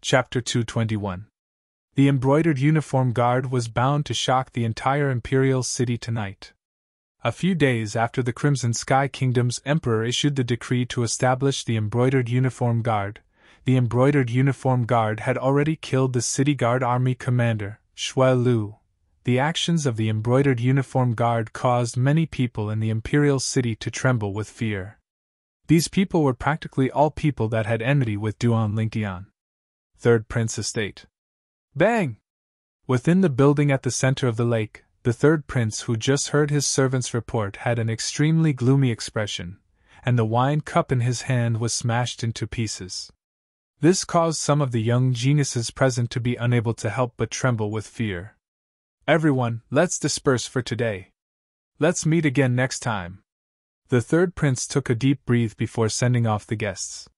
Chapter 221. The embroidered uniform guard was bound to shock the entire imperial city tonight. A few days after the Crimson Sky Kingdom's emperor issued the decree to establish the embroidered uniform guard, the embroidered uniform guard had already killed the city guard army commander, Shui Lu. The actions of the embroidered uniform guard caused many people in the imperial city to tremble with fear. These people were practically all people that had enmity with Duan Lingtian. Third Prince Estate. Bang! Within the building at the center of the lake, the third prince, who just heard his servant's report, had an extremely gloomy expression, and the wine cup in his hand was smashed into pieces. This caused some of the young geniuses present to be unable to help but tremble with fear. Everyone, let's disperse for today. Let's meet again next time. The third prince took a deep breath before sending off the guests.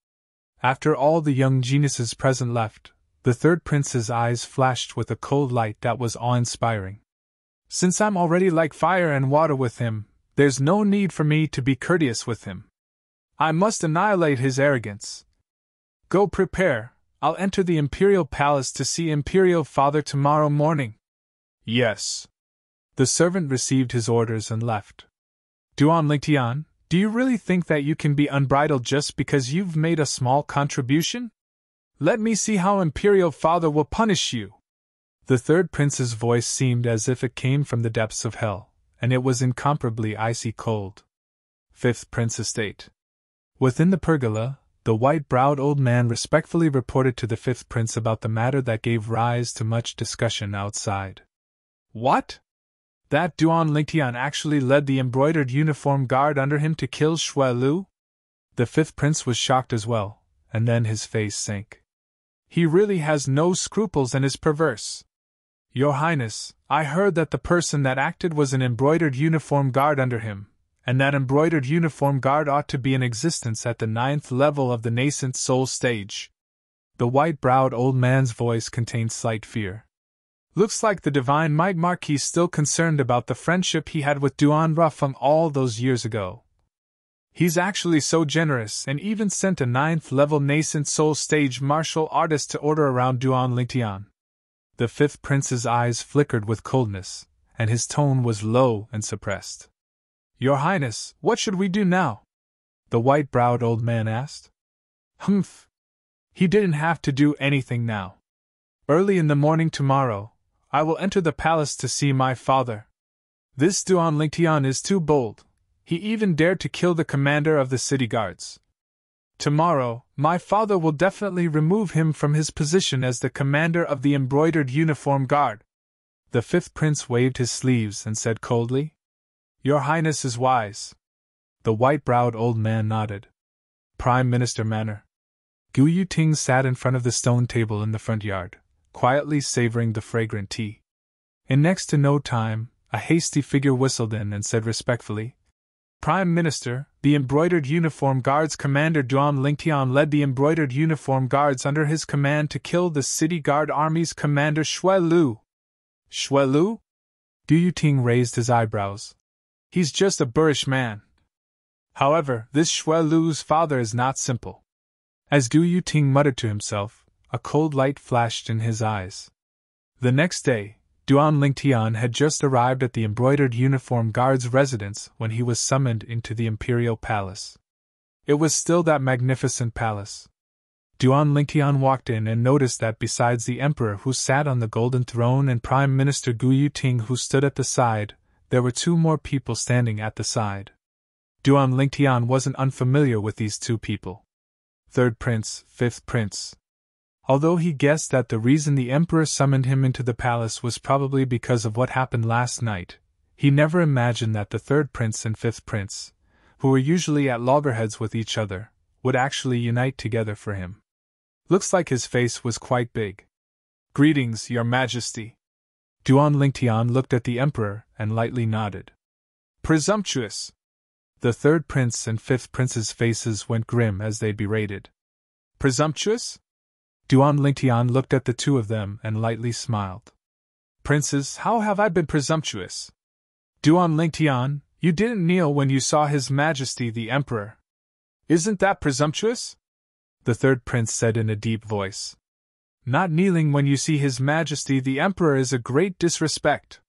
After all the young geniuses present left, the third prince's eyes flashed with a cold light that was awe-inspiring. Since I'm already like fire and water with him, there's no need for me to be courteous with him. I must annihilate his arrogance. Go prepare, I'll enter the imperial palace to see Imperial Father tomorrow morning. Yes. The servant received his orders and left. Duan Lingtian, do you really think that you can be unbridled just because you've made a small contribution? Let me see how Imperial Father will punish you. The third prince's voice seemed as if it came from the depths of hell, and it was incomparably icy cold. Fifth Prince Estate. Within the pergola, the white-browed old man respectfully reported to the fifth prince about the matter that gave rise to much discussion outside. What? That Duan Lingtian actually led the embroidered uniform guard under him to kill Shui Lu? The fifth prince was shocked as well, and then his face sank. He really has no scruples and is perverse. Your Highness, I heard that the person that acted was an embroidered uniform guard under him, and that embroidered uniform guard ought to be in existence at the 9th level of the nascent soul stage. The white-browed old man's voice contained slight fear. Looks like the divine might Marquis still concerned about the friendship he had with Duan Rufeng all those years ago. He's actually so generous and even sent a 9th level nascent soul stage martial artist to order around Duan Lingtian. The fifth prince's eyes flickered with coldness, and his tone was low and suppressed. Your Highness, what should we do now? The white-browed old man asked. Humph. He didn't have to do anything now. Early in the morning tomorrow, I will enter the palace to see my father. This Duan Lingtian is too bold. He even dared to kill the commander of the city guards. Tomorrow, my father will definitely remove him from his position as the commander of the embroidered uniform guard. The fifth prince waved his sleeves and said coldly, Your Highness is wise. The white-browed old man nodded. Prime Minister manner. Gu Yuting sat in front of the stone table in the front yard, quietly savoring the fragrant tea. In next to no time, a hasty figure whistled in and said respectfully, Prime Minister, the embroidered uniform guards commander Duan Lingtian led the embroidered uniform guards under his command to kill the city guard army's commander Shui Lu. Shui Lu? Gu Yuting raised his eyebrows. He's just a boorish man. However, this Shui Lu's father is not simple. As Gu Yuting muttered to himself, a cold light flashed in his eyes. The next day, Duan Lingtian had just arrived at the embroidered uniform guard's residence when he was summoned into the imperial palace. It was still that magnificent palace. Duan Lingtian walked in and noticed that besides the emperor who sat on the golden throne and Prime Minister Gu Yuting who stood at the side, there were two more people standing at the side. Duan Lingtian wasn't unfamiliar with these two people. Third Prince, Fifth Prince. Although he guessed that the reason the emperor summoned him into the palace was probably because of what happened last night, he never imagined that the third prince and fifth prince, who were usually at loggerheads with each other, would actually unite together for him. Looks like his face was quite big. Greetings, Your Majesty. Duan Lingtian looked at the emperor and lightly nodded. Presumptuous. The third prince and fifth prince's faces went grim as they berated. Presumptuous? Duan Lingtian looked at the two of them and lightly smiled. Princes, how have I been presumptuous? Duan Lingtian, you didn't kneel when you saw His Majesty the Emperor. Isn't that presumptuous? The third prince said in a deep voice. Not kneeling when you see His Majesty the Emperor is a great disrespect.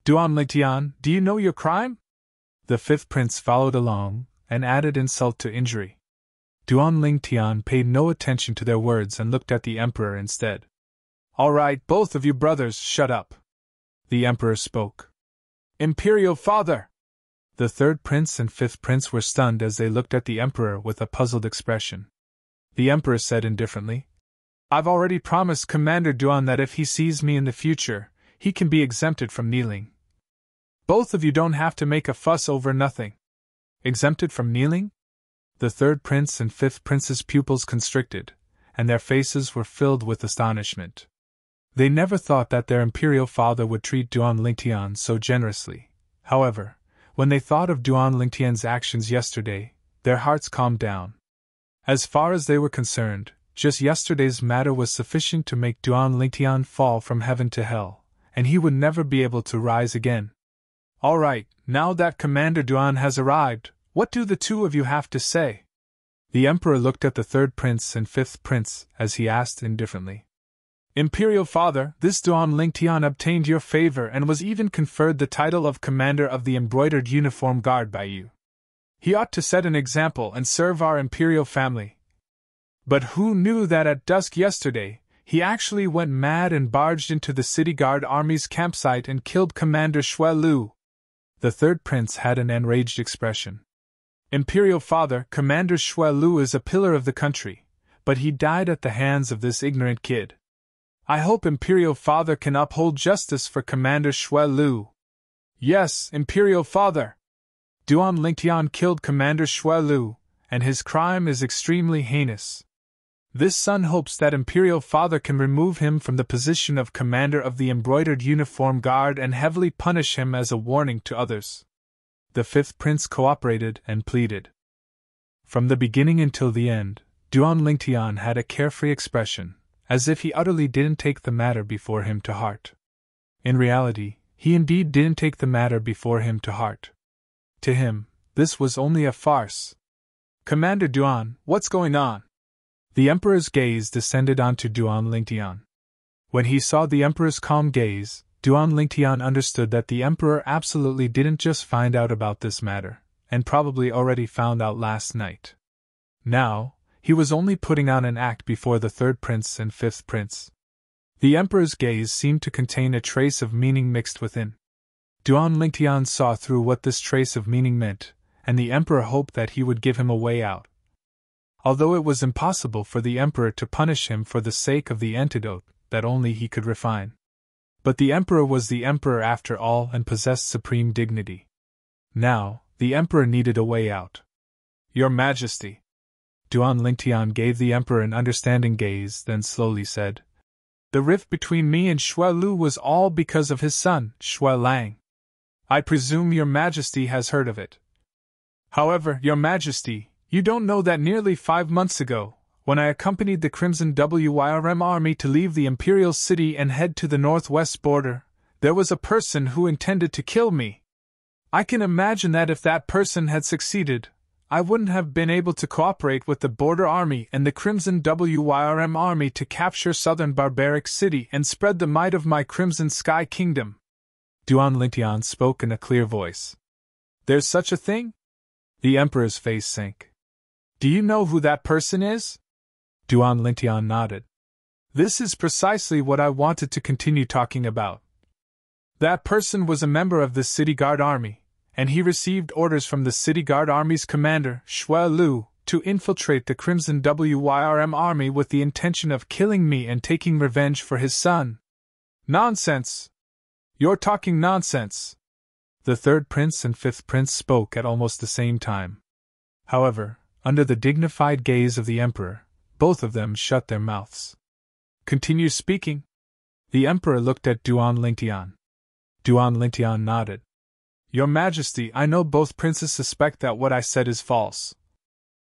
Duan Lingtian, do you know your crime? The fifth prince followed along, and added insult to injury. Duan Lingtian paid no attention to their words and looked at the Emperor instead. All right, both of you brothers, shut up. The Emperor spoke. Imperial Father! The third prince and fifth prince were stunned as they looked at the Emperor with a puzzled expression. The Emperor said indifferently, I've already promised Commander Duan that if he sees me in the future, he can be exempted from kneeling. Both of you don't have to make a fuss over nothing. Exempted from kneeling? The third prince and fifth prince's pupils constricted, and their faces were filled with astonishment. They never thought that their imperial father would treat Duan Lingtian so generously. However, when they thought of Duan Lingtian's actions yesterday, their hearts calmed down. As far as they were concerned, just yesterday's matter was sufficient to make Duan Lingtian fall from heaven to hell, and he would never be able to rise again. All right, now that Commander Duan has arrived, what do the two of you have to say? The Emperor looked at the third prince and fifth prince as he asked indifferently. Imperial Father, this Duan Lingtian obtained your favor and was even conferred the title of Commander of the Embroidered Uniform Guard by you. He ought to set an example and serve our imperial family. But who knew that at dusk yesterday, he actually went mad and barged into the City Guard Army's campsite and killed Commander Xue Lu? The third prince had an enraged expression. Imperial Father, Commander Xue Lu is a pillar of the country, but he died at the hands of this ignorant kid. I hope Imperial Father can uphold justice for Commander Xue Lu. Yes, Imperial Father! Duan Lingtian killed Commander Xue Lu, and his crime is extremely heinous. This son hopes that Imperial Father can remove him from the position of Commander of the Embroidered Uniform Guard and heavily punish him as a warning to others. The fifth prince cooperated and pleaded. From the beginning until the end, Duan Lingtian had a carefree expression, as if he utterly didn't take the matter before him to heart. In reality, he indeed didn't take the matter before him to heart. To him, this was only a farce. Commander Duan, what's going on? The Emperor's gaze descended onto Duan Lingtian. When he saw the Emperor's calm gaze, Duan Lingtian understood that the Emperor absolutely didn't just find out about this matter, and probably already found out last night. Now, he was only putting on an act before the third prince and fifth prince. The Emperor's gaze seemed to contain a trace of meaning mixed within. Duan Lingtian saw through what this trace of meaning meant, and the Emperor hoped that he would give him a way out. Although it was impossible for the Emperor to punish him for the sake of the antidote that only he could refine. But the Emperor was the Emperor after all and possessed supreme dignity. Now, the Emperor needed a way out. Your Majesty. Duan Lingtian gave the Emperor an understanding gaze, then slowly said, The rift between me and Xue Lu was all because of his son, Xue Lang. I presume Your Majesty has heard of it. However, Your Majesty, you don't know that nearly 5 months ago, when I accompanied the Crimson Wyrm army to leave the Imperial City and head to the northwest border, there was a person who intended to kill me. I can imagine that if that person had succeeded, I wouldn't have been able to cooperate with the Border Army and the Crimson Wyrm army to capture southern Barbaric City and spread the might of my Crimson Sky Kingdom. Duan Lingtian spoke in a clear voice. There's such a thing? The Emperor's face sank. Do you know who that person is? Duan Lingtian nodded. This is precisely what I wanted to continue talking about. That person was a member of the City Guard Army, and he received orders from the City Guard Army's commander, Xue Lu, to infiltrate the Crimson Wyrm army with the intention of killing me and taking revenge for his son. Nonsense! You're talking nonsense! The third prince and fifth prince spoke at almost the same time. However, under the dignified gaze of the Emperor, both of them shut their mouths. Continue speaking. The Emperor looked at Duan Lingtian. Duan Lingtian nodded. Your Majesty, I know both princes suspect that what I said is false.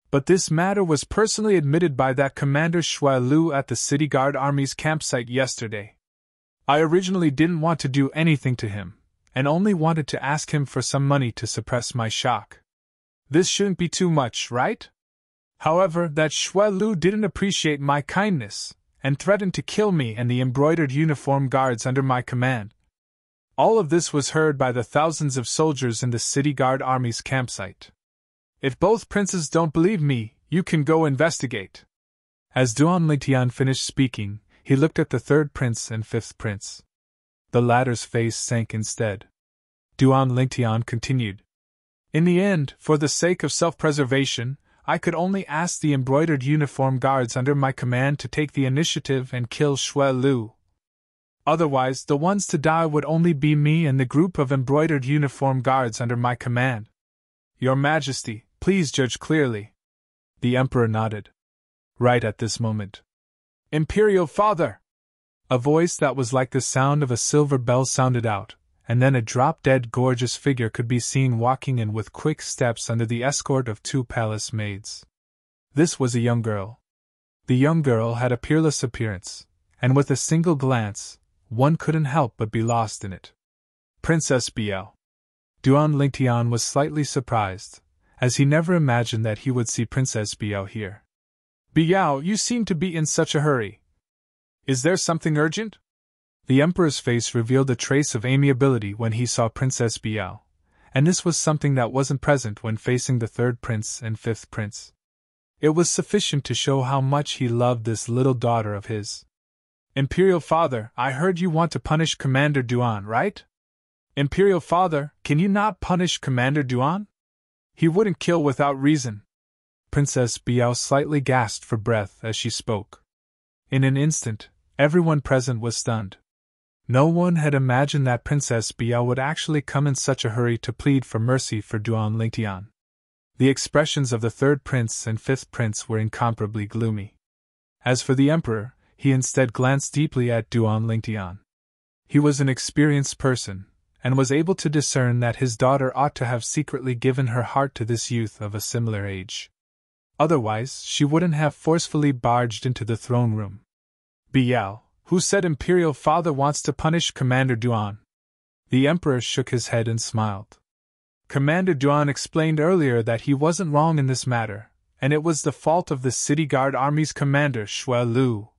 But this matter was personally admitted by that Commander Xue Lu at the City Guard Army's campsite yesterday. I originally didn't want to do anything to him, and only wanted to ask him for some money to suppress my shock. This shouldn't be too much, right? However, that Xue Lu didn't appreciate my kindness, and threatened to kill me and the embroidered uniform guards under my command. All of this was heard by the thousands of soldiers in the city guard army's campsite. If both princes don't believe me, you can go investigate. As Duan Lingtian finished speaking, he looked at the third prince and fifth prince. The latter's face sank instead. Duan Lingtian continued. In the end, for the sake of self-preservation, I could only ask the embroidered uniform guards under my command to take the initiative and kill Shui Lu. Otherwise, the ones to die would only be me and the group of embroidered uniform guards under my command. Your Majesty, please judge clearly. The Emperor nodded. Right at this moment. Imperial Father! A voice that was like the sound of a silver bell sounded out, and then a drop-dead gorgeous figure could be seen walking in with quick steps under the escort of 2 palace maids. This was a young girl. The young girl had a peerless appearance, and with a single glance, one couldn't help but be lost in it. Princess Biao. Duan Lingtian was slightly surprised, as he never imagined that he would see Princess Biao here. Biao, you seem to be in such a hurry. Is there something urgent? The Emperor's face revealed a trace of amiability when he saw Princess Biao, and this was something that wasn't present when facing the third prince and fifth prince. It was sufficient to show how much he loved this little daughter of his. Imperial Father, I heard you want to punish Commander Duan, right? Imperial Father, can you not punish Commander Duan? He wouldn't kill without reason. Princess Biao slightly gasped for breath as she spoke. In an instant, everyone present was stunned. No one had imagined that Princess Biao would actually come in such a hurry to plead for mercy for Duan Lingtian. The expressions of the third prince and fifth prince were incomparably gloomy. As for the Emperor, he instead glanced deeply at Duan Lingtian. He was an experienced person, and was able to discern that his daughter ought to have secretly given her heart to this youth of a similar age. Otherwise, she wouldn't have forcefully barged into the throne room. Biao, who said Imperial Father wants to punish Commander Duan? The Emperor shook his head and smiled. Commander Duan explained earlier that he wasn't wrong in this matter, and it was the fault of the City Guard Army's commander Shui Lu.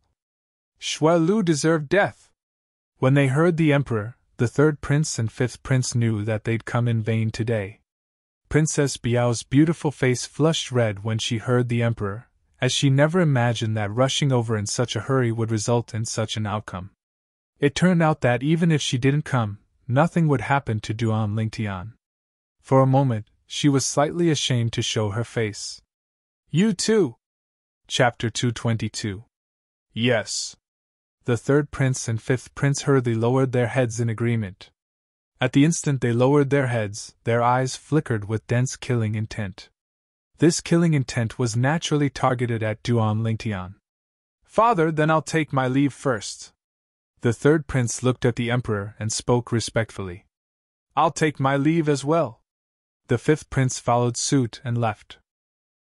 Shui Lu deserved death. When they heard the Emperor, the third prince and fifth prince knew that they'd come in vain today. Princess Biao's beautiful face flushed red when she heard the Emperor, as she never imagined that rushing over in such a hurry would result in such an outcome. It turned out that even if she didn't come, nothing would happen to Duan Lingtian. For a moment, she was slightly ashamed to show her face. You too! Chapter 222. Yes. The third prince and fifth prince hurriedly lowered their heads in agreement. At the instant they lowered their heads, their eyes flickered with dense killing intent. This killing intent was naturally targeted at Duan Lingtian. Father, then I'll take my leave first. The third prince looked at the Emperor and spoke respectfully. I'll take my leave as well. The fifth prince followed suit and left.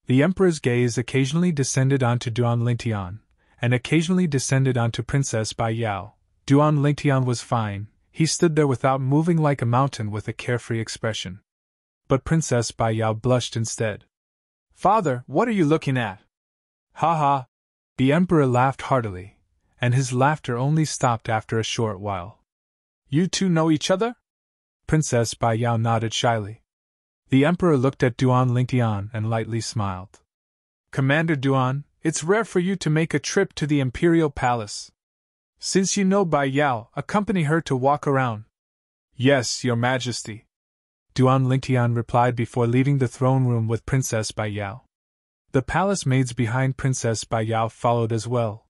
The Emperor's gaze occasionally descended onto Duan Lingtian, and occasionally descended onto Princess Biao. Duan Lingtian was fine, he stood there without moving like a mountain with a carefree expression. But Princess Biao blushed instead. Father, what are you looking at? Ha ha! The Emperor laughed heartily, and his laughter only stopped after a short while. You two know each other? Princess Biao nodded shyly. The Emperor looked at Duan Lingtian and lightly smiled. Commander Duan, it's rare for you to make a trip to the Imperial Palace. Since you know Biao, accompany her to walk around. Yes, Your Majesty. Duan Lingtian replied before leaving the throne room with Princess Biao. The palace maids behind Princess Biao followed as well.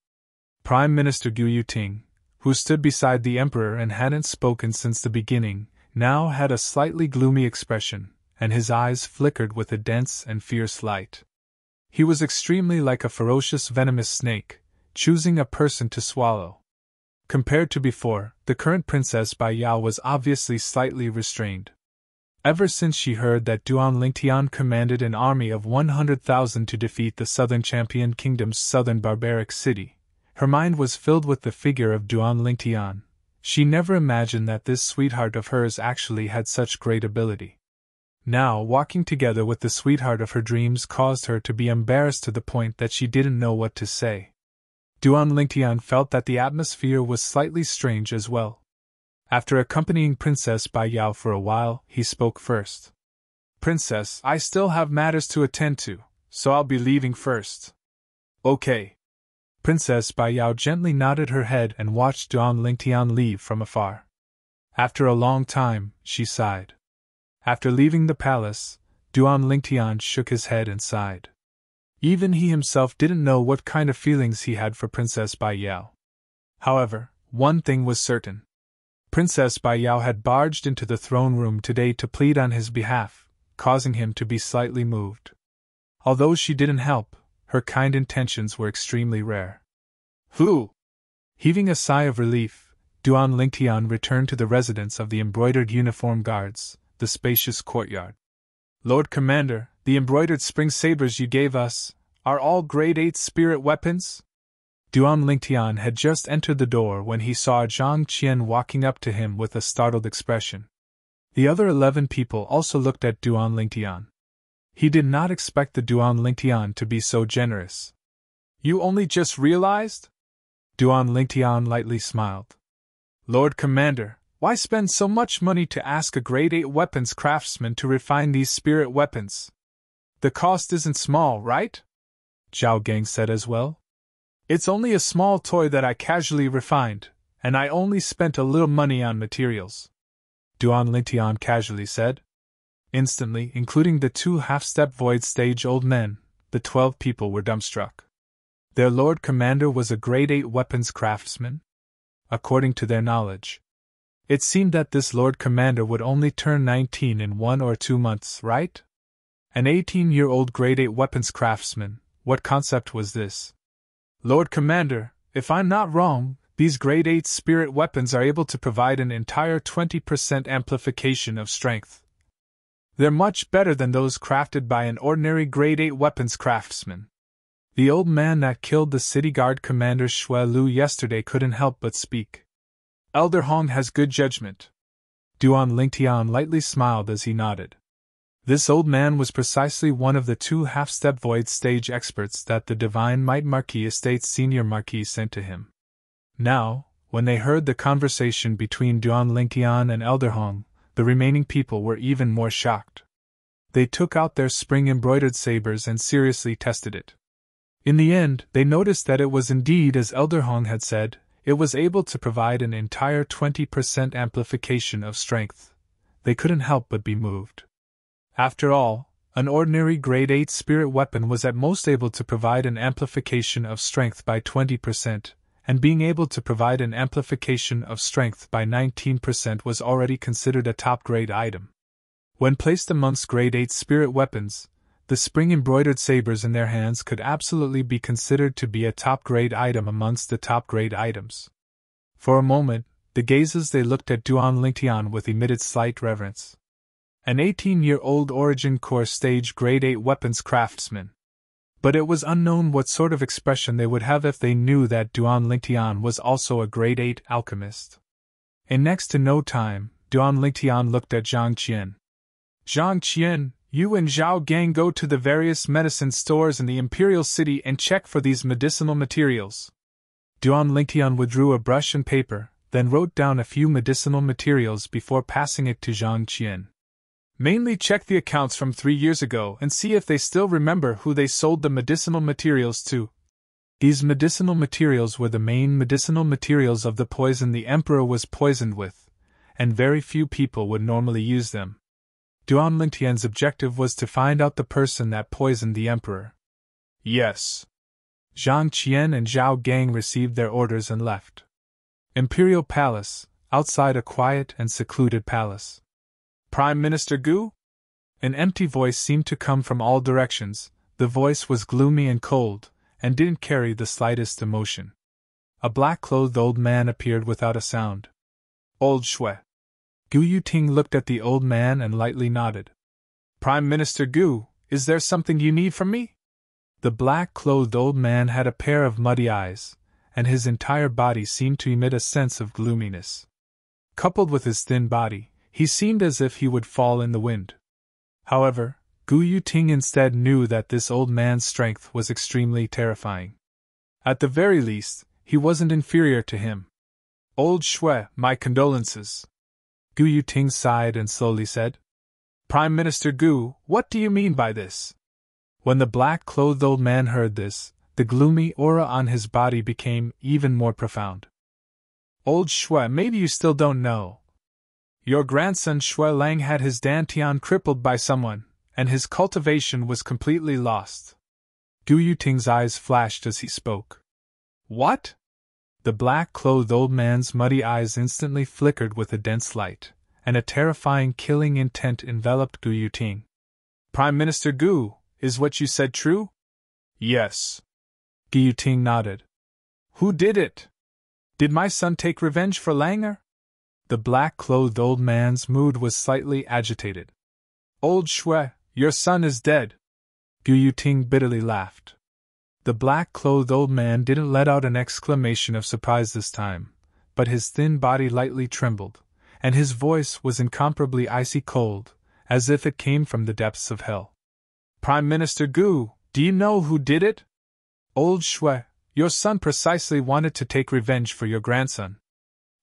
Prime Minister Gu Yuting, who stood beside the Emperor and hadn't spoken since the beginning, now had a slightly gloomy expression, and his eyes flickered with a dense and fierce light. He was extremely like a ferocious venomous snake, choosing a person to swallow. Compared to before, the current Princess Biao was obviously slightly restrained. Ever since she heard that Duan Lingtian commanded an army of 100,000 to defeat the Southern Champion Kingdom's southern barbaric city, her mind was filled with the figure of Duan Lingtian. She never imagined that this sweetheart of hers actually had such great ability. Now, walking together with the sweetheart of her dreams caused her to be embarrassed to the point that she didn't know what to say. Duan Lingtian felt that the atmosphere was slightly strange as well. After accompanying Princess Bai Yao for a while, he spoke first. Princess, I still have matters to attend to, so I'll be leaving first. Okay. Princess Bai Yao gently nodded her head and watched Duan Lingtian leave from afar. After a long time, she sighed. After leaving the palace, Duan Lingtian shook his head and sighed. Even he himself didn't know what kind of feelings he had for Princess Bai Yao. However, one thing was certain. Princess Bai Yao had barged into the throne room today to plead on his behalf, causing him to be slightly moved. Although she didn't help, her kind intentions were extremely rare. Who? Heaving a sigh of relief, Duan Lingtian returned to the residence of the embroidered uniform guards, the spacious courtyard. Lord Commander, the embroidered spring sabers you gave us, are all grade 8 spirit weapons? Duan Lingtian had just entered the door when he saw Zhang Qian walking up to him with a startled expression. The other 11 people also looked at Duan Lingtian. He did not expect the Duan Lingtian to be so generous. You only just realized? Duan Lingtian lightly smiled. Lord Commander, why spend so much money to ask a grade 8 weapons craftsman to refine these spirit weapons? The cost isn't small, right? Zhao Gang said as well. It's only a small toy that I casually refined, and I only spent a little money on materials. Duan Lingtian casually said. Instantly, including the 2 half-step void stage old men, the 12 people were dumbstruck. Their Lord Commander was a grade 8 weapons craftsman? According to their knowledge. It seemed that this Lord Commander would only turn 19 in 1 or 2 months, right? An 18-year-old grade 8 weapons craftsman, what concept was this? Lord Commander, if I'm not wrong, these grade 8 spirit weapons are able to provide an entire 20% amplification of strength. They're much better than those crafted by an ordinary grade 8 weapons craftsman. The old man that killed the city guard commander Shui Lu yesterday couldn't help but speak. Elder Hong has good judgment. Duan Lingtian lightly smiled as he nodded. This old man was precisely one of the 2 half-step void stage experts that the Divine Might Marquis Estate's senior marquis sent to him. Now, when they heard the conversation between Duan Lingtian and Elder Hong, the remaining people were even more shocked. They took out their spring-embroidered sabers and seriously tested it. In the end, they noticed that it was indeed as Elder Hong had said, it was able to provide an entire 20% amplification of strength. They couldn't help but be moved. After all, an ordinary grade 8 spirit weapon was at most able to provide an amplification of strength by 20%, and being able to provide an amplification of strength by 19% was already considered a top-grade item. When placed amongst grade 8 spirit weapons, the spring-embroidered sabers in their hands could absolutely be considered to be a top-grade item amongst the top-grade items. For a moment, the gazes they looked at Duan Lingtian with emitted slight reverence. An 18-year-old Origin Core Stage Grade 8 weapons craftsman. But it was unknown what sort of expression they would have if they knew that Duan Lingtian was also a Grade 8 alchemist. In next to no time, Duan Lingtian looked at Zhang Qian. Zhang Qian, you and Zhao Gang go to the various medicine stores in the Imperial City and check for these medicinal materials. Duan Lingtian withdrew a brush and paper, then wrote down a few medicinal materials before passing it to Zhang Qian. Mainly check the accounts from 3 years ago and see if they still remember who they sold the medicinal materials to. These medicinal materials were the main medicinal materials of the poison the Emperor was poisoned with, and very few people would normally use them. Duan Lingtian's objective was to find out the person that poisoned the Emperor. Yes. Zhang Qian and Zhao Gang received their orders and left. Imperial Palace, outside a quiet and secluded palace. Prime Minister Gu? An empty voice seemed to come from all directions. The voice was gloomy and cold, and didn't carry the slightest emotion. A black-clothed old man appeared without a sound. Old Shui. Gu Yuting looked at the old man and lightly nodded. Prime Minister Gu, is there something you need from me? The black-clothed old man had a pair of muddy eyes, and his entire body seemed to emit a sense of gloominess. Coupled with his thin body, he seemed as if he would fall in the wind. However, Gu Yuting instead knew that this old man's strength was extremely terrifying. At the very least, he wasn't inferior to him. Old Shui, my condolences. Gu Yuting sighed and slowly said. Prime Minister Gu, what do you mean by this? When the black-clothed old man heard this, the gloomy aura on his body became even more profound. Old Shui, maybe you still don't know. Your grandson Shui Lang had his dantian crippled by someone, and his cultivation was completely lost. Gu Yuting's eyes flashed as he spoke. What? The black-clothed old man's muddy eyes instantly flickered with a dense light, and a terrifying killing intent enveloped Gu Yuting. Prime Minister Gu, is what you said true? Yes. Gu Yuting nodded. Who did it? Did my son take revenge for Langer? The black-clothed old man's mood was slightly agitated. Old Shui, your son is dead. Gu Yuting bitterly laughed. The black-clothed old man didn't let out an exclamation of surprise this time, but his thin body lightly trembled, and his voice was incomparably icy cold, as if it came from the depths of hell. Prime Minister Gu, do you know who did it? Old Shui, your son precisely wanted to take revenge for your grandson.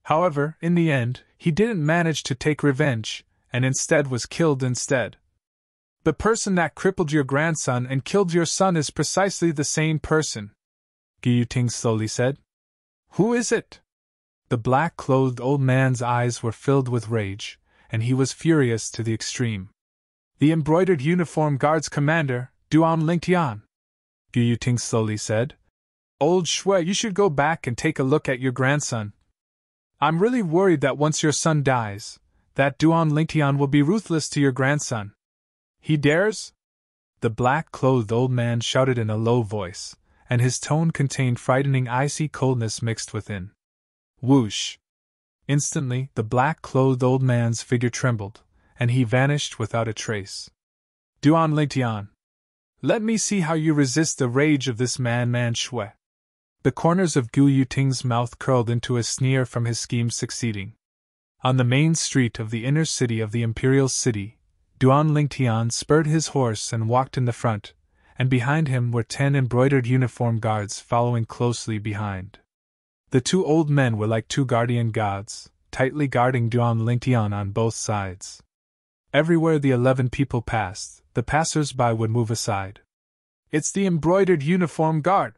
However, in the end, he didn't manage to take revenge, and instead was killed instead. The person that crippled your grandson and killed your son is precisely the same person, Gu Yuting slowly said. Who is it? The black-clothed old man's eyes were filled with rage, and he was furious to the extreme. The embroidered uniform guard's commander, Duan Lingtian, Gu Yuting slowly said. Old Shui, you should go back and take a look at your grandson. I'm really worried that once your son dies, that Duan Lingtian will be ruthless to your grandson. He dares? The black-clothed old man shouted in a low voice, and his tone contained frightening icy coldness mixed within. Whoosh! Instantly, the black-clothed old man's figure trembled, and he vanished without a trace. Duan Lingtian, let me see how you resist the rage of this man Shui. The corners of Gu Yuting's mouth curled into a sneer from his scheme succeeding. On the main street of the inner city of the Imperial City, Duan Lingtian spurred his horse and walked in the front, and behind him were 10 embroidered uniform guards following closely behind. The two old men were like two guardian gods, tightly guarding Duan Lingtian on both sides. Everywhere the 11 people passed, the passers-by would move aside. It's the embroidered uniform guard!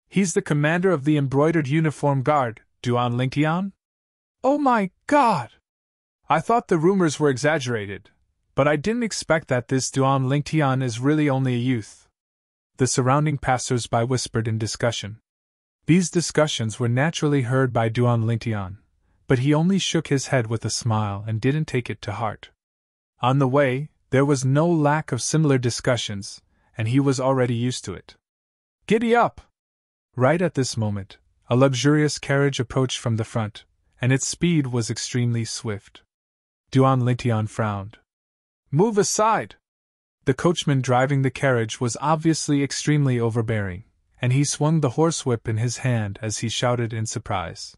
He's the commander of the embroidered uniform guard, Duan Lingtian? Oh my God! I thought the rumors were exaggerated, but I didn't expect that this Duan Lingtian is really only a youth. The surrounding passers-by whispered in discussion. These discussions were naturally heard by Duan Lingtian, but he only shook his head with a smile and didn't take it to heart. On the way, there was no lack of similar discussions, and he was already used to it. Giddy up! Right at this moment, a luxurious carriage approached from the front, and its speed was extremely swift. Duan Lingtian frowned. Move aside! The coachman driving the carriage was obviously extremely overbearing, and he swung the horsewhip in his hand as he shouted in surprise.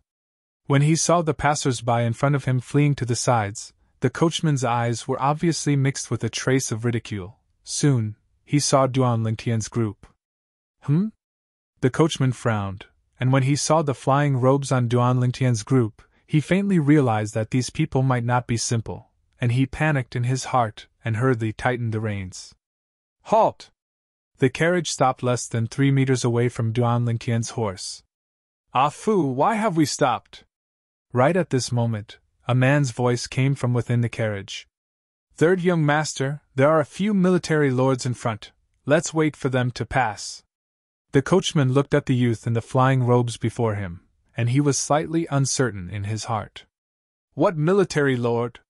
When he saw the passers-by in front of him fleeing to the sides, the coachman's eyes were obviously mixed with a trace of ridicule. Soon, he saw Duan Lingtian's group. The coachman frowned, and when he saw the flying robes on Duan Lingtian's group, he faintly realized that these people might not be simple, and he panicked in his heart and hurriedly tightened the reins. Halt! The carriage stopped less than 3 meters away from Duan Lingtian's horse. Ah fu, why have we stopped? Right at this moment, a man's voice came from within the carriage. Third young master, there are a few military lords in front. Let's wait for them to pass. The coachman looked at the youth in the flying robes before him, and he was slightly uncertain in his heart. What military lord?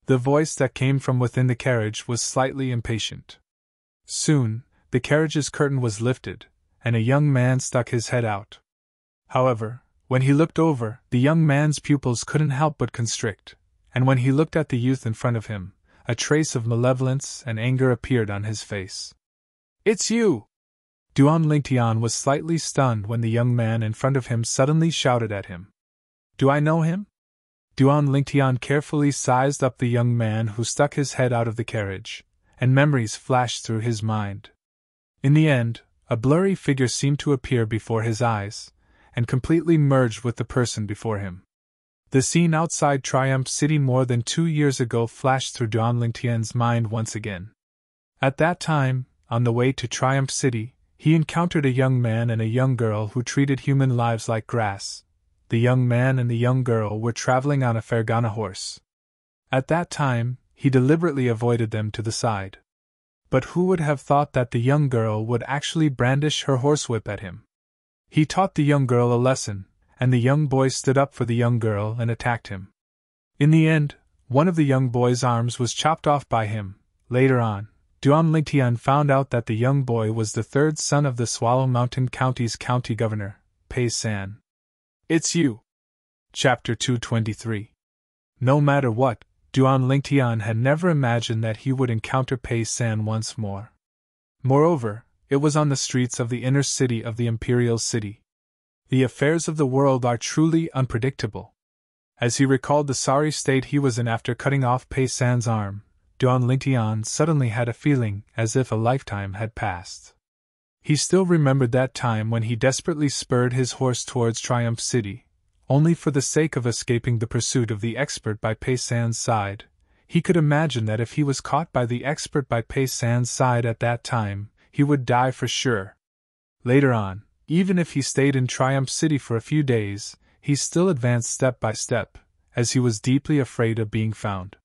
The voice that came from within the carriage was slightly impatient. Soon, the carriage's curtain was lifted, and a young man stuck his head out. However, when he looked over, the young man's pupils couldn't help but constrict, and when he looked at the youth in front of him, a trace of malevolence and anger appeared on his face. It's you! Duan Lingtian was slightly stunned when the young man in front of him suddenly shouted at him. Do I know him? Duan Lingtian carefully sized up the young man who stuck his head out of the carriage, and memories flashed through his mind. In the end, a blurry figure seemed to appear before his eyes, and completely merged with the person before him. The scene outside Triumph City more than 2 years ago flashed through Duan Lingtian's mind once again. At that time, on the way to Triumph City, he encountered a young man and a young girl who treated human lives like grass. The young man and the young girl were traveling on a Fergana horse. At that time, he deliberately avoided them to the side. But who would have thought that the young girl would actually brandish her horsewhip at him? He taught the young girl a lesson, and the young boy stood up for the young girl and attacked him. In the end, one of the young boy's arms was chopped off by him. Later on, Duan Lingtian found out that the young boy was the third son of the Swallow Mountain County's county governor, Pei San. It's you. Chapter 223. No matter what, Duan Lingtian had never imagined that he would encounter Pei San once more. Moreover, it was on the streets of the inner city of the Imperial City. The affairs of the world are truly unpredictable. As he recalled the sorry state he was in after cutting off Pei San's arm, Duan Lingtian suddenly had a feeling as if a lifetime had passed. He still remembered that time when he desperately spurred his horse towards Triumph City, only for the sake of escaping the pursuit of the expert by Pei San's side. He could imagine that if he was caught by the expert by Pei San's side at that time, he would die for sure. Later on, even if he stayed in Triumph City for a few days, he still advanced step by step, as he was deeply afraid of being found.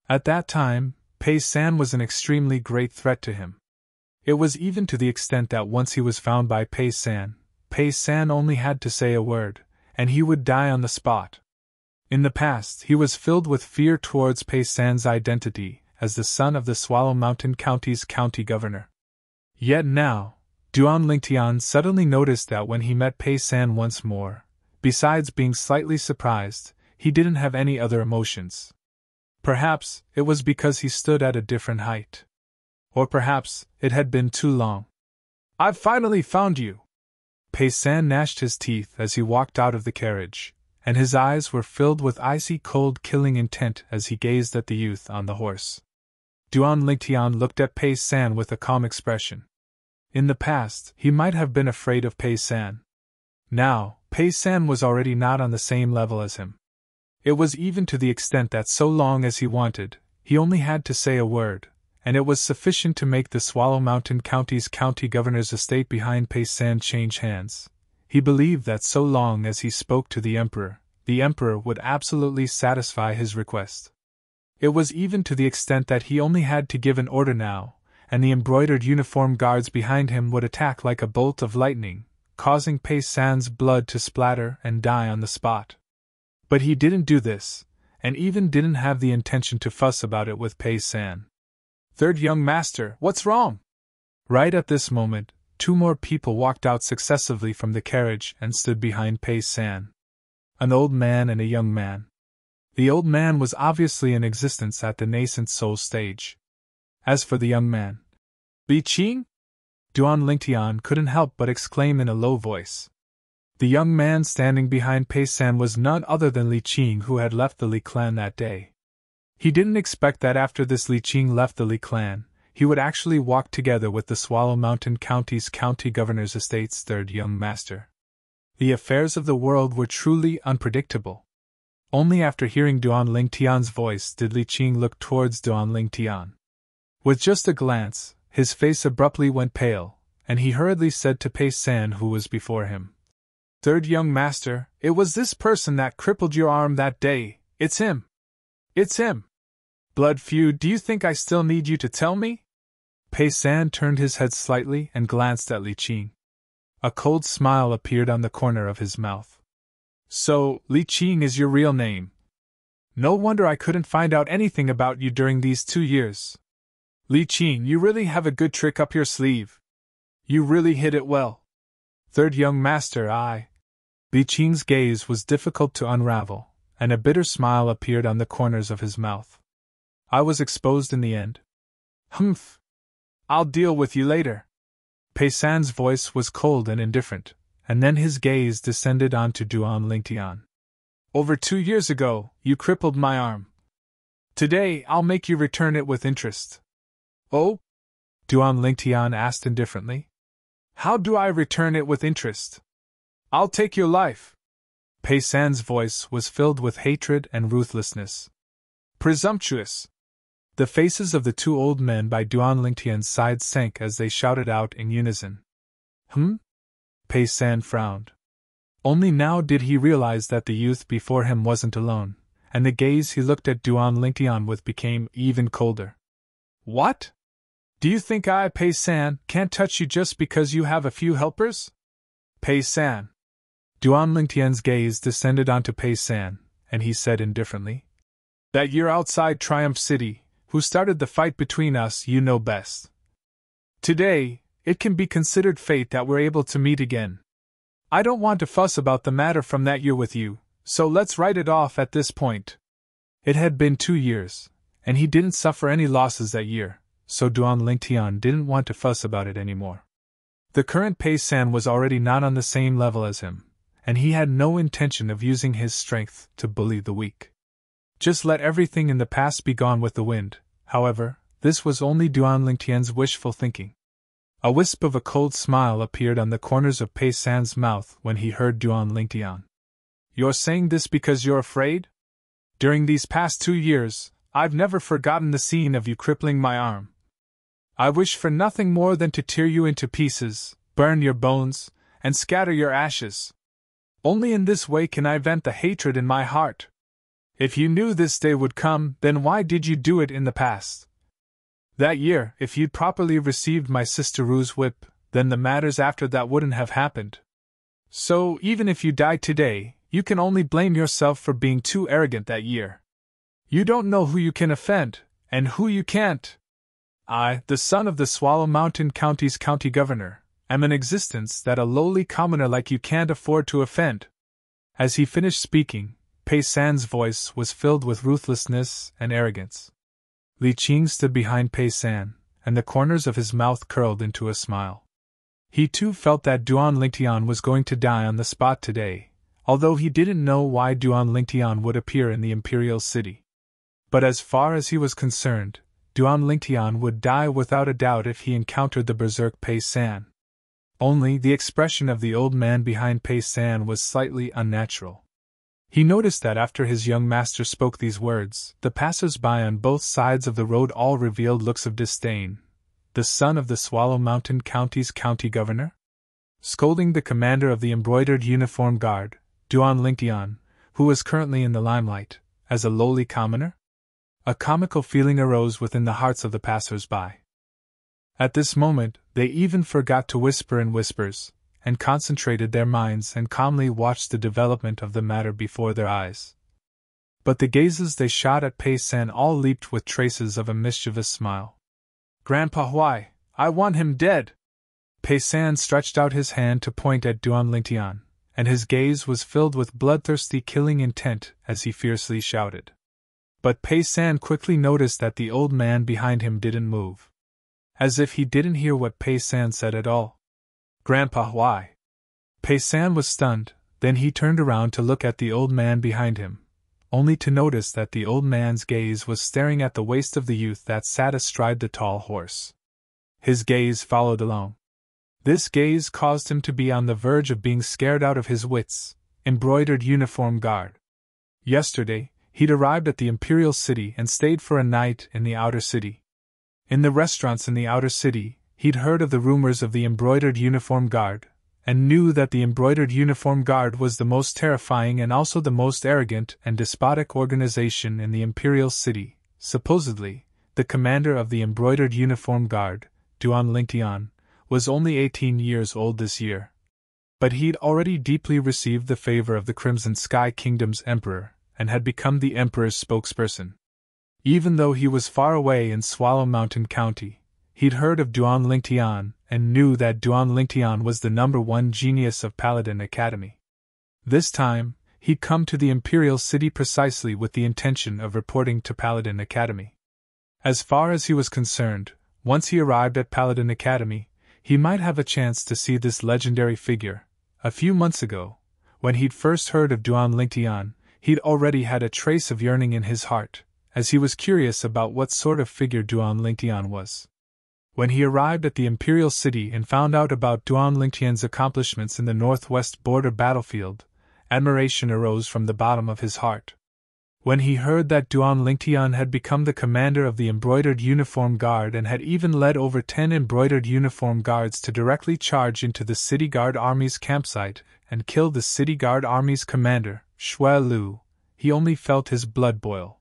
At that time, Pei San was an extremely great threat to him. It was even to the extent that once he was found by Pei San only had to say a word, and he would die on the spot. In the past, he was filled with fear towards Pei San's identity as the son of the Swallow Mountain County's county governor. Yet now, Duan Lingtian suddenly noticed that when he met Pei San once more, besides being slightly surprised, he didn't have any other emotions. Perhaps it was because he stood at a different height. Or perhaps it had been too long. "I've finally found you!" Pei San gnashed his teeth as he walked out of the carriage, and his eyes were filled with icy cold killing intent as he gazed at the youth on the horse. Duan Lingtian looked at Pei San with a calm expression. In the past, he might have been afraid of Pei San. Now, Pei San was already not on the same level as him. It was even to the extent that so long as he wanted, he only had to say a word, and it was sufficient to make the Swallow Mountain County's county governor's estate behind Pei San change hands. He believed that so long as he spoke to the Emperor would absolutely satisfy his request. It was even to the extent that he only had to give an order now, and the embroidered uniform guards behind him would attack like a bolt of lightning, causing Pei San's blood to splatter and die on the spot. But he didn't do this, and even didn't have the intention to fuss about it with Pei San. "Third young master, what's wrong?" Right at this moment, 2 more people walked out successively from the carriage and stood behind Pei San. An old man and a young man. The old man was obviously in existence at the nascent soul stage. As for the young man, "Li Qing?" Duan Lingtian couldn't help but exclaim in a low voice. The young man standing behind Pei San was none other than Li Qing, who had left the Li clan that day. He didn't expect that after this Li Qing left the Li clan, he would actually walk together with the Swallow Mountain County's county governor's estate's third young master. The affairs of the world were truly unpredictable. Only after hearing Duan Lingtian's voice did Li Qing look towards Duan Lingtian. With just a glance, his face abruptly went pale, and he hurriedly said to Pei San, who was before him, "Third young master, it was this person that crippled your arm that day. It's him. It's him. Blood feud, do you think I still need you to tell me?" Pei San turned his head slightly and glanced at Li Qing. A cold smile appeared on the corner of his mouth. "So, Li Qing is your real name. No wonder I couldn't find out anything about you during these 2 years. Li Qing, you really have a good trick up your sleeve. You really hid it well. Third young master, Li Qing's gaze was difficult to unravel, and a bitter smile appeared on the corners of his mouth. "I was exposed in the end. Humph. I'll deal with you later." Pei San's voice was cold and indifferent, and then his gaze descended onto Duan Lingtian. "Over 2 years ago, you crippled my arm. Today, I'll make you return it with interest." "Oh?" Duan Lingtian asked indifferently. How do I return it with interest? I'll take your life. Pei San's voice was filled with hatred and ruthlessness. Presumptuous! The faces of the two old men by Duan Lingtian's side sank as they shouted out in unison. Pei San frowned. Only now did he realize that the youth before him wasn't alone, and the gaze he looked at Duan Lingtian with became even colder. What? Do you think I, Pei San, can't touch you just because you have a few helpers? Pei San. Duan Lingtian's gaze descended onto Pei San, and he said indifferently, That year outside Triumph City, who started the fight between us, you know best. Today, it can be considered fate that we're able to meet again. I don't want to fuss about the matter from that year with you, so let's write it off at this point. It had been 2 years, and he didn't suffer any losses that year, so Duan Lingtian didn't want to fuss about it anymore. The current Pei San was already not on the same level as him, and he had no intention of using his strength to bully the weak. Just let everything in the past be gone with the wind. However, this was only Duan Lingtian's wishful thinking. A wisp of a cold smile appeared on the corners of Pei San's mouth when he heard Duan Lingtian. You're saying this because you're afraid? During these past 2 years, I've never forgotten the scene of you crippling my arm. I wish for nothing more than to tear you into pieces, burn your bones, and scatter your ashes. Only in this way can I vent the hatred in my heart. If you knew this day would come, then why did you do it in the past? That year, if you'd properly received my sister Ru's whip, then the matters after that wouldn't have happened. So, even if you die today, you can only blame yourself for being too arrogant that year. You don't know who you can offend, and who you can't. I, the son of the Swallow Mountain County's county governor, am an existence that a lowly commoner like you can't afford to offend. As he finished speaking, Pei San's voice was filled with ruthlessness and arrogance. Li Qing stood behind Pei San, and the corners of his mouth curled into a smile. He too felt that Duan Lingtian was going to die on the spot today, although he didn't know why Duan Lingtian would appear in the Imperial City. But as far as he was concerned, Duan Lingtian would die without a doubt if he encountered the berserk Pei San. Only the expression of the old man behind Pei San was slightly unnatural. He noticed that after his young master spoke these words, the passers-by on both sides of the road all revealed looks of disdain. The son of the Swallow Mountain County's county governor? Scolding the commander of the embroidered uniform guard, Duan Lingtian, who was currently in the limelight, as a lowly commoner? A comical feeling arose within the hearts of the passers-by. At this moment, they even forgot to whisper in whispers, and concentrated their minds and calmly watched the development of the matter before their eyes. But the gazes they shot at Pei San all leaped with traces of a mischievous smile. Grandpa Huai, I want him dead! Pei San stretched out his hand to point at Duan Lingtian, and his gaze was filled with bloodthirsty killing intent as he fiercely shouted. But Pei San quickly noticed that the old man behind him didn't move. As if he didn't hear what Pei San said at all. Grandpa Huai. Pei San was stunned, then he turned around to look at the old man behind him, only to notice that the old man's gaze was staring at the waist of the youth that sat astride the tall horse. His gaze followed along. This gaze caused him to be on the verge of being scared out of his wits. Embroidered uniform guard. Yesterday, he'd arrived at the Imperial City and stayed for a night in the outer city. In the restaurants in the outer city, he'd heard of the rumors of the Embroidered Uniform Guard, and knew that the Embroidered Uniform Guard was the most terrifying and also the most arrogant and despotic organization in the Imperial City. Supposedly, the commander of the Embroidered Uniform Guard, Duan Lingtian, was only 18 years old this year. But he'd already deeply received the favor of the Crimson Sky Kingdom's emperor, and had become the emperor's spokesperson. Even though he was far away in Swallow Mountain County, he'd heard of Duan Lingtian and knew that Duan Lingtian was the #1 genius of Paladin Academy. This time, he'd come to the Imperial City precisely with the intention of reporting to Paladin Academy. As far as he was concerned, once he arrived at Paladin Academy, he might have a chance to see this legendary figure. A few months ago, when he'd first heard of Duan Lingtian, he'd already had a trace of yearning in his heart, as he was curious about what sort of figure Duan Lingtian was. When he arrived at the Imperial City and found out about Duan Lingtian's accomplishments in the northwest border battlefield, admiration arose from the bottom of his heart. When he heard that Duan Lingtian had become the commander of the Embroidered Uniform Guard and had even led over 10 Embroidered Uniform Guards to directly charge into the City Guard Army's campsite and kill the City Guard Army's commander, Shui Lu, he only felt his blood boil.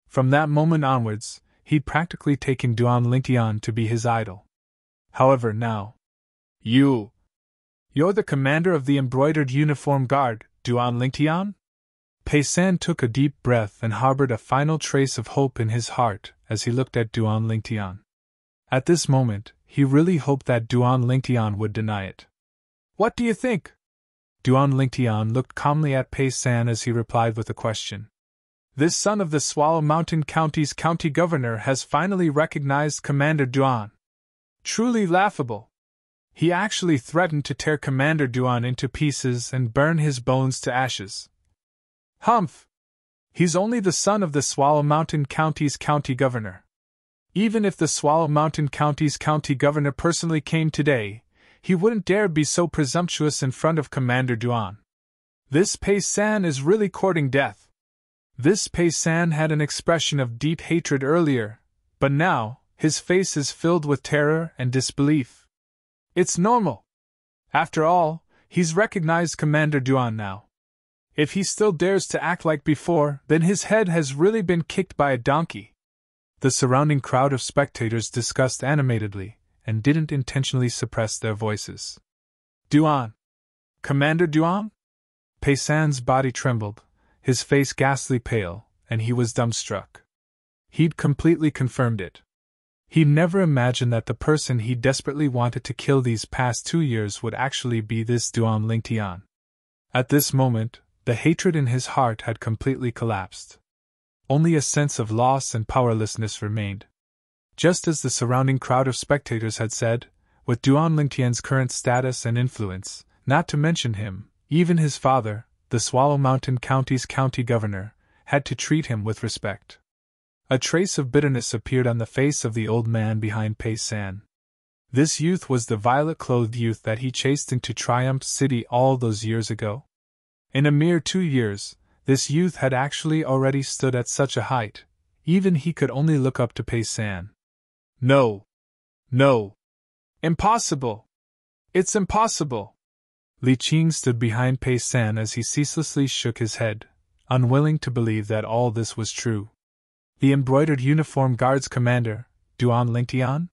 From that moment onwards, he'd practically taken Duan Lingtian to be his idol. However, now, You're the commander of the Embroidered Uniform Guard, Duan Lingtian? Pei San took a deep breath and harbored a final trace of hope in his heart as he looked at Duan Lingtian. At this moment, he really hoped that Duan Lingtian would deny it. What do you think? Duan Lingtian looked calmly at Pei San as he replied with a question. This son of the Swallow Mountain County's county governor has finally recognized Commander Duan. Truly laughable. He actually threatened to tear Commander Duan into pieces and burn his bones to ashes. Humph! He's only the son of the Swallow Mountain County's county governor. Even if the Swallow Mountain County's county governor personally came today, he wouldn't dare be so presumptuous in front of Commander Duan. This Pei San is really courting death. This Pei San had an expression of deep hatred earlier, but now, his face is filled with terror and disbelief. It's normal. After all, he's recognized Commander Duan now. If he still dares to act like before, then his head has really been kicked by a donkey. The surrounding crowd of spectators discussed animatedly, and didn't intentionally suppress their voices. Duan! Commander Duan? Pei San's body trembled, his face ghastly pale, and he was dumbstruck. He'd completely confirmed it. He'd never imagined that the person he desperately wanted to kill these past 2 years would actually be this Duan Lingtian. At this moment, the hatred in his heart had completely collapsed. Only a sense of loss and powerlessness remained. Just as the surrounding crowd of spectators had said, with Duan Lingtian's current status and influence, not to mention him, even his father, the Swallow Mountain County's county governor, had to treat him with respect. A trace of bitterness appeared on the face of the old man behind Pei San. This youth was the violet-clothed youth that he chased into Triumph City all those years ago. In a mere 2 years, this youth had actually already stood at such a height, even he could only look up to Pei San. No! No! Impossible! It's impossible! Li Qing stood behind Pei San as he ceaselessly shook his head, unwilling to believe that all this was true. The Embroidered Uniform Guard's commander, Duan Lingtian?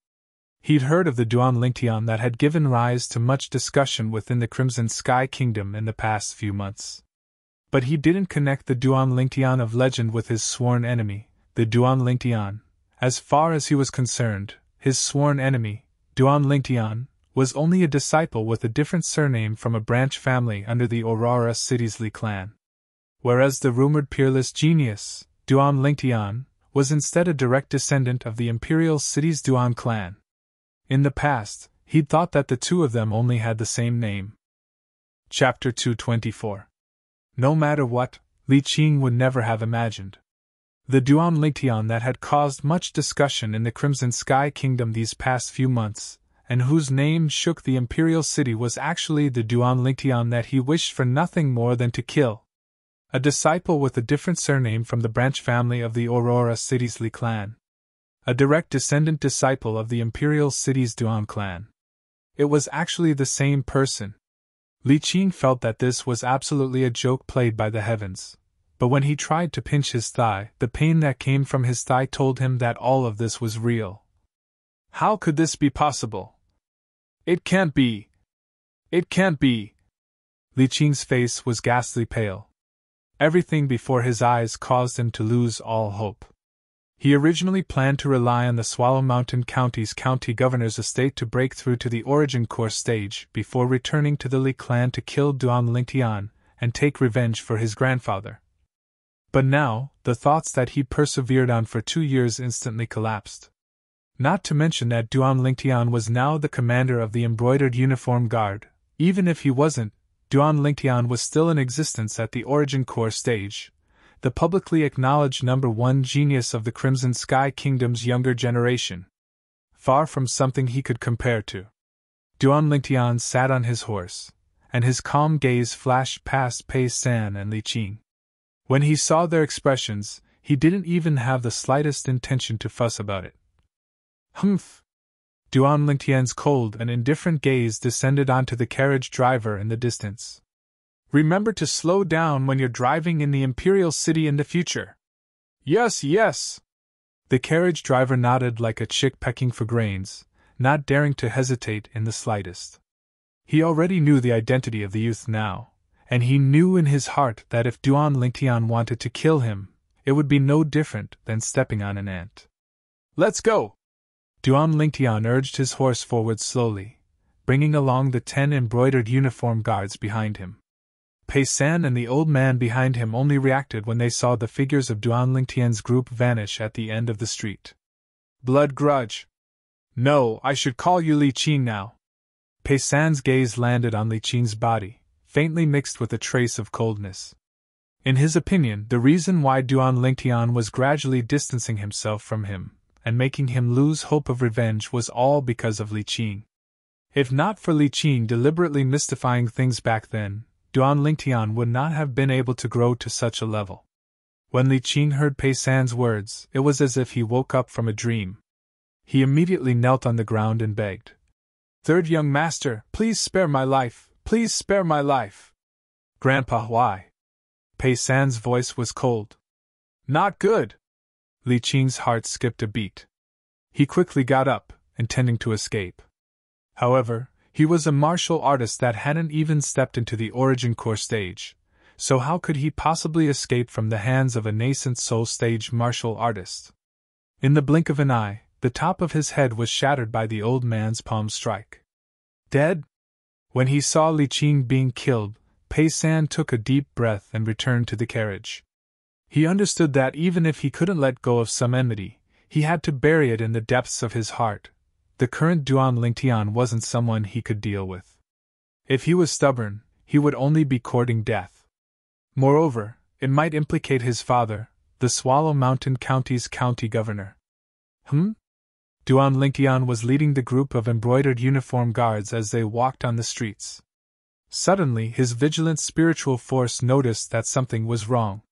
He'd heard of the Duan Lingtian that had given rise to much discussion within the Crimson Sky Kingdom in the past few months. But he didn't connect the Duan Lingtian of legend with his sworn enemy, the Duan Lingtian. As far as he was concerned, his sworn enemy, Duan Lingtian, was only a disciple with a different surname from a branch family under the Aurora City's Li clan. Whereas the rumored peerless genius, Duan Lingtian, was instead a direct descendant of the Imperial City's Duan clan. In the past, he'd thought that the two of them only had the same name. Chapter 224. No matter what, Li Qing would never have imagined. The Duan Lingtian that had caused much discussion in the Crimson Sky Kingdom these past few months, and whose name shook the Imperial City was actually the Duan Lingtian that he wished for nothing more than to kill. A disciple with a different surname from the branch family of the Aurora City's Li clan. A direct descendant disciple of the Imperial City's Duan clan. It was actually the same person. Li Qing felt that this was absolutely a joke played by the heavens, but when he tried to pinch his thigh, the pain that came from his thigh told him that all of this was real. How could this be possible? It can't be. It can't be. Li Qing's face was ghastly pale. Everything before his eyes caused him to lose all hope. He originally planned to rely on the Swallow Mountain County's county governor's estate to break through to the Origin Core stage before returning to the Li clan to kill Duan Lingtian and take revenge for his grandfather. But now, the thoughts that he'd persevered on for 2 years instantly collapsed. Not to mention that Duan Lingtian was now the commander of the Embroidered Uniform Guard. Even if he wasn't, Duan Lingtian was still in existence at the Origin Core stage, the publicly acknowledged #1 genius of the Crimson Sky Kingdom's younger generation. far from something he could compare to. Duan Lingtian sat on his horse, and his calm gaze flashed past Pei San and Li Qing. When he saw their expressions, he didn't even have the slightest intention to fuss about it. Humph! Duan Lingtian's cold and indifferent gaze descended onto the carriage driver in the distance. Remember to slow down when you're driving in the Imperial City in the future. Yes, yes! The carriage driver nodded like a chick pecking for grains, not daring to hesitate in the slightest. He already knew the identity of the youth now, and he knew in his heart that if Duan Lingtian wanted to kill him, it would be no different than stepping on an ant. Let's go! Duan Lingtian urged his horse forward slowly, bringing along the 10 embroidered uniform guards behind him. Pei San and the old man behind him only reacted when they saw the figures of Duan Lingtian's group vanish at the end of the street. Blood grudge! No, I should call you Li Qing now. Pei San's gaze landed on Li Qing's body, faintly mixed with a trace of coldness. In his opinion, the reason why Duan Lingtian was gradually distancing himself from him and making him lose hope of revenge was all because of Li Qing. If not for Li Qing deliberately mystifying things back then, Duan Lingtian would not have been able to grow to such a level. When Li Qing heard Pei San's words, it was as if he woke up from a dream. He immediately knelt on the ground and begged, "Third young master, please spare my life, please spare my life." Grandpa, why? Pei San's voice was cold. Not good! Li Qing's heart skipped a beat. He quickly got up, intending to escape. However, he was a martial artist that hadn't even stepped into the origin core stage, so how could he possibly escape from the hands of a nascent soul stage martial artist? In the blink of an eye, the top of his head was shattered by the old man's palm strike. Dead? When he saw Li Qing being killed, Pei San took a deep breath and returned to the carriage. He understood that even if he couldn't let go of some enmity, he had to bury it in the depths of his heart. The current Duan Lingtian wasn't someone he could deal with. If he was stubborn, he would only be courting death. Moreover, it might implicate his father, the Swallow Mountain County's county governor. Duan Lingtian was leading the group of embroidered uniform guards as they walked on the streets. Suddenly, his vigilant spiritual force noticed that something was wrong.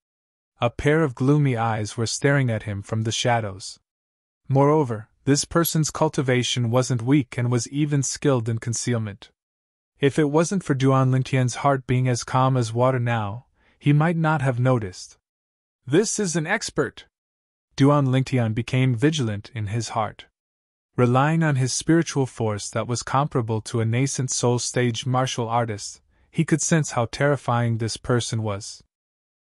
A pair of gloomy eyes were staring at him from the shadows. Moreover, this person's cultivation wasn't weak and was even skilled in concealment. If it wasn't for Duan Lingtian's heart being as calm as water now, he might not have noticed. This is an expert! Duan Lingtian became vigilant in his heart. Relying on his spiritual force that was comparable to a nascent soul stage martial artist, he could sense how terrifying this person was.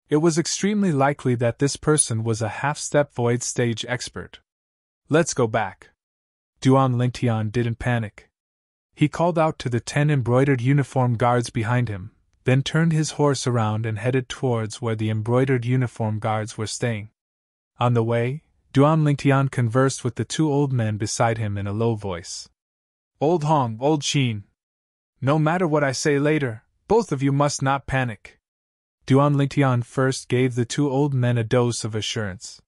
It was extremely likely that this person was a half-step void stage expert. Let's go back. Duan Lingtian didn't panic. He called out to the 10 embroidered uniform guards behind him, then turned his horse around and headed towards where the embroidered uniform guards were staying. On the way, Duan Lingtian conversed with the 2 old men beside him in a low voice. Old Hong, Old Qin. No matter what I say later, both of you must not panic. Duan Lingtian first gave the 2 old men a dose of assurance.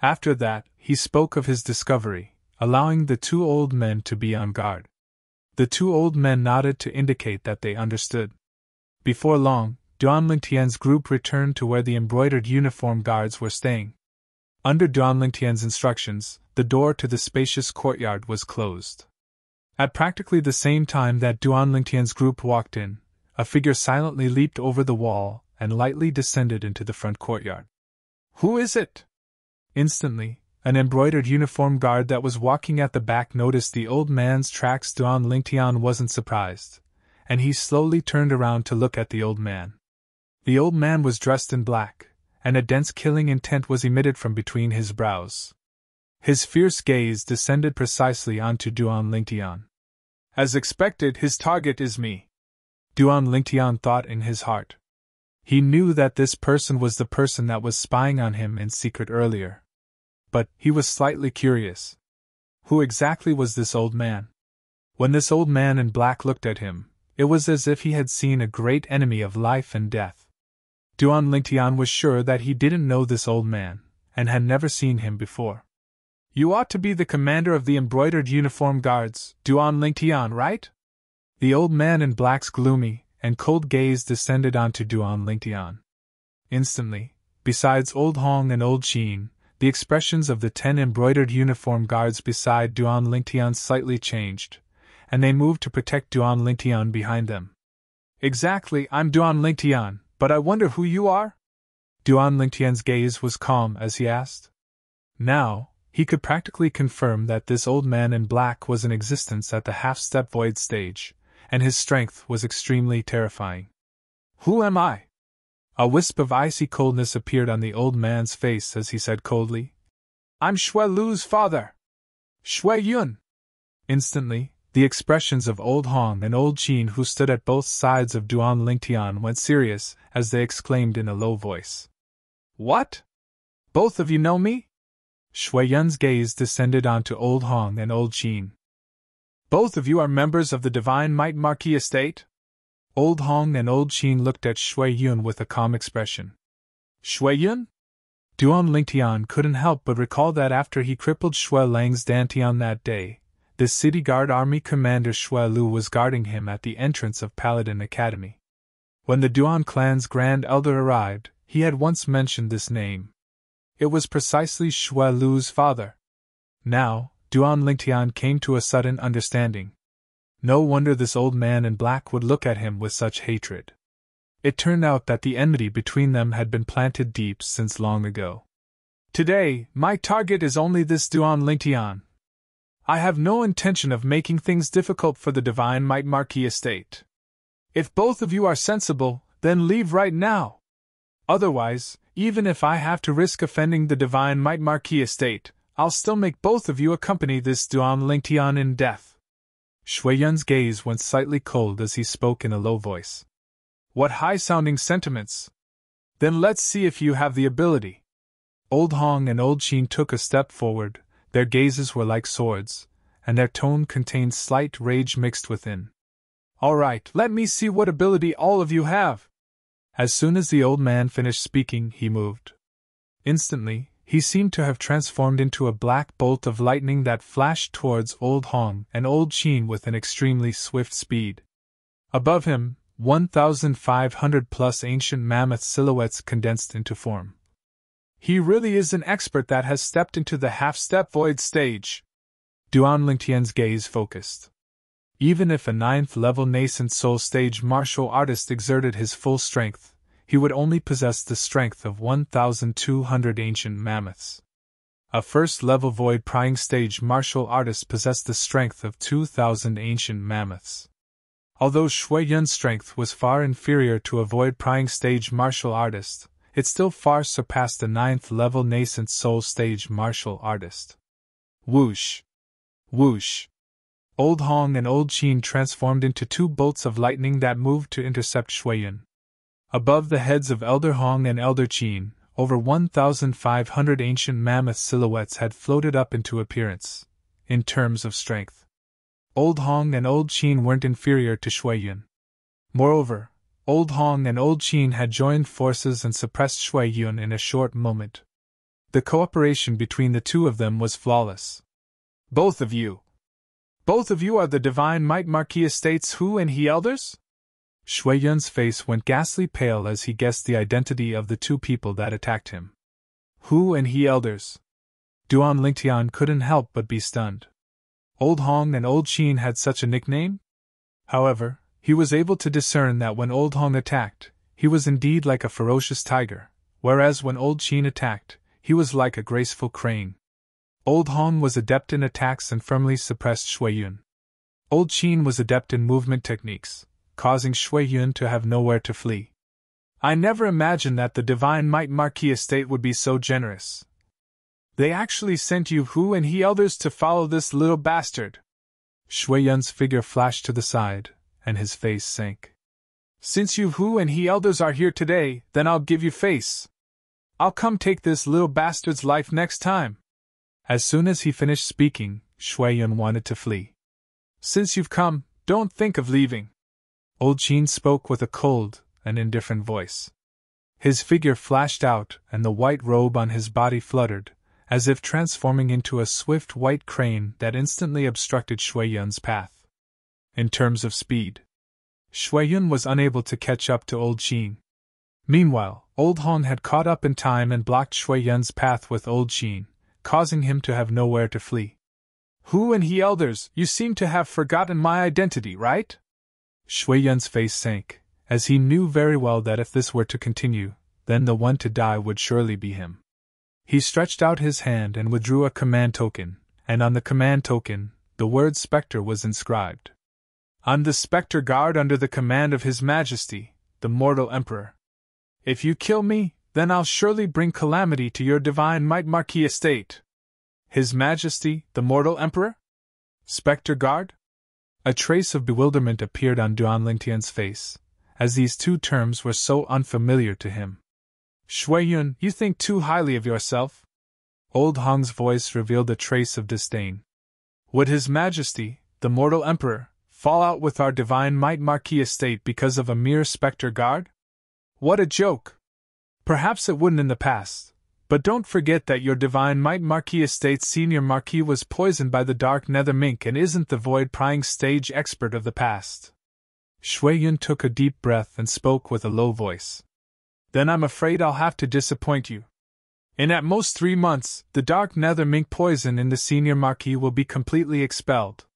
After that, he spoke of his discovery, allowing the 2 old men to be on guard. The 2 old men nodded to indicate that they understood. Before long, Duan Lingtian's group returned to where the embroidered uniform guards were staying. Under Duan Lingtian's instructions, the door to the spacious courtyard was closed. At practically the same time that Duan Lingtian's group walked in, a figure silently leaped over the wall and lightly descended into the front courtyard. Who is it? Instantly, an embroidered uniform guard that was walking at the back noticed the old man's tracks. Duan Lingtian wasn't surprised, and he slowly turned around to look at the old man. The old man was dressed in black, and a dense killing intent was emitted from between his brows. His fierce gaze descended precisely onto Duan Lingtian. As expected, his target is me, Duan Lingtian thought in his heart. He knew that this person was the person that was spying on him in secret earlier. But he was slightly curious. Who exactly was this old man? When this old man in black looked at him, it was as if he had seen a great enemy of life and death. Duan Lingtian was sure that he didn't know this old man, and had never seen him before. You ought to be the commander of the embroidered uniform guards, Duan Lingtian, right? The old man in black's gloomy and cold gaze descended onto Duan Lingtian. Instantly, besides Old Hong and Old Sheen, the expressions of the 10 embroidered uniform guards beside Duan Lingtian slightly changed, and they moved to protect Duan Lingtian behind them. Exactly, I'm Duan Lingtian, but I wonder who you are? Duan Lingtian's gaze was calm as he asked. Now, he could practically confirm that this old man in black was in existence at the half-step void stage, and his strength was extremely terrifying. Who am I? A wisp of icy coldness appeared on the old man's face as he said coldly, I'm Shui Lu's father. Shui Yun. Instantly, the expressions of Old Hong and Old Qin, who stood at both sides of Duan Lingtian, went serious as they exclaimed in a low voice. What? Both of you know me? Shui Yun's gaze descended onto Old Hong and Old Qin. Both of you are members of the Divine Might Marquis estate? Old Hong and Old Qin looked at Shui Yun with a calm expression. Shui Yun? Duan Lingtian couldn't help but recall that after he crippled Shui Lang's Dantian that day, the city guard army commander Shui Lu was guarding him at the entrance of Paladin Academy. When the Duan clan's Grand Elder arrived, he had once mentioned this name. It was precisely Shui Lu's father. Now, Duan Lingtian came to a sudden understanding. No wonder this old man in black would look at him with such hatred. It turned out that the enmity between them had been planted deep since long ago. Today, my target is only this Duan Lingtian. I have no intention of making things difficult for the Divine Might Marquis estate. If both of you are sensible, then leave right now. Otherwise, even if I have to risk offending the Divine Might Marquis estate, I'll still make both of you accompany this Duan Lingtian in death. Shui Yun's gaze went slightly cold as he spoke in a low voice. What high-sounding sentiments! Then let's see if you have the ability. Old Hong and Old Qin took a step forward, their gazes were like swords, and their tone contained slight rage mixed within. All right, let me see what ability all of you have. As soon as the old man finished speaking, he moved. Instantly, he seemed to have transformed into a black bolt of lightning that flashed towards Old Hong and Old Qin with an extremely swift speed. Above him, 1,500 plus ancient mammoth silhouettes condensed into form. He really is an expert that has stepped into the half-step void stage. Duan Lingtian's gaze focused. Even if a 9th-level nascent soul stage martial artist exerted his full strength, he would only possess the strength of 1,200 ancient mammoths. A 1st-level void prying stage martial artist possessed the strength of 2,000 ancient mammoths. Although Shui Yun's strength was far inferior to a void prying stage martial artist, it still far surpassed a 9th-level nascent soul stage martial artist. Whoosh! Whoosh! Old Hong and Old Qin transformed into 2 bolts of lightning that moved to intercept Shui Yun. Above the heads of Elder Hong and Elder Qin, over 1,500 ancient mammoth silhouettes had floated up into appearance, in terms of strength. Old Hong and Old Qin weren't inferior to Shui Yun. Moreover, Old Hong and Old Qin had joined forces and suppressed Shui Yun in a short moment. The cooperation between the two of them was flawless. Both of you are the Divine Might Marquis Estate's Hu and He elders? Shui Yun's face went ghastly pale as he guessed the identity of the 2 people that attacked him. Hu and He elders. Duan Lingtian couldn't help but be stunned. Old Hong and Old Qin had such a nickname? However, he was able to discern that when Old Hong attacked, he was indeed like a ferocious tiger, whereas when Old Qin attacked, he was like a graceful crane. Old Hong was adept in attacks and firmly suppressed Shui Yun. Old Qin was adept in movement techniques, causing Shui Yun to have nowhere to flee. I never imagined that the Divine Might Marquis estate would be so generous. They actually sent you Hu and He elders to follow this little bastard. Shui Yun's figure flashed to the side, and his face sank. Since you Hu and He elders are here today, then I'll give you face. I'll come take this little bastard's life next time. As soon as he finished speaking, Shui Yun wanted to flee. Since you've come, don't think of leaving. Old Qin spoke with a cold and indifferent voice. His figure flashed out, and the white robe on his body fluttered, as if transforming into a swift white crane that instantly obstructed Shui Yun's path. In terms of speed, Shui Yun was unable to catch up to Old Qin. Meanwhile, Old Hong had caught up in time and blocked Shui Yun's path with Old Qin, causing him to have nowhere to flee. Who and he elders, you seem to have forgotten my identity, right? Shui Yun's face sank, as he knew very well that if this were to continue, then the one to die would surely be him. He stretched out his hand and withdrew a command token, and on the command token, the word Spectre was inscribed. I'm the Spectre Guard under the command of His Majesty, the Mortal Emperor. If you kill me, then I'll surely bring calamity to your divine might Marquis estate. His Majesty, the Mortal Emperor? Spectre Guard? A trace of bewilderment appeared on Duan Lingtian's face, as these two terms were so unfamiliar to him. Shui Yun, you think too highly of yourself? Old Hong's voice revealed a trace of disdain. Would His Majesty, the Mortal Emperor, fall out with our divine might Marquis estate because of a mere Spectre Guard? What a joke! Perhaps it wouldn't in the past, but don't forget that your divine might Marquis estate's senior Marquis was poisoned by the dark nether mink and isn't the void-prying stage expert of the past. Shui Yun took a deep breath and spoke with a low voice. Then I'm afraid I'll have to disappoint you. In at most 3 months, the dark nether mink poison in the senior Marquis will be completely expelled.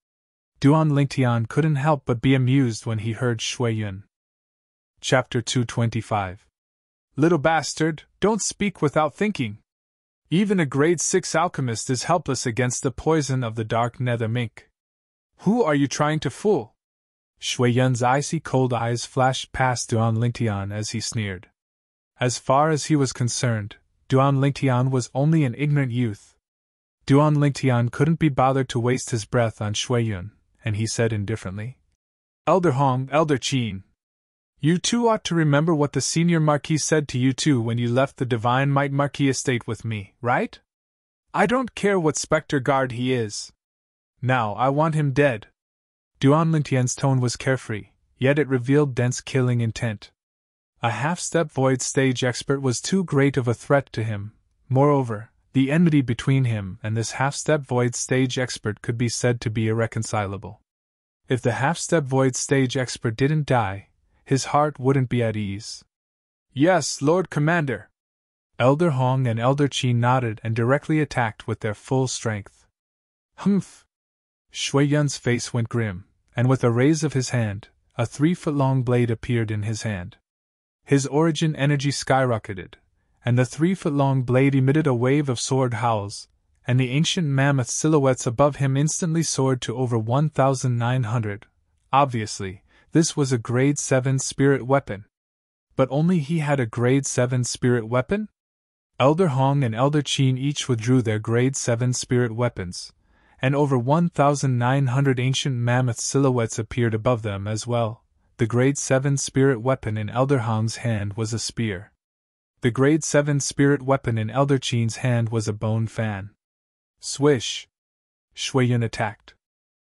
Duan Lingtian couldn't help but be amused when he heard Shui Yun. Chapter 225. Little bastard, don't speak without thinking. Even a grade 6 alchemist is helpless against the poison of the dark nether mink. Who are you trying to fool? Shui Yun's icy cold eyes flashed past Duan Lingtian as he sneered. As far as he was concerned, Duan Lingtian was only an ignorant youth. Duan Lingtian couldn't be bothered to waste his breath on Shui Yun, and he said indifferently, Elder Hong, Elder Qin. You two ought to remember what the senior Marquis said to you two when you left the Divine Might Marquis estate with me, right? I don't care what Spectre Guard he is. Now I want him dead. Duan Lingtian's tone was carefree, yet it revealed dense killing intent. A half-step void stage expert was too great of a threat to him. Moreover, the enmity between him and this half-step void stage expert could be said to be irreconcilable. If the half-step void stage expert didn't die, his heart wouldn't be at ease. Yes, Lord Commander. Elder Hong and Elder Qin nodded and directly attacked with their full strength. Humph! Shui Yun's face went grim, and with a raise of his hand, a 3-foot-long blade appeared in his hand. His origin energy skyrocketed, and the 3-foot-long blade emitted a wave of sword howls, and the ancient mammoth silhouettes above him instantly soared to over 1,900. Obviously, this was a grade 7 spirit weapon. But only he had a grade 7 spirit weapon? Elder Hong and Elder Qin each withdrew their grade 7 spirit weapons, and over 1,900 ancient mammoth silhouettes appeared above them as well. The grade 7 spirit weapon in Elder Hong's hand was a spear. The grade 7 spirit weapon in Elder Qin's hand was a bone fan. Swish! Shui Yun attacked.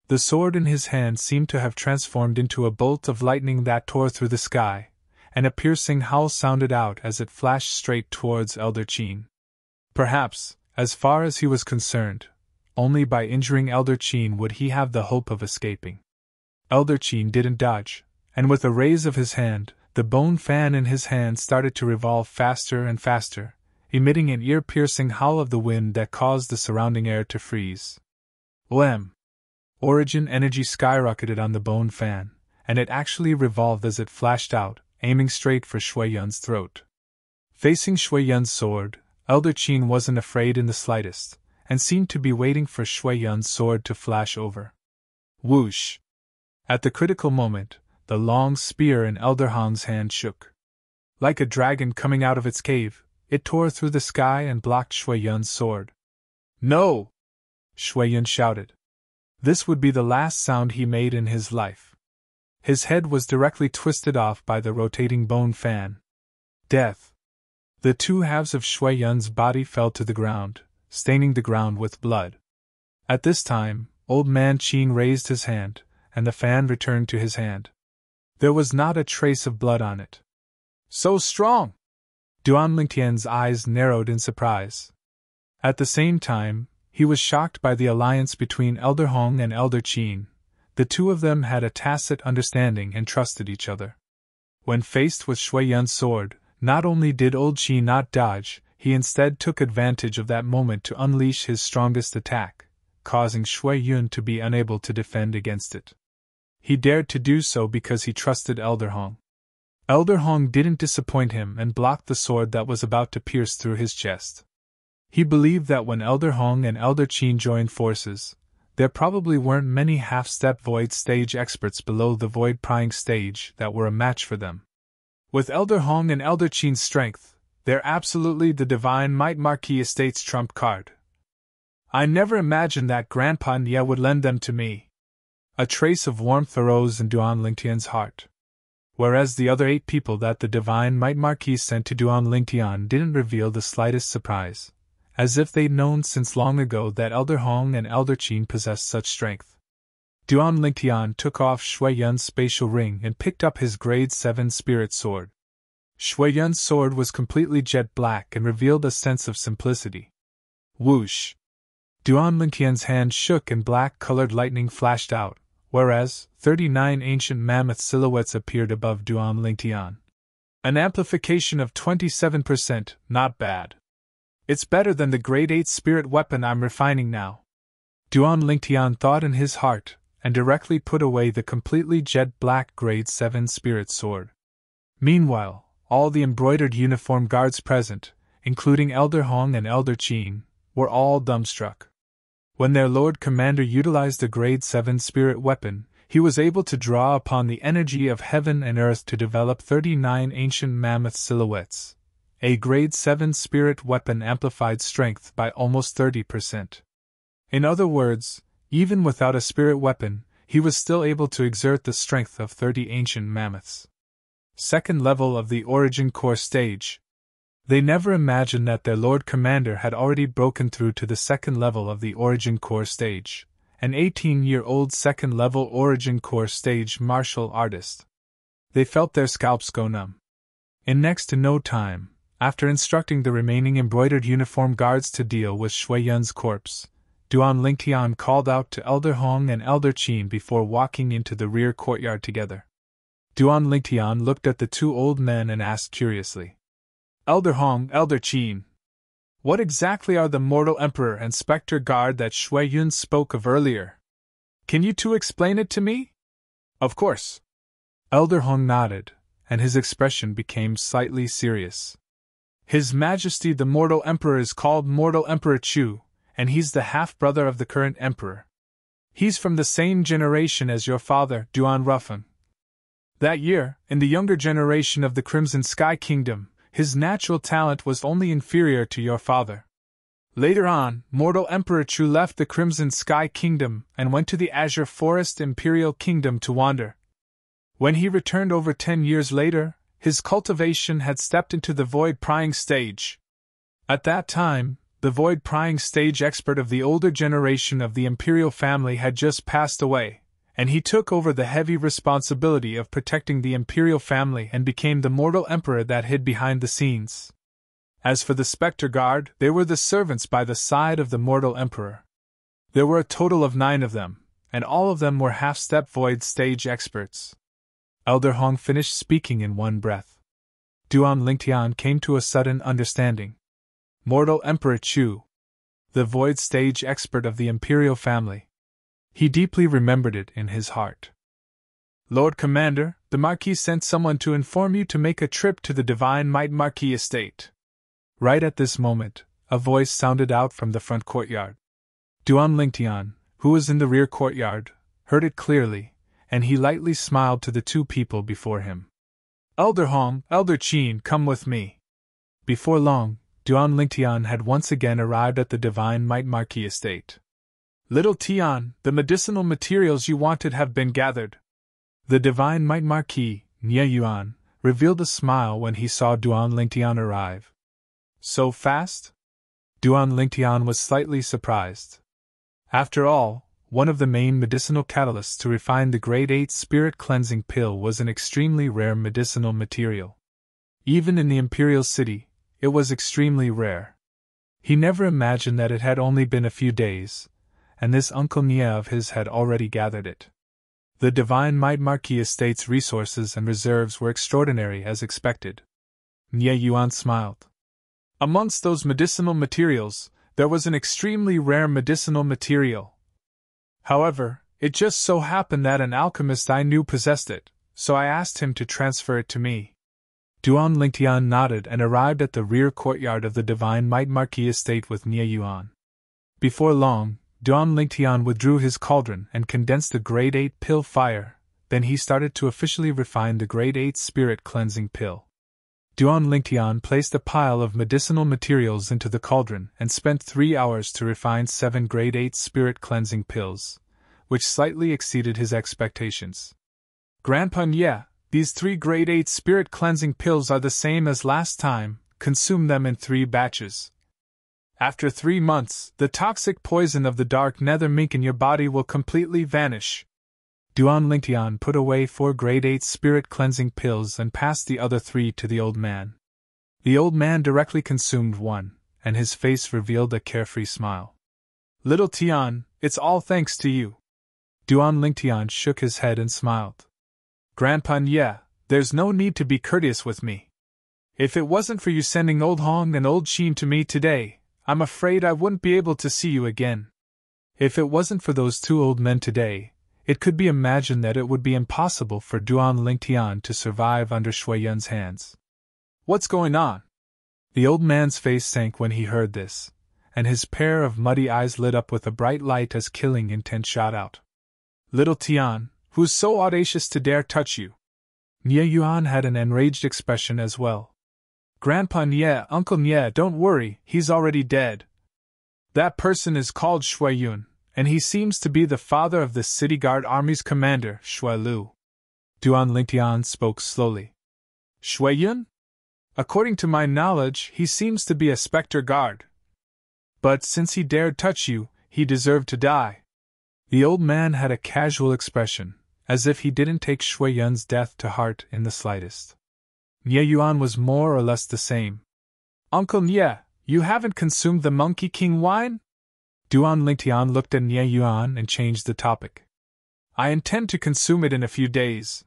The sword in his hand seemed to have transformed into a bolt of lightning that tore through the sky, and a piercing howl sounded out as it flashed straight towards Elder Qin. Perhaps, as far as he was concerned, only by injuring Elder Qin would he have the hope of escaping. Elder Qin didn't dodge, and with a raise of his hand, the bone fan in his hand started to revolve faster and faster, emitting an ear-piercing howl of the wind that caused the surrounding air to freeze. Wham! Origin energy skyrocketed on the bone fan, and it actually revolved as it flashed out, aiming straight for Shui Yun's throat. Facing Shui Yun's sword, Elder Qin wasn't afraid in the slightest, and seemed to be waiting for Shui Yun's sword to flash over. Whoosh! At the critical moment, the long spear in Elder Hong's hand shook. Like a dragon coming out of its cave, it tore through the sky and blocked Shui Yun's sword. No! Shui Yun shouted. This would be the last sound he made in his life. His head was directly twisted off by the rotating bone fan. Death! The two halves of Shui Yun's body fell to the ground, staining the ground with blood. At this time, Old Man Qin raised his hand, and the fan returned to his hand. There was not a trace of blood on it. So strong! Duan Lingtian's eyes narrowed in surprise. At the same time, he was shocked by the alliance between Elder Hong and Elder Qin. The two of them had a tacit understanding and trusted each other. When faced with Shui Yun's sword, not only did old Qi not dodge, he instead took advantage of that moment to unleash his strongest attack, causing Shui Yun to be unable to defend against it. He dared to do so because he trusted Elder Hong. Elder Hong didn't disappoint him and blocked the sword that was about to pierce through his chest. He believed that when Elder Hong and Elder Qin joined forces, there probably weren't many half-step void stage experts below the void prying stage that were a match for them. With Elder Hong and Elder Qin's strength, they're absolutely the divine might Marquis Estate's trump card. I never imagined that Grandpa Nia would lend them to me. A trace of warmth arose in Duan Lingtian's heart. Whereas the other 8 people that the divine might Marquis sent to Duan Lingtian didn't reveal the slightest surprise, as if they'd known since long ago that Elder Hong and Elder Qin possessed such strength. Duan Lingtian took off Shui Yun's spatial ring and picked up his grade 7 spirit sword. Shui Yun's sword was completely jet black and revealed a sense of simplicity. Whoosh! Duan Lingtian's hand shook and black-colored lightning flashed out, whereas 39 ancient mammoth silhouettes appeared above Duan Lingtian. An amplification of 27%, not bad. It's better than the grade 8 spirit weapon I'm refining now. Duan Lingtian thought in his heart, and directly put away the completely jet-black grade 7 spirit sword. Meanwhile, all the embroidered uniform guards present, including Elder Hong and Elder Qin, were all dumbstruck. When their Lord Commander utilized the grade 7 spirit weapon, he was able to draw upon the energy of heaven and earth to develop 39 ancient mammoth silhouettes. A grade 7 spirit weapon amplified strength by almost 30%. In other words, even without a spirit weapon, he was still able to exert the strength of 30 ancient mammoths. Second level of the Origin Core stage. They never imagined that their Lord Commander had already broken through to the second level of the Origin Core stage, an 18-year-old second-level Origin Core stage martial artist. They felt their scalps go numb. In next to no time, after instructing the remaining embroidered uniform guards to deal with Shui Yun's corpse, Duan Lingtian called out to Elder Hong and Elder Qin before walking into the rear courtyard together. Duan Lingtian looked at the 2 old men and asked curiously, "Elder Hong, Elder Qin, what exactly are the Mortal Emperor and Spectre Guard that Shui Yun spoke of earlier? Can you 2 explain it to me?" "Of course." Elder Hong nodded, and his expression became slightly serious. "His Majesty the Mortal Emperor is called Mortal Emperor Chu, and he's the half-brother of the current Emperor. He's from the same generation as your father, Duan Ruffin. That year, in the younger generation of the Crimson Sky Kingdom, his natural talent was only inferior to your father. Later on, Mortal Emperor Chu left the Crimson Sky Kingdom and went to the Azure Forest Imperial Kingdom to wander. When he returned over 10 years later, his cultivation had stepped into the void prying stage. At that time, the void prying stage expert of the older generation of the Imperial family had just passed away, and he took over the heavy responsibility of protecting the Imperial family and became the Mortal Emperor that hid behind the scenes. As for the Spectre Guard, they were the servants by the side of the Mortal Emperor. There were a total of 9 of them, and all of them were half-step void stage experts." Elder Hong finished speaking in one breath. Duan Lingtian came to a sudden understanding. Mortal Emperor Chu, the void stage expert of the Imperial family. He deeply remembered it in his heart. "Lord Commander, the Marquis sent someone to inform you to make a trip to the Divine Might Marquis Estate." Right at this moment, a voice sounded out from the front courtyard. Duan Lingtian, who was in the rear courtyard, heard it clearly, and he lightly smiled to the 2 people before him. "Elder Hong, Elder Qin, come with me." Before long, Duan Lingtian had once again arrived at the Divine Might Marquis Estate. "Little Tian, the medicinal materials you wanted have been gathered." The Divine Might Marquis, Nye Yuan, revealed a smile when he saw Duan Lingtian arrive. "So fast?" Duan Lingtian was slightly surprised. After all, one of the main medicinal catalysts to refine the grade 8 spirit cleansing pill was an extremely rare medicinal material. Even in the Imperial City, it was extremely rare. He never imagined that it had only been a few days, and this Uncle Nie of his had already gathered it. The Divine Might Marquis Estate's resources and reserves were extraordinary as expected. Nie Yuan smiled. Amongst those medicinal materials, there was an extremely rare medicinal material. However, it just so happened that an alchemist I knew possessed it, so I asked him to transfer it to me. Duan Lingtian nodded and arrived at the rear courtyard of the Divine Might Marquis Estate with Nie Yuan. Before long, Duan Lingtian withdrew his cauldron and condensed the Grade 8 pill fire, then he started to officially refine the Grade 8 spirit cleansing pill. Duan Lingtian placed a pile of medicinal materials into the cauldron and spent 3 hours to refine 7 Grade 8 spirit cleansing pills, which slightly exceeded his expectations. Grandpa Nie, these 3 Grade 8 spirit cleansing pills are the same as last time, consume them in 3 batches. After 3 months, the toxic poison of the dark nether mink in your body will completely vanish. Duan Lingtian put away 4 Grade 8 spirit cleansing pills and passed the other 3 to the old man. The old man directly consumed one, and his face revealed a carefree smile. Little Tian, it's all thanks to you. Duan Lingtian shook his head and smiled. Grandpa Nie, there's no need to be courteous with me. If it wasn't for you sending Old Hong and Old Sheen to me today, I'm afraid I wouldn't be able to see you again. If it wasn't for those 2 old men today, it could be imagined that it would be impossible for Duan Lingtian to survive under Shui Yun's hands. What's going on? The old man's face sank when he heard this, and his pair of muddy eyes lit up with a bright light as killing intent shot out. Little Tian, who's so audacious to dare touch you? Nie Yuan had an enraged expression as well. Grandpa Nie, Uncle Nie, don't worry, he's already dead. That person is called Shui Yun, and he seems to be the father of the City Guard Army's commander, Shui Lu. Duan Lingtian spoke slowly. Shui Yun? According to my knowledge, he seems to be a Spectre Guard. But since he dared touch you, he deserved to die. The old man had a casual expression, as if he didn't take Shui Yun's death to heart in the slightest. Nie Yuan was more or less the same. Uncle Nie, you haven't consumed the Monkey King wine? Duan Lingtian looked at Nie Yuan and changed the topic. I intend to consume it in a few days.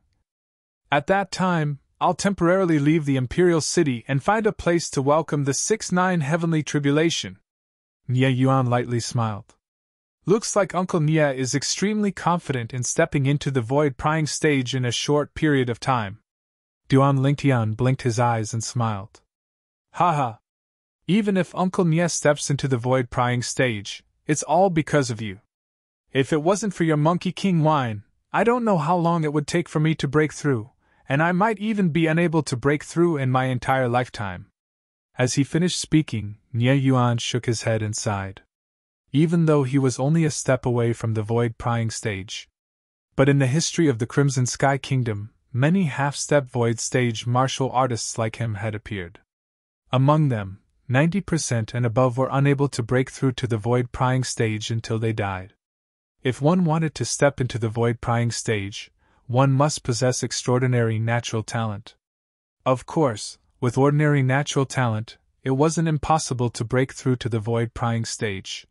At that time, I'll temporarily leave the Imperial City and find a place to welcome the 6-9 Heavenly Tribulation. Nie Yuan lightly smiled. Looks like Uncle Nie is extremely confident in stepping into the void prying stage in a short period of time. Duan Lingtian blinked his eyes and smiled. Haha. Even if Uncle Nie steps into the void prying stage, it's all because of you. If it wasn't for your Monkey King wine, I don't know how long it would take for me to break through, and I might even be unable to break through in my entire lifetime. As he finished speaking, Nie Yuan shook his head and sighed. Even though he was only a step away from the void prying stage. But in the history of the Crimson Sky Kingdom, many half-step void stage martial artists like him had appeared. Among them, 90% and above were unable to break through to the void prying stage until they died. If one wanted to step into the void prying stage, one must possess extraordinary natural talent. Of course, with ordinary natural talent, it wasn't impossible to break through to the void prying stage.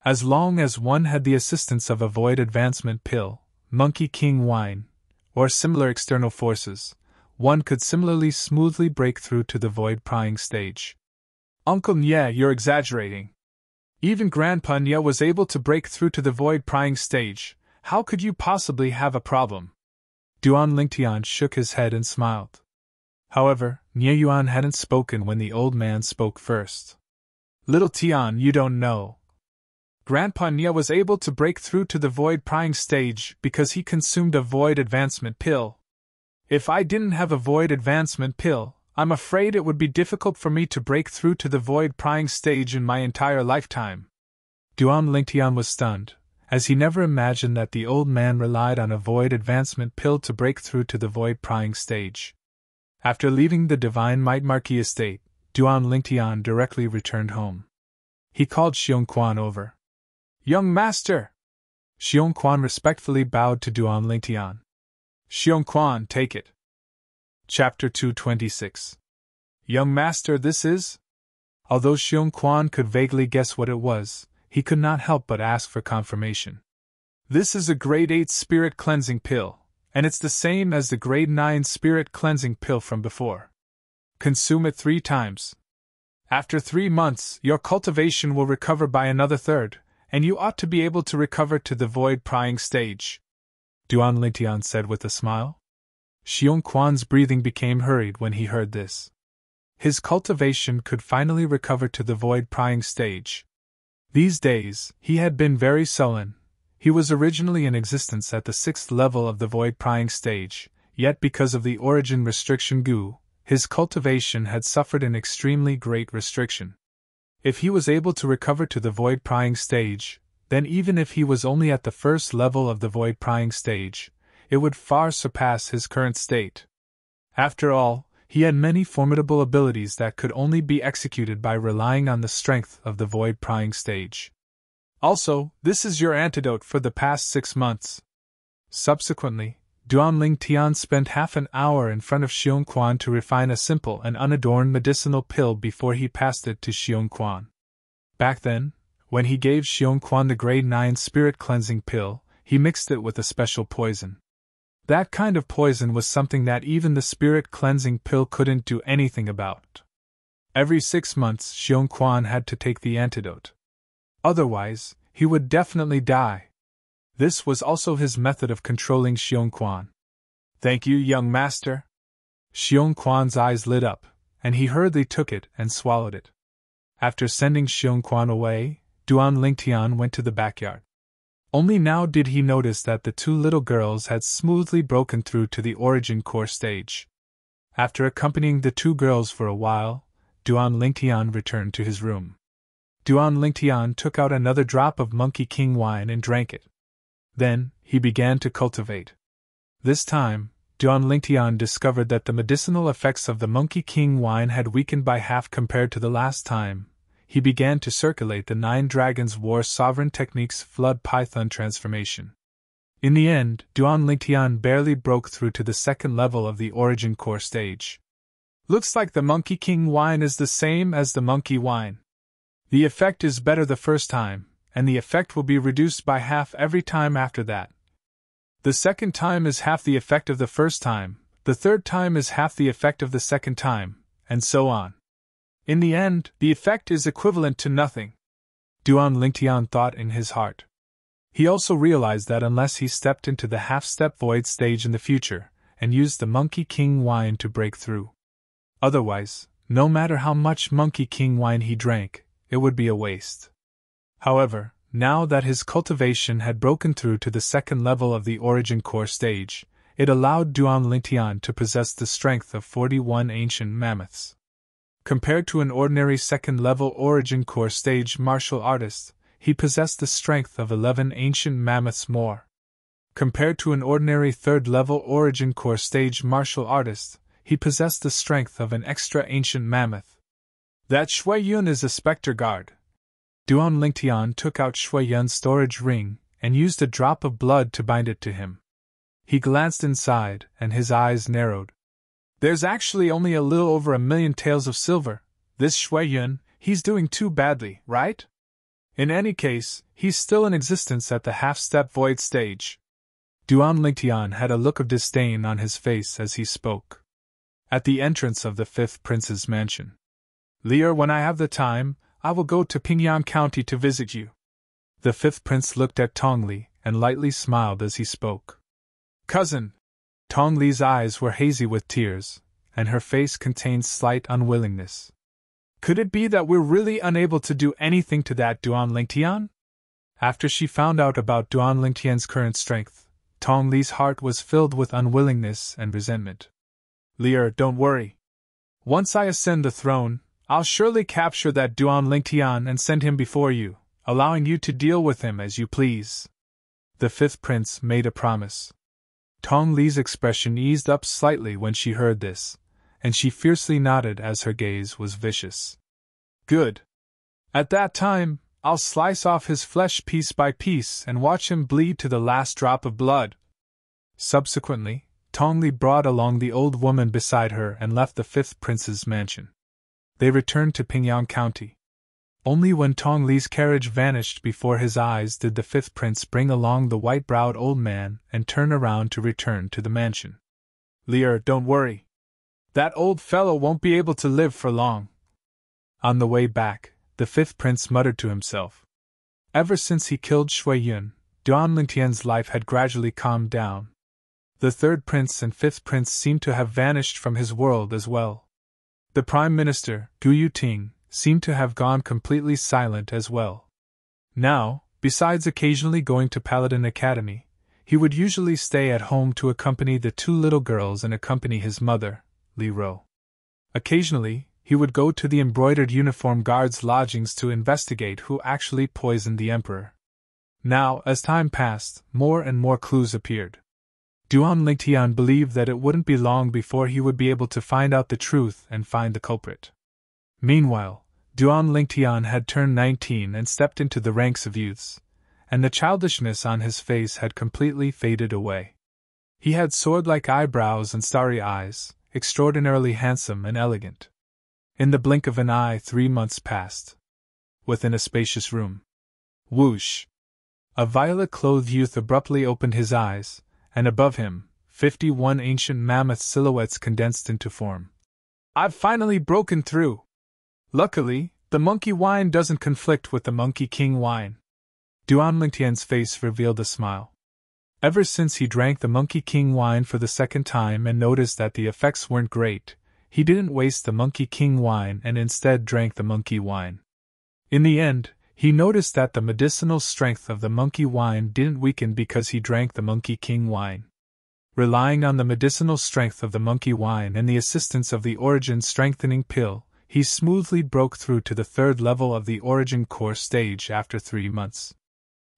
As long as one had the assistance of a void advancement pill, Monkey King wine, or similar external forces, one could similarly smoothly break through to the void prying stage. Uncle Nie, you're exaggerating. Even Grandpa Nie was able to break through to the void prying stage. How could you possibly have a problem? Duan Lingtian shook his head and smiled. However, Nie Yuan hadn't spoken when the old man spoke first. Little Tian, you don't know. Grandpa Nie was able to break through to the void prying stage because he consumed a void advancement pill. If I didn't have a void advancement pill, I'm afraid it would be difficult for me to break through to the void prying stage in my entire lifetime. Duan Lingtian was stunned, as he never imagined that the old man relied on a void advancement pill to break through to the void prying stage. After leaving the Divine Might Marquis estate, Duan Lingtian directly returned home. He called Xiong Quan over. Young master! Xiong Quan respectfully bowed to Duan Lingtian. Xiong Quan, take it. Chapter 226. Young master, this is? Although Xiong Quan could vaguely guess what it was, he could not help but ask for confirmation. This is a grade 8 spirit cleansing pill, and it's the same as the grade 9 spirit cleansing pill from before. Consume it 3 times. After 3 months, your cultivation will recover by another third, and you ought to be able to recover to the void prying stage, Duan Lingtian said with a smile. Xiong Quan's breathing became hurried when he heard this. His cultivation could finally recover to the void prying stage. These days, he had been very sullen. He was originally in existence at the 6th level of the void prying stage, yet because of the origin restriction Gu, his cultivation had suffered an extremely great restriction. If he was able to recover to the void prying stage, then even if he was only at the 1st level of the void prying stage, it would far surpass his current state. After all, he had many formidable abilities that could only be executed by relying on the strength of the void prying stage. Also, this is your antidote for the past 6 months. Subsequently, Duan Lingtian spent half an hour in front of Xiong Quan to refine a simple and unadorned medicinal pill before he passed it to Xiong Quan. Back then, when he gave Xiong Quan the grade 9 spirit cleansing pill, he mixed it with a special poison. That kind of poison was something that even the spirit cleansing pill couldn't do anything about. Every 6 months Xiong Quan had to take the antidote. Otherwise, he would definitely die. This was also his method of controlling Xiong Quan. Thank you, young master. Xiong Quan's eyes lit up, and he hurriedly took it and swallowed it. After sending Xiong Quan away, Duan Lingtian went to the backyard. Only now did he notice that the 2 little girls had smoothly broken through to the origin core stage. After accompanying the 2 girls for a while, Duan Lingtian returned to his room. Duan Lingtian took out another drop of Monkey King wine and drank it. Then, he began to cultivate. This time, Duan Lingtian discovered that the medicinal effects of the Monkey King wine had weakened by half compared to the last time. He began to circulate the 9 Dragons War Sovereign Techniques Flood Python transformation. In the end, Duan Lingtian barely broke through to the 2nd level of the origin core stage. Looks like the Monkey King wine is the same as the monkey wine. The effect is better the first time, and the effect will be reduced by half every time after that. The 2nd time is half the effect of the first time, the 3rd time is half the effect of the 2nd time, and so on. In the end, the effect is equivalent to nothing, Duan Lingtian thought in his heart. He also realized that unless he stepped into the half-step void stage in the future, and used the Monkey King wine to break through. Otherwise, no matter how much Monkey King wine he drank, it would be a waste. However, now that his cultivation had broken through to the 2nd level of the origin core stage, it allowed Duan Lingtian to possess the strength of 41 ancient mammoths. Compared to an ordinary 2nd level origin core stage martial artist, he possessed the strength of 11 ancient mammoths more. Compared to an ordinary 3rd level origin core stage martial artist, he possessed the strength of an extra ancient mammoth. That Shui Yun is a specter guard. Duan Lingtian took out Shui Yun's storage ring and used a drop of blood to bind it to him. He glanced inside, and his eyes narrowed. There's actually only a little over 1,000,000 taels of silver. This Shui Yun, he's doing too badly, right? In any case, he's still in existence at the half-step void stage. Duan Lingtian had a look of disdain on his face as he spoke. At the entrance of the 5th Prince's mansion. Lear, when I have the time, I will go to Pingyan County to visit you. The 5th Prince looked at Tongli and lightly smiled as he spoke. Cousin! Tongli's eyes were hazy with tears, and her face contained slight unwillingness. Could it be that we're really unable to do anything to that Duan Lingtian? After she found out about Duan Lingtian's current strength, Tongli's heart was filled with unwillingness and resentment. Lear, don't worry. Once I ascend the throne, I'll surely capture that Duan Lingtian and send him before you, allowing you to deal with him as you please. The 5th Prince made a promise. Tongli's expression eased up slightly when she heard this, and she fiercely nodded as her gaze was vicious. Good. At that time, I'll slice off his flesh piece by piece and watch him bleed to the last drop of blood. Subsequently, Tongli brought along the old woman beside her and left the 5th Prince's mansion. they returned to Pingyang County. Only when Tong Li's carriage vanished before his eyes did the fifth prince bring along the white-browed old man and turn around to return to the mansion. Lear, don't worry. That old fellow won't be able to live for long. On the way back, the fifth prince muttered to himself. Ever since he killed Shui Yun, Duan Lingtian's life had gradually calmed down. The third prince and fifth prince seemed to have vanished from his world as well. The prime minister, Gu Yuting, seemed to have gone completely silent as well. Now, besides occasionally going to Paladin Academy, he would usually stay at home to accompany the two little girls and accompany his mother, Li Ro. Occasionally, he would go to the embroidered uniform guard's lodgings to investigate who actually poisoned the emperor. Now, as time passed, more and more clues appeared. Duan Lingtian believed that it wouldn't be long before he would be able to find out the truth and find the culprit. Meanwhile, Duan Lingtian had turned 19 and stepped into the ranks of youths, and the childishness on his face had completely faded away. He had sword-like eyebrows and starry eyes, extraordinarily handsome and elegant. In the blink of an eye 3 months passed. Within a spacious room. Whoosh! A violet-clothed youth abruptly opened his eyes, and above him, 51 ancient mammoth silhouettes condensed into form. I've finally broken through! Luckily, the monkey wine doesn't conflict with the Monkey King wine. Duan Lingtian's face revealed a smile. Ever since he drank the Monkey King wine for the second time and noticed that the effects weren't great, he didn't waste the Monkey King wine and instead drank the monkey wine. In the end, he noticed that the medicinal strength of the monkey wine didn't weaken because he drank the Monkey King wine. Relying on the medicinal strength of the monkey wine and the assistance of the Origin Strengthening Pill, he smoothly broke through to the third level of the Origin Core stage after 3 months.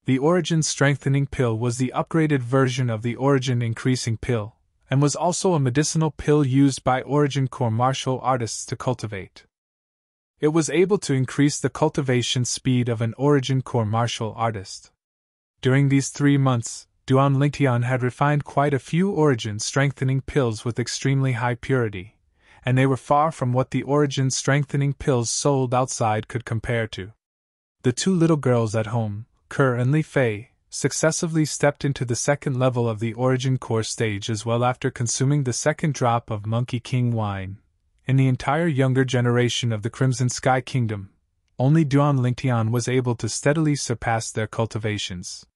The Origin Strengthening Pill was the upgraded version of the Origin Increasing Pill, and was also a medicinal pill used by Origin Core martial artists to cultivate. It was able to increase the cultivation speed of an Origin Core martial artist. During these 3 months, Duan Lingtian had refined quite a few Origin Strengthening Pills with extremely high purity, and they were far from what the Origin Strengthening Pills sold outside could compare to. The two little girls at home, Kerr and Li Fei, successively stepped into the second level of the Origin Core stage as well after consuming the second drop of Monkey King wine. In the entire younger generation of the Crimson Sky Kingdom, only Duan Lingtian was able to steadily surpass their cultivations.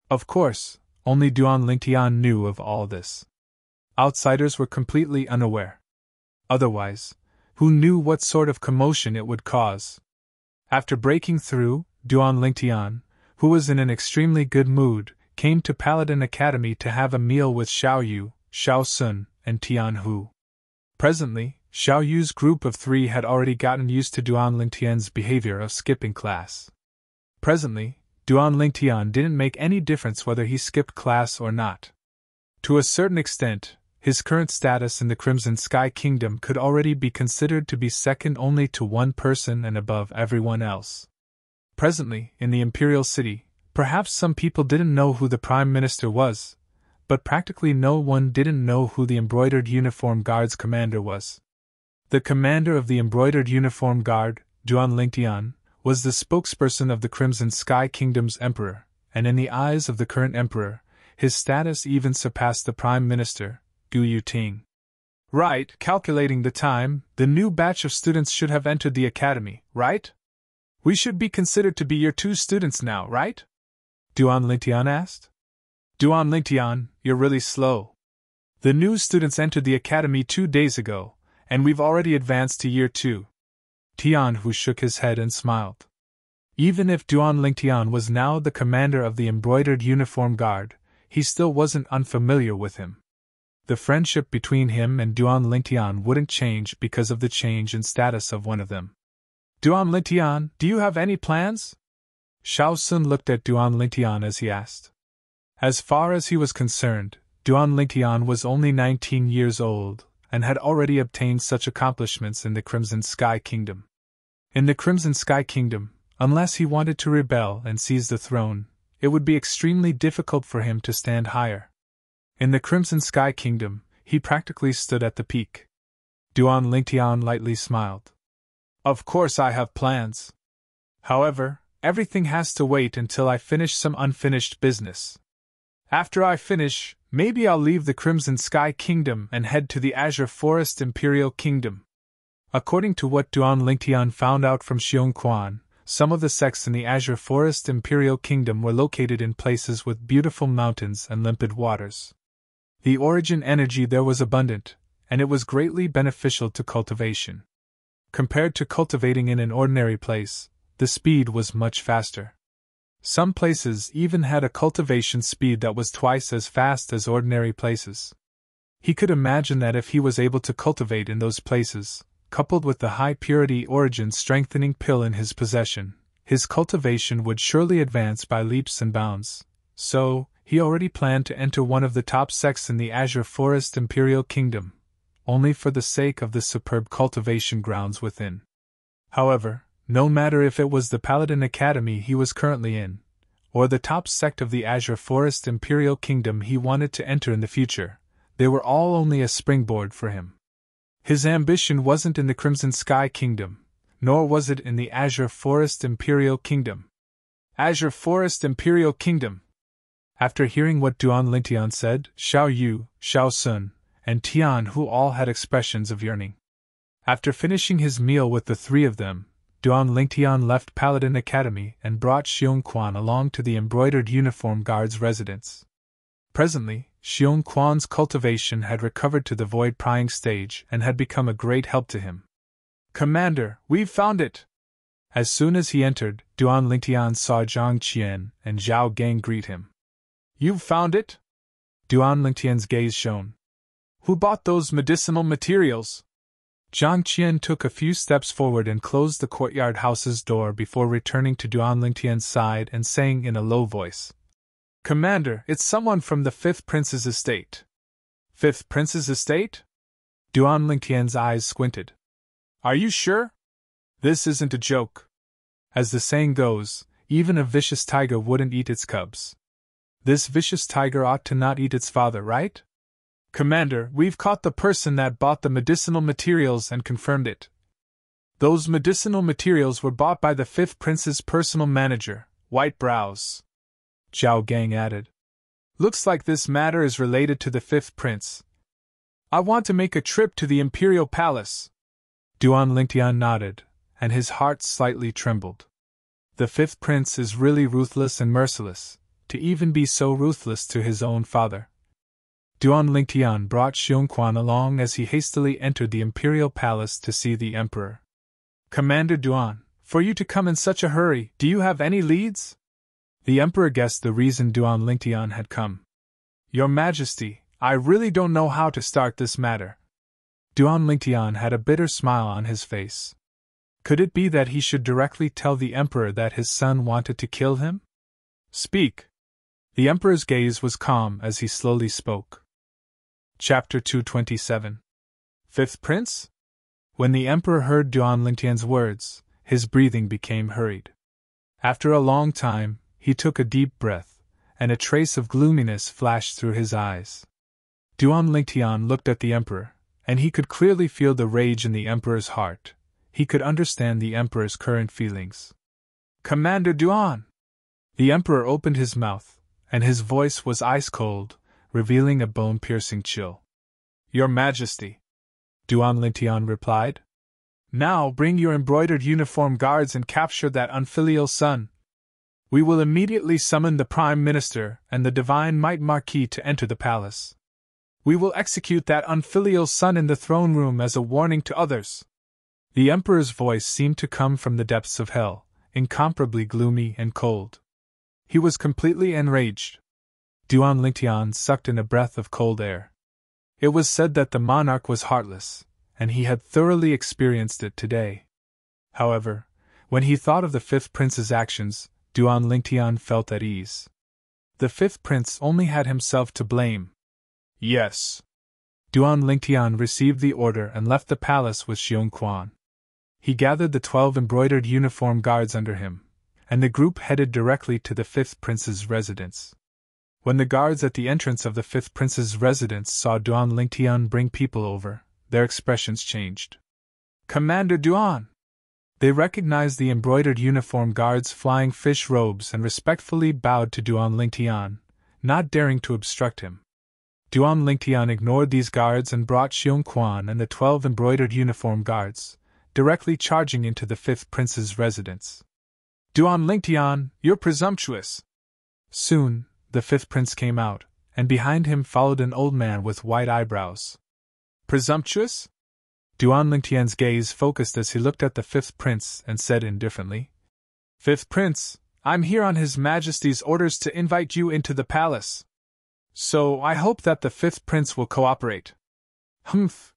Of course, only Duan Lingtian knew of all this. Outsiders were completely unaware. Otherwise, who knew what sort of commotion it would cause? After breaking through, Duan Lingtian, who was in an extremely good mood, came to Paladin Academy to have a meal with Xiao Yu, Xiao Sun, and Tian Hu. Presently, Xiao Yu's group of 3 had already gotten used to Duan Lingtian's behavior of skipping class. Presently, Duan Lingtian didn't make any difference whether he skipped class or not. To a certain extent, his current status in the Crimson Sky Kingdom could already be considered to be second only to one person and above everyone else. Presently, in the Imperial City, perhaps some people didn't know who the Prime Minister was, but practically no one didn't know who the Embroidered Uniform Guard's commander was. The commander of the Embroidered Uniform Guard, Duan Lingtian, was the spokesperson of the Crimson Sky Kingdom's emperor, and in the eyes of the current emperor, his status even surpassed the Prime Minister, Gu Yuting. Right, calculating the time, the new batch of students should have entered the academy, right? We should be considered to be year 2 students now, right? Duan Lingtian asked. Duan Lingtian, you're really slow. The new students entered the academy 2 days ago, and we've already advanced to year 2. Tian Hu shook his head and smiled. Even if Duan Lingtian was now the commander of the Embroidered Uniform Guard, he still wasn't unfamiliar with him. The friendship between him and Duan Lingtian wouldn't change because of the change in status of one of them. Duan Lingtian, do you have any plans? Xiao Sun looked at Duan Lingtian as he asked. As far as he was concerned, Duan Lingtian was only 19 years old, and had already obtained such accomplishments in the Crimson Sky Kingdom. In the Crimson Sky Kingdom, unless he wanted to rebel and seize the throne, it would be extremely difficult for him to stand higher. In the Crimson Sky Kingdom, he practically stood at the peak. Duan Lingtian lightly smiled. Of course I have plans. However, everything has to wait until I finish some unfinished business. After I finish, maybe I'll leave the Crimson Sky Kingdom and head to the Azure Forest Imperial Kingdom. According to what Duan Lingtian found out from Xiong Quan, some of the sects in the Azure Forest Imperial Kingdom were located in places with beautiful mountains and limpid waters. The origin energy there was abundant, and it was greatly beneficial to cultivation. Compared to cultivating in an ordinary place, the speed was much faster. Some places even had a cultivation speed that was twice as fast as ordinary places. He could imagine that if he was able to cultivate in those places, coupled with the high-purity origin strengthening pill in his possession, his cultivation would surely advance by leaps and bounds. So, he already planned to enter one of the top sects in the Azure Forest Imperial Kingdom, only for the sake of the superb cultivation grounds within. However, no matter if it was the Paladin Academy he was currently in, or the top sect of the Azure Forest Imperial Kingdom he wanted to enter in the future, they were all only a springboard for him. His ambition wasn't in the Crimson Sky Kingdom, nor was it in the Azure Forest Imperial Kingdom. Azure Forest Imperial Kingdom. After hearing what Duan Lingtian said, Xiao Yu, Xiao Sun, and Tian Hu all had expressions of yearning. After finishing his meal with the three of them, Duan Lingtian left Paladin Academy and brought Xiong Quan along to the embroidered uniform guard's residence. Presently, Xiong Quan's cultivation had recovered to the void-prying stage and had become a great help to him. "Commander, we've found it!" As soon as he entered, Duan Lingtian saw Zhang Qian and Zhao Gang greet him. "You've found it?" Duan Lingtian's gaze shone. "Who bought those medicinal materials?" Zhang Qian took a few steps forward and closed the courtyard house's door before returning to Duan Lingtian's side and saying in a low voice, "Commander, it's someone from the 5th Prince's estate." "5th Prince's estate?" Duan Lingtian's eyes squinted. "Are you sure? This isn't a joke. As the saying goes, even a vicious tiger wouldn't eat its cubs. This vicious tiger ought to not eat its father, right? Commander, we've caught the person that bought the medicinal materials and confirmed it. Those medicinal materials were bought by the 5th Prince's personal manager, White Brows," Zhao Gang added. "Looks like this matter is related to the 5th Prince. I want to make a trip to the Imperial Palace." Duan Lingtian nodded, and his heart slightly trembled. The 5th Prince is really ruthless and merciless, to even be so ruthless to his own father. Duan Lingtian brought Xiong Quan along as he hastily entered the Imperial Palace to see the Emperor. "Commander Duan, for you to come in such a hurry, do you have any leads?" The Emperor guessed the reason Duan Lingtian had come. "Your Majesty, I really don't know how to start this matter." Duan Lingtian had a bitter smile on his face. Could it be that he should directly tell the Emperor that his son wanted to kill him? "Speak." The Emperor's gaze was calm as he slowly spoke. Chapter 227. 5th Prince? When the Emperor heard Duan Lingtian's words, his breathing became hurried. After a long time, he took a deep breath, and a trace of gloominess flashed through his eyes. Duan Lingtian looked at the Emperor, and he could clearly feel the rage in the Emperor's heart. He could understand the Emperor's current feelings. "Commander Duan!" The Emperor opened his mouth, and his voice was ice-cold, revealing a bone-piercing chill. "Your Majesty," Duan Lingtian replied. "Now bring your embroidered uniform guards and capture that unfilial son. We will immediately summon the Prime Minister and the Divine Might Marquis to enter the palace. We will execute that unfilial son in the throne room as a warning to others." The Emperor's voice seemed to come from the depths of hell, incomparably gloomy and cold. He was completely enraged. Duan Lingtian sucked in a breath of cold air. It was said that the monarch was heartless, and he had thoroughly experienced it today. However, when he thought of the 5th Prince's actions, Duan Lingtian felt at ease. The 5th Prince only had himself to blame. "Yes." Duan Lingtian received the order and left the palace with Xiong Quan. He gathered the 12 embroidered uniform guards under him, and the group headed directly to the 5th Prince's residence. When the guards at the entrance of the 5th Prince's residence saw Duan Lingtian bring people over, their expressions changed. "Commander Duan!" They recognized the embroidered uniform guard's flying fish robes and respectfully bowed to Duan Lingtian, not daring to obstruct him. Duan Lingtian ignored these guards and brought Xiong Quan and the 12 embroidered uniform guards, directly charging into the 5th prince's residence. Duan Lingtian, you're presumptuous! Soon, the 5th prince came out, and behind him followed an old man with white eyebrows. Presumptuous? Duan Lingtian's gaze focused as he looked at the 5th prince and said indifferently, 5th prince, I'm here on His Majesty's orders to invite you into the palace. So I hope that the 5th prince will cooperate. Humph!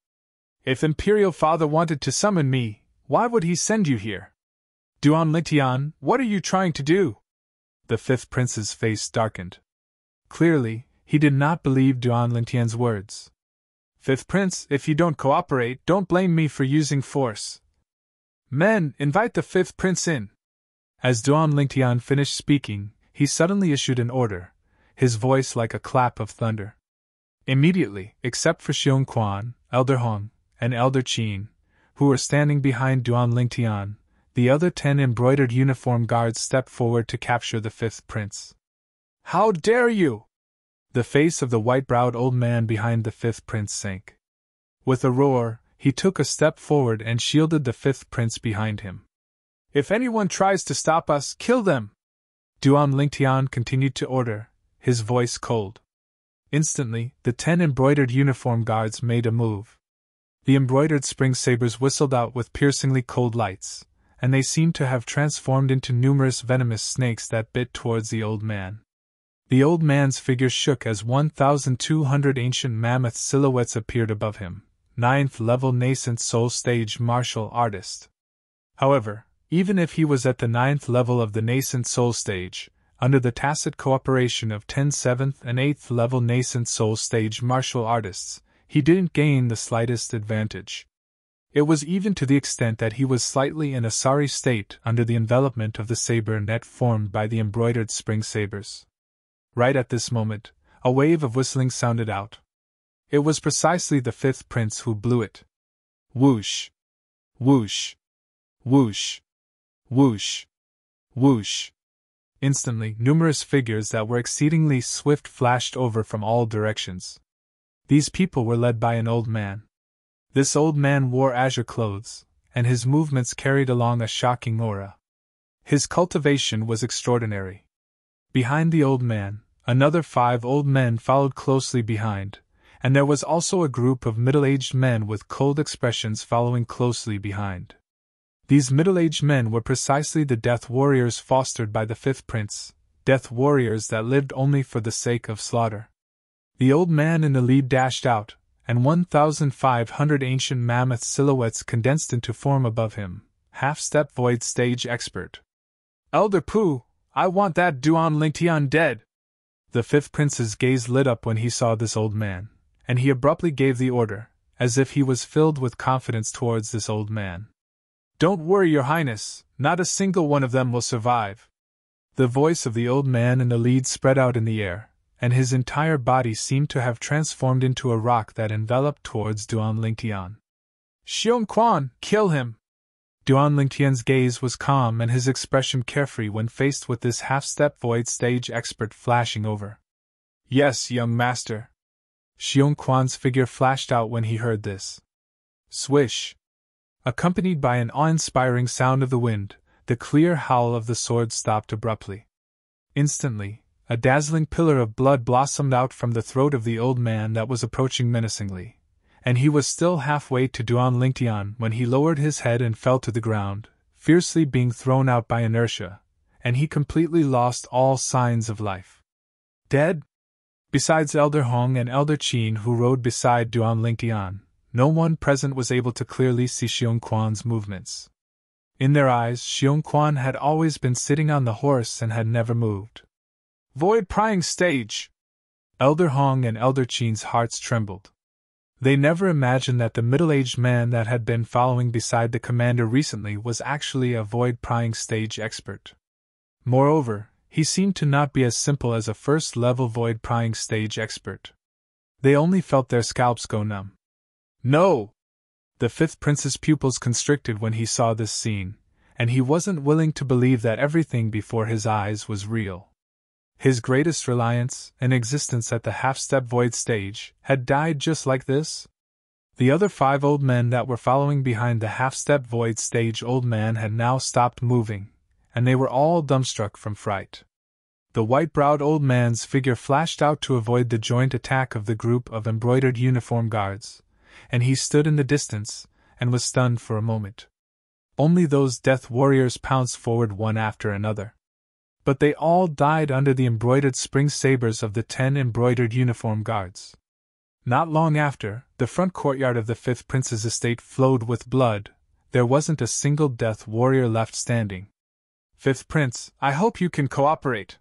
If Imperial Father wanted to summon me, why would he send you here? Duan Lingtian, what are you trying to do? The 5th prince's face darkened. Clearly, he did not believe Duan Lingtian's words. 5th prince, if you don't cooperate, don't blame me for using force. Men, invite the 5th prince in. As Duan Lingtian finished speaking, he suddenly issued an order, his voice like a clap of thunder. Immediately, except for Xiong Quan, Elder Hong, and Elder Qin, who were standing behind Duan Lingtian, the other 10 embroidered uniform guards stepped forward to capture the 5th prince. How dare you! The face of the white-browed old man behind the 5th prince sank. With a roar, he took a step forward and shielded the 5th prince behind him. If anyone tries to stop us, kill them! Duan Lingtian continued to order, his voice cold. Instantly, the 10 embroidered uniform guards made a move. The embroidered spring sabers whistled out with piercingly cold lights, and they seemed to have transformed into numerous venomous snakes that bit towards the old man. The old man's figure shook as 1,200 ancient mammoth silhouettes appeared above him, 9th-level nascent soul stage martial artist. However, even if he was at the 9th level of the nascent soul stage, under the tacit cooperation of 10 7th and 8th level nascent soul stage martial artists, he didn't gain the slightest advantage. It was even to the extent that he was slightly in a sorry state under the envelopment of the saber net formed by the embroidered spring sabers. Right at this moment, a wave of whistling sounded out. It was precisely the 5th prince who blew it. Whoosh! Whoosh! Whoosh! Whoosh! Whoosh! Instantly, numerous figures that were exceedingly swift flashed over from all directions. These people were led by an old man. This old man wore azure clothes, and his movements carried along a shocking aura. His cultivation was extraordinary. Behind the old man, another 5 old men followed closely behind, and there was also a group of middle-aged men with cold expressions following closely behind. These middle-aged men were precisely the death warriors fostered by the 5th prince, death warriors that lived only for the sake of slaughter. The old man in the lead dashed out, and 1,500 ancient mammoth silhouettes condensed into form above him, half-step void stage expert. Elder Pu, I want that Duan Lingtian dead! The 5th prince's gaze lit up when he saw this old man, and he abruptly gave the order, as if he was filled with confidence towards this old man. Don't worry, Your Highness, not a single one of them will survive. The voice of the old man in the lead spread out in the air, and his entire body seemed to have transformed into a rock that enveloped towards Duan Lingtian. Xiong Quan, kill him! Duan Lingtian's gaze was calm and his expression carefree when faced with this half-step void stage expert flashing over. Yes, young master. Xiong Quan's figure flashed out when he heard this. Swish! Accompanied by an awe-inspiring sound of the wind, the clear howl of the sword stopped abruptly. Instantly, a dazzling pillar of blood blossomed out from the throat of the old man that was approaching menacingly, and he was still halfway to Duan Lingtian when he lowered his head and fell to the ground, fiercely being thrown out by inertia, and he completely lost all signs of life. Dead? Besides Elder Hong and Elder Qin who rode beside Duan Lingtian, no one present was able to clearly see Xiong Quan's movements. In their eyes, Xiong Quan had always been sitting on the horse and had never moved. Void prying stage! Elder Hong and Elder Qin's hearts trembled. They never imagined that the middle-aged man that had been following beside the commander recently was actually a void prying stage expert. Moreover, he seemed to not be as simple as a first-level void prying stage expert. They only felt their scalps go numb. No! The 5th prince's pupils constricted when he saw this scene, and he wasn't willing to believe that everything before his eyes was real. His greatest reliance, in existence at the half-step void stage, had died just like this? The other 5 old men that were following behind the half-step void stage old man had now stopped moving, and they were all dumbstruck from fright. The white-browed old man's figure flashed out to avoid the joint attack of the group of embroidered uniform guards, and he stood in the distance, and was stunned for a moment. Only those death warriors pounced forward one after another. But they all died under the embroidered spring sabers of the 10 embroidered uniform guards. Not long after, the front courtyard of the 5th Prince's estate flowed with blood. There wasn't a single death warrior left standing. 5th Prince, I hope you can cooperate.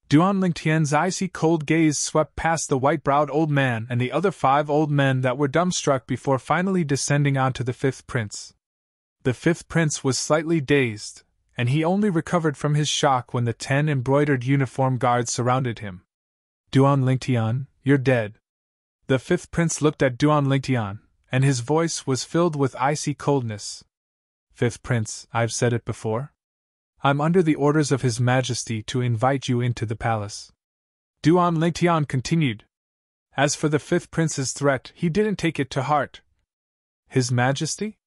Duan Lingtian's icy cold gaze swept past the white-browed old man and the other 5 old men that were dumbstruck before finally descending onto the 5th Prince. The 5th Prince was slightly dazed, and he only recovered from his shock when the 10 embroidered uniform guards surrounded him. Duan Lingtian, you're dead. The 5th Prince looked at Duan Lingtian, and his voice was filled with icy coldness. 5th Prince, I've said it before. I'm under the orders of His Majesty to invite you into the palace. Duan Lingtian continued. As for the 5th Prince's threat, he didn't take it to heart. His Majesty?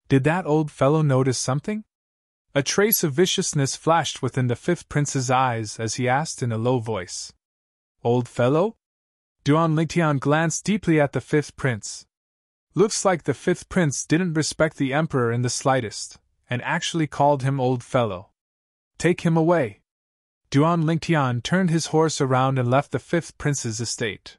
Did that old fellow notice something? A trace of viciousness flashed within the 5th Prince's eyes as he asked in a low voice. Old fellow? Duan Lingtian glanced deeply at the 5th Prince. Looks like the 5th Prince didn't respect the Emperor in the slightest, and actually called him old fellow. Take him away. Duan Lingtian turned his horse around and left the 5th Prince's estate.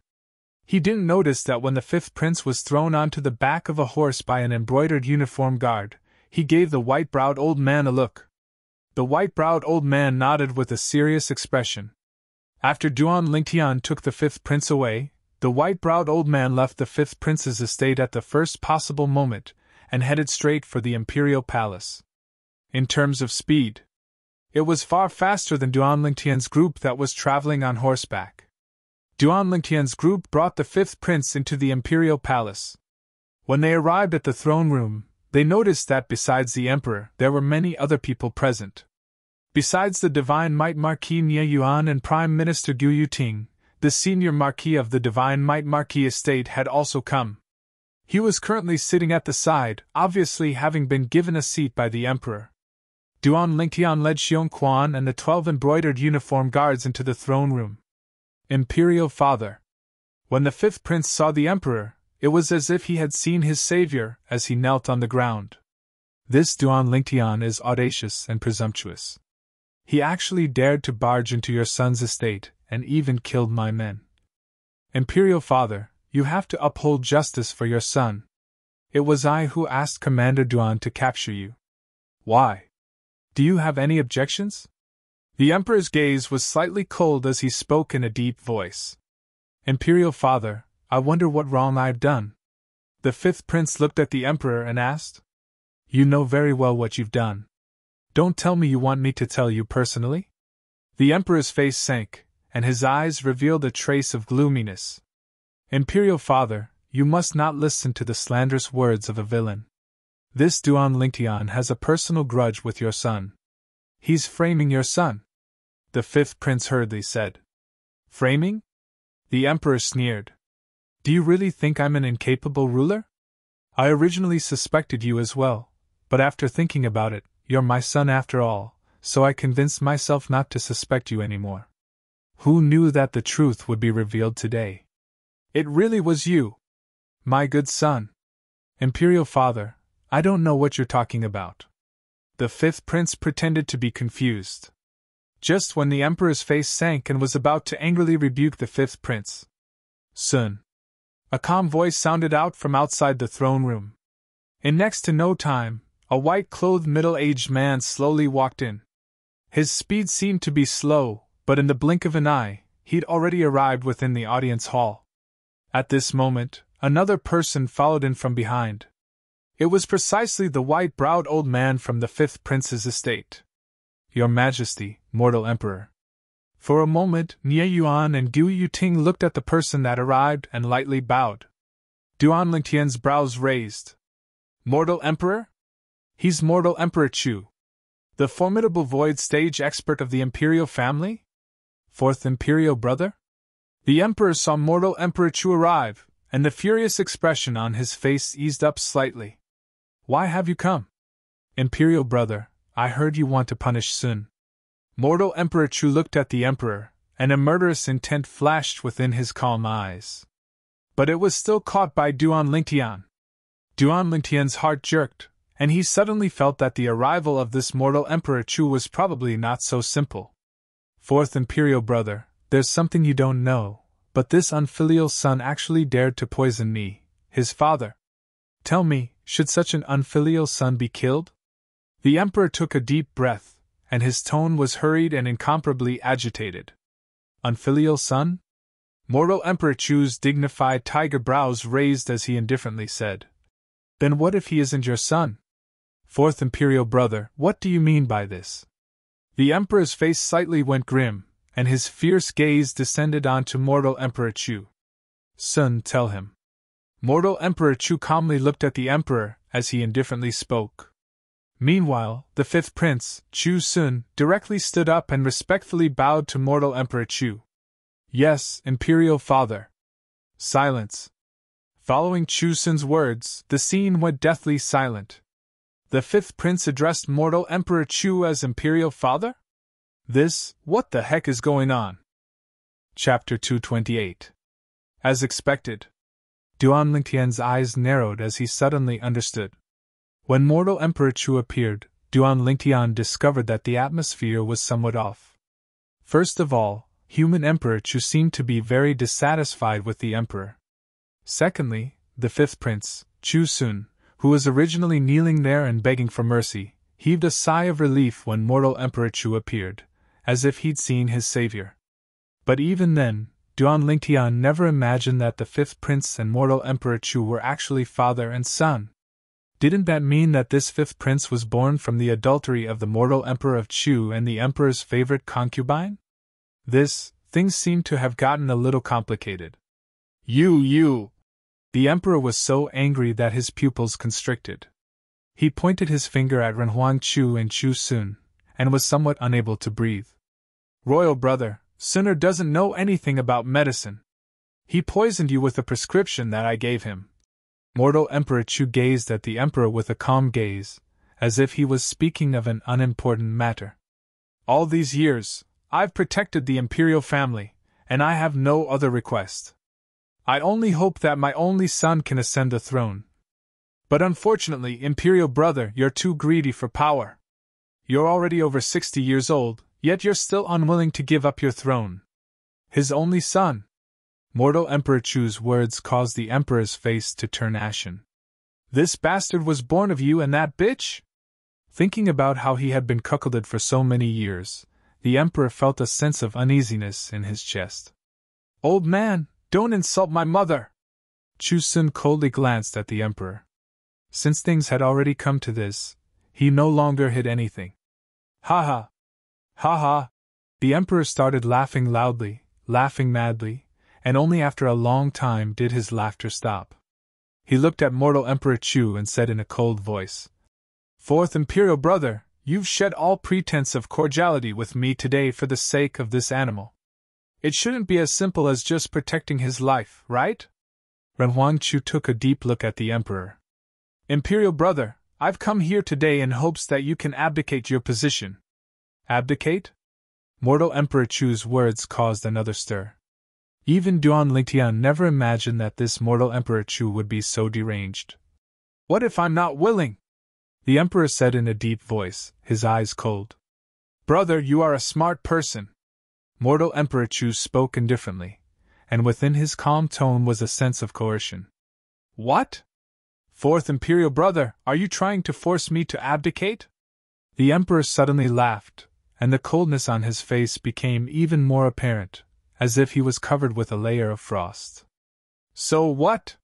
He didn't notice that when the 5th Prince was thrown onto the back of a horse by an embroidered uniform guard, he gave the white-browed old man a look. The white-browed old man nodded with a serious expression. After Duan Lingtian took the 5th Prince away, the white-browed old man left the 5th Prince's estate at the first possible moment, and headed straight for the imperial palace. In terms of speed, it was far faster than Duan Lingtian's group that was traveling on horseback. Duan Lingtian's group brought the 5th Prince into the imperial palace. When they arrived at the throne room, they noticed that besides the Emperor, there were many other people present. Besides the Divine Might Marquis Nie Yuan and Prime Minister Gu Yuting, the senior Marquis of the Divine Might Marquis estate had also come. He was currently sitting at the side, obviously having been given a seat by the Emperor. Duan Lingtian led Xiong Quan and the 12 embroidered uniform guards into the throne room. Imperial Father. When the 5th Prince saw the Emperor, it was as if he had seen his savior as he knelt on the ground. This Duan Lingtian is audacious and presumptuous. He actually dared to barge into your son's estate, and even killed my men. Imperial Father, you have to uphold justice for your son. It was I who asked Commander Duan to capture you. Why? Do you have any objections? The Emperor's gaze was slightly cold as he spoke in a deep voice. Imperial Father, I wonder what wrong I've done. The 5th Prince looked at the Emperor and asked. You know very well what you've done. Don't tell me you want me to tell you personally? The Emperor's face sank, and his eyes revealed a trace of gloominess. Imperial Father, you must not listen to the slanderous words of a villain. This Duan Lingtian has a personal grudge with your son. He's framing your son. The 5th Prince hurriedly said. Framing? The Emperor sneered. Do you really think I'm an incapable ruler? I originally suspected you as well, but after thinking about it, you're my son after all, so I convinced myself not to suspect you anymore. Who knew that the truth would be revealed today? It really was you. My good son. Imperial Father, I don't know what you're talking about. The 5th Prince pretended to be confused. Just when the Emperor's face sank and was about to angrily rebuke the 5th Prince. Son. A calm voice sounded out from outside the throne room. In next to no time, a white-clothed middle-aged man slowly walked in. His speed seemed to be slow, but in the blink of an eye, he'd already arrived within the audience hall. At this moment, another person followed in from behind. It was precisely the white-browed old man from the 5th Prince's estate. Your Majesty, mortal Emperor. For a moment, Nie Yuan and Gu Yuting looked at the person that arrived and lightly bowed. Duan Lingtian's brows raised. Mortal Emperor? He's mortal Emperor Chu, the formidable void stage expert of the Imperial family? Fourth Imperial brother? The Emperor saw mortal Emperor Chu arrive, and the furious expression on his face eased up slightly. Why have you come? Imperial brother, I heard you want to punish Sun. Mortal Emperor Chu looked at the Emperor, and a murderous intent flashed within his calm eyes. But it was still caught by Duan Lingtian. Duan Lingtian's heart jerked, and he suddenly felt that the arrival of this mortal Emperor Chu was probably not so simple. Fourth Imperial brother, there's something you don't know, but this unfilial son actually dared to poison me, his father. Tell me, should such an unfilial son be killed? The Emperor took a deep breath, and his tone was hurried and incomparably agitated. Unfilial son? Mortal Emperor Chu's dignified tiger brows raised as he indifferently said. Then what if he isn't your son? Fourth Imperial brother, what do you mean by this? The Emperor's face slightly went grim, and his fierce gaze descended onto mortal Emperor Chu. Son, tell him. Mortal Emperor Chu calmly looked at the Emperor as he indifferently spoke. Meanwhile, the fifth prince, Chu Sun, directly stood up and respectfully bowed to mortal Emperor Chu. Yes, Imperial Father. Silence. Following Chu Sun's words, the scene went deathly silent. The fifth prince addressed mortal Emperor Chu as Imperial Father? What the heck is going on? Chapter 228. As expected. Duan Lingtian's eyes narrowed as he suddenly understood. When mortal Emperor Chu appeared, Duan Lingtian discovered that the atmosphere was somewhat off. First of all, human Emperor Chu seemed to be very dissatisfied with the Emperor. Secondly, the fifth prince, Chu Sun, who was originally kneeling there and begging for mercy, heaved a sigh of relief when mortal Emperor Chu appeared, as if he'd seen his savior. But even then, Duan Lingtian never imagined that the fifth prince and mortal Emperor Chu were actually father and son. Didn't that mean that this fifth prince was born from the adultery of the mortal Emperor of Chu and the Emperor's favorite concubine? Things seemed to have gotten a little complicated. You! The Emperor was so angry that his pupils constricted. He pointed his finger at Renhuang Chu and Chu Sun, and was somewhat unable to breathe. Royal brother, Sunner doesn't know anything about medicine. He poisoned you with a prescription that I gave him. Mortal Emperor Chu gazed at the Emperor with a calm gaze, as if he was speaking of an unimportant matter. All these years, I've protected the Imperial family, and I have no other request. I only hope that my only son can ascend the throne. But unfortunately, Imperial brother, you're too greedy for power. You're already over 60 years old, yet you're still unwilling to give up your throne. His only son. Mortal Emperor Chu's words caused the Emperor's face to turn ashen. This bastard was born of you and that bitch? Thinking about how he had been cuckolded for so many years, the Emperor felt a sense of uneasiness in his chest. Old man, don't insult my mother! Chu Sun coldly glanced at the Emperor. Since things had already come to this, he no longer hid anything. Ha ha! Ha ha! The Emperor started laughing loudly, laughing madly, and only after a long time did his laughter stop. He looked at mortal Emperor Chu and said in a cold voice, Fourth Imperial brother, you've shed all pretense of cordiality with me today for the sake of this animal. It shouldn't be as simple as just protecting his life, right? Renhuang Chu took a deep look at the Emperor. Imperial brother, I've come here today in hopes that you can abdicate your position. Abdicate? Mortal Emperor Chu's words caused another stir. Even Duan Lingtian never imagined that this mortal Emperor Chu would be so deranged. What if I'm not willing? The Emperor said in a deep voice, his eyes cold. Brother, you are a smart person. Mortal Emperor Chu spoke indifferently, and within his calm tone was a sense of coercion. What? Fourth Imperial brother, are you trying to force me to abdicate? The Emperor suddenly laughed, and the coldness on his face became even more apparent, as if he was covered with a layer of frost. So what?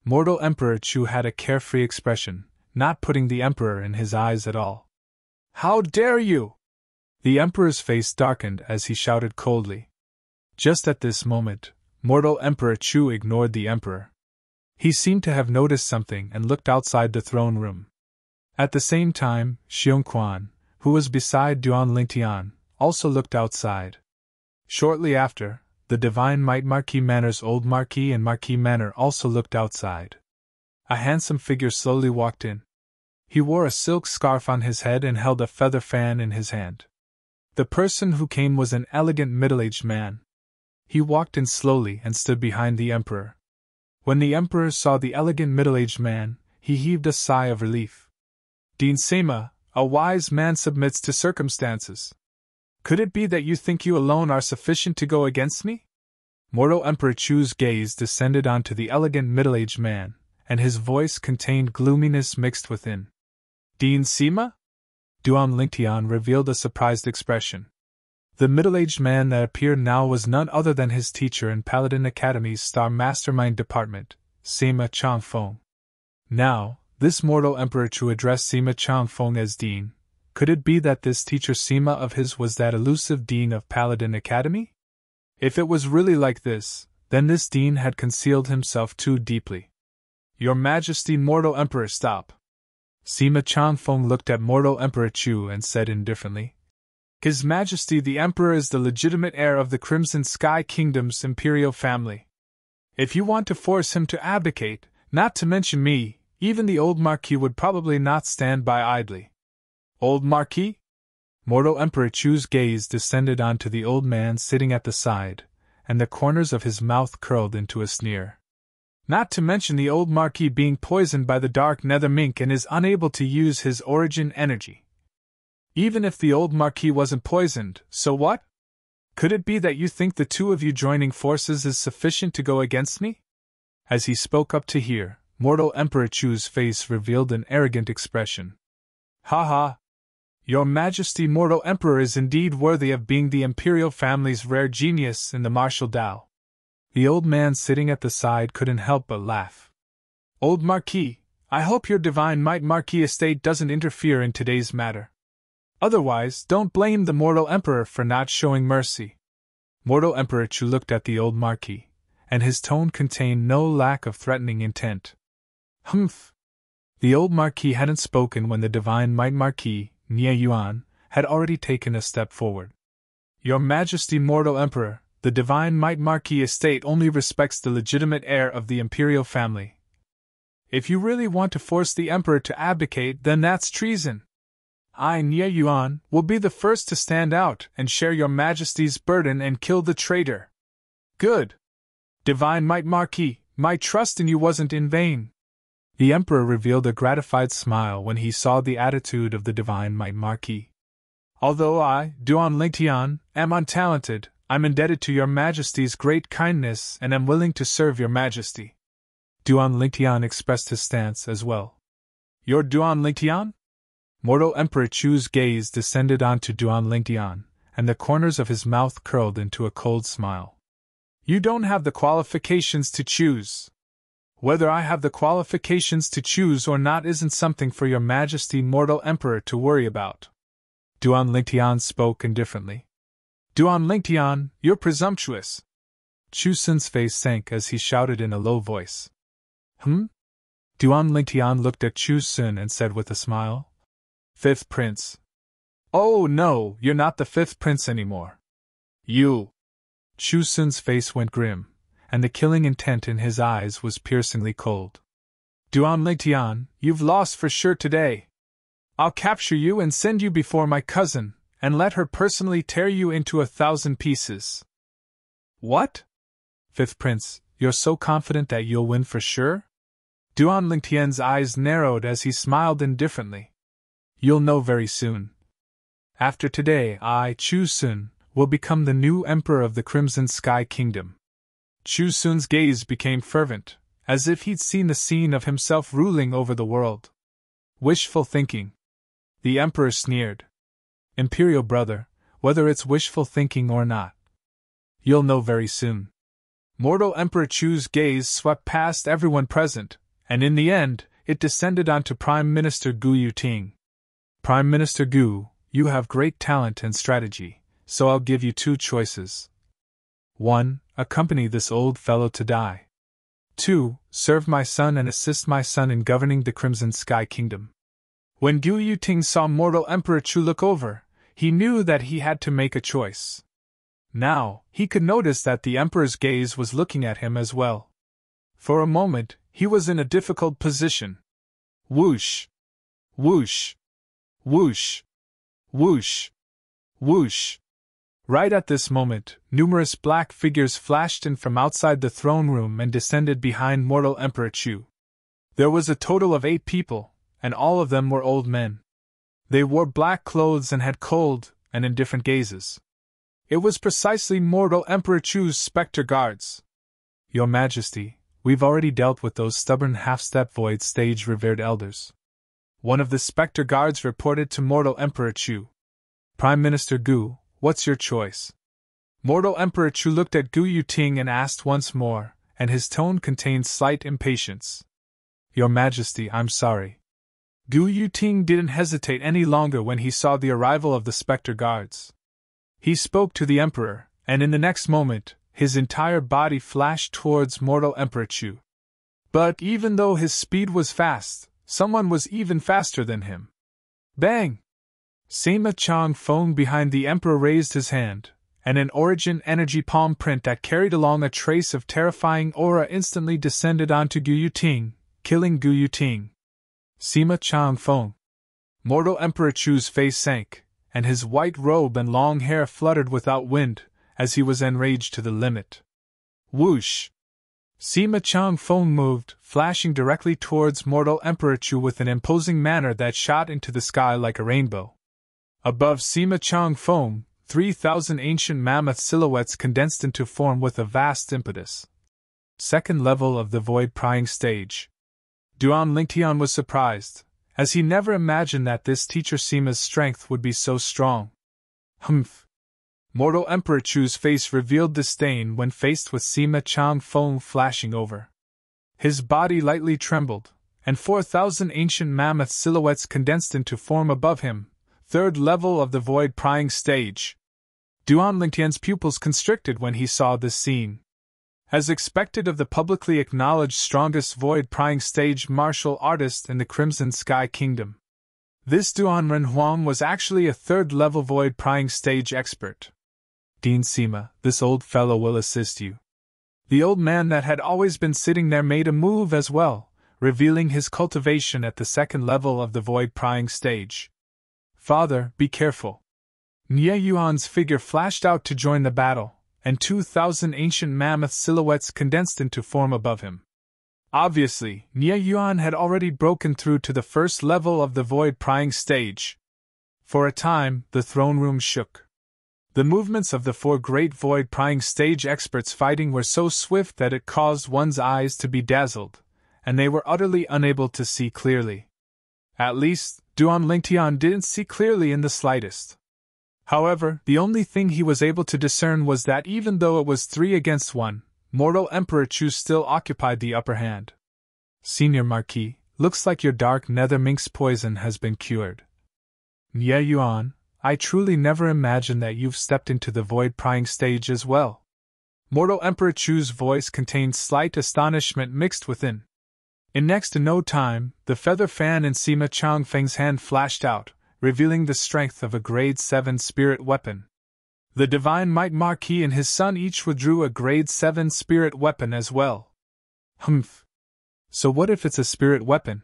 Mortal Emperor Chu had a carefree expression, not putting the Emperor in his eyes at all. How dare you! The Emperor's face darkened as he shouted coldly. Just at this moment, mortal Emperor Chu ignored the Emperor. He seemed to have noticed something and looked outside the throne room. At the same time, Xiongquan, who was beside Duan Lingtian, also looked outside. Shortly after, the Divine Might Marquis Manor's old Marquis and Marquis Manor also looked outside. A handsome figure slowly walked in. He wore a silk scarf on his head and held a feather fan in his hand. The person who came was an elegant middle-aged man. He walked in slowly and stood behind the Emperor. When the Emperor saw the elegant middle-aged man, he heaved a sigh of relief. Dean Sema, a wise man submits to circumstances. Could it be that you think you alone are sufficient to go against me? Mortal Emperor Chu's gaze descended onto the elegant middle-aged man, and his voice contained gloominess mixed within. Dean Sema? Duan Lingtian revealed a surprised expression. The middle-aged man that appeared now was none other than his teacher in Paladin Academy's Star Mastermind Department, Sima Changfeng. Now, this mortal Emperor Chu addressed Sima Changfeng as Dean. Could it be that this teacher Sima of his was that elusive Dean of Paladin Academy? If it was really like this, then this Dean had concealed himself too deeply. Your Majesty, mortal Emperor, stop! Sima Changfeng looked at mortal Emperor Chu and said indifferently, His Majesty the Emperor is the legitimate heir of the Crimson Sky Kingdom's imperial family. If you want to force him to abdicate, not to mention me, even the old Marquis would probably not stand by idly. Old Marquis? Mortal Emperor Chu's gaze descended onto the old man sitting at the side, and the corners of his mouth curled into a sneer. Not to mention the old Marquis being poisoned by the dark nether mink and is unable to use his origin energy. Even if the old Marquis wasn't poisoned, so what? Could it be that you think the two of you joining forces is sufficient to go against me? As he spoke up to hear, mortal Emperor Chu's face revealed an arrogant expression. Ha ha! Your Majesty, mortal Emperor is indeed worthy of being the imperial family's rare genius in the martial Tao. The old man sitting at the side couldn't help but laugh. Old Marquis, I hope your Divine Might Marquis estate doesn't interfere in today's matter. Otherwise, don't blame the mortal Emperor for not showing mercy. Mortal Emperor Chu looked at the old Marquis, and his tone contained no lack of threatening intent. Humph! The old Marquis hadn't spoken when the Divine Might Marquis, Nie Yuan, had already taken a step forward. Your Majesty, mortal Emperor, the Divine Might Marquis estate only respects the legitimate heir of the imperial family. If you really want to force the Emperor to abdicate, then that's treason. I, Nie Yuan, will be the first to stand out and share your Majesty's burden and kill the traitor. Good. Divine Might Marquis, my trust in you wasn't in vain. The Emperor revealed a gratified smile when he saw the attitude of the Divine Might Marquis. Although I, Duan Lingtian, am untalented, I'm indebted to your Majesty's great kindness and am willing to serve your Majesty. Duan Lingtian expressed his stance as well. You're Duan Lingtian? Mortal Emperor Chu's gaze descended onto Duan Lingtian, and the corners of his mouth curled into a cold smile. You don't have the qualifications to choose. Whether I have the qualifications to choose or not isn't something for your Majesty, mortal Emperor, to worry about. Duan Lingtian spoke indifferently. Duan Lingtian, you're presumptuous. Chu Sun's face sank as he shouted in a low voice. Duan Lingtian looked at Chu Sun and said with a smile. Fifth Prince. Oh no, you're not the fifth prince anymore. You. Chu Sun's face went grim, and the killing intent in his eyes was piercingly cold. Duan Lingtian, you've lost for sure today. I'll capture you and send you before my cousin, and let her personally tear you into 1,000 pieces. What? Fifth Prince, you're so confident that you'll win for sure? Duan Lingtian's eyes narrowed as he smiled indifferently. You'll know very soon. After today, I, Chu Sun, will become the new Emperor of the Crimson Sky Kingdom. Chu Sun's gaze became fervent, as if he'd seen the scene of himself ruling over the world. Wishful thinking. The Emperor sneered. Imperial brother, whether it's wishful thinking or not, you'll know very soon. Mortal Emperor Chu's gaze swept past everyone present, and in the end, it descended onto Prime Minister Gu Yuting. Prime Minister Gu, you have great talent and strategy, so I'll give you two choices. 1. Accompany this old fellow to die. 2. Serve my son and assist my son in governing the Crimson Sky Kingdom. When Gu Yuting saw mortal Emperor Chu look over, he knew that he had to make a choice. Now, he could notice that the Emperor's gaze was looking at him as well. For a moment, he was in a difficult position. Whoosh! Whoosh! Whoosh! Whoosh! Whoosh! Right at this moment, numerous black figures flashed in from outside the throne room and descended behind mortal Emperor Chu. There was a total of 8 people, and all of them were old men. They wore black clothes and had cold and indifferent gazes. It was precisely mortal Emperor Chu's specter guards. Your Majesty, we've already dealt with those stubborn half-step void stage revered elders. One of the specter guards reported to mortal Emperor Chu. Prime Minister Gu, what's your choice? Mortal Emperor Chu looked at Gu Yuting and asked once more, and his tone contained slight impatience. Your Majesty, I'm sorry. Gu Yuting didn't hesitate any longer when he saw the arrival of the specter guards. He spoke to the Emperor, and in the next moment, his entire body flashed towards mortal Emperor Chu. But even though his speed was fast, someone was even faster than him. Bang! Sima Chang Feng behind the Emperor raised his hand, and an origin energy palm print that carried along a trace of terrifying aura instantly descended onto Gu Yuting, killing Gu Yuting. Sima Chang Feng. Mortal Emperor Chu's face sank, and his white robe and long hair fluttered without wind, as he was enraged to the limit. Whoosh! Sima Chang Feng moved, flashing directly towards mortal Emperor Chu with an imposing manner that shot into the sky like a rainbow. Above Sima Chang Feng, 3,000 ancient mammoth silhouettes condensed into form with a vast impetus. Second level of the void prying stage. Duan Lingtian was surprised, as he never imagined that this teacher Sima's strength would be so strong. Humph! Mortal Emperor Chu's face revealed disdain when faced with Sima Chang Feng flashing over. His body lightly trembled, and 4,000 ancient mammoth silhouettes condensed into form above him, third level of the void prying stage. Duan Lingtian's pupils constricted when he saw this scene. As expected of the publicly acknowledged strongest void prying stage martial artist in the Crimson Sky Kingdom, this Duan Renhuang was actually a third-level void prying stage expert. Dean Sima, this old fellow will assist you. The old man that had always been sitting there made a move as well, revealing his cultivation at the second level of the void prying stage. Father, be careful. Nie Yuan's figure flashed out to join the battle, and 2,000 ancient mammoth silhouettes condensed into form above him. Obviously, Nie Yuan had already broken through to the first level of the void prying stage. For a time, the throne room shook. The movements of the 4 great void prying stage experts fighting were so swift that it caused one's eyes to be dazzled, and they were utterly unable to see clearly. At least, Duan Lingtian didn't see clearly in the slightest. However, the only thing he was able to discern was that even though it was 3 against 1, mortal Emperor Chu still occupied the upper hand. Senior Marquis, looks like your dark nether minx poison has been cured. Nie Yuan, I truly never imagined that you've stepped into the void prying stage as well. Mortal Emperor Chu's voice contained slight astonishment mixed within. In next to no time, the feather fan in Sima Chang Feng's hand flashed out, revealing the strength of a grade 7 spirit weapon. The Divine Might Marquis and his son each withdrew a grade 7 spirit weapon as well. Humph. So what if it's a spirit weapon?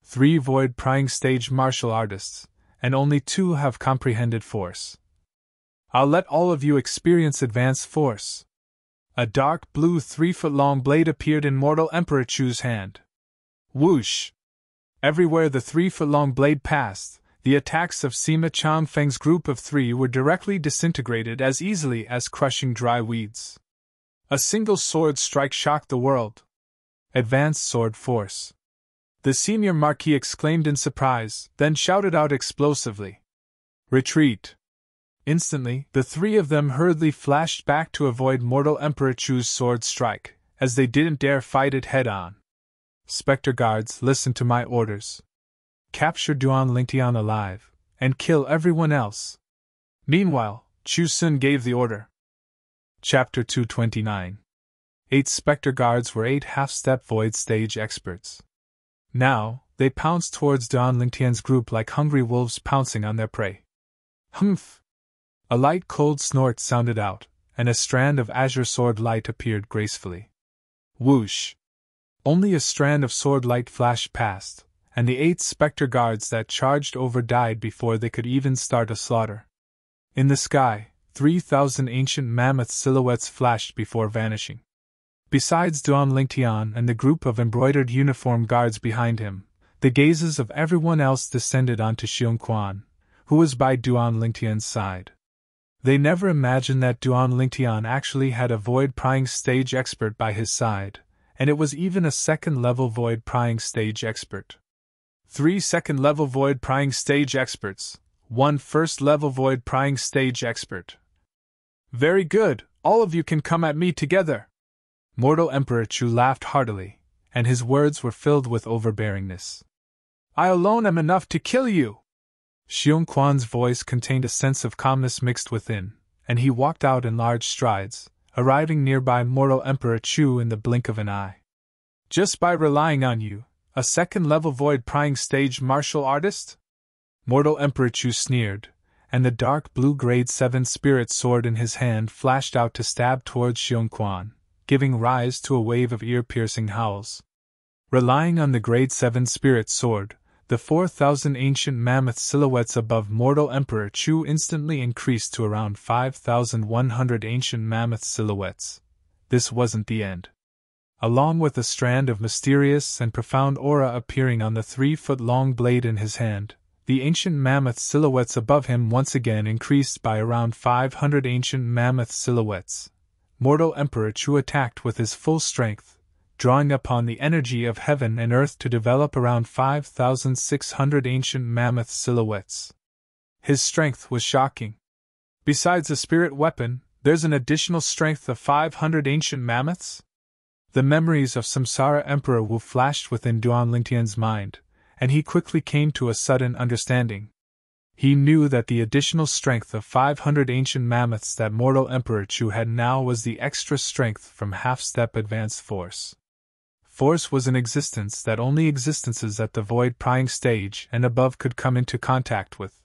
3 void prying stage martial artists, and only 2 have comprehended force. I'll let all of you experience advanced force. A dark blue 3-foot-long blade appeared in mortal Emperor Chu's hand. Whoosh! Everywhere the 3-foot-long blade passed, the attacks of Sima Chang Feng's group of 3 were directly disintegrated as easily as crushing dry weeds. A single sword strike shocked the world. Advanced sword force. The senior Marquis exclaimed in surprise, then shouted out explosively. Retreat! Instantly, the 3 of them hurriedly flashed back to avoid mortal Emperor Chu's sword strike, as they didn't dare fight it head-on. Spectre guards, listen to my orders. Capture Duan Lingtian alive, and kill everyone else. Meanwhile, Chu Sun gave the order. Chapter 229. 8 Spectre guards were 8 half-step void stage experts. Now, they pounced towards Duan Lingtian's group like hungry wolves pouncing on their prey. Humph! A light cold snort sounded out, and a strand of azure sword light appeared gracefully. Whoosh! Only a strand of sword light flashed past, and the 8 spectre guards that charged over died before they could even start a slaughter. In the sky, 3,000 ancient mammoth silhouettes flashed before vanishing. Besides Duan Lingtian and the group of embroidered uniform guards behind him, the gazes of everyone else descended onto Xiong Quan, who was by Duan Lingtian's side. They never imagined that Duan Lingtian actually had a void-prying stage expert by his side, and it was even a second-level void-prying stage expert. 3 second-level void-prying stage experts, 1 first-level void-prying stage expert. Very good, all of you can come at me together. Mortal Emperor Chu laughed heartily, and his words were filled with overbearingness. I alone am enough to kill you! Xiong Quan's voice contained a sense of calmness mixed within, and he walked out in large strides, arriving nearby Mortal Emperor Chu in the blink of an eye. Just by relying on you, a second-level void-prying stage martial artist? Mortal Emperor Chu sneered, and the dark blue grade 7 spirit sword in his hand flashed out to stab towards Xiong Quan, giving rise to a wave of ear-piercing howls. Relying on the grade 7 spirit sword, the 4,000 ancient mammoth silhouettes above Mortal Emperor Chu instantly increased to around 5,100 ancient mammoth silhouettes. This wasn't the end. Along with a strand of mysterious and profound aura appearing on the 3-foot-long blade in his hand, the ancient mammoth silhouettes above him once again increased by around 500 ancient mammoth silhouettes. Mortal Emperor Chu attacked with his full strength, drawing upon the energy of heaven and earth to develop around 5,600 ancient mammoth silhouettes. His strength was shocking. Besides a spirit weapon, there's an additional strength of 500 ancient mammoths? The memories of Samsara Emperor Wu flashed within Duan Lingtian's mind, and he quickly came to a sudden understanding. He knew that the additional strength of 500 ancient mammoths that Mortal Emperor Chu had now was the extra strength from half-step advanced force. Force was an existence that only existences at the void-prying stage and above could come into contact with.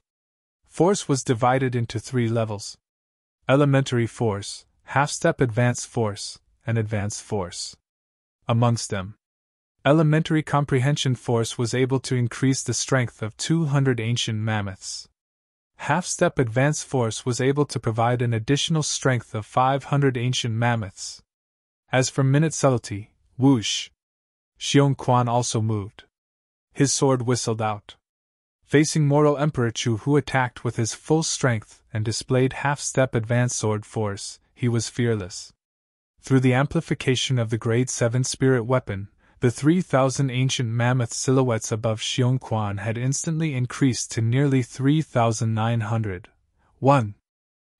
Force was divided into 3 levels: elementary force, half-step advanced force, and advanced force. Amongst them, elementary comprehension force was able to increase the strength of 200 ancient mammoths. Half-step advanced force was able to provide an additional strength of 500 ancient mammoths. As for minute subtlety, whoosh! Xiong Quan also moved. His sword whistled out. Facing Mortal Emperor Chu, who attacked with his full strength and displayed half-step advanced sword force, he was fearless. Through the amplification of the grade 7 spirit weapon, the 3,000 ancient mammoth silhouettes above Xiong Quan had instantly increased to nearly 3,900. 1.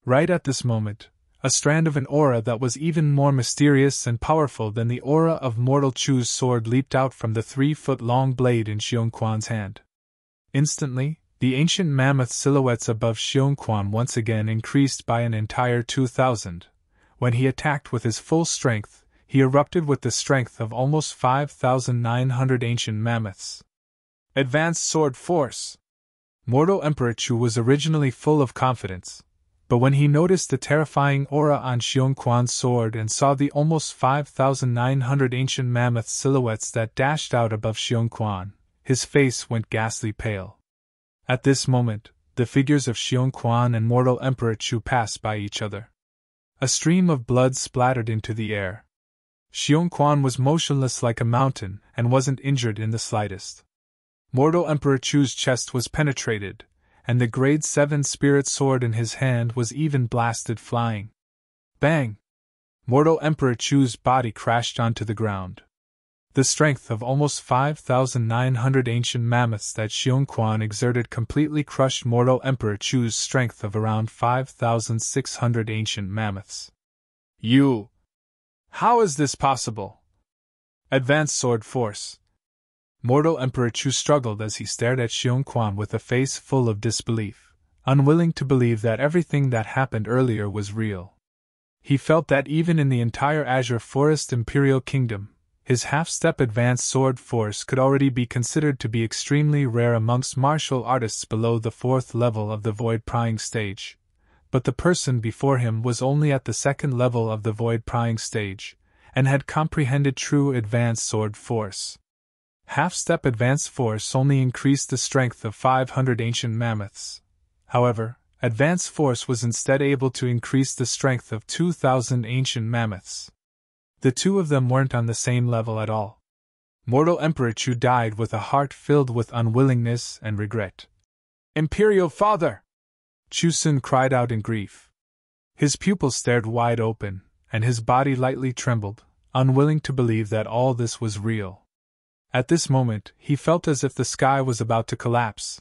Right at this moment, a strand of an aura that was even more mysterious and powerful than the aura of Mortal Chu's sword leaped out from the 3-foot-long blade in Xiong Quan's hand. Instantly, the ancient mammoth silhouettes above Xiong Quan once again increased by an entire 2,000. When he attacked with his full strength, he erupted with the strength of almost 5,900 ancient mammoths. Advanced sword force! Mortal Emperor Chu was originally full of confidence, but when he noticed the terrifying aura on Xiong Quan's sword and saw the almost 5,900 ancient mammoth silhouettes that dashed out above Xiong Quan, his face went ghastly pale. At this moment, the figures of Xiong Quan and Mortal Emperor Chu passed by each other. A stream of blood splattered into the air. Xiong Quan was motionless like a mountain and wasn't injured in the slightest. Mortal Emperor Chu's chest was penetrated, and the grade 7 spirit sword in his hand was even blasted flying. Bang! Mortal Emperor Chu's body crashed onto the ground. The strength of almost 5,900 ancient mammoths that Xiong Quan exerted completely crushed Mortal Emperor Chu's strength of around 5,600 ancient mammoths. You! How is this possible? Advanced sword force. Mortal Emperor Chu struggled as he stared at Xiong Quan with a face full of disbelief, unwilling to believe that everything that happened earlier was real. He felt that even in the entire Azure Forest Imperial Kingdom, His half-step advanced sword force could already be considered to be extremely rare amongst martial artists below the 4th level of the void prying stage, but the person before him was only at the 2nd level of the void prying stage, and had comprehended true advanced sword force. Half-step advanced force only increased the strength of 500 ancient mammoths. However, advanced force was instead able to increase the strength of 2,000 ancient mammoths. The two of them weren't on the same level at all. Mortal Emperor Chu died with a heart filled with unwillingness and regret. "Imperial Father!" Chu Sun cried out in grief. His pupils stared wide open, and his body lightly trembled, unwilling to believe that all this was real. At this moment, he felt as if the sky was about to collapse.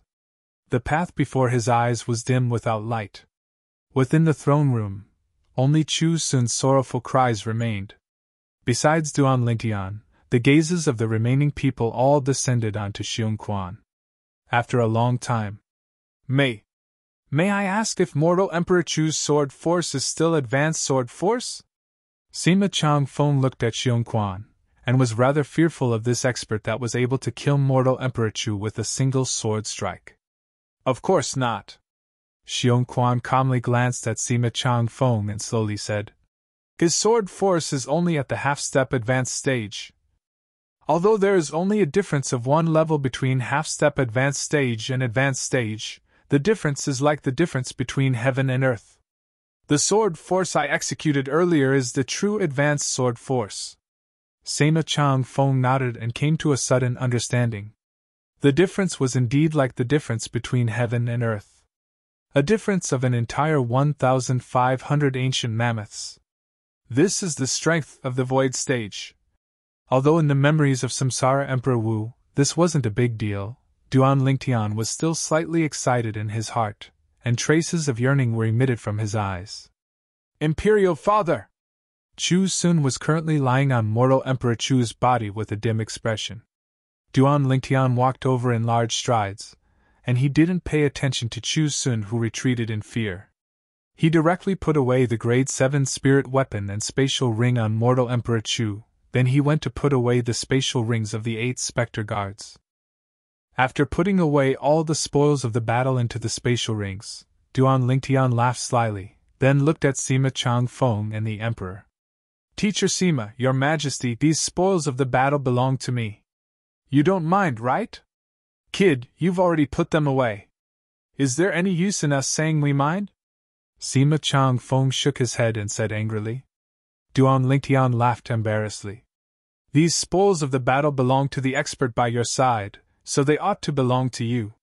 The path before his eyes was dim without light. Within the throne room, only Chu Sun's sorrowful cries remained. Besides Duan Lingtian, the gazes of the remaining people all descended onto Xiong Quan. After a long time, May I ask if mortal Emperor Chu's sword force is still advanced sword force?" Sima Chang Feng looked at Xiong Quan, and was rather fearful of this expert that was able to kill mortal Emperor Chu with a single sword strike. "Of course not." Xiong Quan calmly glanced at Sima Chang Feng and slowly said, "His sword force is only at the half-step advanced stage. Although there is only a difference of 1 level between half-step advanced stage and advanced stage, the difference is like the difference between heaven and earth. The sword force I executed earlier is the true advanced sword force." Sima Chang Feng nodded and came to a sudden understanding. The difference was indeed like the difference between heaven and earth. A difference of an entire 1,500 ancient mammoths. This is the strength of the void stage. Although in the memories of Samsara Emperor Wu, this wasn't a big deal, Duan Lingtian was still slightly excited in his heart, and traces of yearning were emitted from his eyes. "Imperial Father!" Chu Sun was currently lying on mortal Emperor Chu's body with a dim expression. Duan Lingtian walked over in large strides, and he didn't pay attention to Chu Sun, who retreated in fear. He directly put away the Grade 7 spirit weapon and spatial ring on mortal Emperor Chu, then he went to put away the spatial rings of the 8 specter guards. After putting away all the spoils of the battle into the spatial rings, Duan Lingtian laughed slyly, then looked at Sima Chang Feng and the Emperor. "Teacher Sima, Your Majesty, these spoils of the battle belong to me. You don't mind, right? Kid, you've already put them away. Is there any use in us saying we mind?" Sima Chang Feng shook his head and said angrily. Duan Lingtian laughed embarrassedly. "These spoils of the battle belong to the expert by your side, so they ought to belong to you."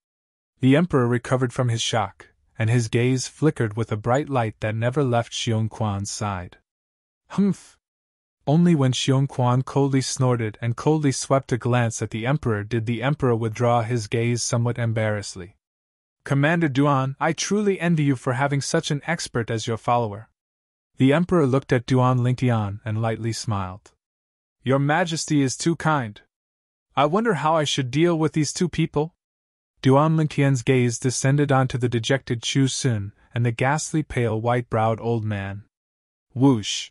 The Emperor recovered from his shock, and his gaze flickered with a bright light that never left Xiong Quan's side. "Humph!" Only when Xiong Quan coldly snorted and coldly swept a glance at the Emperor did the Emperor withdraw his gaze somewhat embarrassedly. "Commander Duan, I truly envy you for having such an expert as your follower." The Emperor looked at Duan Lingtian and lightly smiled. "Your Majesty is too kind. I wonder how I should deal with these two people?" Duan Lingtian's gaze descended onto the dejected Chu Sun and the ghastly pale white-browed old man. Whoosh!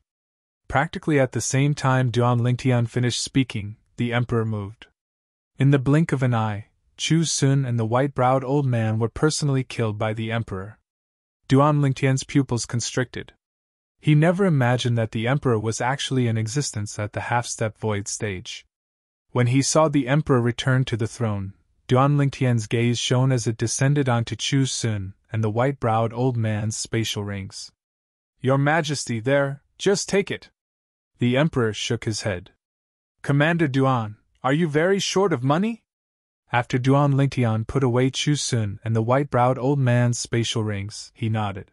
Practically at the same time Duan Lingtian finished speaking, the Emperor moved. In the blink of an eye, Chu Sun and the white-browed old man were personally killed by the Emperor. Duan Lingtian's pupils constricted. He never imagined that the Emperor was actually in existence at the half-step void stage. When he saw the Emperor return to the throne, Duan Lingtian's gaze shone as it descended onto Chu Sun and the white-browed old man's spatial rings. "Your Majesty, there, just take it." The Emperor shook his head. "Commander Duan, are you very short of money?" After Duan Lingtian put away Chu Sun and the white-browed old man's spatial rings, he nodded.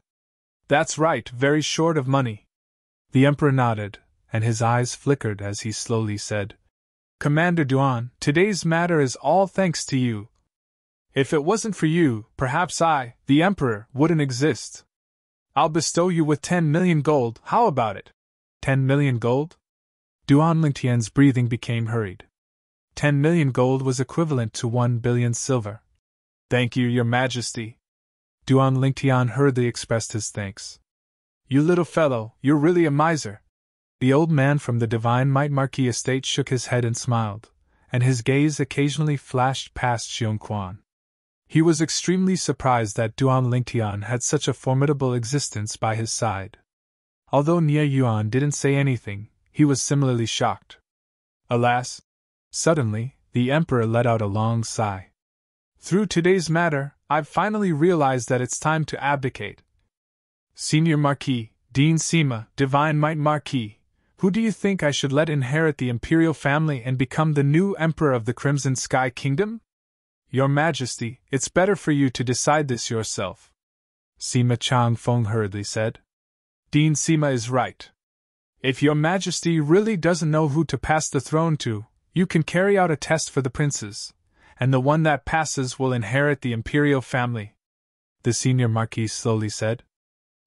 "That's right, very short of money." The Emperor nodded, and his eyes flickered as he slowly said, "Commander Duan, today's matter is all thanks to you. If it wasn't for you, perhaps I, the Emperor, wouldn't exist. I'll bestow you with 10 million gold, how about it?" 10 million gold? Duan Lingtian's breathing became hurried. 10 million gold was equivalent to 1 billion silver. "Thank you, Your Majesty." Duan Lingtian hurriedly expressed his thanks. "You little fellow, you're really a miser. The old man from the Divine Might Marquis estate shook his head and smiled, and his gaze occasionally flashed past Xiong Quan. He was extremely surprised that Duan Lingtian had such a formidable existence by his side. Although Nie Yuan didn't say anything, he was similarly shocked. Alas! Suddenly, the Emperor let out a long sigh. Through today's matter, I've finally realized that it's time to abdicate. Senior Marquis, Dean Sima, Divine Might Marquis, who do you think I should let inherit the imperial family and become the new Emperor of the Crimson Sky Kingdom? Your Majesty, it's better for you to decide this yourself, Sima Changfeng hurriedly said. Dean Sima is right. If Your Majesty really doesn't know who to pass the throne to, you can carry out a test for the princes, and the one that passes will inherit the imperial family, the senior marquis slowly said.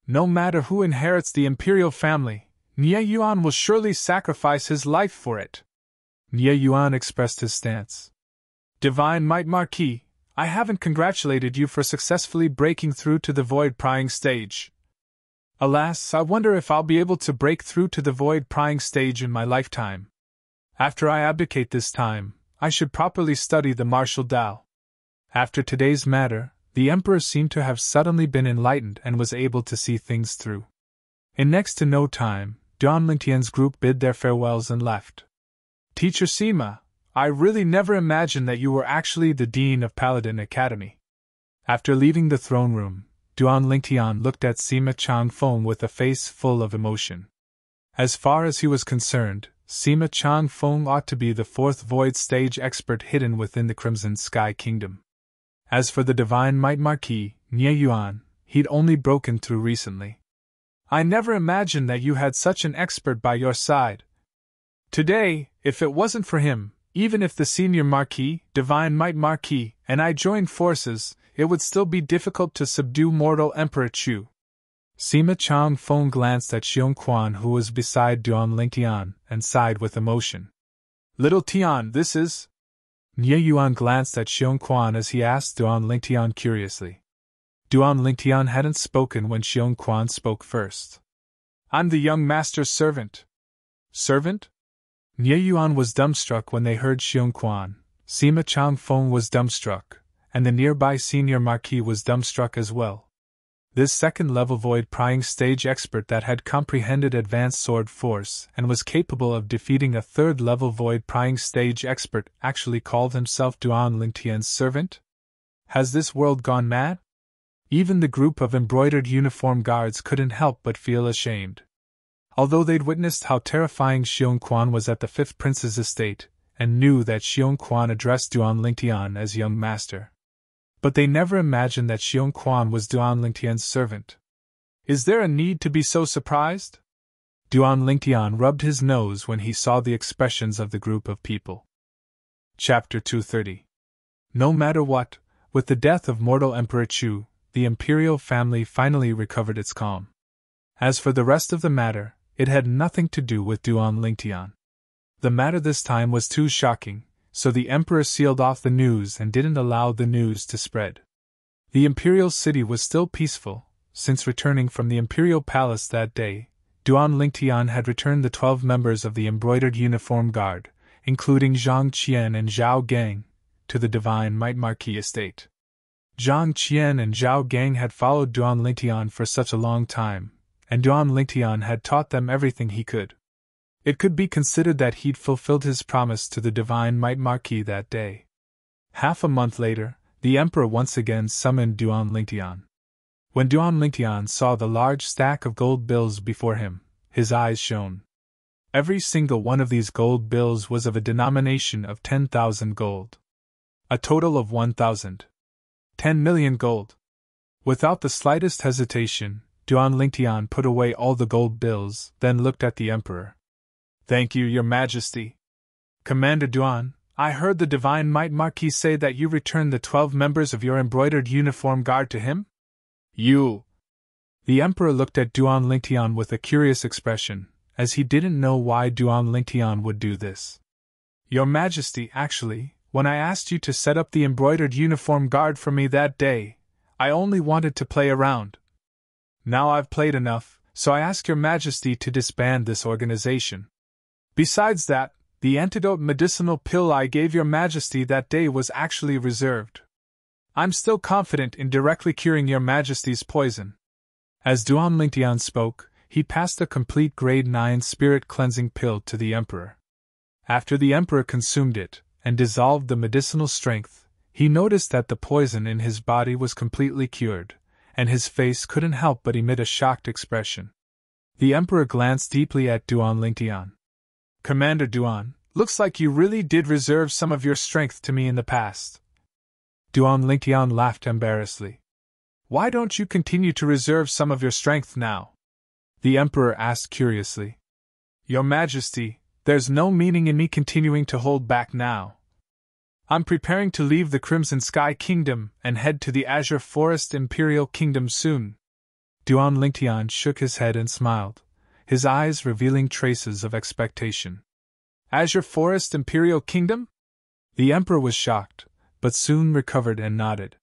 No matter who inherits the imperial family, Nie Yuan will surely sacrifice his life for it. Nie Yuan expressed his stance. Divine Might Marquis, I haven't congratulated you for successfully breaking through to the void prying stage. Alas, I wonder if I'll be able to break through to the void prying stage in my lifetime. After I abdicate this time, I should properly study the martial Tao. After today's matter, the Emperor seemed to have suddenly been enlightened and was able to see things through. In next to no time, Duan Lingtian's group bid their farewells and left. Teacher Sima, I really never imagined that you were actually the Dean of Paladin Academy. After leaving the throne room, Duan Lingtian looked at Sima Changfeng with a face full of emotion. As far as he was concerned, Sima Changfeng ought to be the fourth void stage expert hidden within the Crimson Sky Kingdom. As for the Divine Might Marquis, Nie Yuan, he'd only broken through recently. I never imagined that you had such an expert by your side. Today, if it wasn't for him, even if the Senior Marquis, Divine Might Marquis, and I joined forces, it would still be difficult to subdue mortal Emperor Chu. Sima Changfeng glanced at Xiong Quan, who was beside Duan Lingtian, and sighed with emotion. Little Tian, this is... Nie Yuan glanced at Xiong Quan as he asked Duan Lingtian curiously. Duan Lingtian hadn't spoken when Xiong Quan spoke first. I'm the young master's servant. Servant? Nie Yuan was dumbstruck when they heard Xiong Quan, Sima Changfeng was dumbstruck, and the nearby Senior Marquis was dumbstruck as well. This second-level void prying stage expert that had comprehended advanced sword force and was capable of defeating a third-level void prying stage expert actually called himself Duan Lingtian's servant? Has this world gone mad? Even the group of embroidered uniform guards couldn't help but feel ashamed. Although they'd witnessed how terrifying Xiong Quan was at the fifth prince's estate, and knew that Xiong Quan addressed Duan Lingtian as young master, but they never imagined that Xiong Quan was Duan Lingtian's servant. Is there a need to be so surprised? Duan Lingtian rubbed his nose when he saw the expressions of the group of people. Chapter 230. No matter what, with the death of mortal Emperor Chu, the imperial family finally recovered its calm. As for the rest of the matter, it had nothing to do with Duan Lingtian. The matter this time was too shocking, so the Emperor sealed off the news and didn't allow the news to spread. The imperial city was still peaceful. Since returning from the imperial palace that day, Duan Lingtian had returned the 12 members of the embroidered uniform guard, including Zhang Qian and Zhao Gang, to the Divine Might Marquis estate. Zhang Qian and Zhao Gang had followed Duan Lingtian for such a long time, and Duan Lingtian had taught them everything he could. It could be considered that he'd fulfilled his promise to the Divine Might Marquis that day. Half a month later, the Emperor once again summoned Duan Lingtian. When Duan Lingtian saw the large stack of gold bills before him, his eyes shone. Every single one of these gold bills was of a denomination of 10,000 gold. A total of 10 million gold. Without the slightest hesitation, Duan Lingtian put away all the gold bills, then looked at the Emperor. Thank you, Your Majesty. Commander Duan, I heard the Divine Might Marquis say that you returned the 12 members of your embroidered uniform guard to him? You... The Emperor looked at Duan Lingtian with a curious expression, as he didn't know why Duan Lingtian would do this. Your Majesty, actually, when I asked you to set up the embroidered uniform guard for me that day, I only wanted to play around. Now I've played enough, so I ask your majesty to disband this organization. Besides that, the antidote medicinal pill I gave your majesty that day was actually reserved. I'm still confident in directly curing your majesty's poison." As Duan Lingtian spoke, he passed a complete grade 9 spirit cleansing pill to the emperor. After the emperor consumed it, and dissolved the medicinal strength, he noticed that the poison in his body was completely cured, and his face couldn't help but emit a shocked expression. The emperor glanced deeply at Duan Lingtian. "Commander Duan, looks like you really did reserve some of your strength to me in the past." Duan Lingtian laughed embarrassedly. "Why don't you continue to reserve some of your strength now?" the emperor asked curiously. "Your Majesty, there's no meaning in me continuing to hold back now. I'm preparing to leave the Crimson Sky Kingdom and head to the Azure Forest Imperial Kingdom soon." Duan Lingtian shook his head and smiled, his eyes revealing traces of expectation. "Azure Forest Imperial Kingdom?" The emperor was shocked, but soon recovered and nodded.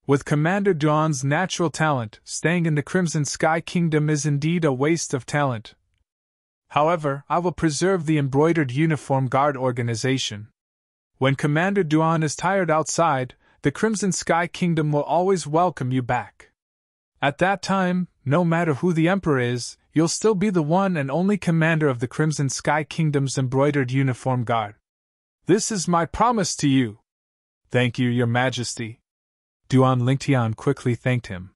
"With Commander Duan's natural talent, staying in the Crimson Sky Kingdom is indeed a waste of talent. However, I will preserve the Embroidered Uniform Guard organization. When Commander Duan is tired outside, the Crimson Sky Kingdom will always welcome you back. At that time, no matter who the Emperor is, you'll still be the one and only commander of the Crimson Sky Kingdom's Embroidered Uniform Guard. This is my promise to you." "Thank you, Your Majesty." Duan Lingtian quickly thanked him.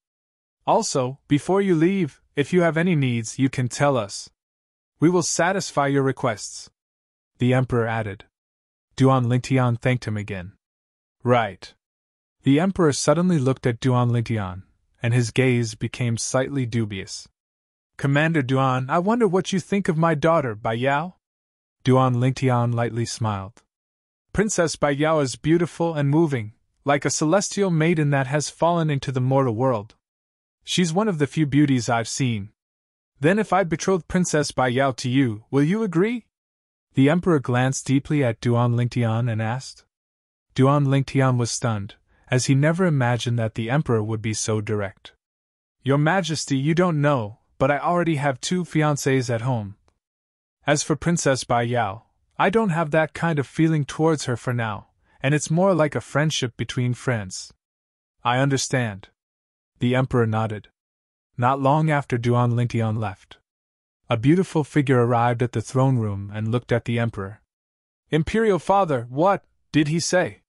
"Also, before you leave, if you have any needs, you can tell us. We will satisfy your requests," the Emperor added. Duan Lingtian thanked him again. "Right." The Emperor suddenly looked at Duan Lingtian, and his gaze became slightly dubious. "Commander Duan, I wonder what you think of my daughter, Bai Yao?" Duan Lingtian lightly smiled. "Princess Bai Yao is beautiful and moving, like a celestial maiden that has fallen into the mortal world. She's one of the few beauties I've seen. Then if I betroth Princess Bai Yao to you, will you agree?" The Emperor glanced deeply at Duan Lingtian and asked. Duan Lingtian was stunned, as he never imagined that the Emperor would be so direct. "Your Majesty, you don't know, but I already have 2 fiancées at home. As for Princess Bai Yao, I don't have that kind of feeling towards her for now, and it's more like a friendship between friends." "I understand." The Emperor nodded. Not long after Duan Lingtian left, a beautiful figure arrived at the throne room and looked at the Emperor. "Imperial Father, what did he say?"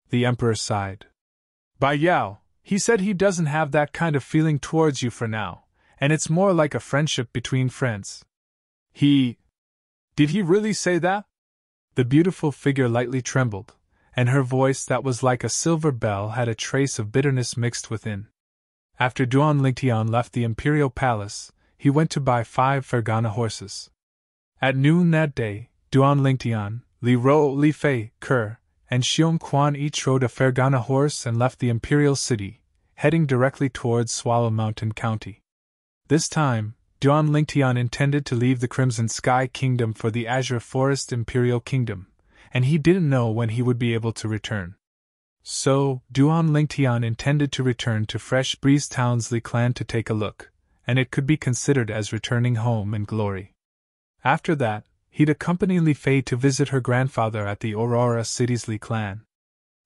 The Emperor sighed. "Bai Yao, he said he doesn't have that kind of feeling towards you for now, and it's more like a friendship between friends." Did he really say that?" The beautiful figure lightly trembled, and her voice that was like a silver bell had a trace of bitterness mixed within. After Duan Lingtian left the imperial palace, he went to buy 5 Fergana horses. At noon that day, Duan Lingtian, Li Ro, Li Fei, Ker, and Xiong Quan each rode a Fergana horse and left the imperial city, heading directly towards Swallow Mountain County. This time, Duan Lingtian intended to leave the Crimson Sky Kingdom for the Azure Forest Imperial Kingdom, and he didn't know when he would be able to return. So, Duan Lingtian intended to return to Fresh Breeze Townsley clan to take a look, and it could be considered as returning home in glory. After that, he'd accompany Li Fei to visit her grandfather at the Aurora City's Li clan.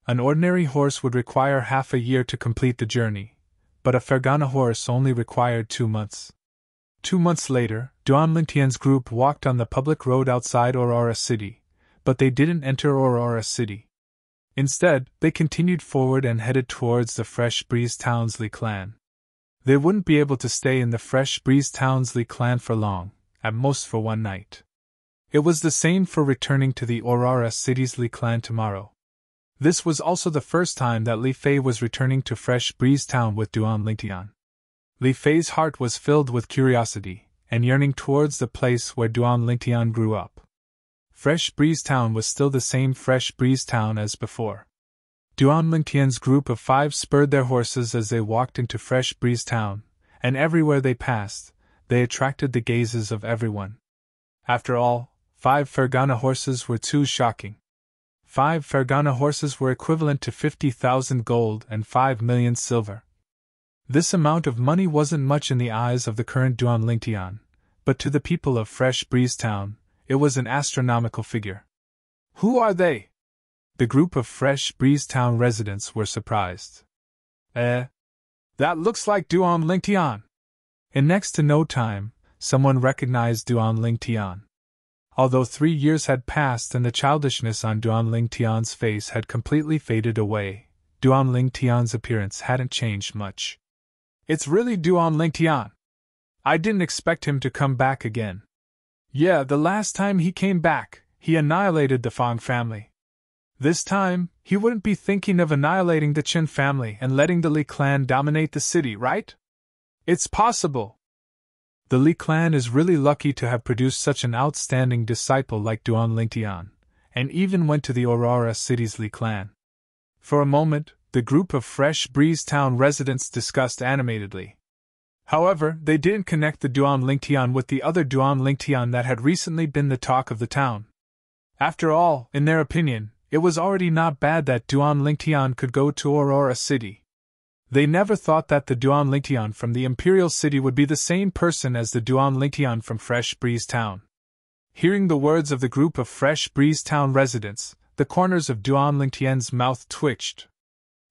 An ordinary horse would require half a year to complete the journey, but a Fergana horse only required 2 months. 2 months later, Duan Lingtian's group walked on the public road outside Aurora City, but they didn't enter Aurora City. Instead, they continued forward and headed towards the Fresh Breeze Townsley clan. They wouldn't be able to stay in the Fresh Breeze Townsley clan for long, at most for 1 night. It was the same for returning to the Aurora City's Li clan tomorrow. This was also the first time that Li Fei was returning to Fresh Breeze Town with Duan Lingtian. Li Fei's heart was filled with curiosity and yearning towards the place where Duan Lingtian grew up. Fresh Breeze Town was still the same Fresh Breeze Town as before. Duan Lingtian's group of 5 spurred their horses as they walked into Fresh Breeze Town, and everywhere they passed, they attracted the gazes of everyone. After all, 5 Fergana horses were too shocking. 5 Fergana horses were equivalent to 50,000 gold and 5 million silver. This amount of money wasn't much in the eyes of the current Duan Lingtian, but to the people of Fresh Breeze Town, it was an astronomical figure. Who are they? The group of Fresh Breeze Town residents were surprised. That looks like Duan Lingtian. In next to no time, someone recognized Duan Lingtian. Although 3 years had passed and the childishness on Duan Lingtian's face had completely faded away, Duan Lingtian's appearance hadn't changed much. It's really Duan Lingtian. I didn't expect him to come back again. Yeah, the last time he came back, he annihilated the Fang family. This time, he wouldn't be thinking of annihilating the Qin family and letting the Li clan dominate the city, right? It's possible. The Li clan is really lucky to have produced such an outstanding disciple like Duan Lingtian, and even went to the Aurora City's Li clan. For a moment, the group of Fresh Breeze Town residents discussed animatedly. However, they didn't connect the Duan Lingtian with the other Duan Lingtian that had recently been the talk of the town. After all, in their opinion, it was already not bad that Duan Lingtian could go to Aurora City. They never thought that the Duan Lingtian from the Imperial City would be the same person as the Duan Lingtian from Fresh Breeze Town. Hearing the words of the group of Fresh Breeze Town residents, the corners of Duan Lingtian's mouth twitched.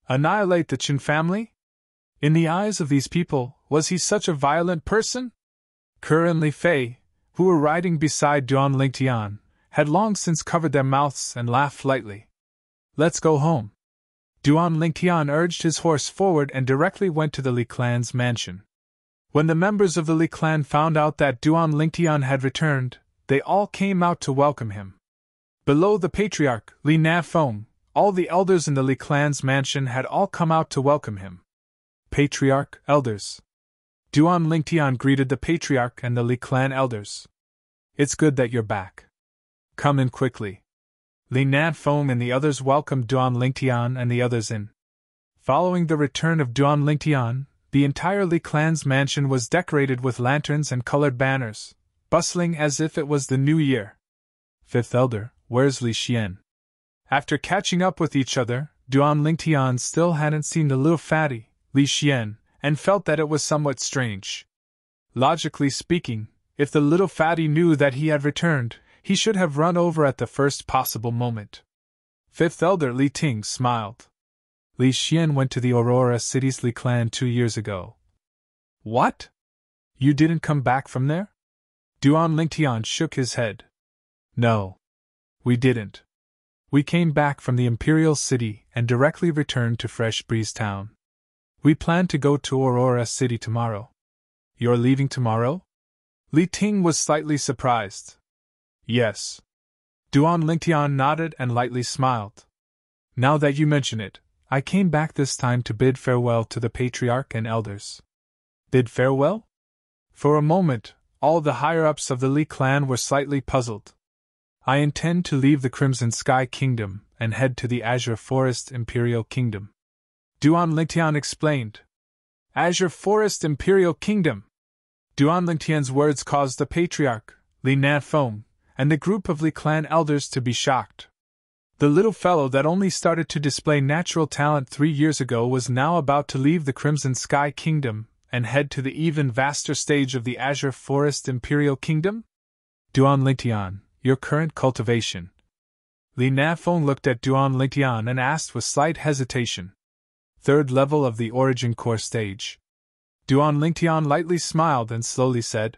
Annihilate the Qin family? In the eyes of these people, was he such a violent person? Ke and Li Fei, who were riding beside Duan Lingtian, had long since covered their mouths and laughed lightly. Let's go home. Duan Lingtian urged his horse forward and directly went to the Li clan's mansion. When the members of the Li clan found out that Duan Lingtian had returned, they all came out to welcome him. Below the patriarch, Li Nafeng, all the elders in the Li clan's mansion had all come out to welcome him. Patriarch, elders. Duan Lingtian greeted the patriarch and the Li clan elders. It's good that you're back. Come in quickly. Li Nafeng and the others welcomed Duan Lingtian and the others in. Following the return of Duan Lingtian, the entire Li clan's mansion was decorated with lanterns and colored banners, bustling as if it was the new year. Fifth elder, where's Li Xian? After catching up with each other, Duan Lingtian still hadn't seen the little fatty, Li Xian, and felt that it was somewhat strange. Logically speaking, if the little fatty knew that he had returned, he should have run over at the first possible moment. Fifth elder Li Ting smiled. Li Xian went to the Aurora City's Li clan 2 years ago. What? You didn't come back from there? Duan Lingtian shook his head. No. We didn't. We came back from the Imperial City and directly returned to Fresh Breeze Town. We plan to go to Aurora City tomorrow. You're leaving tomorrow? Li Ting was slightly surprised. Yes. Duan Lingtian nodded and lightly smiled. Now that you mention it, I came back this time to bid farewell to the patriarch and elders. Bid farewell? For a moment, all the higher-ups of the Li clan were slightly puzzled. I intend to leave the Crimson Sky Kingdom and head to the Azure Forest Imperial Kingdom. Duan Lingtian explained. Azure Forest Imperial Kingdom. Duan Lingtian's words caused the patriarch, Li Nafeng, and the group of Li clan elders to be shocked. The little fellow that only started to display natural talent 3 years ago was now about to leave the Crimson Sky Kingdom and head to the even vaster stage of the Azure Forest Imperial Kingdom? Duan Lingtian, your current cultivation. Li Nafeng looked at Duan Lingtian and asked with slight hesitation. 3rd level of the Origin Core stage. Duan Lingtian lightly smiled and slowly said.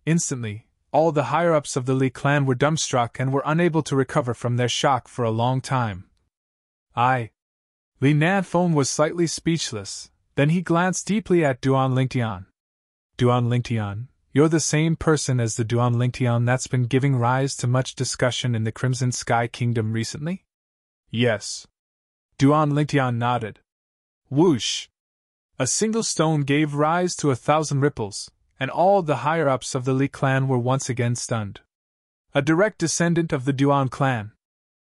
Instantly, all the higher-ups of the Li clan were dumbstruck and were unable to recover from their shock for a long time. Li Nafeng was slightly speechless, then he glanced deeply at Duan Lingtian. Duan Lingtian, you're the same person as the Duan Lingtian that's been giving rise to much discussion in the Crimson Sky Kingdom recently? Yes. Duan Lingtian nodded. Whoosh! A single stone gave rise to 1,000 ripples, and all the higher-ups of the Li clan were once again stunned. A direct descendant of the Duan clan.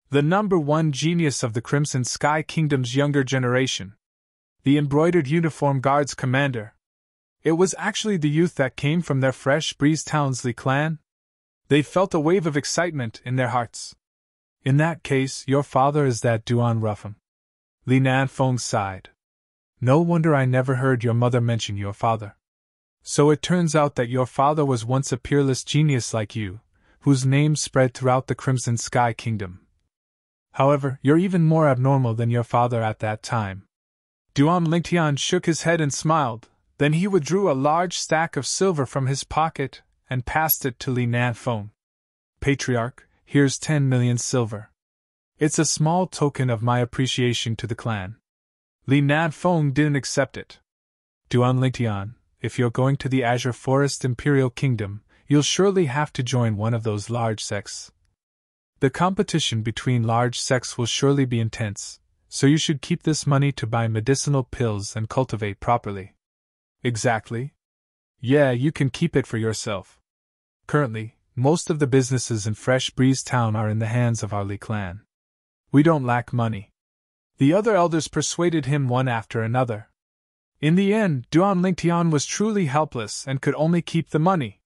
The #1 genius of the Crimson Sky Kingdom's younger generation. The embroidered uniform guard's commander. It was actually the youth that came from their Fresh Breeze Town's Li clan. They felt a wave of excitement in their hearts. In that case, your father is that Duan Ruffam. Li Nafeng sighed. No wonder I never heard your mother mention your father. So it turns out that your father was once a peerless genius like you, whose name spread throughout the Crimson Sky Kingdom. However, you're even more abnormal than your father at that time. Duan Lingtian shook his head and smiled, then he withdrew a large stack of silver from his pocket and passed it to Li Nanfeng. Patriarch, here's 10 million silver. It's a small token of my appreciation to the clan. Li Nanfeng didn't accept it. Duan Lingtian, if you're going to the Azure Forest Imperial Kingdom, you'll surely have to join one of those large sects. The competition between large sects will surely be intense, so you should keep this money to buy medicinal pills and cultivate properly. Exactly. Yeah, you can keep it for yourself. Currently, most of the businesses in Fresh Breeze Town are in the hands of our Li clan. We don't lack money. The other elders persuaded him one after another. In the end, Duan Lingtian was truly helpless and could only keep the money.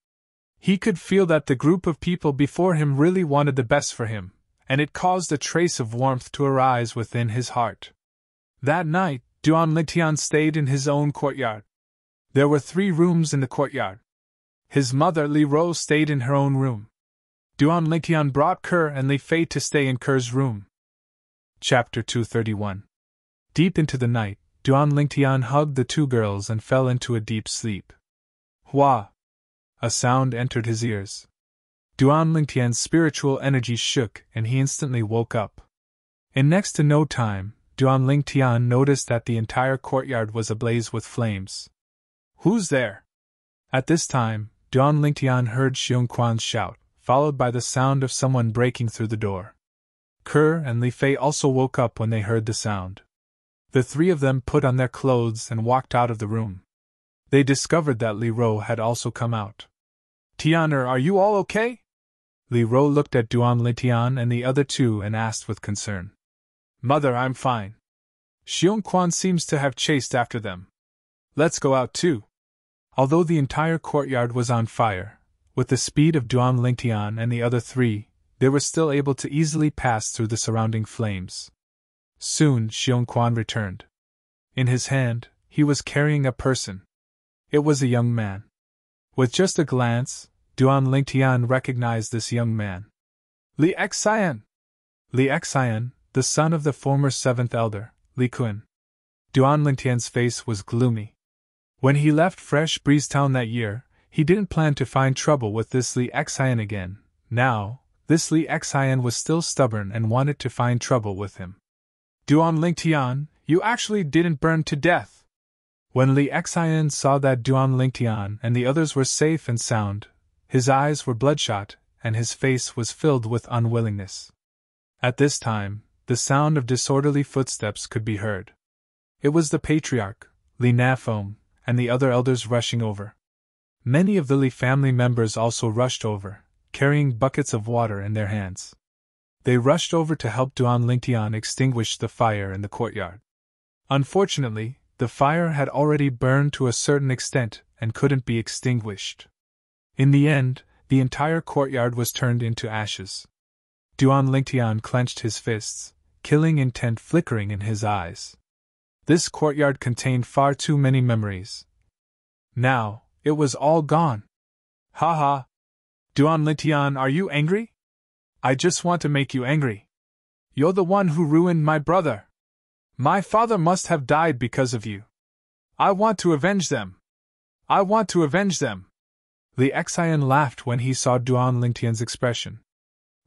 He could feel that the group of people before him really wanted the best for him, and it caused a trace of warmth to arise within his heart. That night, Duan Lingtian stayed in his own courtyard. There were 3 rooms in the courtyard. His mother, Li Ro, stayed in her own room. Duan Lingtian brought Kerr and Li Fei to stay in Kerr's room. Chapter 231. Deep into the night, Duan Lingtian hugged the 2 girls and fell into a deep sleep. Hua! A sound entered his ears. Duan Lingtian's spiritual energy shook and he instantly woke up. In next to no time, Duan Lingtian noticed that the entire courtyard was ablaze with flames. Who's there? At this time, Duan Lingtian heard Xiongquan's shout, followed by the sound of someone breaking through the door. Kerr and Li Fei also woke up when they heard the sound. The 3 of them put on their clothes and walked out of the room. They discovered that Li Ro had also come out. Tianer, are you all okay? Li Ro looked at Duan Lingtian and the other 2 and asked with concern. Mother, I'm fine. Xiongquan seems to have chased after them. Let's go out too. Although the entire courtyard was on fire, with the speed of Duan Lingtian and the other 3, they were still able to easily pass through the surrounding flames. Soon Xiongquan returned. In his hand, he was carrying a person. It was a young man. With just a glance, Duan Lingtian recognized this young man. Li Xian! Li Xian, the son of the former 7th elder, Li Kun. Duan Lingtian's face was gloomy. When he left Fresh Breeze Town that year, he didn't plan to find trouble with this Li Xian again. Now, this Li Xian was still stubborn and wanted to find trouble with him. Duan Lingtian, you actually didn't burn to death. When Li Xian saw that Duan Lingtian and the others were safe and sound, his eyes were bloodshot and his face was filled with unwillingness. At this time, the sound of disorderly footsteps could be heard. It was the patriarch, Li Nanfeng, and the other elders rushing over. Many of the Li family members also rushed over, carrying buckets of water in their hands. They rushed over to help Duan Lingtian extinguish the fire in the courtyard. Unfortunately, the fire had already burned to a certain extent and couldn't be extinguished. In the end, the entire courtyard was turned into ashes. Duan Lingtian clenched his fists, killing intent flickering in his eyes. This courtyard contained far too many memories. Now, it was all gone. Ha ha! Duan Lingtian, are you angry? I just want to make you angry. You're the one who ruined my brother. My father must have died because of you. I want to avenge them. I want to avenge them. Li Xian laughed when he saw Duan Lingtian's expression.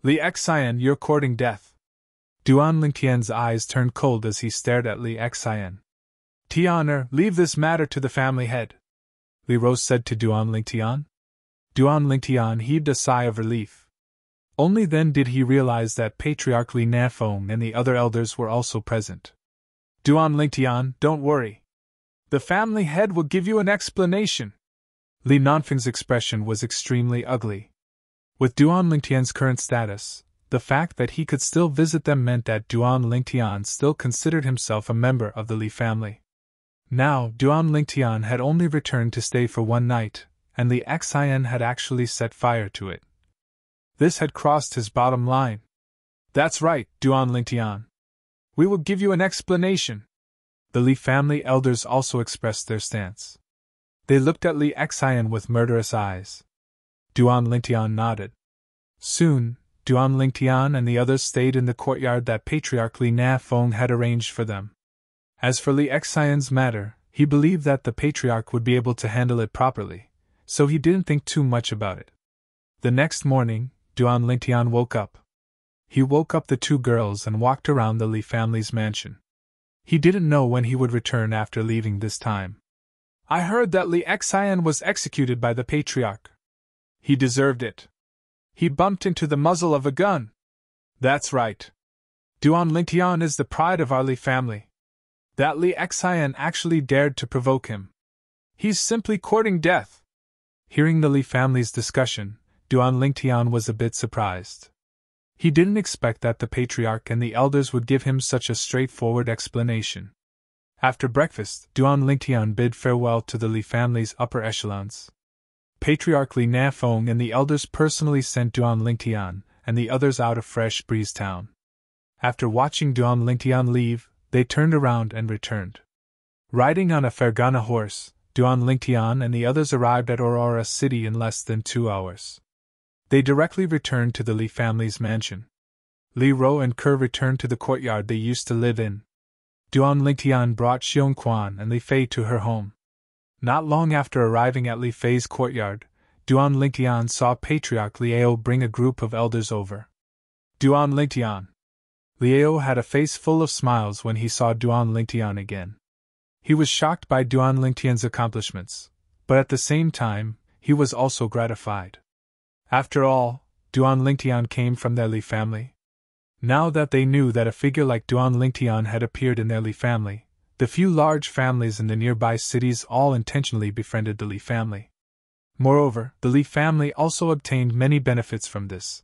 Li Xian, you're courting death. Duan Lingtian's eyes turned cold as he stared at Li Xian. Tianer, leave this matter to the family head, Li Ro said to Duan Lingtian. Duan Lingtian heaved a sigh of relief. Only then did he realize that Patriarch Li Nanfeng and the other elders were also present. Duan Lingtian, don't worry. The family head will give you an explanation. Li Nanfeng's expression was extremely ugly. With Duan Lingtian's current status, the fact that he could still visit them meant that Duan Lingtian still considered himself a member of the Li family. Now, Duan Lingtian had only returned to stay for one night, and Li Xian had actually set fire to it. This had crossed his bottom line. That's right, Duan Lingtian. We will give you an explanation. The Li family elders also expressed their stance. They looked at Li Xian with murderous eyes. Duan Lingtian nodded. Soon, Duan Lingtian and the others stayed in the courtyard that Patriarch Li Na Feng had arranged for them. As for Li Xian's matter, he believed that the Patriarch would be able to handle it properly, so he didn't think too much about it. The next morning, Duan Lingtian woke up. He woke up the two girls and walked around the Li family's mansion. He didn't know when he would return after leaving this time. I heard that Li Xian was executed by the Patriarch. He deserved it. He bumped into the muzzle of a gun. That's right. Duan Lingtian is the pride of our Li family. That Li Xian actually dared to provoke him. He's simply courting death. Hearing the Li family's discussion, Duan Lingtian was a bit surprised. He didn't expect that the Patriarch and the elders would give him such a straightforward explanation. After breakfast, Duan Lingtian bid farewell to the Li family's upper echelons. Patriarch Li Na Feng and the elders personally sent Duan Lingtian and the others out of Fresh Breeze Town. After watching Duan Lingtian leave, they turned around and returned. Riding on a Fergana horse, Duan Lingtian and the others arrived at Aurora City in less than 2 hours. They directly returned to the Li family's mansion. Li Ro and Ke returned to the courtyard they used to live in. Duan Lingtian brought Xiongquan and Li Fei to her home. Not long after arriving at Li Fei's courtyard, Duan Lingtian saw Patriarch Liao bring a group of elders over. Duan Lingtian. Liao had a face full of smiles when he saw Duan Lingtian again. He was shocked by Duan Lingtian's accomplishments, but at the same time, he was also gratified. After all, Duan Lingtian came from their Li family. Now that they knew that a figure like Duan Lingtian had appeared in their Li family, the few large families in the nearby cities all intentionally befriended the Li family. Moreover, the Li family also obtained many benefits from this.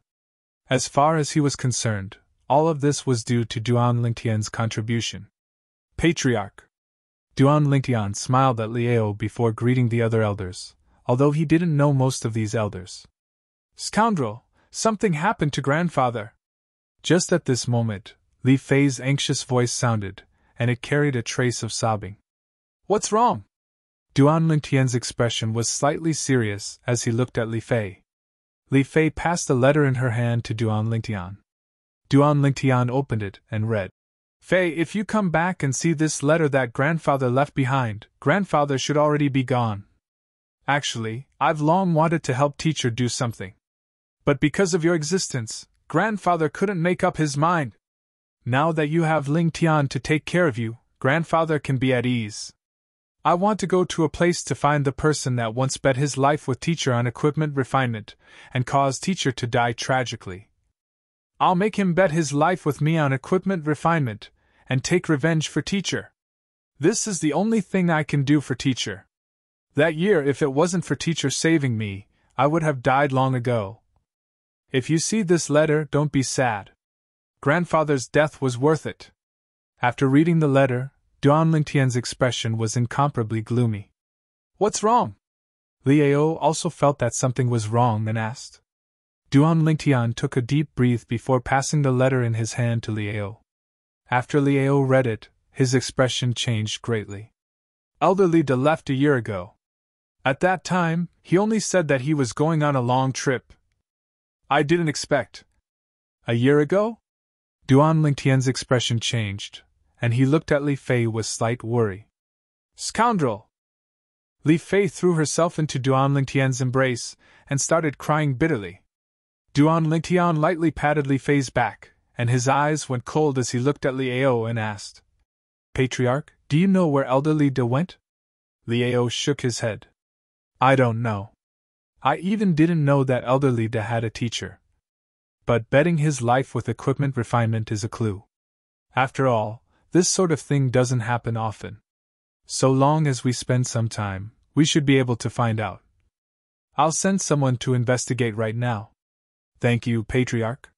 As far as he was concerned, all of this was due to Duan Lingtian's contribution. Patriarch. Duan Lingtian smiled at Liao before greeting the other elders, although he didn't know most of these elders. Scoundrel, something happened to grandfather. Just at this moment, Li Fei's anxious voice sounded, and it carried a trace of sobbing. What's wrong? Duan Lingtian's expression was slightly serious as he looked at Li Fei. Li Fei passed a letter in her hand to Duan Lingtian. Duan Lingtian opened it and read, Fei, if you come back and see this letter that grandfather left behind, grandfather should already be gone. Actually, I've long wanted to help teacher do something. But because of your existence, grandfather couldn't make up his mind. Now that you have Lingtian to take care of you, grandfather can be at ease. I want to go to a place to find the person that once bet his life with teacher on equipment refinement, and caused teacher to die tragically. I'll make him bet his life with me on equipment refinement, and take revenge for teacher. This is the only thing I can do for teacher. That year, if it wasn't for teacher saving me, I would have died long ago. If you see this letter, don't be sad. Grandfather's death was worth it. After reading the letter, Duan Lingtian's expression was incomparably gloomy. What's wrong? Liao also felt that something was wrong and asked. Duan Lingtian took a deep breath before passing the letter in his hand to Liao. After Liao read it, his expression changed greatly. Elder Lida left a year ago. At that time, he only said that he was going on a long trip. I didn't expect. A year ago? Duan Lingtian's expression changed, and he looked at Li Fei with slight worry. Scoundrel! Li Fei threw herself into Duan Lingtian's embrace and started crying bitterly. Duan Lingtian lightly patted Li Fei's back, and his eyes went cold as he looked at Liao and asked, Patriarch, do you know where Elder Lida went? Liao shook his head. I don't know. I even didn't know that Elder Lida had a teacher. But betting his life with equipment refinement is a clue. After all, this sort of thing doesn't happen often. So long as we spend some time, we should be able to find out. I'll send someone to investigate right now. Thank you, Patriarch.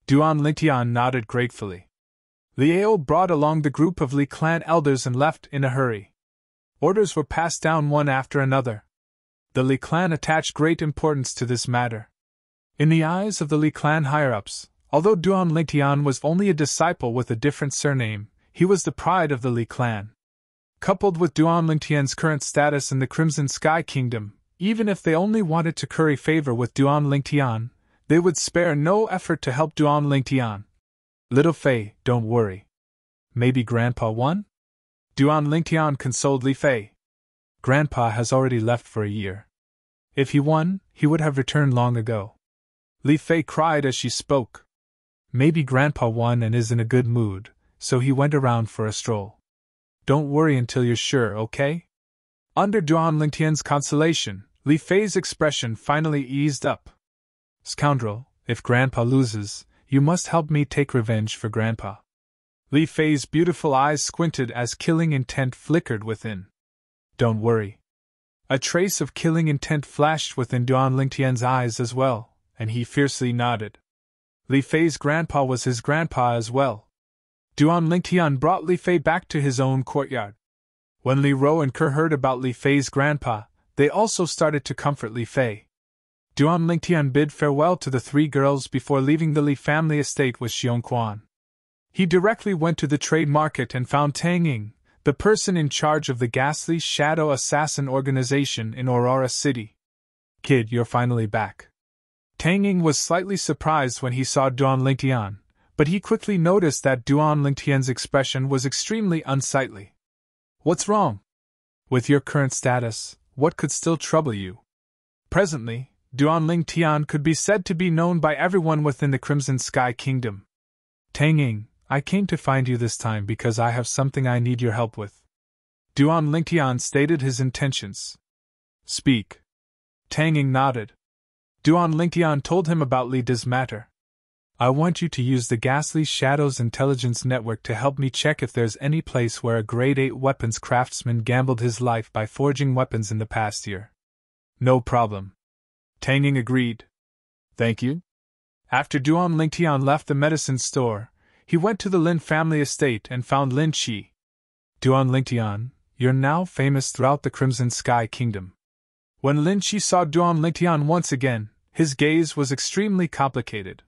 Duan Lingtian nodded gratefully. Liao brought along the group of Li clan elders and left in a hurry. Orders were passed down one after another. The Li clan attached great importance to this matter. In the eyes of the Li clan higher-ups, although Duan Lingtian was only a disciple with a different surname, he was the pride of the Li clan. Coupled with Duan Lingtian's current status in the Crimson Sky Kingdom, even if they only wanted to curry favor with Duan Lingtian, they would spare no effort to help Duan Lingtian. Little Fei, don't worry. Maybe Grandpa won? Duan Lingtian consoled Li Fei. Grandpa has already left for a year. If he won, he would have returned long ago. Li Fei cried as she spoke. Maybe Grandpa won and is in a good mood, so he went around for a stroll. Don't worry until you're sure, okay? Under Duan Lingtian's consolation, Li Fei's expression finally eased up. Scoundrel, if Grandpa loses, you must help me take revenge for Grandpa. Li Fei's beautiful eyes squinted as killing intent flickered within. Don't worry. A trace of killing intent flashed within Duan Lingtian's eyes as well, and he fiercely nodded. Li Fei's grandpa was his grandpa as well. Duan Lingtian brought Li Fei back to his own courtyard. When Li Ro and Ke heard about Li Fei's grandpa, they also started to comfort Li Fei. Duan Lingtian bid farewell to the three girls before leaving the Li family estate with Xiong Quan. He directly went to the trade market and found Tang Ying, the person in charge of the ghastly shadow assassin organization in Aurora City. Kid, you're finally back. Tang Ying was slightly surprised when he saw Duan Lingtian, but he quickly noticed that Duan Lingtian's expression was extremely unsightly. What's wrong? With your current status, what could still trouble you? Presently, Duan Lingtian could be said to be known by everyone within the Crimson Sky Kingdom. Tang Ying, I came to find you this time because I have something I need your help with. Duan Lingtian stated his intentions. Speak. Tang Ying nodded. Duan Lingtian told him about Li De's matter. I want you to use the Ghastly Shadows Intelligence Network to help me check if there's any place where a Grade 8 weapons craftsman gambled his life by forging weapons in the past year. No problem. Tang Ying agreed. Thank you. After Duan Lingtian left the medicine store, he went to the Lin family estate and found Lin Qi. Duan Lingtian, you're now famous throughout the Crimson Sky Kingdom. When Lin Qi saw Duan Lingtian once again, his gaze was extremely complicated.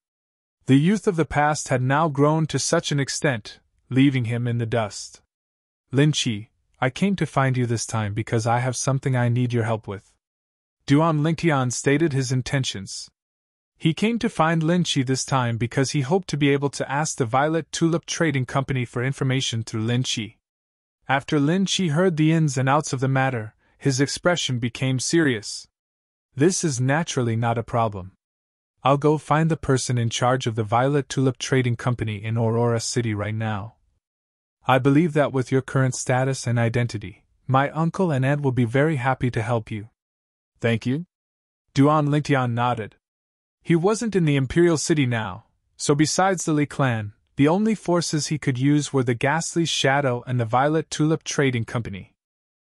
The youth of the past had now grown to such an extent, leaving him in the dust. Lin Qi, I came to find you this time because I have something I need your help with. Duan Lingtian stated his intentions. He came to find Lin Qi this time because he hoped to be able to ask the Violet Tulip Trading Company for information through Lin Qi. After Lin Qi heard the ins and outs of the matter, his expression became serious. This is naturally not a problem. I'll go find the person in charge of the Violet Tulip Trading Company in Aurora City right now. I believe that with your current status and identity, my uncle and aunt will be very happy to help you. Thank you. Duan Lingtian nodded. He wasn't in the Imperial City now, so besides the Li clan, the only forces he could use were the Ghastly Shadow and the Violet Tulip Trading Company.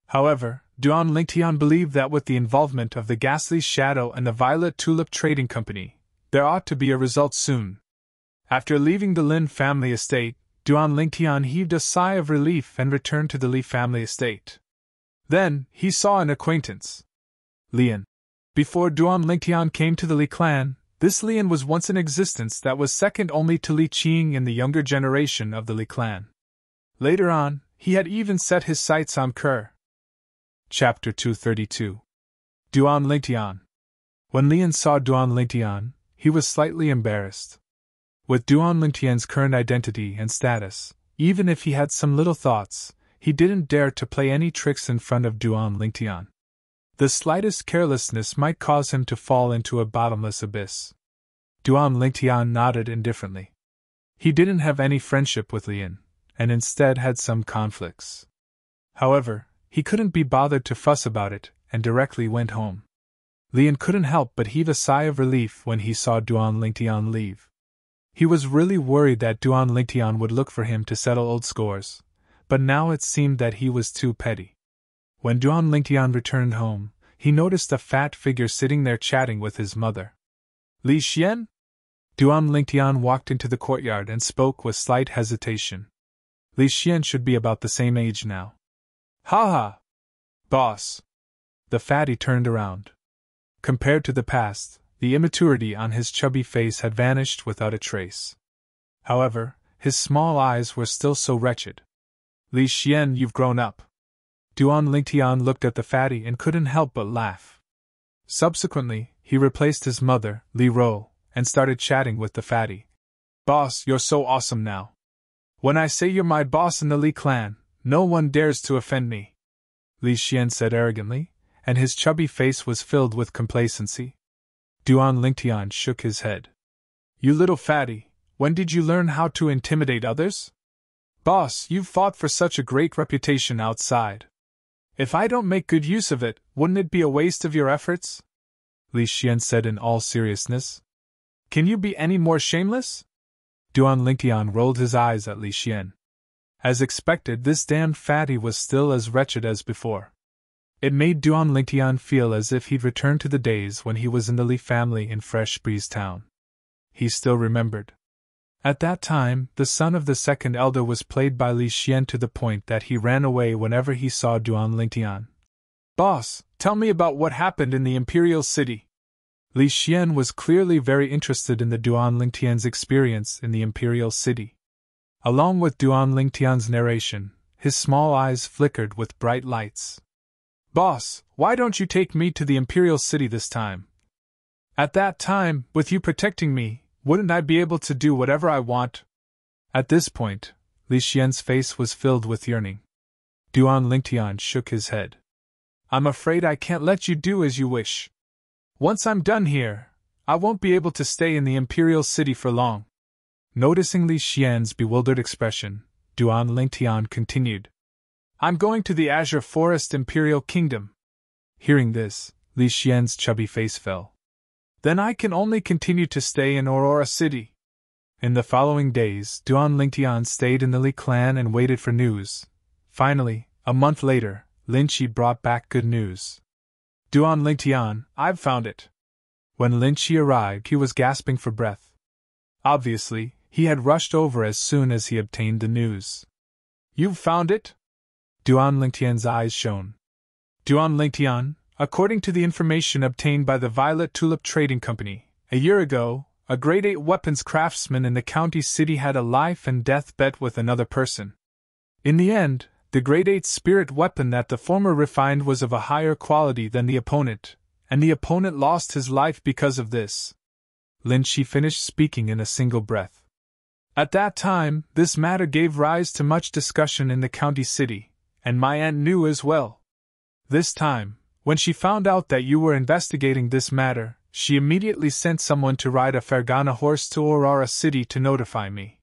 However, Duan Lingtian believed that with the involvement of the Ghastly Shadow and the Violet Tulip Trading Company, there ought to be a result soon. After leaving the Lin family estate, Duan Lingtian heaved a sigh of relief and returned to the Li family estate. Then, he saw an acquaintance. Lian. Before Duan Lingtian came to the Li clan, this Lian was once in existence that was second only to Li Qing in the younger generation of the Li clan. Later on, he had even set his sights on Ke. Chapter 232. Duan Lingtian. When Lian saw Duan Lingtian, he was slightly embarrassed. With Duan Lingtian's current identity and status, even if he had some little thoughts, he didn't dare to play any tricks in front of Duan Lingtian. The slightest carelessness might cause him to fall into a bottomless abyss. Duan Lingtian nodded indifferently. He didn't have any friendship with Lian, and instead had some conflicts. However, he couldn't be bothered to fuss about it, and directly went home. Lian couldn't help but heave a sigh of relief when he saw Duan Lingtian leave. He was really worried that Duan Lingtian would look for him to settle old scores, but now it seemed that he was too petty. When Duan Lingtian returned home, he noticed a fat figure sitting there chatting with his mother. Li Xian? Duan Lingtian walked into the courtyard and spoke with slight hesitation. Li Xian should be about the same age now. Ha ha! Boss! The fatty turned around. Compared to the past, the immaturity on his chubby face had vanished without a trace. However, his small eyes were still so wretched. Li Xian, you've grown up. Duan Lingtian looked at the fatty and couldn't help but laugh. Subsequently, he replaced his mother, Li Ro, and started chatting with the fatty. Boss, you're so awesome now. When I say you're my boss in the Li clan, no one dares to offend me, Li Xian said arrogantly, and his chubby face was filled with complacency. Duan Lingtian shook his head. You little fatty, when did you learn how to intimidate others? Boss, you've fought for such a great reputation outside. If I don't make good use of it, wouldn't it be a waste of your efforts? Li Xian said in all seriousness. Can you be any more shameless? Duan Lingtian rolled his eyes at Li Xian. As expected, this damned fatty was still as wretched as before. It made Duan Lingtian feel as if he'd returned to the days when he was in the Li family in Fresh Breeze Town. He still remembered. At that time, the son of the second elder was played by Li Xian to the point that he ran away whenever he saw Duan Lingtian. Boss, tell me about what happened in the Imperial City. Li Xian was clearly very interested in the Duan Lingtian's experience in the Imperial City. Along with Duan Lingtian's narration, his small eyes flickered with bright lights. Boss, why don't you take me to the Imperial City this time? At that time, with you protecting me, wouldn't I be able to do whatever I want? At this point, Li Xian's face was filled with yearning. Duan Lingtian shook his head. I'm afraid I can't let you do as you wish. Once I'm done here, I won't be able to stay in the Imperial City for long. Noticing Li Xian's bewildered expression, Duan Lingtian continued. I'm going to the Azure Forest Imperial Kingdom. Hearing this, Li Xian's chubby face fell. Then I can only continue to stay in Aurora City. In the following days, Duan Lingtian stayed in the Li clan and waited for news. Finally, a month later, Lin Qi brought back good news. Duan Lingtian, I've found it. When Lin Qi arrived, he was gasping for breath. Obviously, he had rushed over as soon as he obtained the news. You've found it? Duan Lingtian's eyes shone. Duan Lingtian, according to the information obtained by the Violet Tulip Trading Company, a year ago, a grade 8 weapons craftsman in the county city had a life and death bet with another person. In the end, the grade 8 spirit weapon that the former refined was of a higher quality than the opponent, and the opponent lost his life because of this. Lin Qi finished speaking in a single breath. At that time, this matter gave rise to much discussion in the county city, and my aunt knew as well. This time, when she found out that you were investigating this matter, she immediately sent someone to ride a Fergana horse to Aurora City to notify me.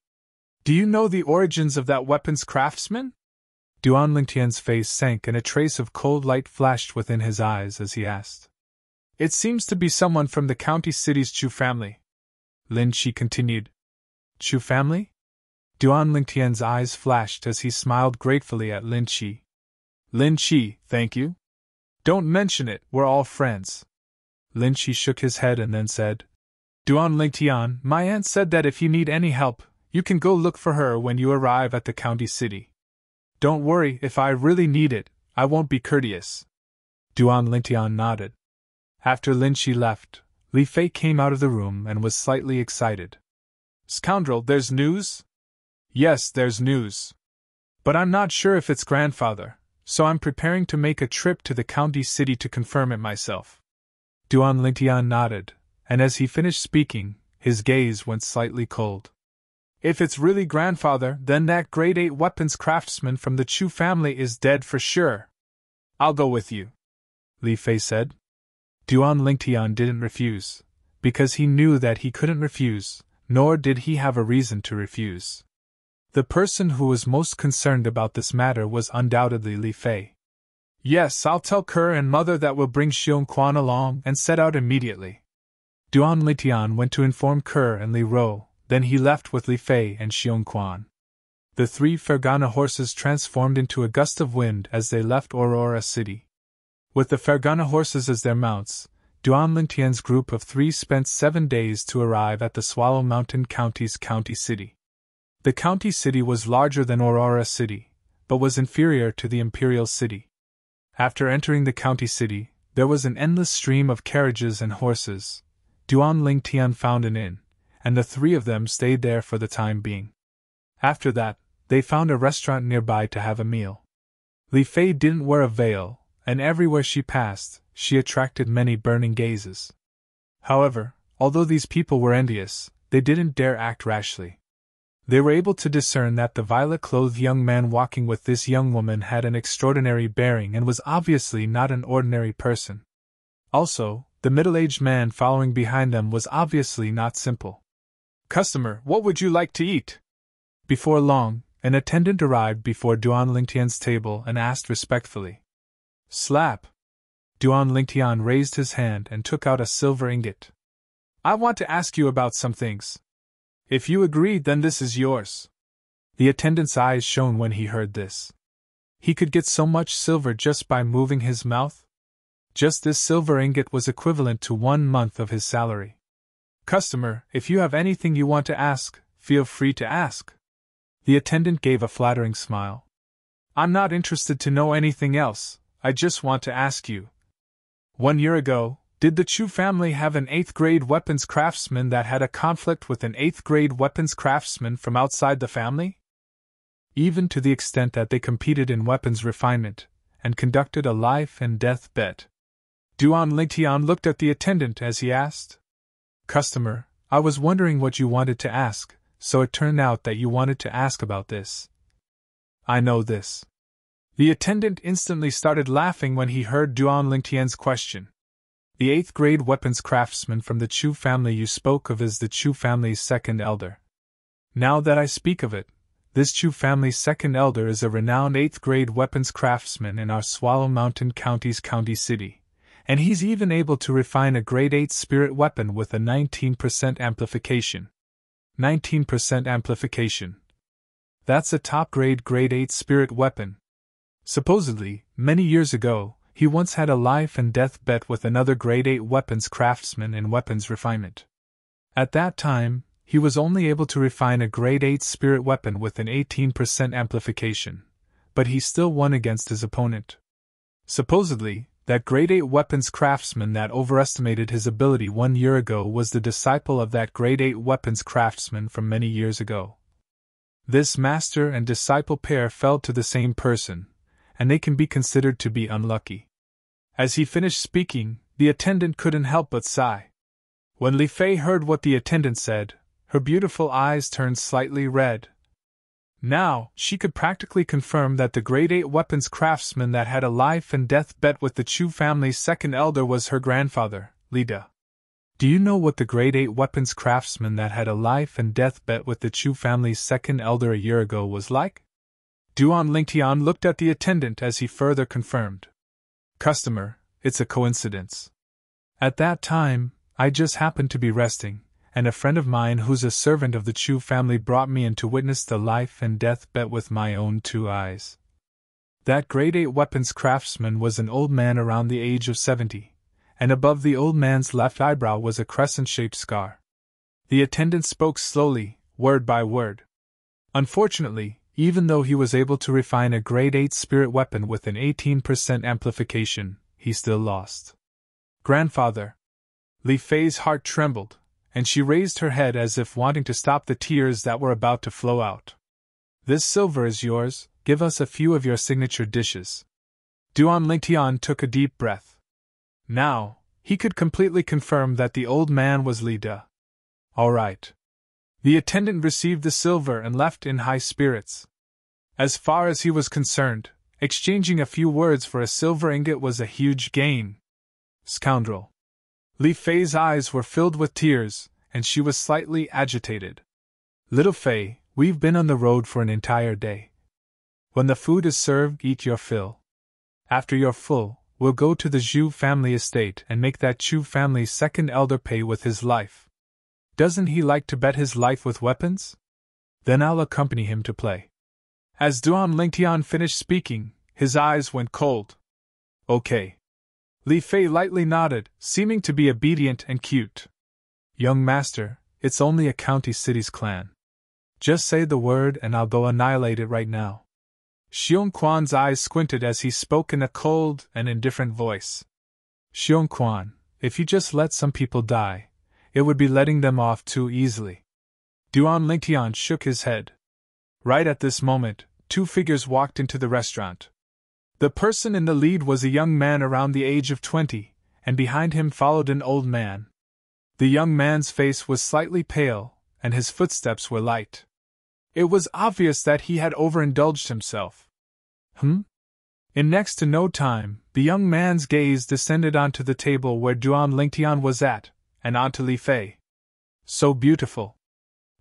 Do you know the origins of that weapons craftsman? Duan Lingtian's face sank and a trace of cold light flashed within his eyes as he asked. It seems to be someone from the county city's Chu family. Lin Qi continued. Chu family? Duan Lingtian's eyes flashed as he smiled gratefully at Lin Qi. Lin Qi, thank you. Don't mention it, we're all friends. Lin Qi shook his head and then said, Duan Lingtian, my aunt said that if you need any help, you can go look for her when you arrive at the county city. Don't worry, if I really need it, I won't be courteous. Duan Lingtian nodded. After Lin Qi left, Li Fei came out of the room and was slightly excited. Scoundrel, there's news? Yes, there's news. But I'm not sure if it's grandfather, so I'm preparing to make a trip to the county city to confirm it myself. Duan Lingtian nodded, and as he finished speaking, his gaze went slightly cold. If it's really grandfather, then that grade 8 weapons craftsman from the Chu family is dead for sure. I'll go with you, Li Fei said. Duan Lingtian didn't refuse, because he knew that he couldn't refuse, nor did he have a reason to refuse. The person who was most concerned about this matter was undoubtedly Li Fei. Yes, I'll tell Kerr and Mother that we'll bring Xiong Quan along and set out immediately. Duan Lingtian went to inform Kerr and Li Ro, then he left with Li Fei and Xiong Quan. The 3 Fergana horses transformed into a gust of wind as they left Aurora City. With the Fergana horses as their mounts, Duan Lingtian's group of 3 spent 7 days to arrive at the Swallow Mountain County's county city. The county city was larger than Aurora City, but was inferior to the Imperial City. After entering the county city, there was an endless stream of carriages and horses. Duan Lingtian found an inn, and the 3 of them stayed there for the time being. After that, they found a restaurant nearby to have a meal. Li Fei didn't wear a veil, and everywhere she passed, she attracted many burning gazes. However, although these people were envious, they didn't dare act rashly. They were able to discern that the violet-clothed young man walking with this young woman had an extraordinary bearing and was obviously not an ordinary person. Also, the middle-aged man following behind them was obviously not simple. "Customer, what would you like to eat?" Before long, an attendant arrived before Duan Lingtian's table and asked respectfully. "Slap!" Duan Lingtian raised his hand and took out a silver ingot. "I want to ask you about some things. If you agree, then this is yours." The attendant's eyes shone when he heard this. He could get so much silver just by moving his mouth? Just this silver ingot was equivalent to 1 month of his salary. "Customer, if you have anything you want to ask, feel free to ask." The attendant gave a flattering smile. "I'm not interested to know anything else, I just want to ask you. 1 year ago, did the Chu family have an 8th-grade weapons craftsman that had a conflict with an 8th-grade weapons craftsman from outside the family? Even to the extent that they competed in weapons refinement, and conducted a life-and-death bet." Duan Lingtian looked at the attendant as he asked. "Customer, I was wondering what you wanted to ask, so it turned out that you wanted to ask about this." "I know this." The attendant instantly started laughing when he heard Duan Lingtian's question. "The 8th-grade weapons craftsman from the Chu family you spoke of is the Chu family's second elder. Now that I speak of it, this Chu family's second elder is a renowned 8th-grade weapons craftsman in our Swallow Mountain County's county city, and he's even able to refine a grade 8 spirit weapon with a 19% amplification. 19% amplification. That's a top-grade grade 8 spirit weapon. Supposedly, many years ago, he once had a life-and-death bet with another grade 8 weapons craftsman in weapons refinement. At that time, he was only able to refine a grade 8 spirit weapon with an 18% amplification, but he still won against his opponent. Supposedly, that grade 8 weapons craftsman that overestimated his ability 1 year ago was the disciple of that grade 8 weapons craftsman from many years ago. This master and disciple pair fell to the same person, and they can be considered to be unlucky." As he finished speaking, the attendant couldn't help but sigh. When Li Fei heard what the attendant said, her beautiful eyes turned slightly red. Now, she could practically confirm that the grade 8 weapons craftsman that had a life-and-death bet with the Chu family's second elder was her grandfather, Li De. "Do you know what the grade 8 weapons craftsman that had a life-and-death bet with the Chu family's second elder a year ago was like?" Duan Lingtian looked at the attendant as he further confirmed. "Customer, it's a coincidence. At that time, I just happened to be resting, and a friend of mine who's a servant of the Chu family brought me in to witness the life-and-death bet with my own 2 eyes. That grade 8 weapons craftsman was an old man around the age of 70, and above the old man's left eyebrow was a crescent-shaped scar." The attendant spoke slowly, word by word. "Unfortunately, even though he was able to refine a grade 8 spirit weapon with an 18% amplification, he still lost." "Grandfather!" Li Fei's heart trembled, and she raised her head as if wanting to stop the tears that were about to flow out. "This silver is yours, give us a few of your signature dishes." Duan Lingtian took a deep breath. Now, he could completely confirm that the old man was Li De. "All right." The attendant received the silver and left in high spirits. As far as he was concerned, exchanging a few words for a silver ingot was a huge gain. Scoundrel! Li Fei's eyes were filled with tears, and she was slightly agitated. "Little Fei, we've been on the road for an entire day. When the food is served, eat your fill. After you're full, we'll go to the Zhu family estate and make that Chu family's second elder pay with his life. Doesn't he like to bet his life with weapons? Then I'll accompany him to play." As Duan Lingtian finished speaking, his eyes went cold. "Okay." Li Fei lightly nodded, seeming to be obedient and cute. "Young master, it's only a county city's clan. Just say the word and I'll go annihilate it right now." Xiong Quan's eyes squinted as he spoke in a cold and indifferent voice. "Xiong Quan, if you just let some people die, it would be letting them off too easily." Duan Lingtian shook his head. Right at this moment, 2 figures walked into the restaurant. The person in the lead was a young man around the age of 20, and behind him followed an old man. The young man's face was slightly pale, and his footsteps were light. It was obvious that he had overindulged himself. In next to no time, the young man's gaze descended onto the table where Duan Lingtian was at, and onto Li Fei. So beautiful.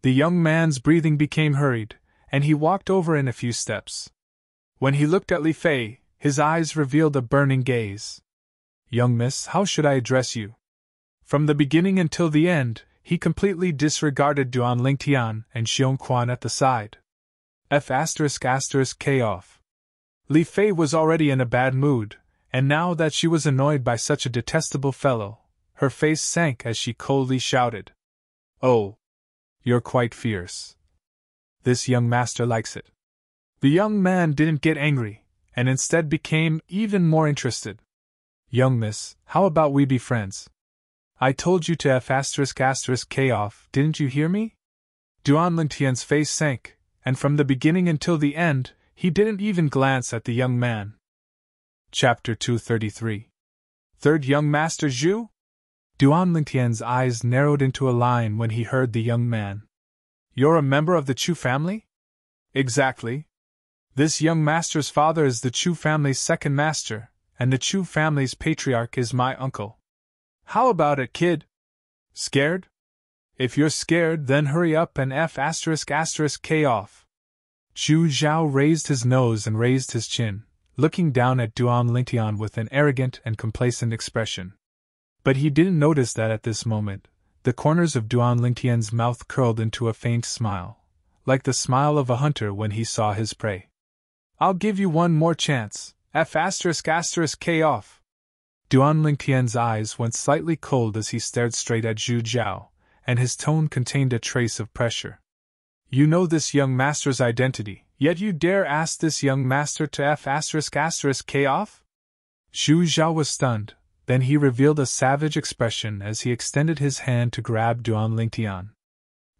The young man's breathing became hurried, and he walked over in a few steps. When he looked at Li Fei, his eyes revealed a burning gaze. Young miss, how should I address you? From the beginning until the end, he completely disregarded Duan Lingtian and Xiong Quan at the side. K off. Li Fei was already in a bad mood, and now that she was annoyed by such a detestable fellow, her face sank as she coldly shouted. Oh! You're quite fierce. This young master likes it. The young man didn't get angry, and instead became even more interested. Young miss, how about we be friends? I told you to K off, didn't you hear me? Duan Lingtian's face sank, and from the beginning until the end, he didn't even glance at the young man. Chapter 233. Third Young Master Zhu? Duan Lingtian's eyes narrowed into a line when he heard the young man. You're a member of the Chu family? Exactly. This young master's father is the Chu family's second master, and the Chu family's patriarch is my uncle. How about it, kid? Scared? If you're scared, then hurry up and K off. Zhu Zhao raised his nose and raised his chin, looking down at Duan Lingtian with an arrogant and complacent expression. But he didn't notice that at this moment, the corners of Duan Lingtian's mouth curled into a faint smile, like the smile of a hunter when he saw his prey. I'll give you one more chance, K off. Duan Lingtian's eyes went slightly cold as he stared straight at Zhu Zhao, and his tone contained a trace of pressure. You know this young master's identity, yet you dare ask this young master to K off? Zhu Zhao was stunned, then he revealed a savage expression as he extended his hand to grab Duan Lingtian.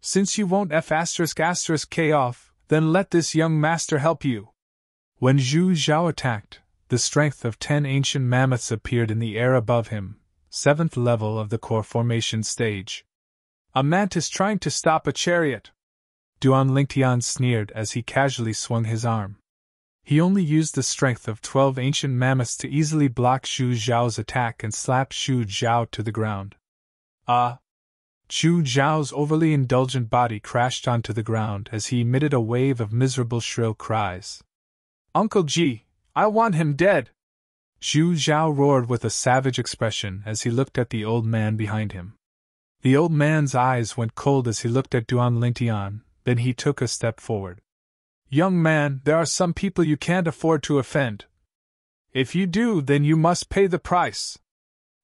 Since you won't K off, then let this young master help you. When Zhu Zhao attacked, the strength of 10 ancient mammoths appeared in the air above him, 7th level of the core formation stage. A mantis trying to stop a chariot. Duan Lingtian sneered as he casually swung his arm. He only used the strength of 12 ancient mammoths to easily block Zhu Zhao's attack and slap Zhu Zhao to the ground. Zhu Zhao's overly indulgent body crashed onto the ground as he emitted a wave of miserable shrill cries. Uncle Ji, I want him dead! Zhu Zhao roared with a savage expression as he looked at the old man behind him. The old man's eyes went cold as he looked at Duan Lingtian, then he took a step forward. Young man, there are some people you can't afford to offend. If you do, then you must pay the price.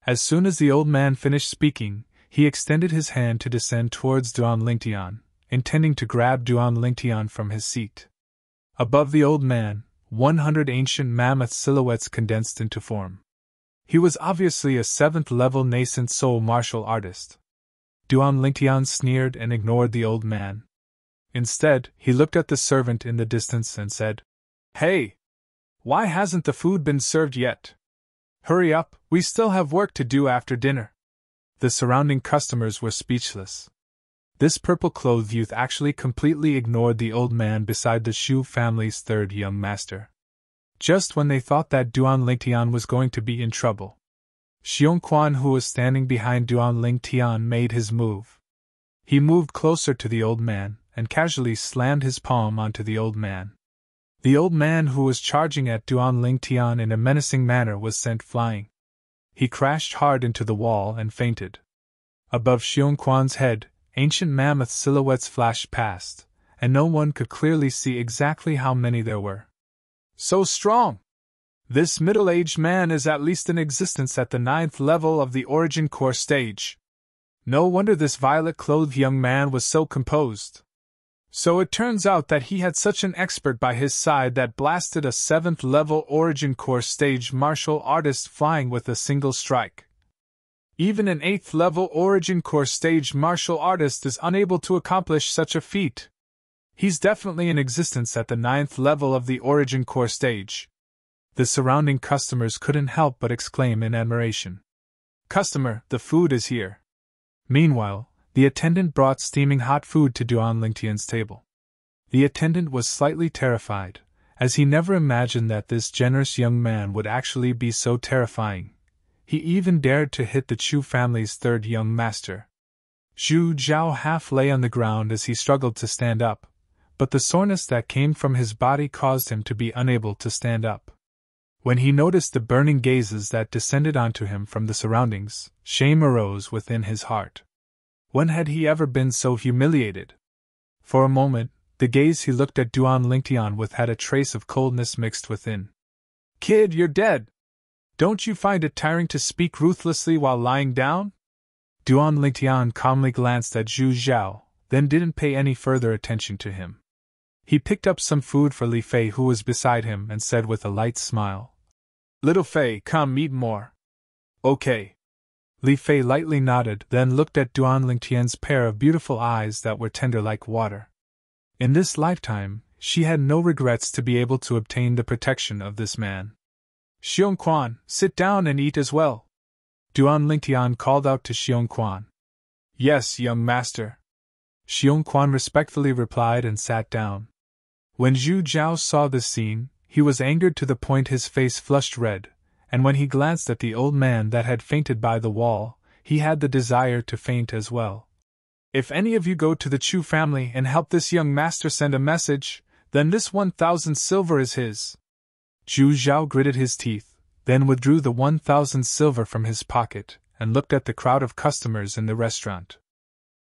As soon as the old man finished speaking, he extended his hand to descend towards Duan Lingtian, intending to grab Duan Lingtian from his seat. Above the old man, 100 ancient mammoth silhouettes condensed into form. He was obviously a 7th-level nascent soul martial artist. Duan Lingtian sneered and ignored the old man. Instead, he looked at the servant in the distance and said, Hey! Why hasn't the food been served yet? Hurry up, we still have work to do after dinner. The surrounding customers were speechless. This purple-clothed youth actually completely ignored the old man beside the Shu family's third young master. Just when they thought that Duan Lingtian was going to be in trouble, Xiong Quan, who was standing behind Duan Lingtian, made his move. He moved closer to the old man and casually slammed his palm onto the old man. The old man, who was charging at Duan Lingtian in a menacing manner, was sent flying. He crashed hard into the wall and fainted. Above Xiong Quan's head, ancient mammoth silhouettes flashed past, and no one could clearly see exactly how many there were. So strong! This middle-aged man is at least in existence at the 9th level of the origin core stage. No wonder this violet-clothed young man was so composed. So it turns out that he had such an expert by his side that blasted a 7th level origin core stage martial artist flying with a single strike. Even an 8th level origin core stage martial artist is unable to accomplish such a feat. He's definitely in existence at the 9th level of the origin core stage. The surrounding customers couldn't help but exclaim in admiration. "Customer, the food is here." Meanwhile, the attendant brought steaming hot food to Duan Lingtian's table. The attendant was slightly terrified, as he never imagined that this generous young man would actually be so terrifying. He even dared to hit the Chu family's third young master. Zhu Zhao half lay on the ground as he struggled to stand up, but the soreness that came from his body caused him to be unable to stand up. When he noticed the burning gazes that descended onto him from the surroundings, shame arose within his heart. When had he ever been so humiliated? For a moment, the gaze he looked at Duan Lingtian with had a trace of coldness mixed within. "Kid, you're dead! Don't you find it tiring to speak ruthlessly while lying down?" Duan Lingtian calmly glanced at Zhu Zhao, then didn't pay any further attention to him. He picked up some food for Li Fei, who was beside him, and said with a light smile, "Little Fei, come eat more." "Okay." Li Fei lightly nodded, then looked at Duan Lingtian's pair of beautiful eyes that were tender like water. In this lifetime, she had no regrets to be able to obtain the protection of this man. "Xiong Quan, sit down and eat as well." Duan Lingtian called out to Xiong Quan. "Yes, young master." Xiong Quan respectfully replied and sat down. When Zhu Zhao saw this scene, he was angered to the point his face flushed red, and when he glanced at the old man that had fainted by the wall, he had the desire to faint as well. "If any of you go to the Chu family and help this young master send a message, then this 1,000 silver is his." Zhu Zhao gritted his teeth, then withdrew the 1,000 silver from his pocket, and looked at the crowd of customers in the restaurant.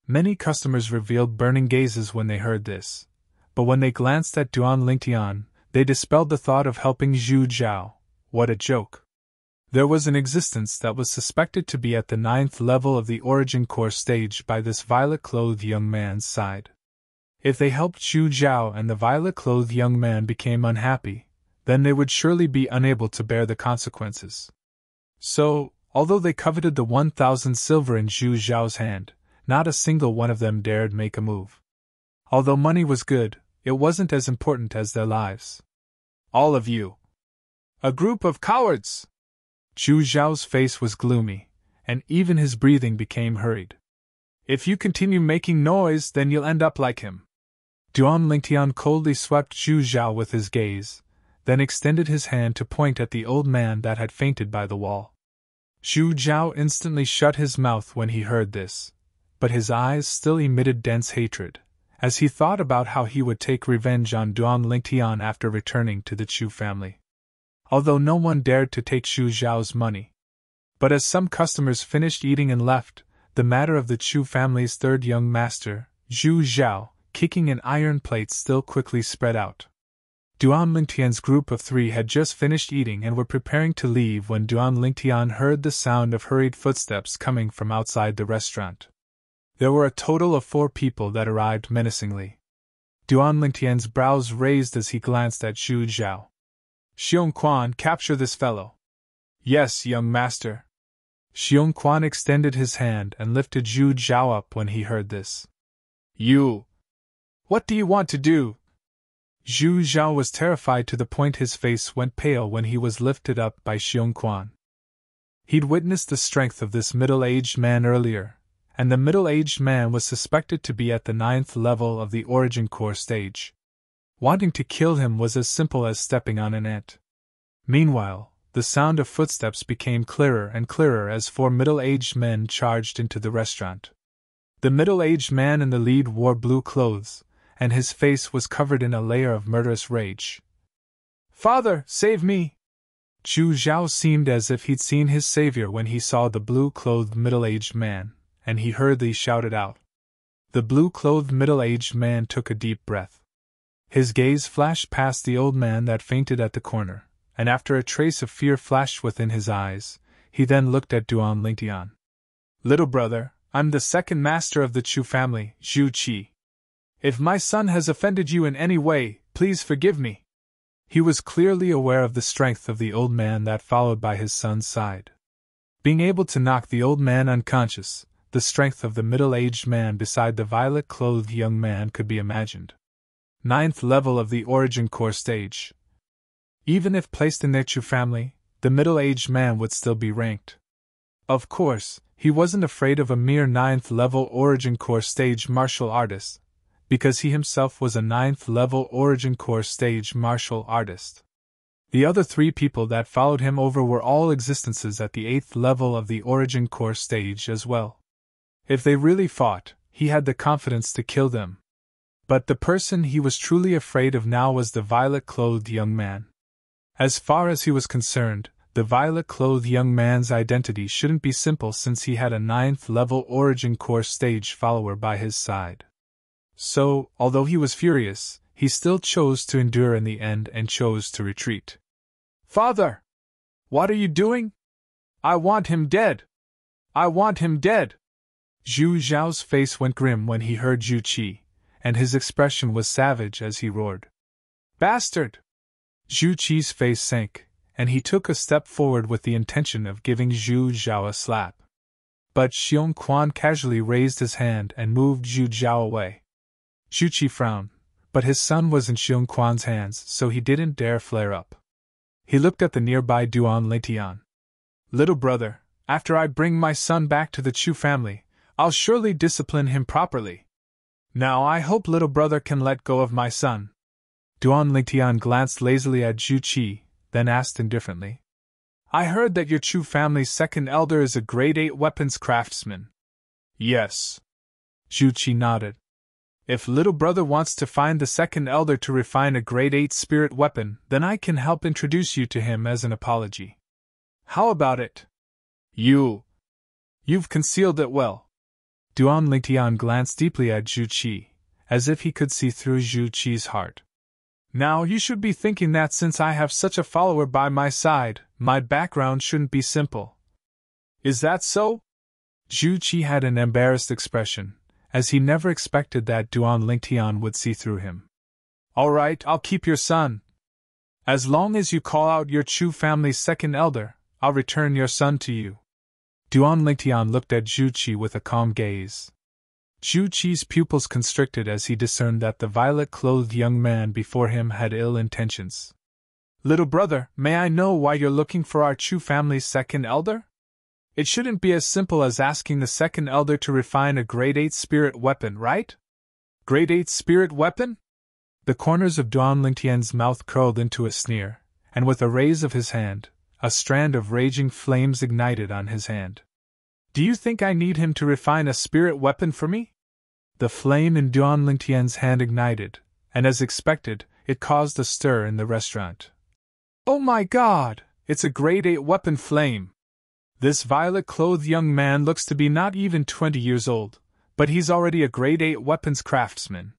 Many customers revealed burning gazes when they heard this, but when they glanced at Duan Lingtian, they dispelled the thought of helping Zhu Zhao. What a joke! There was an existence that was suspected to be at the 9th level of the origin core stage by this violet-clothed young man's side. If they helped Zhu Zhao and the violet-clothed young man became unhappy, then they would surely be unable to bear the consequences. So, although they coveted the 1,000 silver in Zhu Zhao's hand, not a single one of them dared make a move. Although money was good, it wasn't as important as their lives. "All of you! A group of cowards!" Zhu Zhao's face was gloomy, and even his breathing became hurried. "If you continue making noise, then you'll end up like him." Duan Lingtian coldly swept Zhu Zhao with his gaze, then extended his hand to point at the old man that had fainted by the wall. Zhu Zhao instantly shut his mouth when he heard this, but his eyes still emitted dense hatred, as he thought about how he would take revenge on Duan Lingtian after returning to the Chu family. Although no one dared to take Zhu Zhao's money. But as some customers finished eating and left, the matter of the Chu family's third young master, Zhu Zhao, kicking an iron plate still quickly spread out. Duan Lingtian's group of 3 had just finished eating and were preparing to leave when Duan Lingtian heard the sound of hurried footsteps coming from outside the restaurant. There were a total of 4 people that arrived menacingly. Duan Lingtian's brows raised as he glanced at Zhu Zhao. "Xiong Quan, capture this fellow." "Yes, young master." Xiong Quan extended his hand and lifted Zhu Zhao up when he heard this. "You! What do you want to do?" Zhu Zhao was terrified to the point his face went pale when he was lifted up by Xiong Quan. He'd witnessed the strength of this middle-aged man earlier, and the middle-aged man was suspected to be at the 9th level of the origin core stage. Wanting to kill him was as simple as stepping on an ant. Meanwhile, the sound of footsteps became clearer and clearer as 4 middle-aged men charged into the restaurant. The middle-aged man in the lead wore blue clothes, and his face was covered in a layer of murderous rage. "Father, save me!" Zhu Zhao seemed as if he'd seen his savior when he saw the blue-clothed middle-aged man, and he hurriedly shouted out. The blue-clothed middle-aged man took a deep breath. His gaze flashed past the old man that fainted at the corner, and after a trace of fear flashed within his eyes, he then looked at Duan Lingtian. "Little brother, I'm the second master of the Chu family, Zhu Qi. If my son has offended you in any way, please forgive me." He was clearly aware of the strength of the old man that followed by his son's side. Being able to knock the old man unconscious, the strength of the middle-aged man beside the violet-clothed young man could be imagined. 9th level of the origin core stage. Even if placed in their true family, the middle-aged man would still be ranked. Of course, he wasn't afraid of a mere 9th-level Origin Core stage martial artist, because he himself was a 9th-level Origin Core stage martial artist. The other 3 people that followed him over were all existences at the 8th level of the Origin Core stage as well. If they really fought, he had the confidence to kill them. But the person he was truly afraid of now was the violet-clothed young man. As far as he was concerned, the violet-clothed young man's identity shouldn't be simple since he had a 9th-level Origin Core stage follower by his side. So, although he was furious, he still chose to endure in the end and chose to retreat. "Father! What are you doing? I want him dead! I want him dead!" Zhu Zhao's face went grim when he heard Zhu Qi, and his expression was savage as he roared. "Bastard!" Zhu Qi's face sank, and he took a step forward with the intention of giving Zhu Zhao a slap. But Xiong Quan casually raised his hand and moved Zhu Zhao away. Zhu Qi frowned, but his son was in Xiong Quan's hands, so he didn't dare flare up. He looked at the nearby Duan Lingtian. "Little brother, after I bring my son back to the Chu family, I'll surely discipline him properly. Now I hope little brother can let go of my son." Duan Lingtian glanced lazily at Zhu Qi, then asked indifferently. "I heard that your Chu family's second elder is a grade 8 weapons craftsman." "Yes." Zhu Qi nodded. "If little brother wants to find the second elder to refine a grade 8 spirit weapon, then I can help introduce you to him as an apology. How about it? You've concealed it well." Duan Lingtian glanced deeply at Zhu Qi, as if he could see through Zhu Qi's heart. "Now you should be thinking that since I have such a follower by my side, my background shouldn't be simple. Is that so?" Zhu Qi had an embarrassed expression, as he never expected that Duan Lingtian would see through him. "All right, I'll keep your son. As long as you call out your Chu family's second elder, I'll return your son to you." Duan Lingtian looked at Zhu Qi with a calm gaze. Zhu Qi's pupils constricted as he discerned that the violet-clothed young man before him had ill intentions. "Little brother, may I know why you're looking for our Chu family's second elder? It shouldn't be as simple as asking the second elder to refine a grade 8 spirit weapon, right? Grade 8 spirit weapon?" The corners of Duan Lingtian's mouth curled into a sneer, and with a raise of his hand, a strand of raging flames ignited on his hand. "Do you think I need him to refine a spirit weapon for me?" The flame in Duan Lingtian's hand ignited, and as expected, it caused a stir in the restaurant. "Oh my God! It's a grade 8 weapon flame! This violet-clothed young man looks to be not even 20 years old, but he's already a grade 8 weapons craftsman.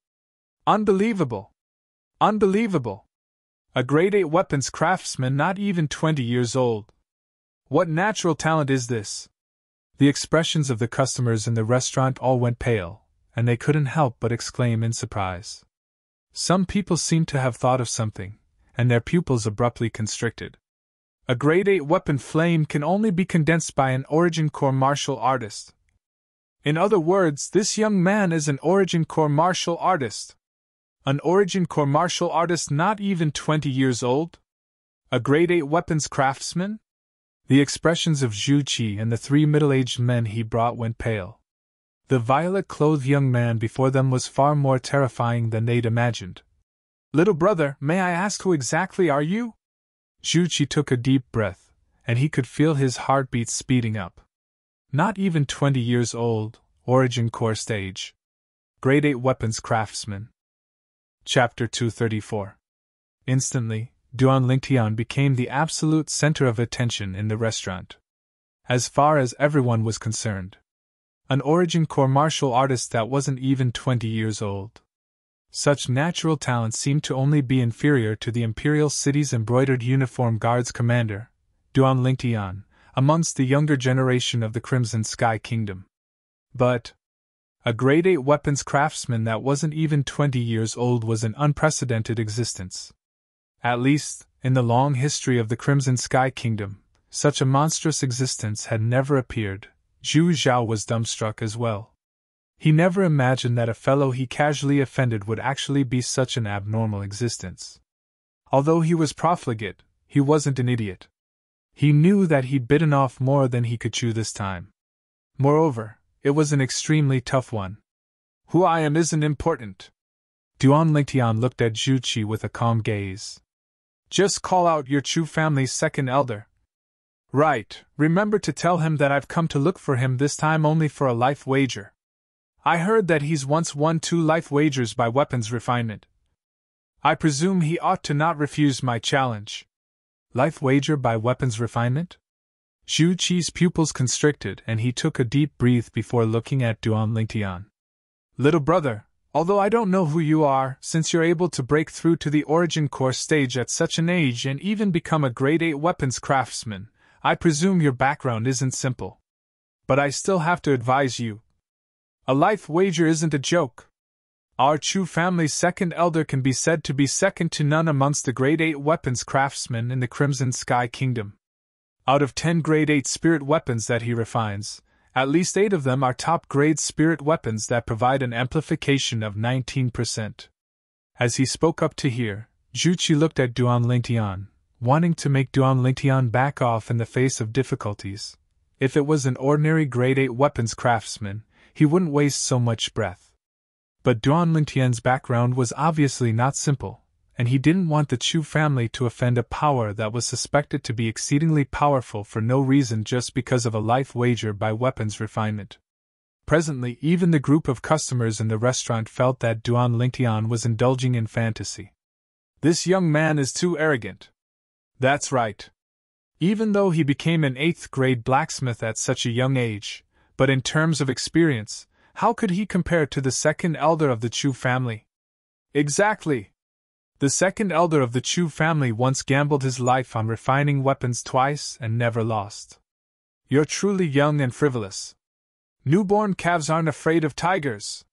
Unbelievable! Unbelievable! A grade 8 weapons craftsman not even 20 years old. What natural talent is this?" The expressions of the customers in the restaurant all went pale, and they couldn't help but exclaim in surprise. Some people seemed to have thought of something, and their pupils abruptly constricted. A grade 8 weapon flame can only be condensed by an Origin Core martial artist. In other words, this young man is an Origin Core martial artist. An Origin Core martial artist not even 20 years old? A grade 8 weapons craftsman? The expressions of Zhu Qi and the 3 middle-aged men he brought went pale. The violet-clothed young man before them was far more terrifying than they'd imagined. "Little brother, may I ask who exactly are you?" Zhu Qi took a deep breath, and he could feel his heartbeat speeding up. Not even 20 years old, Origin Core stage. Grade 8 weapons craftsman. Chapter 234. Instantly, Duan Lingtian became the absolute center of attention in the restaurant. As far as everyone was concerned. An Origin Core martial artist that wasn't even 20 years old. Such natural talent seemed to only be inferior to the Imperial City's embroidered uniform guards commander, Duan Lingtian, amongst the younger generation of the Crimson Sky Kingdom. But a grade 8 weapons craftsman that wasn't even 20 years old was an unprecedented existence. At least, in the long history of the Crimson Sky Kingdom, such a monstrous existence had never appeared. Zhu Zhao was dumbstruck as well. He never imagined that a fellow he casually offended would actually be such an abnormal existence. Although he was profligate, he wasn't an idiot. He knew that he'd bitten off more than he could chew this time. Moreover, it was an extremely tough one. Who I am isn't important. Duan Lingtian looked at Zhu Qi with a calm gaze. Just call out your Chu family's second elder. Right, remember to tell him that I've come to look for him this time only for a life wager. I heard that he's once won 2 life wagers by weapons refinement. I presume he ought to not refuse my challenge. Life wager by weapons refinement? Zhu Qi's pupils constricted and he took a deep breath before looking at Duan Lingtian. Little brother, although I don't know who you are, since you're able to break through to the origin course stage at such an age and even become a grade 8 weapons craftsman, I presume your background isn't simple. But I still have to advise you. A life wager isn't a joke. Our Chu family's second elder can be said to be second to none amongst the grade 8 weapons craftsmen in the Crimson Sky Kingdom. Out of 10 grade 8 spirit weapons that he refines, at least 8 of them are top-grade spirit weapons that provide an amplification of 19%. As he spoke up to hear, Zhu Qi looked at Duan Lingtian, wanting to make Duan Lingtian back off in the face of difficulties. If it was an ordinary grade 8 weapons craftsman, he wouldn't waste so much breath. But Duan Lingtian's background was obviously not simple, and he didn't want the Chu family to offend a power that was suspected to be exceedingly powerful for no reason just because of a life wager by weapons refinement. Presently, even the group of customers in the restaurant felt that Duan Lingtian was indulging in fantasy. This young man is too arrogant. That's right. Even though he became an 8th grade blacksmith at such a young age, but in terms of experience, how could he compare to the second elder of the Chu family? Exactly. The second elder of the Chu family once gambled his life on refining weapons twice and never lost. You're truly young and frivolous. Newborn calves aren't afraid of tigers.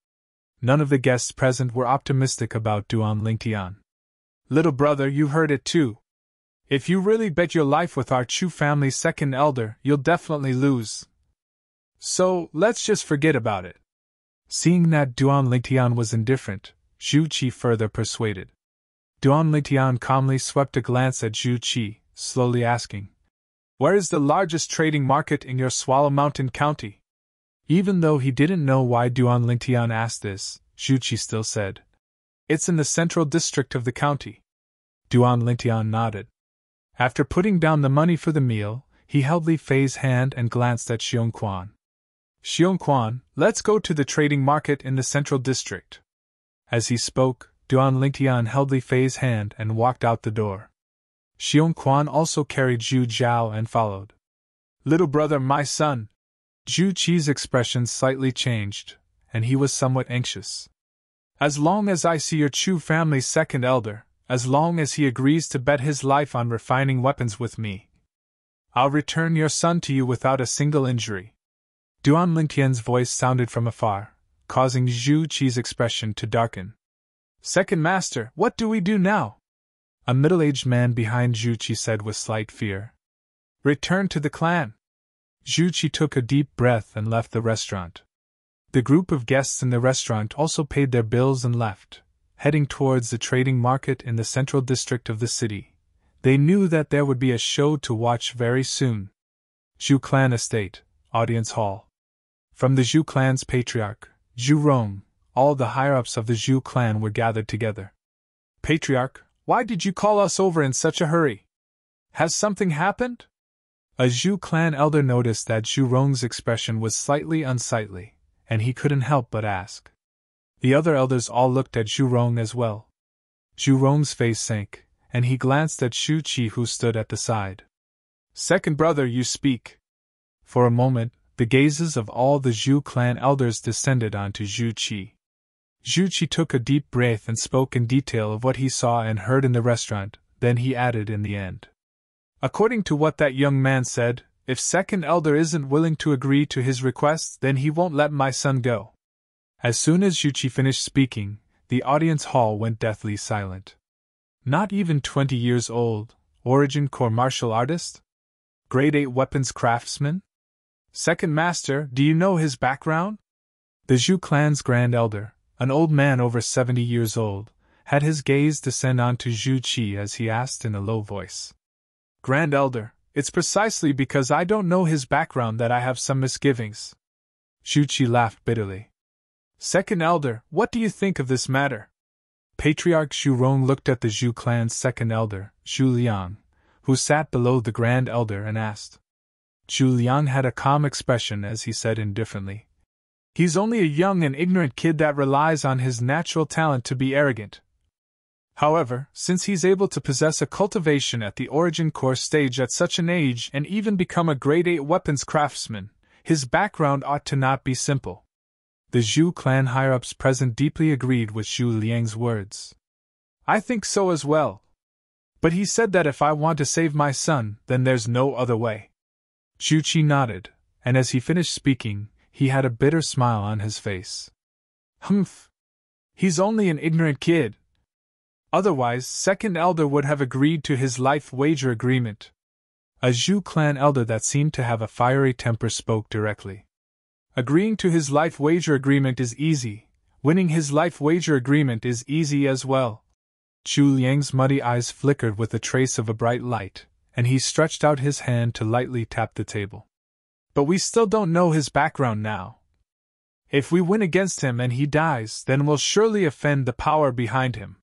None of the guests present were optimistic about Duan Lingtian. Little brother, you heard it too. If you really bet your life with our Chu family's second elder, you'll definitely lose. So, let's just forget about it. Seeing that Duan Lingtian was indifferent, Zhu Qi further persuaded. Duan Lingtian calmly swept a glance at Zhu Qi, slowly asking, Where is the largest trading market in your Swallow Mountain County? Even though he didn't know why Duan Lingtian asked this, Zhu Qi still said, It's in the central district of the county. Duan Lingtian nodded. After putting down the money for the meal, he held Li Fei's hand and glanced at Xiong Quan. Xiong Quan, let's go to the trading market in the central district. As he spoke, Duan Lingtian held Li Fei's hand and walked out the door. Xiong Quan also carried Zhu Zhao and followed. Little brother, my son. Zhu Qi's expression slightly changed, and he was somewhat anxious. As long as I see your Chu family's second elder, as long as he agrees to bet his life on refining weapons with me, I'll return your son to you without a single injury. Duan Lingtian's voice sounded from afar, causing Zhu Qi's expression to darken. Second master, what do we do now? A middle-aged man behind Zhu Qi said with slight fear. Return to the clan. Zhu Qi took a deep breath and left the restaurant. The group of guests in the restaurant also paid their bills and left, heading towards the trading market in the central district of the city. They knew that there would be a show to watch very soon. Zhu Clan Estate, Audience Hall. From the Zhu clan's patriarch, Zhu Rong, all the higher-ups of the Zhu clan were gathered together. Patriarch, why did you call us over in such a hurry? Has something happened? A Zhu clan elder noticed that Zhu Rong's expression was slightly unsightly, and he couldn't help but ask. The other elders all looked at Zhu Rong as well. Zhu Rong's face sank, and he glanced at Zhu Qi who stood at the side. Second brother, you speak. For a moment, the gazes of all the Zhu clan elders descended onto Zhu Qi. Zhu Qi took a deep breath and spoke in detail of what he saw and heard in the restaurant, then he added in the end. According to what that young man said, if second elder isn't willing to agree to his request, then he won't let my son go. As soon as Zhu Qi finished speaking, the audience hall went deathly silent. Not even 20 years old, origin core martial artist? Grade 8 weapons craftsman? Second master, do you know his background? The Zhu clan's grand elder, an old man over 70 years old, had his gaze descend onto Zhu Qi as he asked in a low voice. Grand Elder, it's precisely because I don't know his background that I have some misgivings. Zhu Qi laughed bitterly. Second Elder, what do you think of this matter? Patriarch Zhu Rong looked at the Zhu clan's second elder, Zhu Liang, who sat below the Grand Elder, and asked. Zhu Liang had a calm expression as he said indifferently. He's only a young and ignorant kid that relies on his natural talent to be arrogant. However, since he's able to possess a cultivation at the origin core stage at such an age and even become a grade 8 weapons craftsman, his background ought to not be simple. The Zhu clan higher-ups present deeply agreed with Zhu Liang's words. I think so as well. But he said that if I want to save my son, then there's no other way. Zhu Qi nodded, and as he finished speaking, he had a bitter smile on his face. Humph! He's only an ignorant kid. Otherwise, second elder would have agreed to his life wager agreement. A Zhu clan elder that seemed to have a fiery temper spoke directly. Agreeing to his life wager agreement is easy, winning his life wager agreement is easy as well. Zhu Liang's muddy eyes flickered with a trace of a bright light, and he stretched out his hand to lightly tap the table. But we still don't know his background now. If we win against him and he dies, then we'll surely offend the power behind him.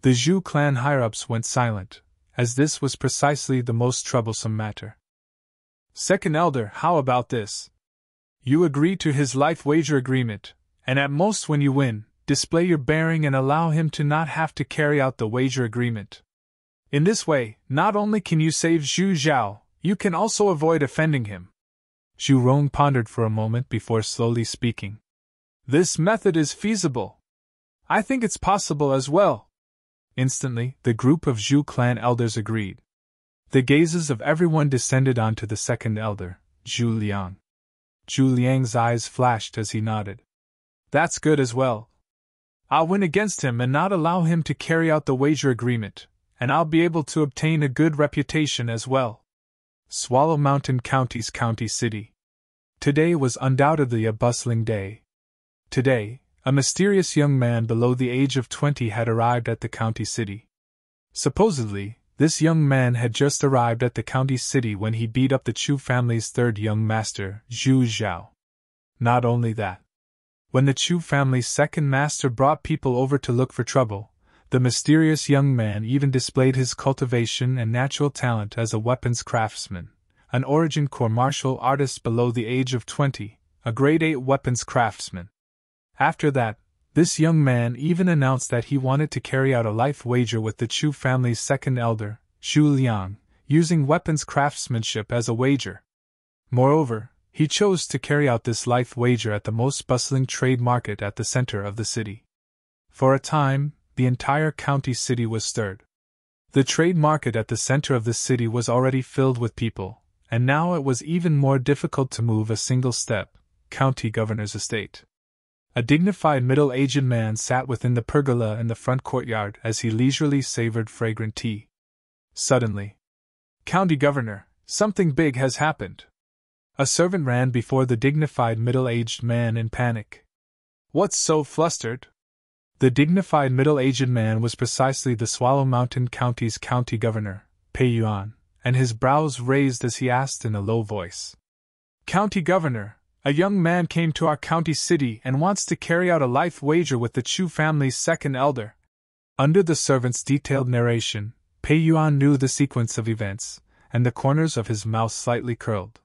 The Zhu clan higher-ups went silent, as this was precisely the most troublesome matter. Second elder, how about this? You agree to his life wager agreement, and at most when you win, display your bearing and allow him to not have to carry out the wager agreement. In this way, not only can you save Zhu Zhao, you can also avoid offending him. Zhu Rong pondered for a moment before slowly speaking. This method is feasible. I think it's possible as well. Instantly, the group of Zhu clan elders agreed. The gazes of everyone descended onto the second elder, Zhu Liang. Zhu Liang's eyes flashed as he nodded. That's good as well. I'll win against him and not allow him to carry out the wager agreement, and I'll be able to obtain a good reputation as well. Swallow Mountain County's county city. Today was undoubtedly a bustling day. Today, a mysterious young man below the age of 20 had arrived at the county city. Supposedly, this young man had just arrived at the county city when he beat up the Chu family's third young master, Zhu Zhao. Not only that. When the Chu family's second master brought people over to look for trouble, the mysterious young man even displayed his cultivation and natural talent as a weapons craftsman, an origin core martial artist below the age of 20, a grade 8 weapons craftsman. After that, this young man even announced that he wanted to carry out a life wager with the Chu family's second elder, Zhu Liang, using weapons craftsmanship as a wager. Moreover, he chose to carry out this life wager at the most bustling trade market at the center of the city. For a time, the entire county city was stirred. The trade market at the center of the city was already filled with people, and now it was even more difficult to move a single step, county governor's estate. A dignified middle-aged man sat within the pergola in the front courtyard as he leisurely savored fragrant tea. Suddenly, County Governor, something big has happened. A servant ran before the dignified middle-aged man in panic. What's so flustered? The dignified middle-aged man was precisely the Swallow Mountain County's county governor, Pei Yuan, and his brows raised as he asked in a low voice. County Governor, a young man came to our county city and wants to carry out a life wager with the Chu family's second elder. Under the servant's detailed narration, Pei Yuan knew the sequence of events, and the corners of his mouth slightly curled.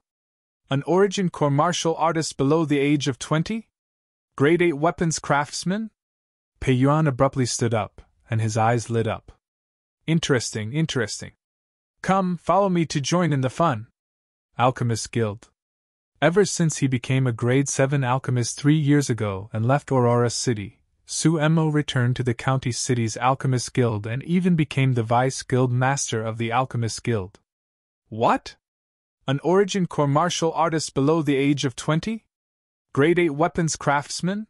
An origin core martial artist below the age of 20? Grade 8 weapons craftsman? Pei Yuan abruptly stood up, and his eyes lit up. Interesting. Come, follow me to join in the fun. Alchemist Guild. Ever since he became a grade 7 alchemist 3 years ago and left Aurora City, Su Emo returned to the county city's Alchemist Guild and even became the vice guild master of the Alchemist Guild. What? An origin core martial artist below the age of 20? Grade 8 weapons craftsman?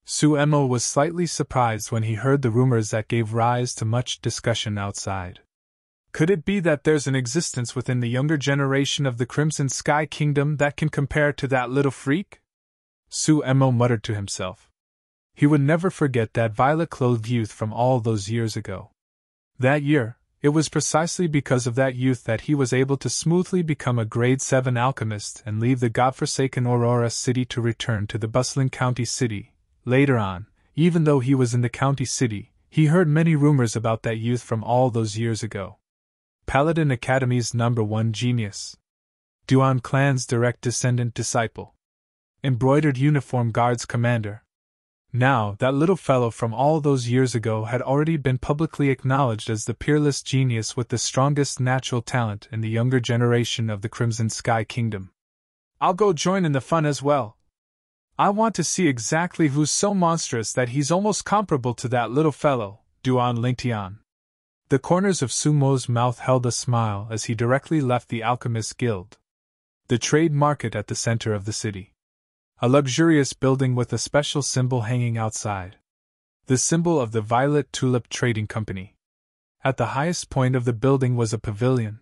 Su Emo was slightly surprised when he heard the rumors that gave rise to much discussion outside. Could it be that there's an existence within the younger generation of the Crimson Sky Kingdom that can compare to that little freak? Su Emo muttered to himself. He would never forget that violet-clothed youth from all those years ago. That year, it was precisely because of that youth that he was able to smoothly become a grade 7 alchemist and leave the godforsaken Aurora City to return to the bustling county city. Later on, even though he was in the county city, he heard many rumors about that youth from all those years ago. Paladin Academy's #1 genius. Duan clan's direct descendant disciple. Embroidered uniform guards commander. Now, that little fellow from all those years ago had already been publicly acknowledged as the peerless genius with the strongest natural talent in the younger generation of the Crimson Sky Kingdom. I'll go join in the fun as well. I want to see exactly who's so monstrous that he's almost comparable to that little fellow, Duan Lingtian. The corners of Sumo's mouth held a smile as he directly left the Alchemist Guild. The trade market at the center of the city. A luxurious building with a special symbol hanging outside. The symbol of the Violet Tulip Trading Company. At the highest point of the building was a pavilion.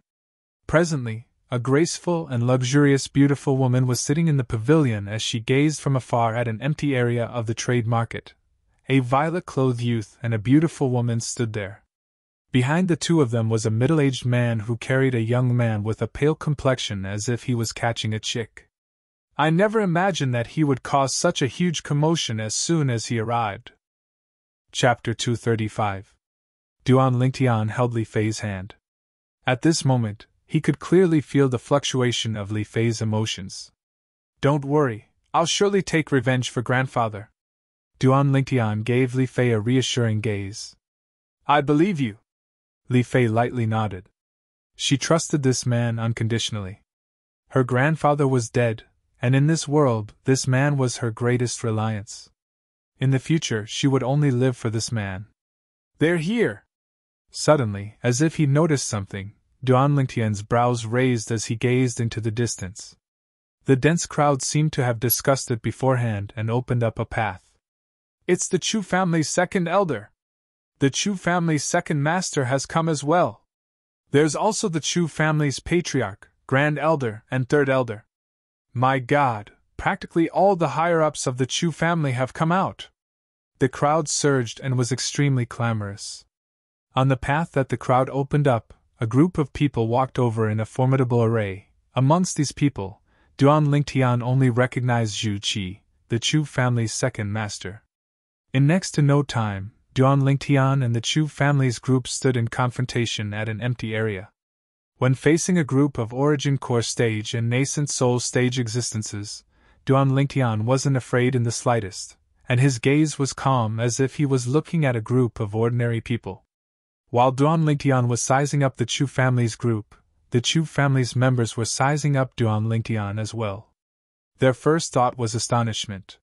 Presently, a graceful and luxurious beautiful woman was sitting in the pavilion as she gazed from afar at an empty area of the trade market. A violet-clothed youth and a beautiful woman stood there. Behind the two of them was a middle-aged man who carried a young man with a pale complexion as if he was catching a chick. I never imagined that he would cause such a huge commotion as soon as he arrived. Chapter 235. Duan Lingtian held Li Fei's hand. At this moment, he could clearly feel the fluctuation of Li Fei's emotions. Don't worry, I'll surely take revenge for grandfather. Duan Lingtian gave Li Fei a reassuring gaze. I believe you. Li Fei lightly nodded. She trusted this man unconditionally. Her grandfather was dead, and in this world, this man was her greatest reliance. In the future, she would only live for this man. They're here! Suddenly, as if he noticed something, Duan Lingtian's brows raised as he gazed into the distance. The dense crowd seemed to have discussed it beforehand and opened up a path. It's the Chu family's second elder! The Chu family's second master has come as well. There's also the Chu family's patriarch, grand elder, and third elder. My God, practically all the higher-ups of the Chu family have come out. The crowd surged and was extremely clamorous. On the path that the crowd opened up, a group of people walked over in a formidable array. Amongst these people, Duan Lingtian only recognized Zhu Qi, the Chu family's second master. In next to no time, Duan Lingtian and the Chu family's group stood in confrontation at an empty area. When facing a group of Origin Core stage and Nascent Soul stage existences, Duan Lingtian wasn't afraid in the slightest, and his gaze was calm as if he was looking at a group of ordinary people. While Duan Lingtian was sizing up the Chu family's group, the Chu family's members were sizing up Duan Lingtian as well. Their first thought was astonishment.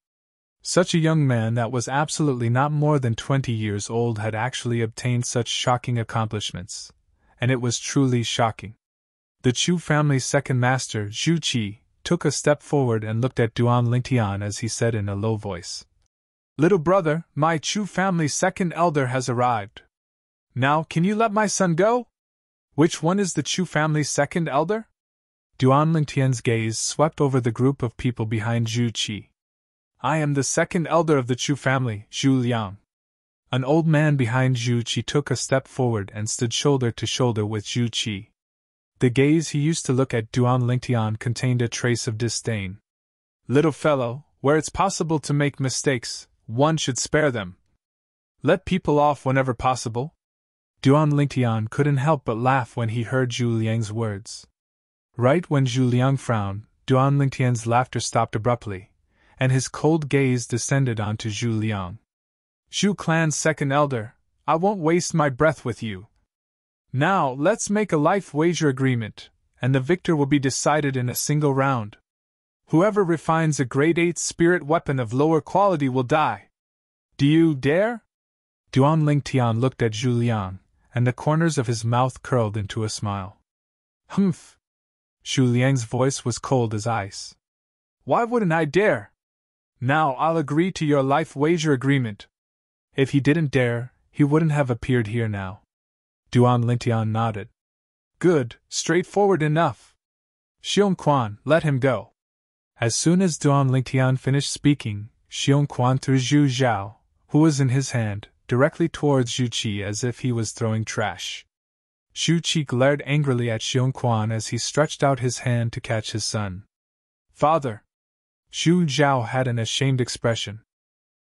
Such a young man that was absolutely not more than 20 years old had actually obtained such shocking accomplishments, and it was truly shocking. The Chu family's second master, Zhu Qi, took a step forward and looked at Duan Lingtian as he said in a low voice, "Little brother, my Chu family's second elder has arrived. Now, can you let my son go?" "Which one is the Chu family's second elder?" Duan Lingtian's gaze swept over the group of people behind Zhu Qi. "I am the second elder of the Chu family, Zhu Liang." An old man behind Zhu Qi took a step forward and stood shoulder to shoulder with Zhu Qi. The gaze he used to look at Duan Lingtian contained a trace of disdain. "Little fellow, where it's possible to make mistakes, one should spare them. Let people off whenever possible." Duan Lingtian couldn't help but laugh when he heard Zhu Liang's words. Right when Zhu Liang frowned, Duan Lingtian's laughter stopped abruptly, and his cold gaze descended onto Zhu Liang. "Zhu clan's second elder, I won't waste my breath with you. Now, let's make a life wager agreement, and the victor will be decided in a single round. Whoever refines a grade 8 spirit weapon of lower quality will die. Do you dare?" Duan Lingtian looked at Zhu Liang, and the corners of his mouth curled into a smile. "Humph!" Zhu Liang's voice was cold as ice. "Why wouldn't I dare? Now I'll agree to your life wager agreement." If he didn't dare, he wouldn't have appeared here now. Duan Lingtian nodded. "Good, straightforward enough. Xiong Quan, let him go." As soon as Duan Lingtian finished speaking, Xiong Quan threw Zhu Zhao, who was in his hand, directly towards Zhu Qi as if he was throwing trash. Zhu Qi glared angrily at Xiong Quan as he stretched out his hand to catch his son. Father! Xu Zhao had an ashamed expression.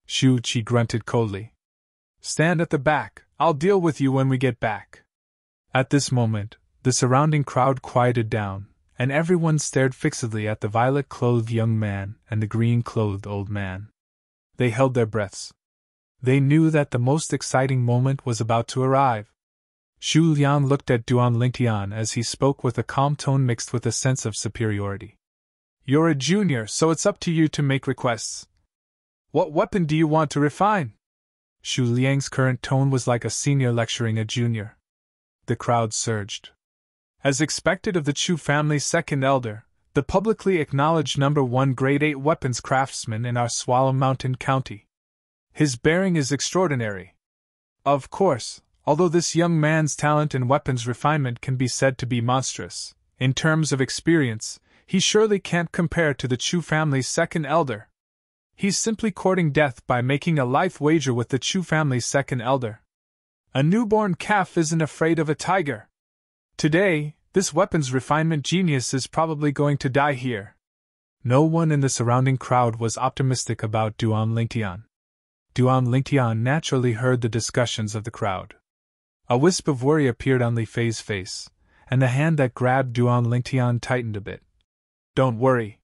Zhu Qi grunted coldly. Stand at the back, I'll deal with you when we get back. At this moment, the surrounding crowd quieted down, and everyone stared fixedly at the violet-clothed young man and the green-clothed old man. They held their breaths. They knew that the most exciting moment was about to arrive. Xu Liang looked at Duan Lingtian as he spoke with a calm tone mixed with a sense of superiority. You're a junior, so it's up to you to make requests. What weapon do you want to refine? Xu Liang's current tone was like a senior lecturing a junior. The crowd surged. As expected of the Chu family's second elder, the publicly acknowledged #1 Grade 8 weapons craftsman in our Swallow Mountain County. His bearing is extraordinary. Of course, although this young man's talent in weapons refinement can be said to be monstrous, in terms of experience, he surely can't compare to the Chu family's second elder. He's simply courting death by making a life wager with the Chu family's second elder. A newborn calf isn't afraid of a tiger. Today, this weapons refinement genius is probably going to die here. No one in the surrounding crowd was optimistic about Duan Lingtian. Duan Lingtian naturally heard the discussions of the crowd. A wisp of worry appeared on Li Fei's face, and the hand that grabbed Duan Lingtian tightened a bit. Don't worry.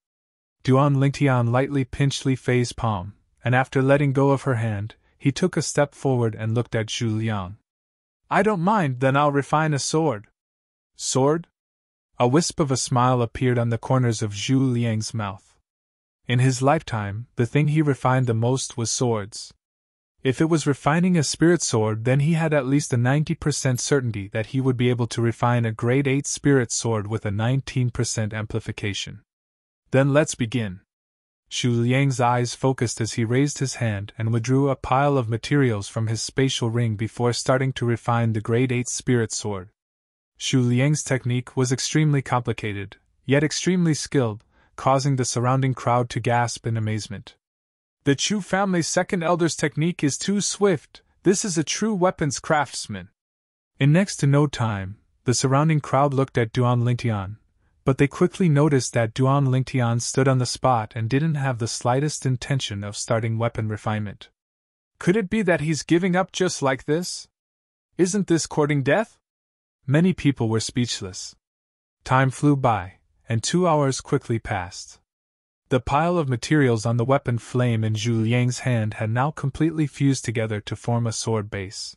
Duan Lingtian lightly pinched Li Fei's palm, and after letting go of her hand, he took a step forward and looked at Zhu Liang. I don't mind, then I'll refine a sword. Sword? A wisp of a smile appeared on the corners of Zhu Liang's mouth. In his lifetime, the thing he refined the most was swords. If it was refining a spirit sword, then he had at least a 90% certainty that he would be able to refine a grade 8 spirit sword with a 19% amplification. Then let's begin. Xu Liang's eyes focused as he raised his hand and withdrew a pile of materials from his spatial ring before starting to refine the grade 8 spirit sword. Xu Liang's technique was extremely complicated, yet extremely skilled, causing the surrounding crowd to gasp in amazement. The Chu family's second elder's technique is too swift. This is a true weapons craftsman. In next to no time, the surrounding crowd looked at Duan Lingtian, but they quickly noticed that Duan Lingtian stood on the spot and didn't have the slightest intention of starting weapon refinement. Could it be that he's giving up just like this? Isn't this courting death? Many people were speechless. Time flew by, and 2 hours quickly passed. The pile of materials on the weapon flame in Zhu Liang's hand had now completely fused together to form a sword base.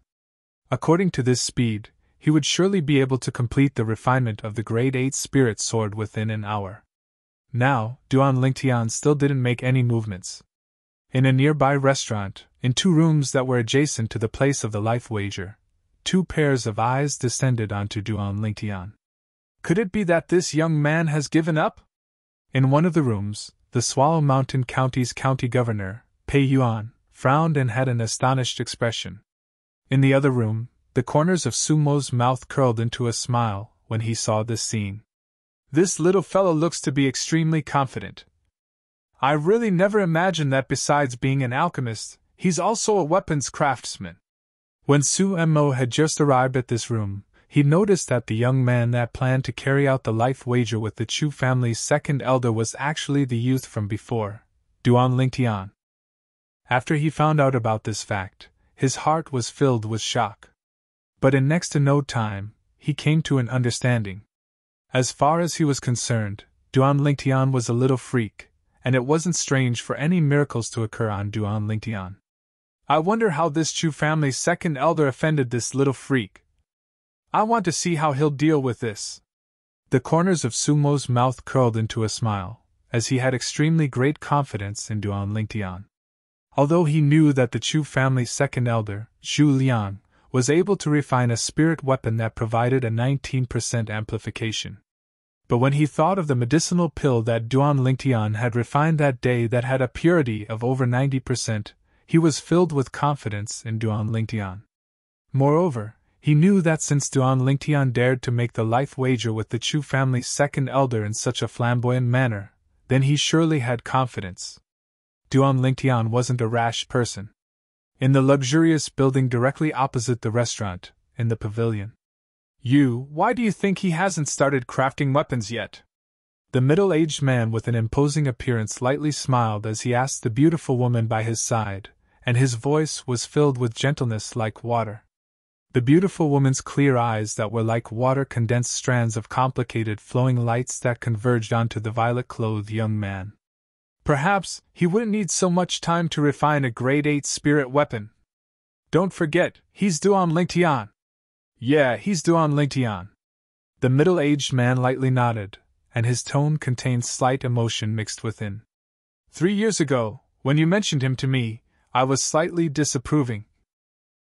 According to this speed, he would surely be able to complete the refinement of the grade 8 spirit sword within an hour. Now, Duan Lingtian still didn't make any movements. In a nearby restaurant, in 2 rooms that were adjacent to the place of the life wager, 2 pairs of eyes descended onto Duan Lingtian. Could it be that this young man has given up? In one of the rooms, the Swallow Mountain County's county governor, Pei Yuan, frowned and had an astonished expression. In the other room, the corners of Sumo's mouth curled into a smile when he saw this scene. This little fellow looks to be extremely confident. I really never imagined that besides being an alchemist, he's also a weapons craftsman. When Su Mo had just arrived at this room, he noticed that the young man that planned to carry out the life wager with the Chu family's second elder was actually the youth from before, Duan Lingtian. After he found out about this fact, his heart was filled with shock. But in next to no time, he came to an understanding. As far as he was concerned, Duan Lingtian was a little freak, and it wasn't strange for any miracles to occur on Duan Lingtian. I wonder how this Chu family's second elder offended this little freak. I want to see how he'll deal with this. The corners of Sumo's mouth curled into a smile, as he had extremely great confidence in Duan Lingtian. Although he knew that the Chu family's second elder, Zhu Liang, was able to refine a spirit weapon that provided a 19% amplification. But when he thought of the medicinal pill that Duan Lingtian had refined that day that had a purity of over 90%, he was filled with confidence in Duan Lingtian. Moreover, he knew that since Duan Lingtian dared to make the life wager with the Chu family's second elder in such a flamboyant manner, then he surely had confidence. Duan Lingtian wasn't a rash person. In the luxurious building directly opposite the restaurant, in the pavilion. Why do you think he hasn't started crafting weapons yet? The middle-aged man with an imposing appearance lightly smiled as he asked the beautiful woman by his side, and his voice was filled with gentleness like water. The beautiful woman's clear eyes that were like water condensed strands of complicated flowing lights that converged onto the violet-clothed young man. Perhaps he wouldn't need so much time to refine a grade 8 spirit weapon. Don't forget, he's Duan Lingtian. Yeah, he's Duan Lingtian. The middle-aged man lightly nodded, and his tone contained slight emotion mixed within. 3 years ago, when you mentioned him to me, I was slightly disapproving.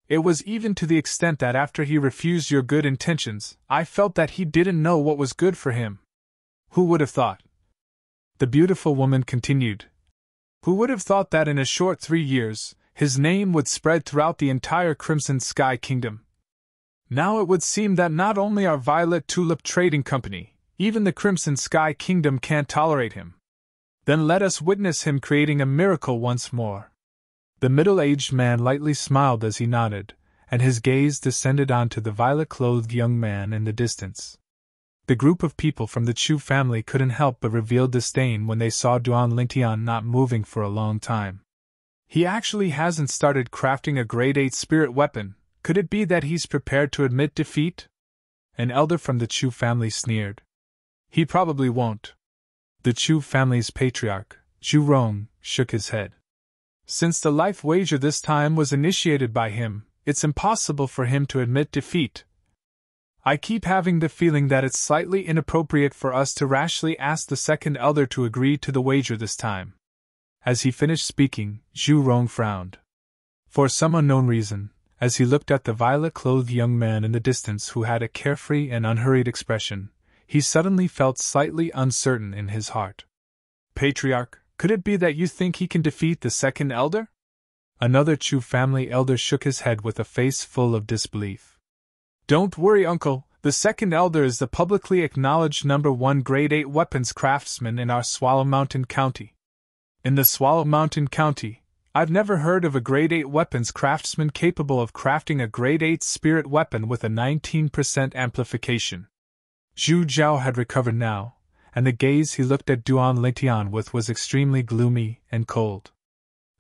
It was even to the extent that after he refused your good intentions, I felt that he didn't know what was good for him. Who would have thought? The beautiful woman continued. Who would have thought that in a short 3 years, his name would spread throughout the entire Crimson Sky Kingdom? Now it would seem that not only our Violet Tulip Trading Company, even the Crimson Sky Kingdom can't tolerate him. Then let us witness him creating a miracle once more. The middle-aged man lightly smiled as he nodded, and his gaze descended onto the violet-clothed young man in the distance. The group of people from the Chu family couldn't help but reveal disdain when they saw Duan Lingtian not moving for a long time. He actually hasn't started crafting a grade 8 spirit weapon. Could it be that he's prepared to admit defeat? An elder from the Chu family sneered. He probably won't. The Chu family's patriarch, Zhu Rong, shook his head. Since the life wager this time was initiated by him, it's impossible for him to admit defeat. I keep having the feeling that it's slightly inappropriate for us to rashly ask the second elder to agree to the wager this time. As he finished speaking, Zhu Rong frowned. For some unknown reason, as he looked at the violet-clothed young man in the distance who had a carefree and unhurried expression, he suddenly felt slightly uncertain in his heart. Patriarch, could it be that you think he can defeat the second elder? Another Chu family elder shook his head with a face full of disbelief. Don't worry, uncle, the second elder is the publicly acknowledged #1 grade 8 weapons craftsman in our Swallow Mountain County. In the Swallow Mountain County, I've never heard of a grade 8 weapons craftsman capable of crafting a grade 8 spirit weapon with a 19% amplification. Zhu Zhao had recovered now, and the gaze he looked at Duan Lingtian with was extremely gloomy and cold.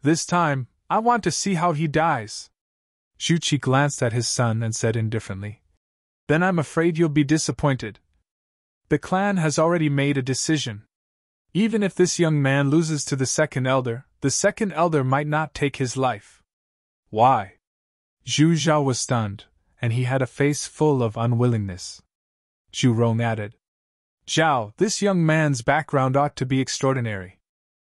This time, I want to see how he dies. Zhu Qi glanced at his son and said indifferently, Then I'm afraid you'll be disappointed. The clan has already made a decision. Even if this young man loses to the second elder might not take his life. Why? Zhu Zhao was stunned, and he had a face full of unwillingness. Zhu Rong added, Zhao, this young man's background ought to be extraordinary.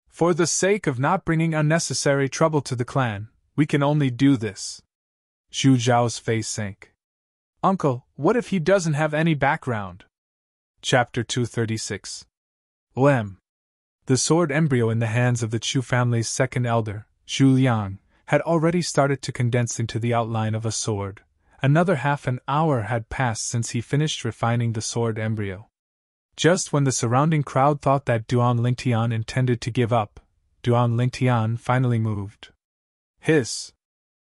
For the sake of not bringing unnecessary trouble to the clan, we can only do this. Zhu Zhao's face sank. Uncle, what if he doesn't have any background? Chapter 236. OM. The sword embryo in the hands of the Chu family's second elder, Zhu Liang, had already started to condense into the outline of a sword. Another half an hour had passed since he finished refining the sword embryo. Just when the surrounding crowd thought that Duan Lingtian intended to give up, Duan Lingtian finally moved. Hiss!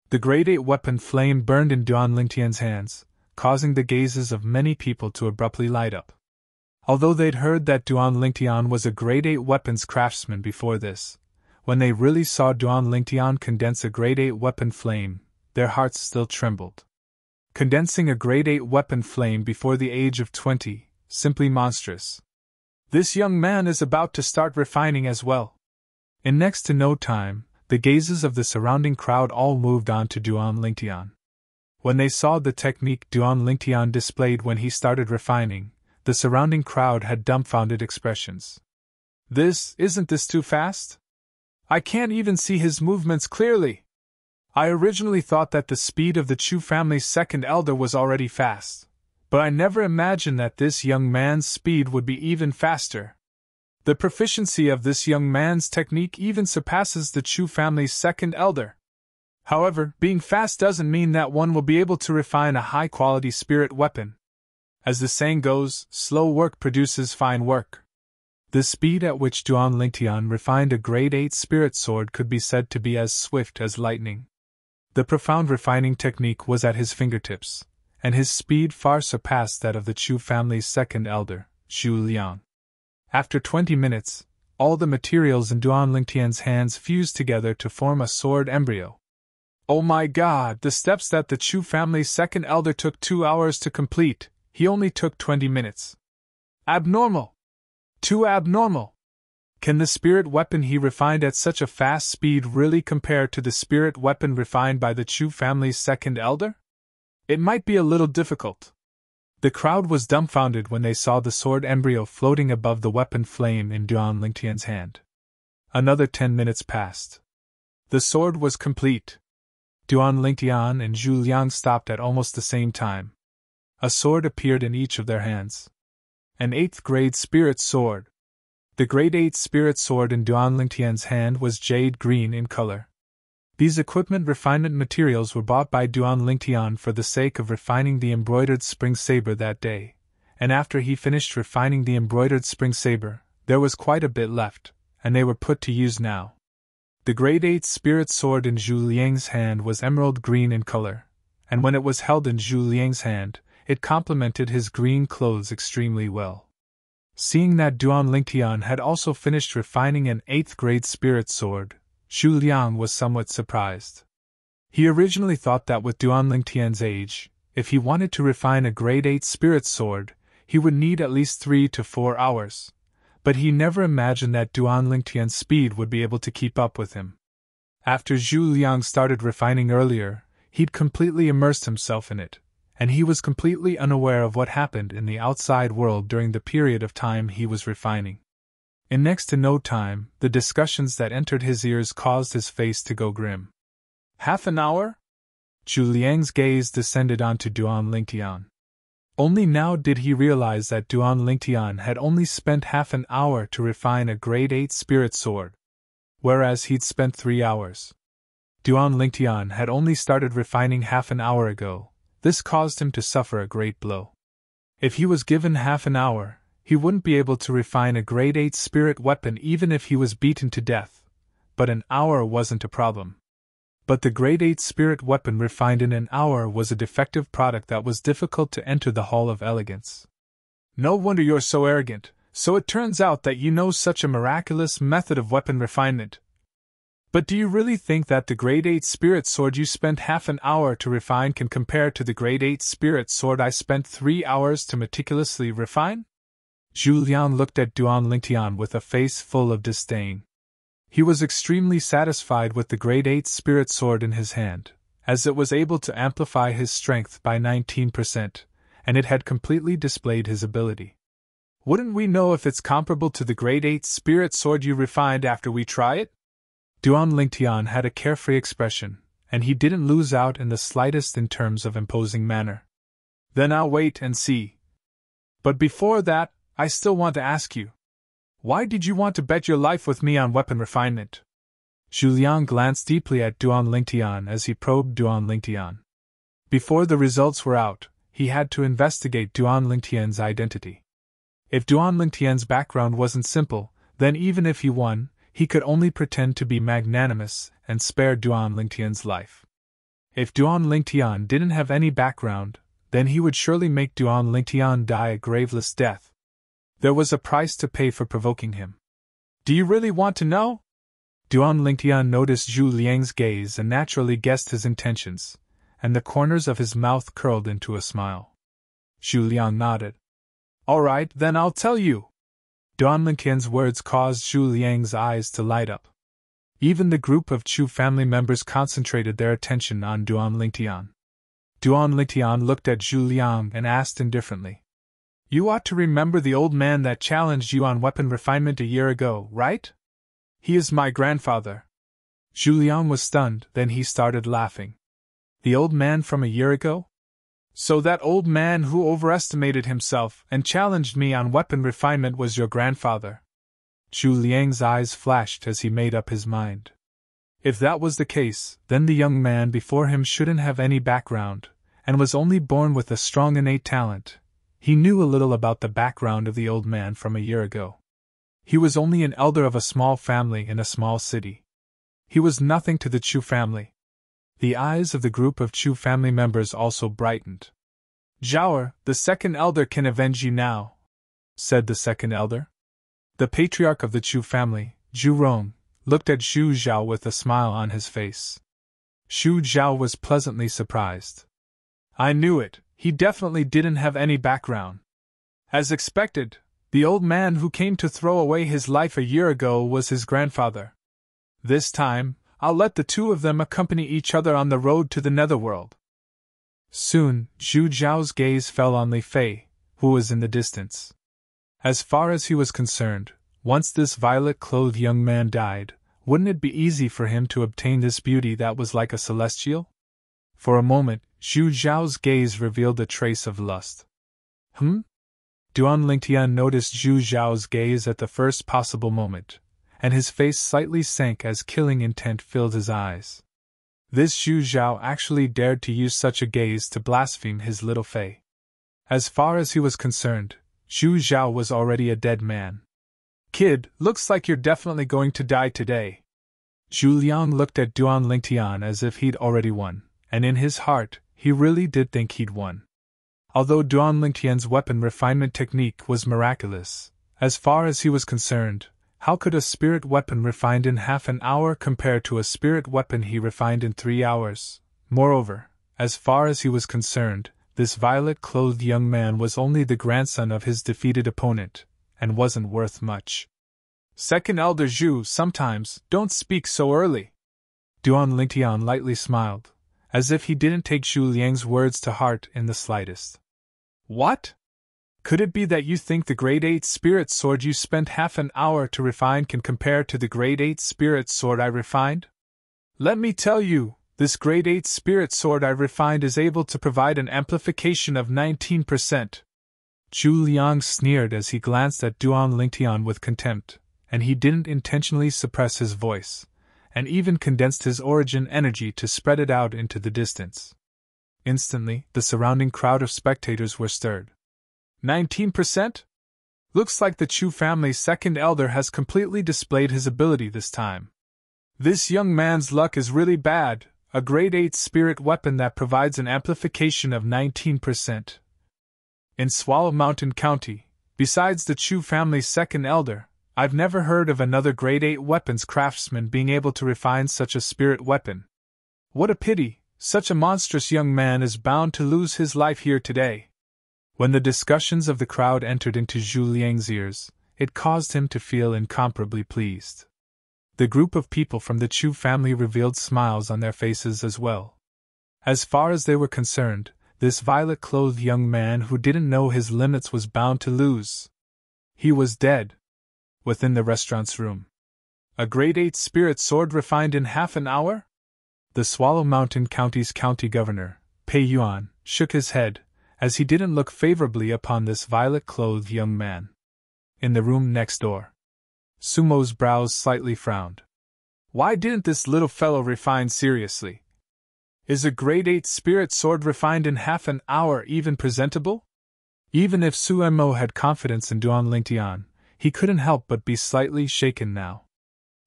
The grade 8 weapon flame burned in Duan Lingtian's hands, causing the gazes of many people to abruptly light up. Although they'd heard that Duan Lingtian was a grade 8 weapons craftsman before this, when they really saw Duan Lingtian condense a grade 8 weapon flame, their hearts still trembled. Condensing a grade 8 weapon flame before the age of 20, simply monstrous. This young man is about to start refining as well. In next to no time, the gazes of the surrounding crowd all moved on to Duan Lingtian. When they saw the technique Duan Lingtian displayed when he started refining, the surrounding crowd had dumbfounded expressions. Isn't this too fast? I can't even see his movements clearly. I originally thought that the speed of the Chu family's second elder was already fast, but I never imagined that this young man's speed would be even faster. The proficiency of this young man's technique even surpasses the Chu family's second elder. However, being fast doesn't mean that one will be able to refine a high-quality spirit weapon. As the saying goes, slow work produces fine work. The speed at which Duan Lingtian refined a grade 8 spirit sword could be said to be as swift as lightning. The profound refining technique was at his fingertips, and his speed far surpassed that of the Chu family's second elder, Zhu Liang. After 20 minutes, all the materials in Duan Lingtian's hands fused together to form a sword embryo. Oh my god, the steps that the Chu family's second elder took 2 hours to complete, he only took 20 minutes. Abnormal! Too abnormal! Can the spirit weapon he refined at such a fast speed really compare to the spirit weapon refined by the Chu family's second elder? It might be a little difficult. The crowd was dumbfounded when they saw the sword embryo floating above the weapon flame in Duan Lingtian's hand. Another 10 minutes passed. The sword was complete. Duan Lingtian and Zhu Liang stopped at almost the same time. A sword appeared in each of their hands. An 8th grade spirit sword. The grade 8 spirit sword in Duan Lingtian's hand was jade green in color. These equipment refinement materials were bought by Duan Lingtian for the sake of refining the embroidered spring saber that day, and after he finished refining the embroidered spring saber, there was quite a bit left, and they were put to use now. The grade 8 spirit sword in Zhu Liang's hand was emerald green in color, and when it was held in Zhu Liang's hand, it complemented his green clothes extremely well. Seeing that Duan Lingtian had also finished refining an 8th grade spirit sword, Zhu Liang was somewhat surprised. He originally thought that with Duan Lingtian's age, if he wanted to refine a grade 8 spirit sword, he would need at least 3 to 4 hours, but he never imagined that Duan Lingtian's speed would be able to keep up with him. After Zhu Liang started refining earlier, he'd completely immersed himself in it, and he was completely unaware of what happened in the outside world during the period of time he was refining. In next to no time, the discussions that entered his ears caused his face to go grim. Half an hour? Zhu Liang's gaze descended onto Duan Lingtian. Only now did he realize that Duan Lingtian had only spent half an hour to refine a grade 8 spirit sword, whereas he'd spent 3 hours. Duan Lingtian had only started refining half an hour ago. This caused him to suffer a great blow. If he was given half an hour, he wouldn't be able to refine a grade 8 spirit weapon even if he was beaten to death, but an hour wasn't a problem. But the grade 8 spirit weapon refined in an hour was a defective product that was difficult to enter the Hall of Elegance. No wonder you're so arrogant, so it turns out that you know such a miraculous method of weapon refinement. But do you really think that the grade 8 spirit sword you spent half an hour to refine can compare to the grade 8 spirit sword I spent 3 hours to meticulously refine? Zhu Liang looked at Duan Lingtian with a face full of disdain. He was extremely satisfied with the grade 8 spirit sword in his hand, as it was able to amplify his strength by 19%, and it had completely displayed his ability. Wouldn't we know if it's comparable to the grade 8 spirit sword you refined after we try it? Duan Lingtian had a carefree expression, and he didn't lose out in the slightest in terms of imposing manner. Then I'll wait and see. But before that, I still want to ask you. Why did you want to bet your life with me on weapon refinement? Zhu Liang glanced deeply at Duan Lingtian as he probed Duan Lingtian. Before the results were out, he had to investigate Duan Lingtian's identity. If Duan Lingtian's background wasn't simple, then even if he won, he could only pretend to be magnanimous and spare Duan Lingtian's life. If Duan Lingtian didn't have any background, then he would surely make Duan Lingtian die a graveless death. There was a price to pay for provoking him. Do you really want to know? Duan Lingtian noticed Zhu Liang's gaze and naturally guessed his intentions, and the corners of his mouth curled into a smile. Zhu Liang nodded. All right, then I'll tell you. Duan Lingtian's words caused Zhu Liang's eyes to light up. Even the group of Chu family members concentrated their attention on Duan Lingtian. Duan Lingtian looked at Zhu Liang and asked indifferently. You ought to remember the old man that challenged you on weapon refinement a year ago, right? He is my grandfather. Zhu Liang was stunned, then he started laughing. The old man from a year ago? So that old man who overestimated himself and challenged me on weapon refinement was your grandfather? Zhu Liang's eyes flashed as he made up his mind. If that was the case, then the young man before him shouldn't have any background, and was only born with a strong innate talent. He knew a little about the background of the old man from a year ago. He was only an elder of a small family in a small city. He was nothing to the Chu family. The eyes of the group of Chu family members also brightened. "Zhaoer, the second elder can avenge you now," said the second elder. The patriarch of the Chu family, Zhu Rong, looked at Xu Zhao with a smile on his face. Xu Zhao was pleasantly surprised. "I knew it, he definitely didn't have any background. As expected, the old man who came to throw away his life a year ago was his grandfather. This time, I'll let the two of them accompany each other on the road to the netherworld." Soon, Xu Zhao's gaze fell on Li Fei, who was in the distance. As far as he was concerned, once this violet-clothed young man died, wouldn't it be easy for him to obtain this beauty that was like a celestial? For a moment, Xu Zhao's gaze revealed a trace of lust. Duan Lingtian noticed Xu Zhao's gaze at the first possible moment, and his face slightly sank as killing intent filled his eyes. This Xu Zhao actually dared to use such a gaze to blaspheme his little Fei. As far as he was concerned, Xu Zhao was already a dead man. "Kid, looks like you're definitely going to die today." Zhu Liang looked at Duan Lingtian as if he'd already won, and in his heart, he really did think he'd won. Although Duan Lingtian's weapon refinement technique was miraculous, as far as he was concerned, how could a spirit weapon refined in half an hour compare to a spirit weapon he refined in 3 hours? Moreover, as far as he was concerned, this violet-clothed young man was only the grandson of his defeated opponent, and wasn't worth much. "Second Elder Zhu, sometimes, don't speak so early." Duan Lingtian lightly smiled, as if he didn't take Zhu Liang's words to heart in the slightest. "What? Could it be that you think the Grade 8 Spirit Sword you spent half an hour to refine can compare to the Grade 8 Spirit Sword I refined? Let me tell you, this Grade 8 Spirit Sword I refined is able to provide an amplification of 19%. Zhu Liang sneered as he glanced at Duan Lingtian with contempt, and he didn't intentionally suppress his voice, and even condensed his origin energy to spread it out into the distance. Instantly, the surrounding crowd of spectators were stirred. 19%? Looks like the Chu family's second elder has completely displayed his ability this time. This young man's luck is really bad, a Grade 8 spirit weapon that provides an amplification of 19%. In Swallow Mountain County, besides the Chu family's second elder, I've never heard of another Grade 8 weapons craftsman being able to refine such a spirit weapon. What a pity, such a monstrous young man is bound to lose his life here today. When the discussions of the crowd entered into Zhu Liang's ears, it caused him to feel incomparably pleased. The group of people from the Chu family revealed smiles on their faces as well. As far as they were concerned, this violet-clothed young man who didn't know his limits was bound to lose. He was dead. Within the restaurant's room. A Grade 8 spirit sword refined in half an hour? The Swallow Mountain County's county governor, Pei Yuan, shook his head, as he didn't look favorably upon this violet-clothed young man. In the room next door, Sumo's brows slightly frowned. Why didn't this little fellow refine seriously? Is a Grade 8 spirit sword refined in half an hour even presentable? Even if Sumo had confidence in Duan Lingtian, he couldn't help but be slightly shaken now.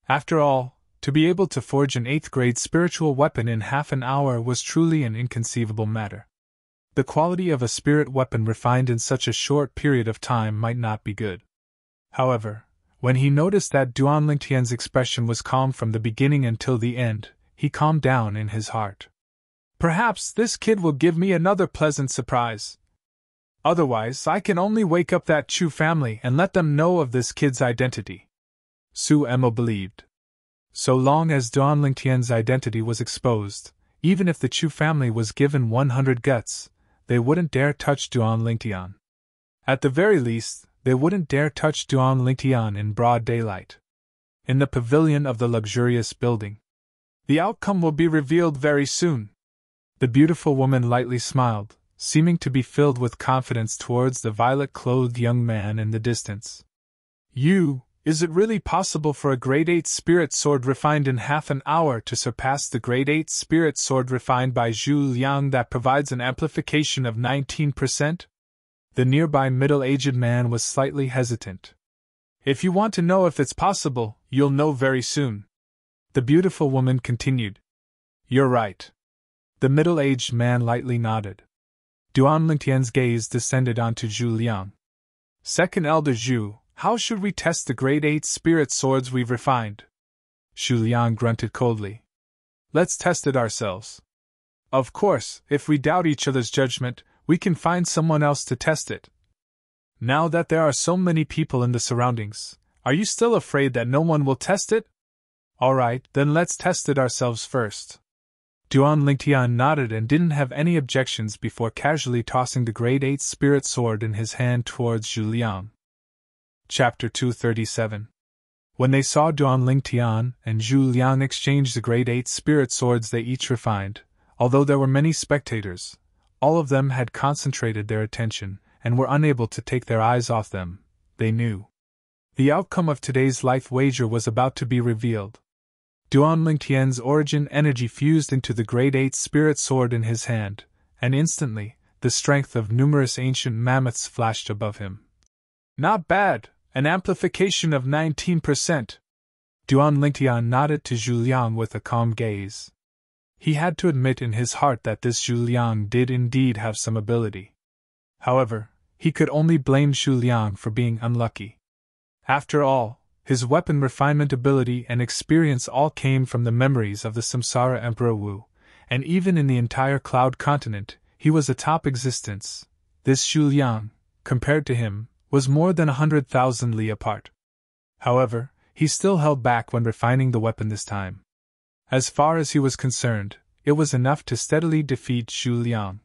After all, to be able to forge an 8th grade spiritual weapon in half an hour was truly an inconceivable matter. The quality of a spirit weapon refined in such a short period of time might not be good. However, when he noticed that Duan Lingtian's expression was calm from the beginning until the end, he calmed down in his heart. Perhaps this kid will give me another pleasant surprise. Otherwise, I can only wake up that Chu family and let them know of this kid's identity. Su Emo believed. So long as Duan Lingtian's identity was exposed, even if the Chu family was given 100 guts, they wouldn't dare touch Duan Lingtian. At the very least, they wouldn't dare touch Duan Lingtian in broad daylight. In the pavilion of the luxurious building. The outcome will be revealed very soon. The beautiful woman lightly smiled, seeming to be filled with confidence towards the violet-clothed young man in the distance. Is it really possible for a Grade 8 spirit sword refined in half an hour to surpass the Grade 8 spirit sword refined by Zhu Liang that provides an amplification of 19%? The nearby middle-aged man was slightly hesitant. If you want to know if it's possible, you'll know very soon. The beautiful woman continued. You're right. The middle-aged man lightly nodded. Duan Lingtian's gaze descended onto Zhu Liang. Second Elder Zhu, how should we test the grade 8 spirit swords we've refined? Zhu Liang grunted coldly. Let's test it ourselves. Of course, if we doubt each other's judgment, we can find someone else to test it. Now that there are so many people in the surroundings, are you still afraid that no one will test it? Alright, then let's test it ourselves first. Duan Lingtian nodded and didn't have any objections before casually tossing the grade 8 spirit sword in his hand towards Zhu Liang. Chapter 237. When they saw Duan Lingtian and Zhu Liang exchange the grade 8 spirit swords they each refined, although there were many spectators, all of them had concentrated their attention and were unable to take their eyes off them. They knew the outcome of today's life wager was about to be revealed. Duan Lingtian's origin energy fused into the grade 8 spirit sword in his hand, and instantly, the strength of numerous ancient mammoths flashed above him. Not bad, an amplification of 19%. Duan Lingtian nodded to Zhu Liang with a calm gaze. He had to admit in his heart that this Zhu Liang did indeed have some ability. However, he could only blame Zhu Liang for being unlucky. After all, his weapon refinement ability and experience all came from the memories of the Samsara Emperor Wu, and even in the entire Cloud Continent, he was a top existence. This Zhu Liang, compared to him, was more than 100,000 li apart. However, he still held back when refining the weapon this time. As far as he was concerned, it was enough to steadily defeat Zhu Liang.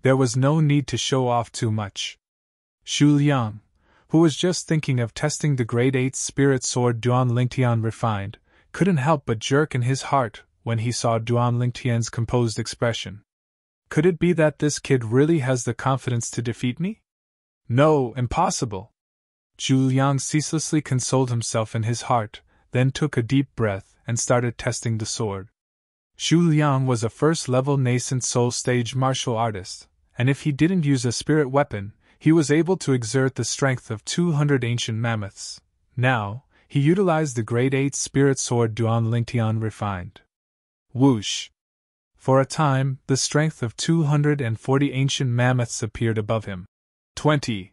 There was no need to show off too much. Zhu Liang, who was just thinking of testing the grade 8 spirit sword Duan Lingtian refined, couldn't help but jerk in his heart when he saw Duan Lingtian's composed expression. Could it be that this kid really has the confidence to defeat me? No, impossible. Zhu Liang ceaselessly consoled himself in his heart, then took a deep breath and started testing the sword. Zhu Liang was a first-level nascent soul-stage martial artist, and if he didn't use a spirit weapon, he was able to exert the strength of 200 ancient mammoths. Now, he utilized the grade 8 spirit sword Duan Lingtian refined. Whoosh! For a time, the strength of 240 ancient mammoths appeared above him. 20%?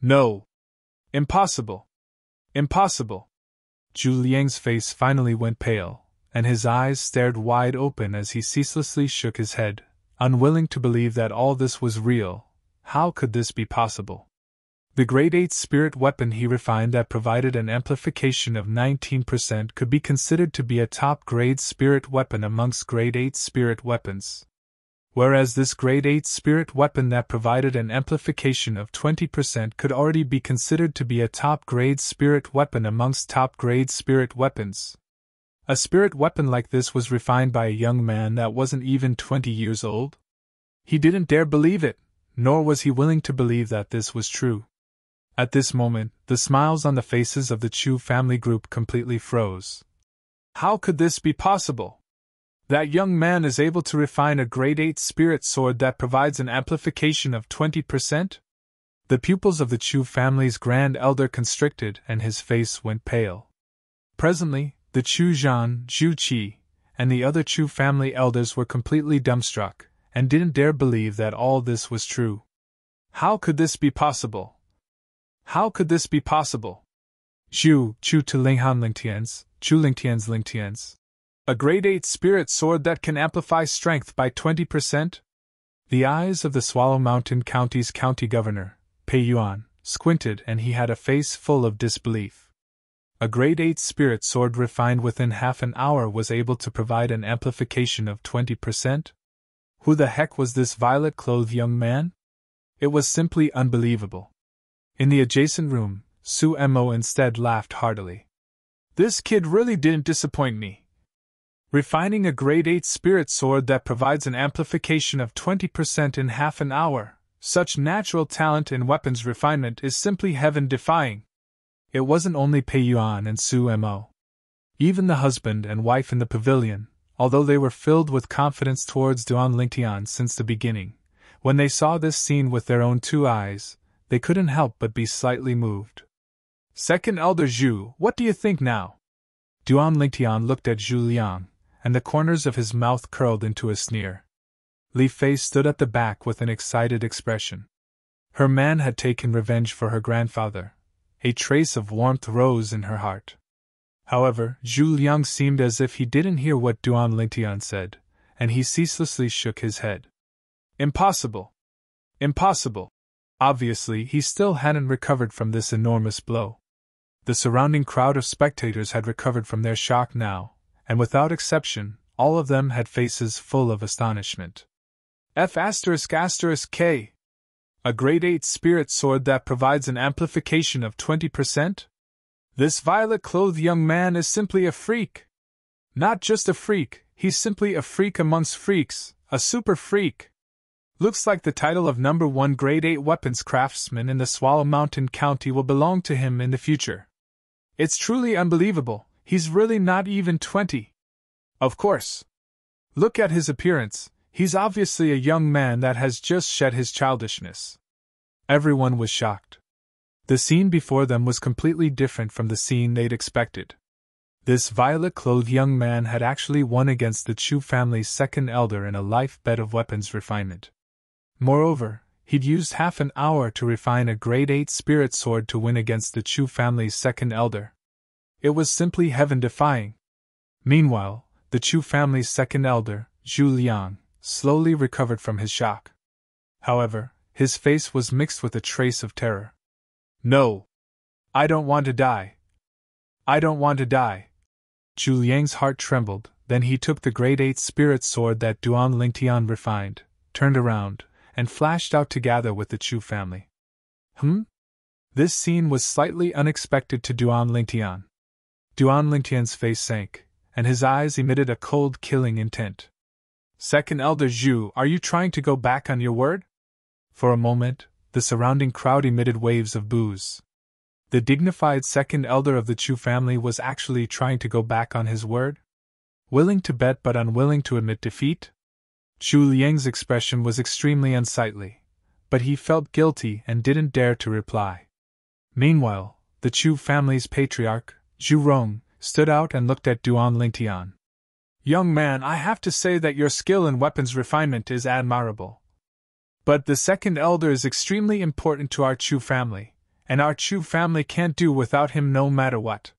No! Impossible! Impossible! Zhu Liang's face finally went pale, and his eyes stared wide open as he ceaselessly shook his head, unwilling to believe that all this was real. How could this be possible? The grade 8 spirit weapon he refined that provided an amplification of 19% could be considered to be a top-grade spirit weapon amongst grade 8 spirit weapons. Whereas this grade 8 spirit weapon that provided an amplification of 20% could already be considered to be a top-grade spirit weapon amongst top-grade spirit weapons. A spirit weapon like this was refined by a young man that wasn't even 20 years old? He didn't dare believe it, nor was he willing to believe that this was true. At this moment, the smiles on the faces of the Chu family group completely froze. How could this be possible? That young man is able to refine a grade 8 spirit sword that provides an amplification of 20%? The pupils of the Chu family's grand elder constricted and his face went pale. Presently, the Chu Zhan, Zhu Qi, and the other Chu family elders were completely dumbstruck, and didn't dare believe that all this was true. How could this be possible? How could this be possible? Zhu, Chu to Linghan Lingtian's, Chu Lingtian's Lingtian's. A grade 8 spirit sword that can amplify strength by 20%? The eyes of the Swallow Mountain County's county governor, Pei Yuan, squinted and he had a face full of disbelief. A grade 8 spirit sword refined within half an hour was able to provide an amplification of 20%? Who the heck was this violet-clothed young man? It was simply unbelievable. In the adjacent room, Su Mo instead laughed heartily. This kid really didn't disappoint me. Refining a grade 8 spirit sword that provides an amplification of 20% in half an hour, such natural talent in weapons refinement is simply heaven-defying. It wasn't only Pei Yuan and Su Mo. Even the husband and wife in the pavilion, although they were filled with confidence towards Duan Lingtian since the beginning, when they saw this scene with their own two eyes, they couldn't help but be slightly moved. Second Elder Zhu, what do you think now? Duan Lingtian looked at Zhu Liang, and the corners of his mouth curled into a sneer. Li Fei stood at the back with an excited expression. Her man had taken revenge for her grandfather. A trace of warmth rose in her heart. However, Zhu Liang seemed as if he didn't hear what Duan Lingtian said, and he ceaselessly shook his head. Impossible! Impossible! Obviously, he still hadn't recovered from this enormous blow. The surrounding crowd of spectators had recovered from their shock now, and without exception, all of them had faces full of astonishment. F***K! A grade 8 spirit sword that provides an amplification of 20%? This violet-clothed young man is simply a freak. Not just a freak, he's simply a freak amongst freaks, a super freak. Looks like the title of number 1 grade 8 weapons craftsman in the Swallow Mountain County will belong to him in the future. It's truly unbelievable, he's really not even 20. Of course. Look at his appearance, he's obviously a young man that has just shed his childishness. Everyone was shocked. The scene before them was completely different from the scene they'd expected. This violet-clothed young man had actually won against the Chu family's second elder in a life bet of weapons refinement. Moreover, he'd used half an hour to refine a grade 8 spirit sword to win against the Chu family's second elder. It was simply heaven-defying. Meanwhile, the Chu family's second elder, Zhu Liang, slowly recovered from his shock. However, his face was mixed with a trace of terror. No! I don't want to die! I don't want to die! Zhu Liang's heart trembled, then he took the grade 8 spirit sword that Duan Lingtian refined, turned around, and flashed out to gather with the Chu family. This scene was slightly unexpected to Duan Lingtian. Duan Lingtian's face sank, and his eyes emitted a cold, killing intent. Second Elder Zhu, are you trying to go back on your word? For a moment, the surrounding crowd emitted waves of boos. The dignified second elder of the Chu family was actually trying to go back on his word? Willing to bet but unwilling to admit defeat? Zhu Liang's expression was extremely unsightly, but he felt guilty and didn't dare to reply. Meanwhile, the Chu family's patriarch, Zhu Rong, stood out and looked at Duan Lingtian. Young man, I have to say that your skill in weapons refinement is admirable. But the second elder is extremely important to our Chu family, and our Chu family can't do without him no matter what.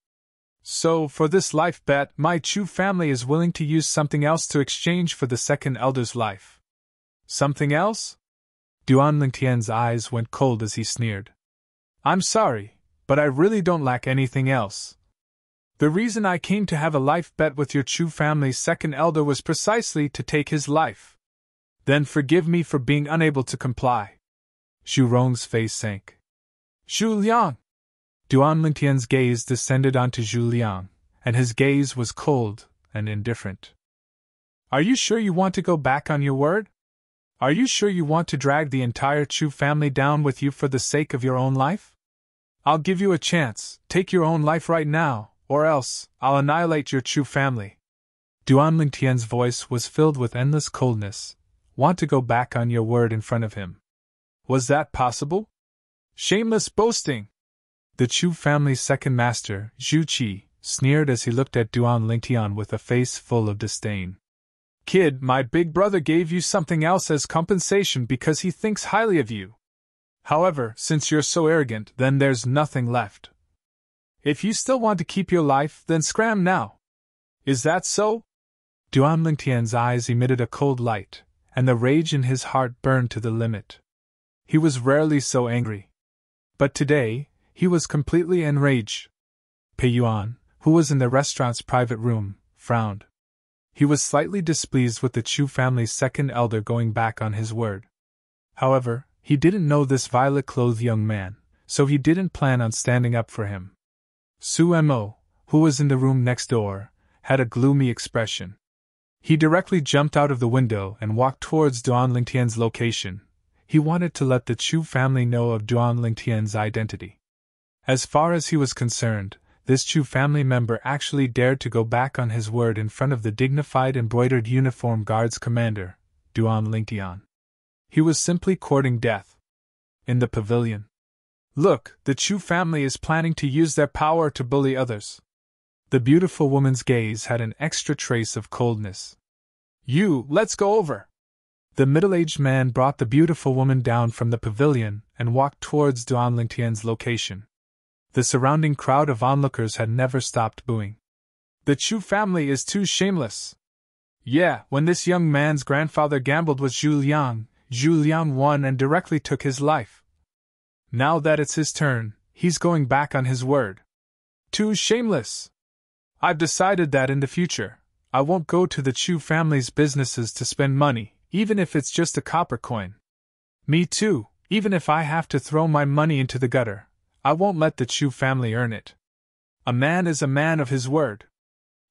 So, for this life bet, my Chu family is willing to use something else to exchange for the second elder's life. Something else? Duan Lingtian's eyes went cold as he sneered. I'm sorry, but I really don't lack anything else. The reason I came to have a life bet with your Chu family's second elder was precisely to take his life. Then forgive me for being unable to comply. Zhu Rong's face sank. Zhu Liang! Duan Lingtian's gaze descended onto Zhu Liang, and his gaze was cold and indifferent. Are you sure you want to go back on your word? Are you sure you want to drag the entire Chu family down with you for the sake of your own life? I'll give you a chance, take your own life right now, or else, I'll annihilate your Chu family. Duan Lingtian's voice was filled with endless coldness. Want to go back on your word in front of him? Was that possible? Shameless boasting! The Chu family's second master, Zhu Qi, sneered as he looked at Duan Lingtian with a face full of disdain. Kid, my big brother gave you something else as compensation because he thinks highly of you. However, since you're so arrogant, then there's nothing left. If you still want to keep your life, then scram now. Is that so? Duan Lingtian's eyes emitted a cold light, and the rage in his heart burned to the limit. He was rarely so angry. But today, he was completely enraged. Pei Yuan, who was in the restaurant's private room, frowned. He was slightly displeased with the Chu family's second elder going back on his word. However, he didn't know this violet-clothed young man, so he didn't plan on standing up for him. Su Mo, who was in the room next door, had a gloomy expression. He directly jumped out of the window and walked towards Duan Lingtian's location. He wanted to let the Chu family know of Duan Lingtian's identity. As far as he was concerned, this Chu family member actually dared to go back on his word in front of the dignified embroidered uniform guard's commander, Duan Lingtian. He was simply courting death. In the pavilion. Look, the Chu family is planning to use their power to bully others. The beautiful woman's gaze had an extra trace of coldness. Let's go over. The middle-aged man brought the beautiful woman down from the pavilion and walked towards Duan Lingtian's location. The surrounding crowd of onlookers had never stopped booing. The Chu family is too shameless. Yeah, when this young man's grandfather gambled with Zhu Liang won and directly took his life. Now that it's his turn, he's going back on his word. Too shameless. I've decided that in the future, I won't go to the Chu family's businesses to spend money, even if it's just a copper coin. Me too, even if I have to throw my money into the gutter, I won't let the Chu family earn it. A man is a man of his word.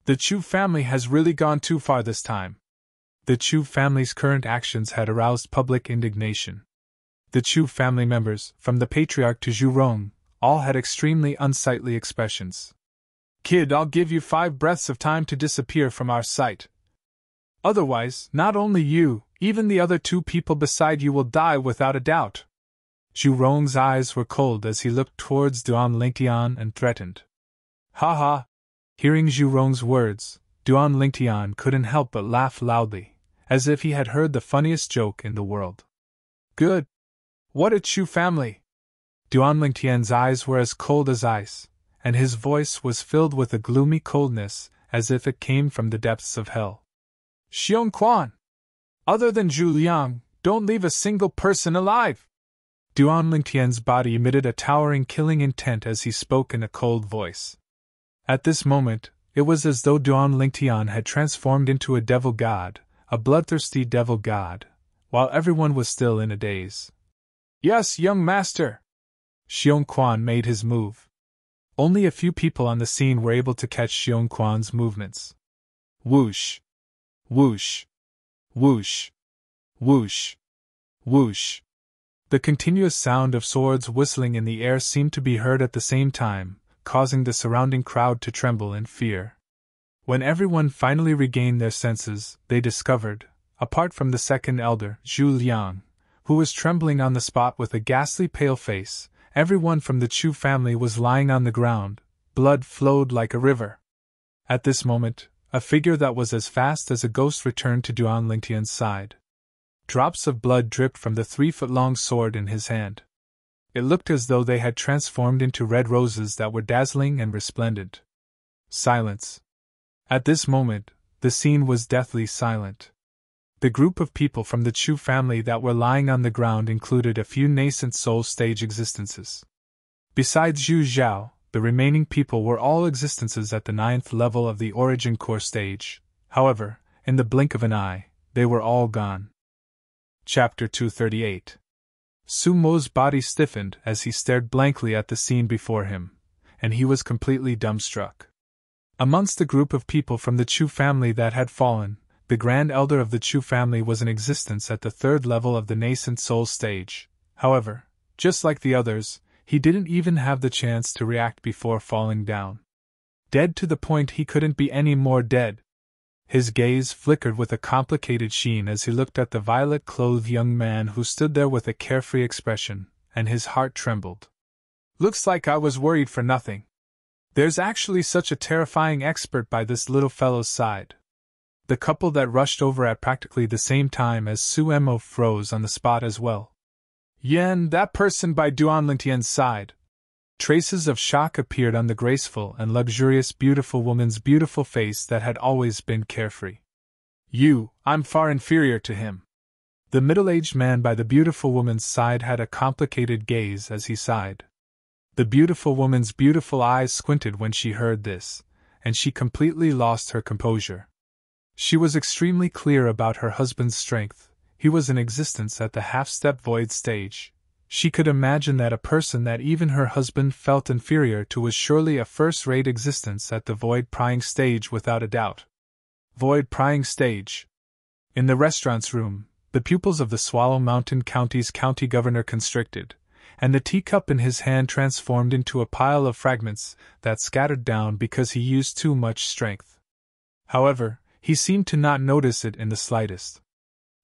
The Chu family has really gone too far this time. The Chu family's current actions had aroused public indignation. The Chu family members, from the patriarch to Zhu Rong, all had extremely unsightly expressions. Kid, I'll give you 5 breaths of time to disappear from our sight. Otherwise, not only you, even the other 2 people beside you will die without a doubt. Zhu Rong's eyes were cold as he looked towards Duan Lingtian and threatened. Ha ha! Hearing Zhu Rong's words, Duan Lingtian couldn't help but laugh loudly, as if he had heard the funniest joke in the world. Good! What a Chu family! Duan Lingtian's eyes were as cold as ice, and his voice was filled with a gloomy coldness, as if it came from the depths of hell. Xiong Quan! Other than Zhu Liang, don't leave a single person alive! Duan Lingtian's body emitted a towering killing intent as he spoke in a cold voice. At this moment, it was as though Duan Lingtian had transformed into a devil god, a bloodthirsty devil god, while everyone was still in a daze. Yes, young master! Xiong Quan made his move. Only a few people on the scene were able to catch Xiong Quan's movements. Whoosh! Whoosh! Whoosh! Whoosh! Whoosh! The continuous sound of swords whistling in the air seemed to be heard at the same time, causing the surrounding crowd to tremble in fear. When everyone finally regained their senses, they discovered, apart from the second elder, Zhu Liang, who was trembling on the spot with a ghastly pale face, everyone from the Chu family was lying on the ground, blood flowed like a river. At this moment, a figure that was as fast as a ghost returned to Duan Lingtian's side. Drops of blood dripped from the 3-foot-long sword in his hand. It looked as though they had transformed into red roses that were dazzling and resplendent. Silence. At this moment, the scene was deathly silent. The group of people from the Chu family that were lying on the ground included a few nascent soul stage existences. Besides Zhu Zhao, the remaining people were all existences at the 9th level of the origin core stage. However, in the blink of an eye, they were all gone. Chapter 238. Su Mo's body stiffened as he stared blankly at the scene before him, and he was completely dumbstruck. Amongst the group of people from the Chu family that had fallen, the Grand Elder of the Chu family was in existence at the 3rd level of the nascent soul stage. However, just like the others, he didn't even have the chance to react before falling down. Dead to the point he couldn't be any more dead. His gaze flickered with a complicated sheen as he looked at the violet-clothed young man who stood there with a carefree expression, and his heart trembled. Looks like I was worried for nothing. There's actually such a terrifying expert by this little fellow's side. The couple that rushed over at practically the same time as Su Mo froze on the spot as well. Yen, that person by Duan Lingtian's side. Traces of shock appeared on the graceful and luxurious beautiful woman's beautiful face that had always been carefree. I'm far inferior to him. The middle-aged man by the beautiful woman's side had a complicated gaze as he sighed. The beautiful woman's beautiful eyes squinted when she heard this, and she completely lost her composure. She was extremely clear about her husband's strength. He was in existence at the half-step void stage. She could imagine that a person that even her husband felt inferior to was surely a first-rate existence at the void prying stage without a doubt. Void prying stage. In the restaurant's room, the pupils of the Swallow Mountain County's county governor constricted, and the teacup in his hand transformed into a pile of fragments that scattered down because he used too much strength. However, he seemed to not notice it in the slightest.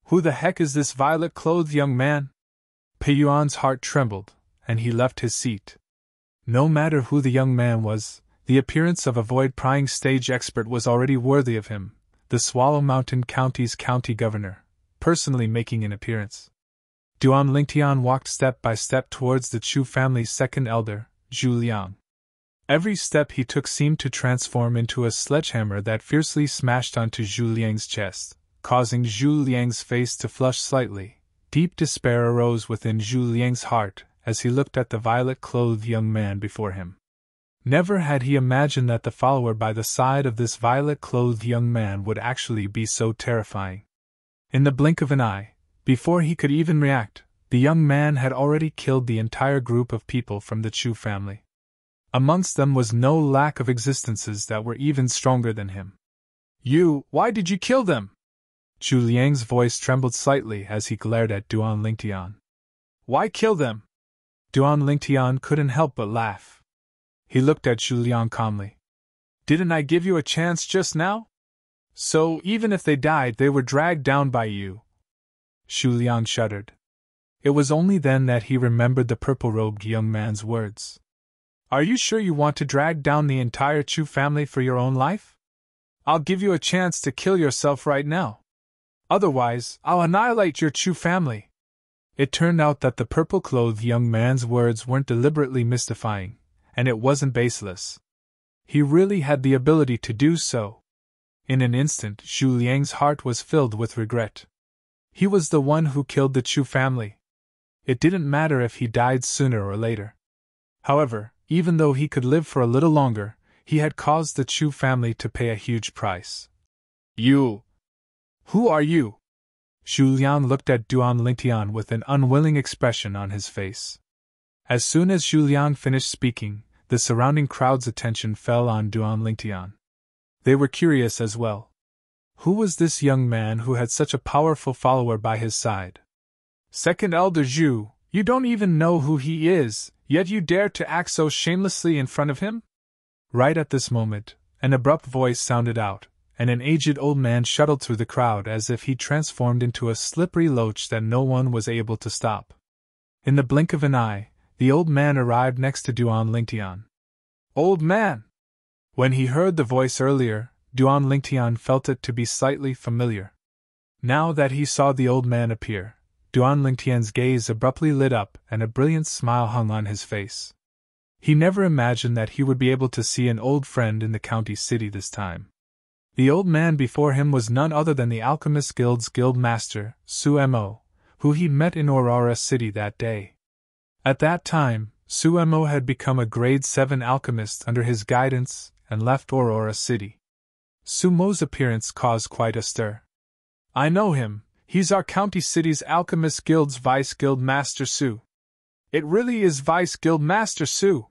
Who the heck is this violet-clothed young man? Pei Yuan's heart trembled, and he left his seat. No matter who the young man was, The appearance of a void-prying stage expert was already worthy of him, the Swallow Mountain County's county governor, personally making an appearance. Duan Lingtian walked step by step towards the Chu family's second elder, Zhu Liang. Every step he took seemed to transform into a sledgehammer that fiercely smashed onto Zhu Liang's chest, causing Zhu Liang's face to flush slightly. Deep despair arose within Zhu Liang's heart as he looked at the violet-clothed young man before him. Never had he imagined that the follower by the side of this violet-clothed young man would actually be so terrifying. In the blink of an eye, before he could even react, the young man had already killed the entire group of people from the Chu family. Amongst them was no lack of existences that were even stronger than him. Why did you kill them? Zhu Liang's voice trembled slightly as he glared at Duan Lingtian. Why kill them? Duan Lingtian couldn't help but laugh. He looked at Zhu Liang calmly. Didn't I give you a chance just now? So, even if they died, they were dragged down by you. Zhu Liang shuddered. It was only then that he remembered the purple-robed young man's words. Are you sure you want to drag down the entire Chu family for your own life? I'll give you a chance to kill yourself right now. Otherwise, I'll annihilate your Chu family. It turned out that the purple-clothed young man's words weren't deliberately mystifying, and it wasn't baseless. He really had the ability to do so. In an instant, Zhu Liang's heart was filled with regret. He was the one who killed the Chu family. It didn't matter if he died sooner or later. However, even though he could live for a little longer, he had caused the Chu family to pay a huge price. You! Who are you? Zhu Liang looked at Duan Lingtian with an unwilling expression on his face. As soon as Zhu Liang finished speaking, the surrounding crowd's attention fell on Duan Lingtian. They were curious as well. Who was this young man who had such a powerful follower by his side? Second Elder Zhu, you don't even know who he is, yet you dare to act so shamelessly in front of him? Right at this moment, an abrupt voice sounded out, and an aged old man shuttled through the crowd as if he transformed into a slippery loach that no one was able to stop. In the blink of an eye, the old man arrived next to Duan Lingtian. Old man! When he heard the voice earlier, Duan Lingtian felt it to be slightly familiar. Now that he saw the old man appear, Duan Lingtian's gaze abruptly lit up and a brilliant smile hung on his face. He never imagined that he would be able to see an old friend in the county city this time. The old man before him was none other than the Alchemist Guild's guild master, Su Mo, who he met in Aurora City that day. At that time, Su Mo had become a grade 7 alchemist under his guidance and left Aurora City. Su Mo's appearance caused quite a stir. I know him, he's our county city's Alchemist Guild's Vice Guild Master Su. It really is Vice Guild Master Su.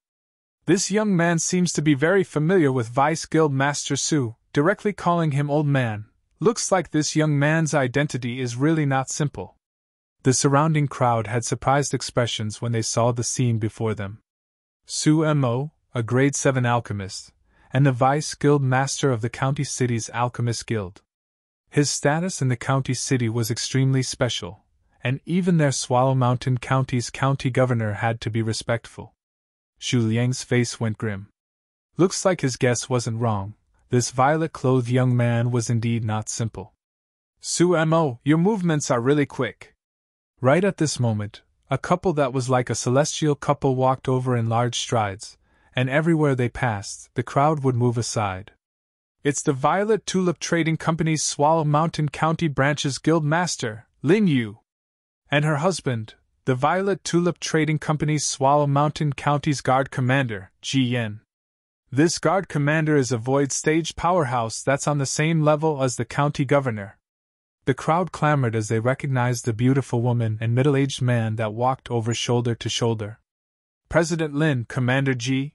This young man seems to be very familiar with Vice Guild Master Su, directly calling him old man. Looks like this young man's identity is really not simple. The surrounding crowd had surprised expressions when they saw the scene before them. Su Mo, a grade 7 alchemist, and the Vice Guild Master of the county city's Alchemist Guild. His status in the county city was extremely special, and even their Swallow Mountain County's county governor had to be respectful. Zhu Liang's face went grim. Looks like his guess wasn't wrong. This violet-clothed young man was indeed not simple. Su Mo, your movements are really quick. Right at this moment, a couple that was like a celestial couple walked over in large strides, and everywhere they passed, the crowd would move aside. It's the Violet Tulip Trading Company's Swallow Mountain County Branch's Guild Master, Lin Yu, and her husband, the Violet Tulip Trading Company's Swallow Mountain County's Guard Commander, Ji Yen. This Guard Commander is a void stage powerhouse that's on the same level as the county governor. The crowd clamored as they recognized the beautiful woman and middle-aged man that walked over shoulder to shoulder. President Lin, Commander Ji.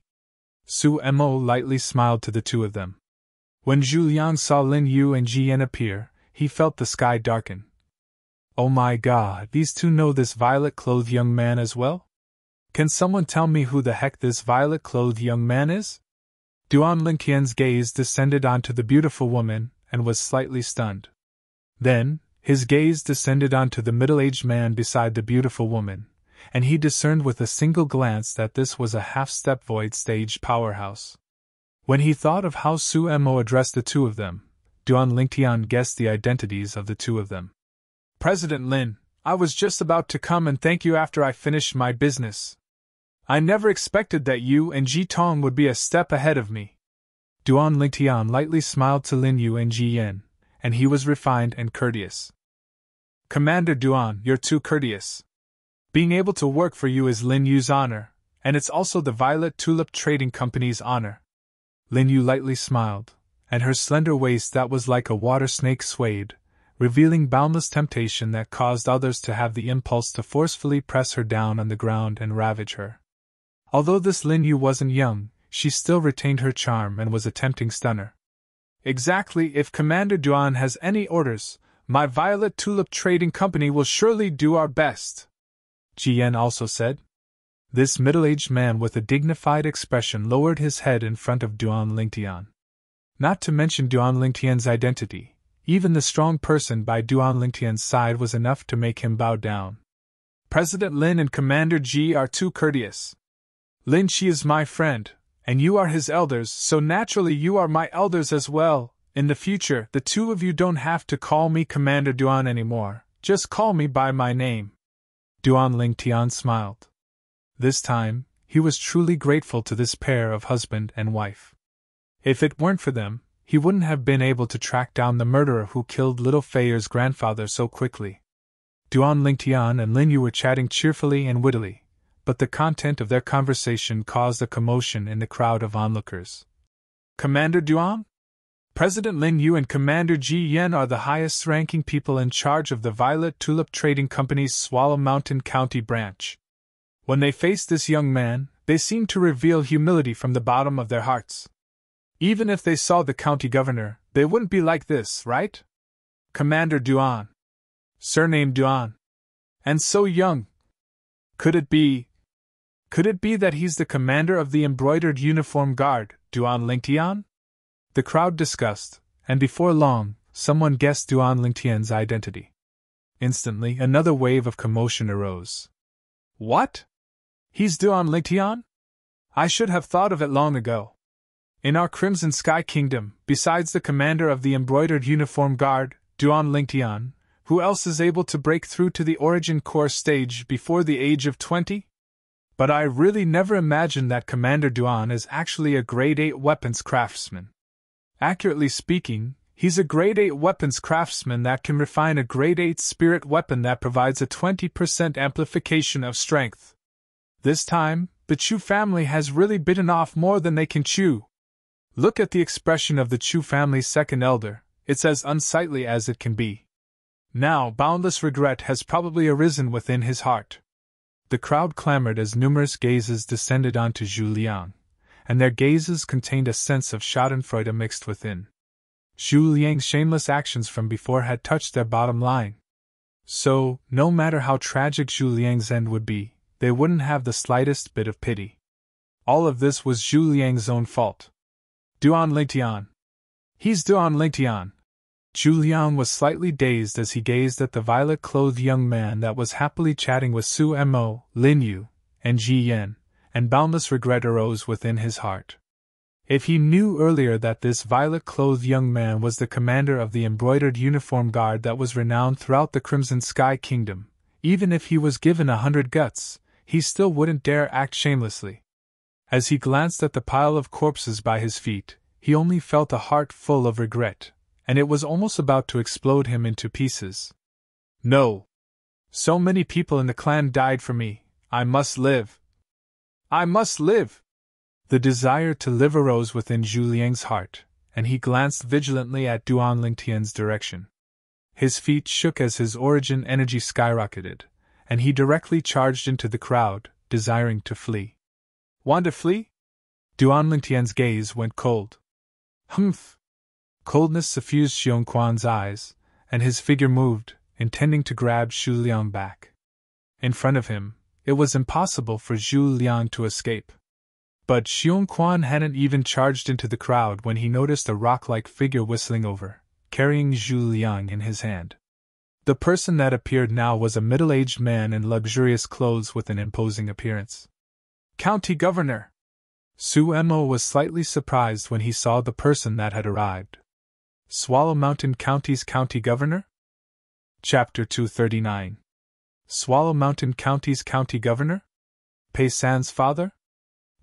Su Mo lightly smiled to the two of them. When Zhu Liang saw Lin Yu and Ji Yen appear, he felt the sky darken. Oh my god, these two know this violet-clothed young man as well? Can someone tell me who the heck this violet-clothed young man is? Duan Lingtian's gaze descended onto the beautiful woman and was slightly stunned. Then, his gaze descended onto the middle-aged man beside the beautiful woman, and he discerned with a single glance that this was a half-step void stage powerhouse. When he thought of how Su Mo addressed the two of them, Duan Lingtian guessed the identities of the two of them. President Lin, I was just about to come and thank you after I finished my business. I never expected that you and Ji Tong would be a step ahead of me. Duan Lingtian lightly smiled to Lin Yu and Ji Yen, and he was refined and courteous. Commander Duan, you're too courteous. Being able to work for you is Lin Yu's honor, and it's also the Violet Tulip Trading Company's honor. Lin Yu lightly smiled, and her slender waist that was like a water snake swayed, revealing boundless temptation that caused others to have the impulse to forcefully press her down on the ground and ravage her. Although this Lin Yu wasn't young, she still retained her charm and was a tempting stunner. Exactly, if Commander Duan has any orders, my Violet Tulip Trading Company will surely do our best, Ji Yen also said. This middle-aged man with a dignified expression lowered his head in front of Duan Lingtian. Not to mention Duan Lingtian's identity, even the strong person by Duan Lingtian's side was enough to make him bow down. President Lin and Commander Ji are too courteous. Lin Shi is my friend, and you are his elders, so naturally you are my elders as well. In the future, the two of you don't have to call me Commander Duan anymore, just call me by my name. Duan Lingtian smiled. This time, he was truly grateful to this pair of husband and wife. If it weren't for them, he wouldn't have been able to track down the murderer who killed little Feier's grandfather so quickly. Duan Lingtian and Lin Yu were chatting cheerfully and wittily, but the content of their conversation caused a commotion in the crowd of onlookers. Commander Duan? President Lin Yu and Commander Ji Yen are the highest-ranking people in charge of the Violet Tulip Trading Company's Swallow Mountain County branch. When they faced this young man, they seemed to reveal humility from the bottom of their hearts. Even if they saw the county governor, they wouldn't be like this, right? Commander Duan. Surname Duan. And so young. Could it be that he's the commander of the embroidered uniform guard, Duan Lingtian? The crowd discussed, and before long, someone guessed Duan Lingtian's identity. Instantly, another wave of commotion arose. What? He's Duan Lingtian? I should have thought of it long ago. In our Crimson Sky Kingdom, besides the commander of the embroidered uniform guard, Duan Lingtian, who else is able to break through to the origin core stage before the age of 20? But I really never imagined that Commander Duan is actually a Grade 8 weapons craftsman. Accurately speaking, he's a Grade 8 weapons craftsman that can refine a Grade 8 spirit weapon that provides a 20% amplification of strength. This time, the Chu family has really bitten off more than they can chew. Look at the expression of the Chu family's second elder, it's as unsightly as it can be. Now, boundless regret has probably arisen within his heart. The crowd clamored as numerous gazes descended onto Zhu Liang, and their gazes contained a sense of schadenfreude mixed within. Zhu Liang's shameless actions from before had touched their bottom line. So, no matter how tragic Zhu Liang's end would be, they wouldn't have the slightest bit of pity. All of this was Zhu Liang's own fault. Duan Lingtian. He's Duan Lingtian. Zhu Liang was slightly dazed as he gazed at the violet-clothed young man that was happily chatting with Su Mo, Lin Yu, and Ji Yen, and boundless regret arose within his heart. If he knew earlier that this violet-clothed young man was the commander of the embroidered uniform guard that was renowned throughout the Crimson Sky Kingdom, even if he was given 100 guts, he still wouldn't dare act shamelessly. As he glanced at the pile of corpses by his feet, he only felt a heart full of regret, and it was almost about to explode him into pieces. No! So many people in the clan died for me, I must live! I must live! The desire to live arose within Zhu Liang's heart, and he glanced vigilantly at Duan Lingtian's direction. His feet shook as his origin energy skyrocketed, and he directly charged into the crowd, desiring to flee. Want to flee? Duan Lingtian's gaze went cold. Humph! Coldness suffused Xiongquan's eyes, and his figure moved, intending to grab Zhu Liang back. In front of him, it was impossible for Zhu Liang to escape. But Xiongquan hadn't even charged into the crowd when he noticed a rock-like figure whistling over, carrying Zhu Liang in his hand. The person that appeared now was a middle-aged man in luxurious clothes with an imposing appearance. County Governor! Suemo was slightly surprised when he saw the person that had arrived. Swallow Mountain County's County Governor? Chapter 239. Swallow Mountain County's County Governor? Pei San's father?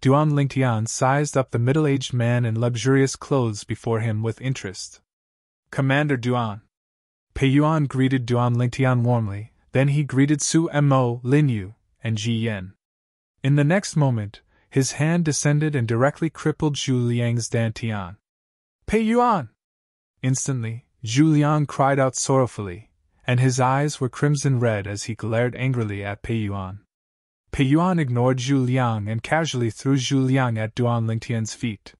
Duan Lingtian sized up the middle-aged man in luxurious clothes before him with interest. Commander Duan. Pei Yuan greeted Duan Lingtian warmly, then he greeted Suemo, Lin Yu, and Ji Yen. In the next moment, his hand descended and directly crippled Zhu Liang's dantian. Pei Yuan! Instantly, Zhu Liang cried out sorrowfully, and his eyes were crimson red as he glared angrily at Pei Yuan. Pei Yuan ignored Zhu Liang and casually threw Zhu Liang at Duan Lingtian's feet.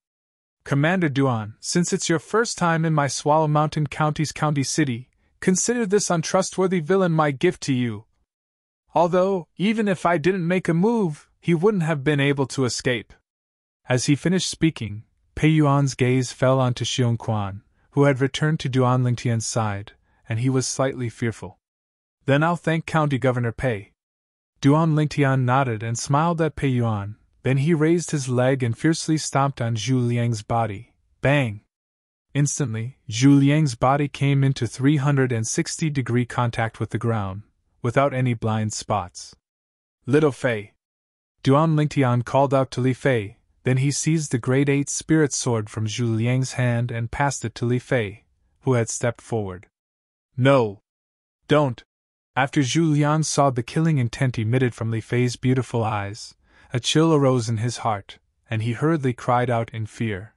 Commander Duan, since it's your first time in my Swallow Mountain County's county city, consider this untrustworthy villain my gift to you. Although, even if I didn't make a move, he wouldn't have been able to escape. As he finished speaking, Pei Yuan's gaze fell onto Xiong Quan, who had returned to Duan Lingtian's side, and he was slightly fearful. Then I'll thank County Governor Pei. Duan Lingtian nodded and smiled at Pei Yuan, then he raised his leg and fiercely stomped on Zhu Liang's body. Bang! Instantly, Zhu Liang's body came into 360-degree contact with the ground, without any blind spots. Little Fei! Duan Lingtian called out to Li Fei, then he seized the Grade 8 spirit sword from Zhu Liang's hand and passed it to Li Fei, who had stepped forward. No! Don't! After Zhu Liang saw the killing intent emitted from Li Fei's beautiful eyes, a chill arose in his heart, and he hurriedly cried out in fear.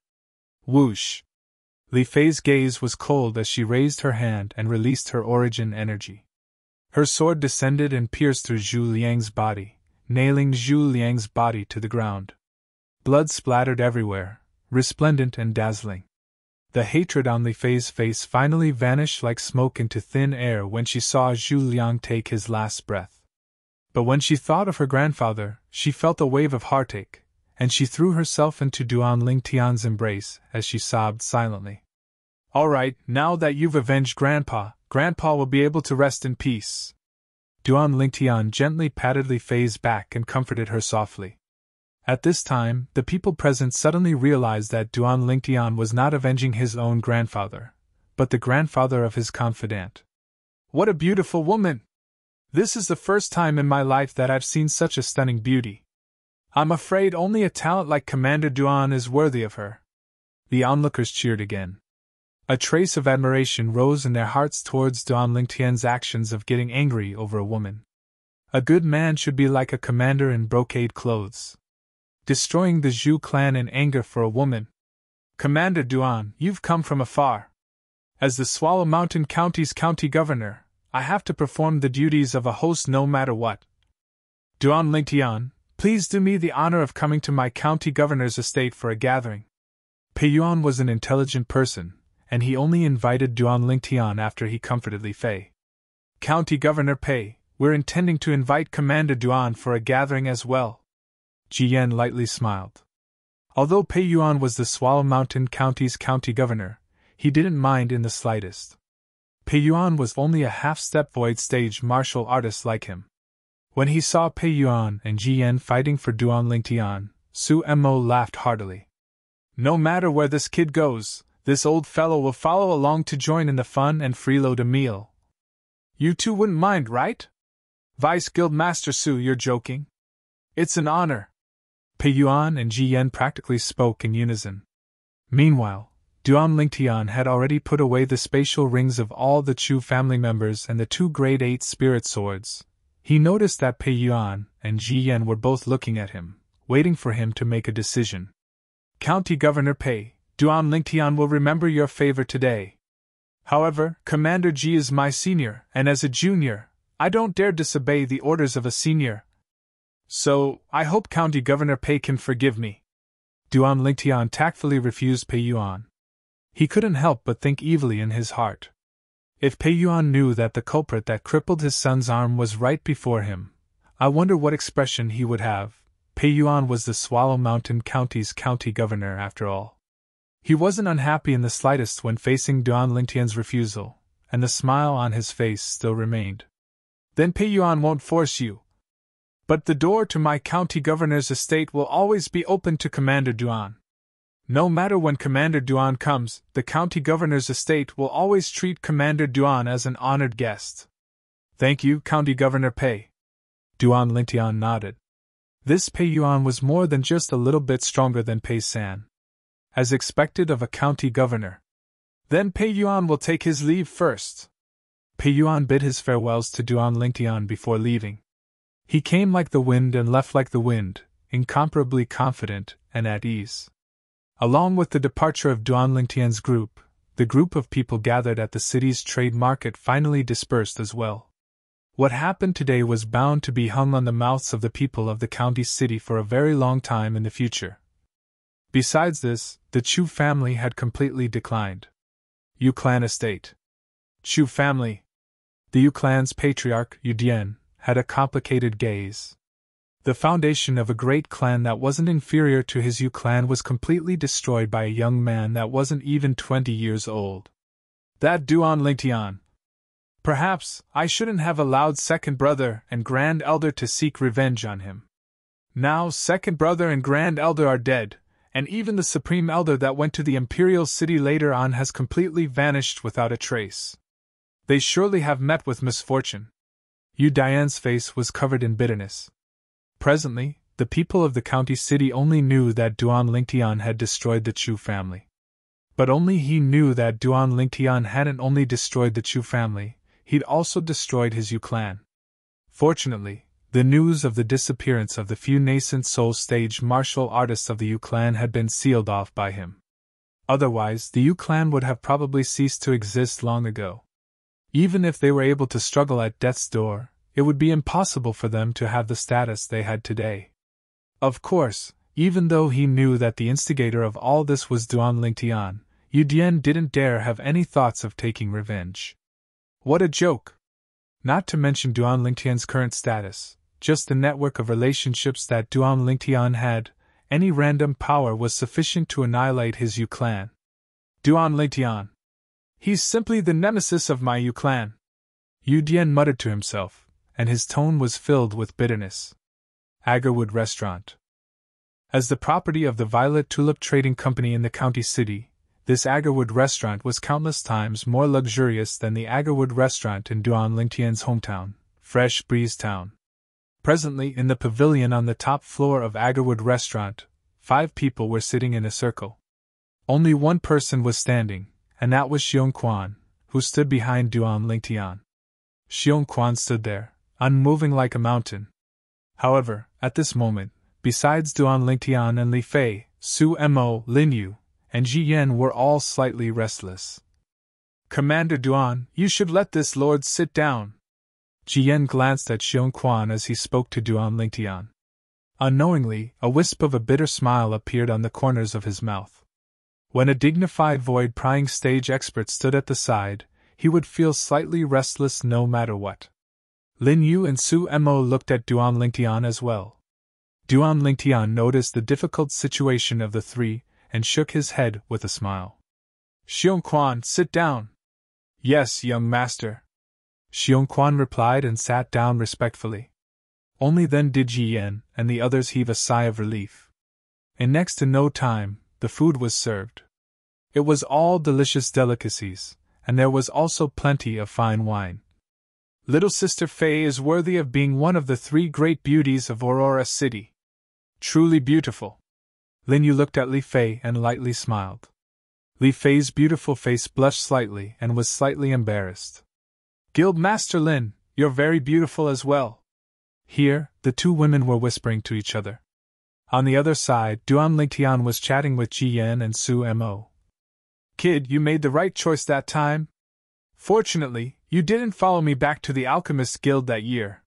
Whoosh! Li Fei's gaze was cold as she raised her hand and released her origin energy. Her sword descended and pierced through Zhu Liang's body, nailing Zhu Liang's body to the ground. Blood splattered everywhere, resplendent and dazzling. The hatred on Li Fei's face finally vanished like smoke into thin air when she saw Zhu Liang take his last breath. But when she thought of her grandfather, she felt a wave of heartache, and she threw herself into Duan Lingtian's embrace as she sobbed silently. All right, now that you've avenged Grandpa will be able to rest in peace. Duan Lingtian gently patted Li Fei's back and comforted her softly. At this time, the people present suddenly realized that Duan Lingtian was not avenging his own grandfather, but the grandfather of his confidant. What a beautiful woman! This is the first time in my life that I've seen such a stunning beauty. I'm afraid only a talent like Commander Duan is worthy of her. The onlookers cheered again. A trace of admiration rose in their hearts towards Duan Lingtian's actions of getting angry over a woman. A good man should be like a commander in brocade clothes. Destroying the Zhu clan in anger for a woman. Commander Duan, you've come from afar. As the Swallow Mountain County's county governor, I have to perform the duties of a host no matter what. Duan Lingtian, please do me the honor of coming to my county governor's estate for a gathering. Pei Yuan was an intelligent person, and he only invited Duan Lingtian after he comforted Li Fei. County Governor Pei, we're intending to invite Commander Duan for a gathering as well. Ji Yen lightly smiled. Although Pei Yuan was the Swallow Mountain County's county governor, he didn't mind in the slightest. Pei Yuan was only a half-step void stage martial artist like him. When he saw Pei Yuan and Ji Yen fighting for Duan Lingtian, Suemo laughed heartily. No matter where this kid goes, this old fellow will follow along to join in the fun and freeload a meal. You two wouldn't mind, right? Vice Guild Master Su, you're joking? It's an honor. Pei Yuan and Ji Yen practically spoke in unison. Meanwhile, Duan Lingtian had already put away the spatial rings of all the Chu family members and the 2 Grade 8 spirit swords. He noticed that Pei Yuan and Ji Yen were both looking at him, waiting for him to make a decision. County Governor Pei, Duan Lingtian will remember your favor today. However, Commander Ji is my senior, and as a junior, I don't dare disobey the orders of a senior. So, I hope County Governor Pei can forgive me. Duan Lingtian tactfully refused Pei Yuan. He couldn't help but think evilly in his heart. If Pei Yuan knew that the culprit that crippled his son's arm was right before him, I wonder what expression he would have. Pei Yuan was the Swallow Mountain County's county governor after all. He wasn't unhappy in the slightest when facing Duan Lingtian's refusal, and the smile on his face still remained. Then Pei Yuan won't force you. But the door to my county governor's estate will always be open to Commander Duan. No matter when Commander Duan comes, the county governor's estate will always treat Commander Duan as an honored guest. Thank you, County Governor Pei. Duan Lingtian nodded. This Pei Yuan was more than just a little bit stronger than Pei San, as expected of a county governor. Then Pei Yuan will take his leave first. Pei Yuan bid his farewells to Duan Lingtian before leaving. He came like the wind and left like the wind, incomparably confident and at ease. Along with the departure of Duan Lingtian's group, the group of people gathered at the city's trade market finally dispersed as well. What happened today was bound to be hung on the mouths of the people of the county city for a very long time in the future. Besides this, the Chu family had completely declined. Yu clan estate. Chu family. The Yu clan's patriarch, Yu Dian, had a complicated gaze. The foundation of a great clan that wasn't inferior to his Yu clan was completely destroyed by a young man that wasn't even 20 years old. That Duan Lingtian. Perhaps I shouldn't have allowed second brother and grand elder to seek revenge on him. Now second brother and grand elder are dead, and even the supreme elder that went to the imperial city later on has completely vanished without a trace. They surely have met with misfortune. Yu Dian's face was covered in bitterness. Presently, the people of the county city only knew that Duan Lingtian had destroyed the Chu family. But only he knew that Duan Lingtian hadn't only destroyed the Chu family, he'd also destroyed his Yu clan. Fortunately, the news of the disappearance of the few nascent soul-stage martial artists of the Yu clan had been sealed off by him. Otherwise, the Yu clan would have probably ceased to exist long ago. Even if they were able to struggle at death's door, it would be impossible for them to have the status they had today. Of course, even though he knew that the instigator of all this was Duan Lingtian, Yu Dian didn't dare have any thoughts of taking revenge. What a joke! Not to mention Duan Lingtian's current status, just the network of relationships that Duan Lingtian had, any random power was sufficient to annihilate his Yu clan. Duan Lingtian. He's simply the nemesis of my Yu clan. Yu Dian muttered to himself, and his tone was filled with bitterness. Agarwood Restaurant. As the property of the Violet Tulip Trading Company in the county city, this Agarwood restaurant was countless times more luxurious than the Agarwood restaurant in Duan Lingtian's hometown, Fresh Breeze Town. Presently, in the pavilion on the top floor of Agarwood restaurant, 5 people were sitting in a circle. Only one person was standing, and that was Xiong Quan, who stood behind Duan Lingtian. Xiong Quan stood there, unmoving like a mountain. However, at this moment, besides Duan Lingtian and Li Fei, Su Mo, Lin Yu, and Ji Yan were all slightly restless. Commander Duan, you should let this lord sit down. Ji Yan glanced at Xiong Quan as he spoke to Duan Lingtian. Unknowingly, a wisp of a bitter smile appeared on the corners of his mouth. When a dignified void-prying stage expert stood at the side, he would feel slightly restless no matter what. Lin Yu and Su Mo looked at Duan Lingtian as well. Duan Lingtian noticed the difficult situation of the three, and shook his head with a smile. Xiong Quan, sit down. Yes, young master. Xiong Quan replied and sat down respectfully. Only then did Ji Yan and the others heave a sigh of relief. In next to no time, the food was served. It was all delicious delicacies, and there was also plenty of fine wine. Little Sister Fei is worthy of being one of the 3 great beauties of Aurora City. Truly beautiful. Lin Yu looked at Li Fei and lightly smiled. Li Fei's beautiful face blushed slightly and was slightly embarrassed. Guildmaster Lin, you're very beautiful as well. Here, the 2 women were whispering to each other. On the other side, Duan Lingtian was chatting with Ji Yan and Su Mo. Kid, you made the right choice that time. Fortunately, you didn't follow me back to the Alchemist Guild that year.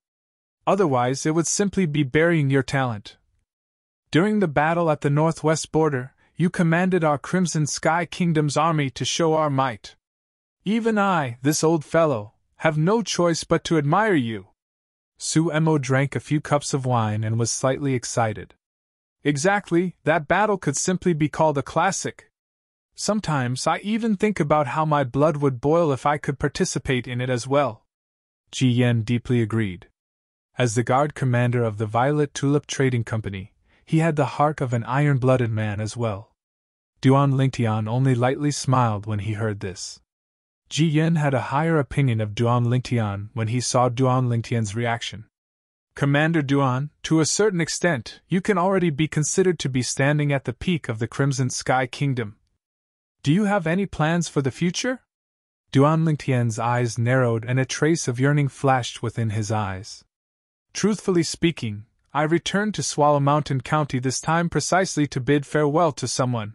Otherwise, it would simply be burying your talent. During the battle at the northwest border, you commanded our Crimson Sky Kingdom's army to show our might. Even I, this old fellow, have no choice but to admire you. Su Mo drank a few cups of wine and was slightly excited. Exactly, that battle could simply be called a classic. Sometimes I even think about how my blood would boil if I could participate in it as well. Ji Yan deeply agreed. As the guard commander of the Violet Tulip Trading Company, he had the heart of an iron-blooded man as well. Duan Lingtian only lightly smiled when he heard this. Ji Yen had a higher opinion of Duan Lingtian when he saw Duan Lingtian's reaction. Commander Duan, to a certain extent, you can already be considered to be standing at the peak of the Crimson Sky Kingdom. Do you have any plans for the future? Duan Lingtian's eyes narrowed and a trace of yearning flashed within his eyes. Truthfully speaking, I returned to Swallow Mountain County this time precisely to bid farewell to someone.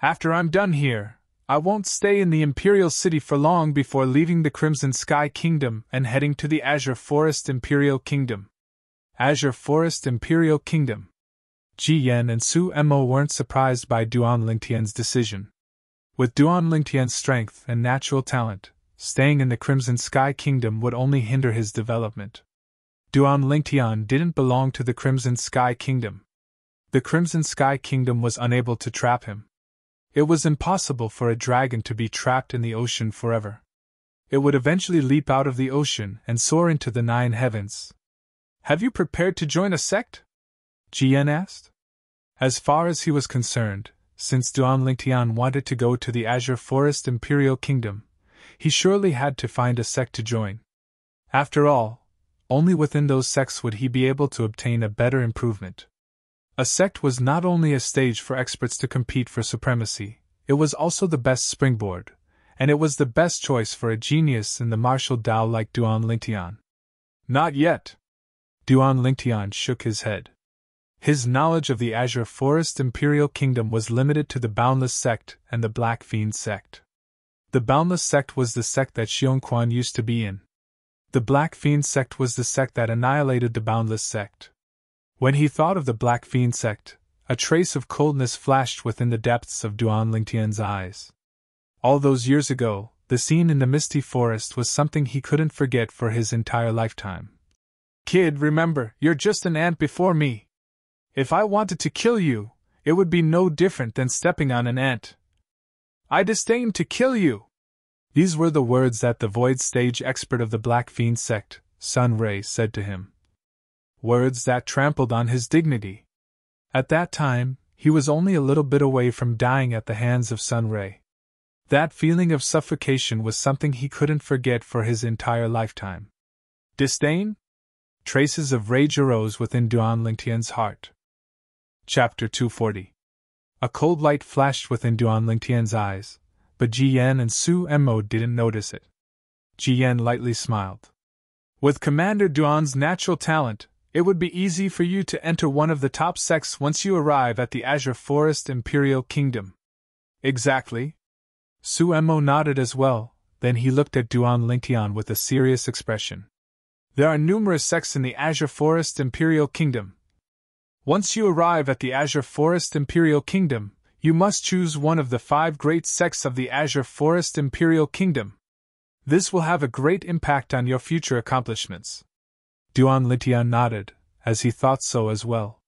After I'm done here, I won't stay in the Imperial City for long before leaving the Crimson Sky Kingdom and heading to the Azure Forest Imperial Kingdom. Azure Forest Imperial Kingdom. Ji Yen and Su Mo weren't surprised by Duan Lingtian's decision. With Duan Lingtian's strength and natural talent, staying in the Crimson Sky Kingdom would only hinder his development. Duan Lingtian didn't belong to the Crimson Sky Kingdom. The Crimson Sky Kingdom was unable to trap him. It was impossible for a dragon to be trapped in the ocean forever. It would eventually leap out of the ocean and soar into the 9 heavens. Have you prepared to join a sect? Ji Yen asked. As far as he was concerned, since Duan Lingtian wanted to go to the Azure Forest Imperial Kingdom, he surely had to find a sect to join. After all, only within those sects would he be able to obtain a better improvement. A sect was not only a stage for experts to compete for supremacy, it was also the best springboard, and it was the best choice for a genius in the martial Tao like Duan Lingtian. Not yet. Duan Lingtian shook his head. His knowledge of the Azure Forest Imperial Kingdom was limited to the Boundless Sect and the Black Fiend Sect. The Boundless Sect was the sect that Xiongquan used to be in. The Black Fiend Sect was the sect that annihilated the Boundless Sect. When he thought of the Black Fiend Sect, a trace of coldness flashed within the depths of Duan Lingtian's eyes. All those years ago, the scene in the misty forest was something he couldn't forget for his entire lifetime. Kid, remember, you're just an ant before me. If I wanted to kill you, it would be no different than stepping on an ant. I disdain to kill you. These were the words that the Void Stage expert of the Black Fiend Sect, Sun Ray, said to him. Words that trampled on his dignity. At that time, he was only a little bit away from dying at the hands of Sun Ray. That feeling of suffocation was something he couldn't forget for his entire lifetime. Disdain? Traces of rage arose within Duan Lingtian's heart. Chapter 240. A cold light flashed within Duan Lingtian's eyes, but Ji Yen and Su Mo didn't notice it. Ji Yen lightly smiled. With Commander Duan's natural talent, it would be easy for you to enter one of the top sects once you arrive at the Azure Forest Imperial Kingdom. Exactly. Su Mo nodded as well, then he looked at Duan Lingtian with a serious expression. There are numerous sects in the Azure Forest Imperial Kingdom. Once you arrive at the Azure Forest Imperial Kingdom, you must choose one of the 5 great sects of the Azure Forest Imperial Kingdom. This will have a great impact on your future accomplishments. Duan Lingtian nodded, as he thought so as well.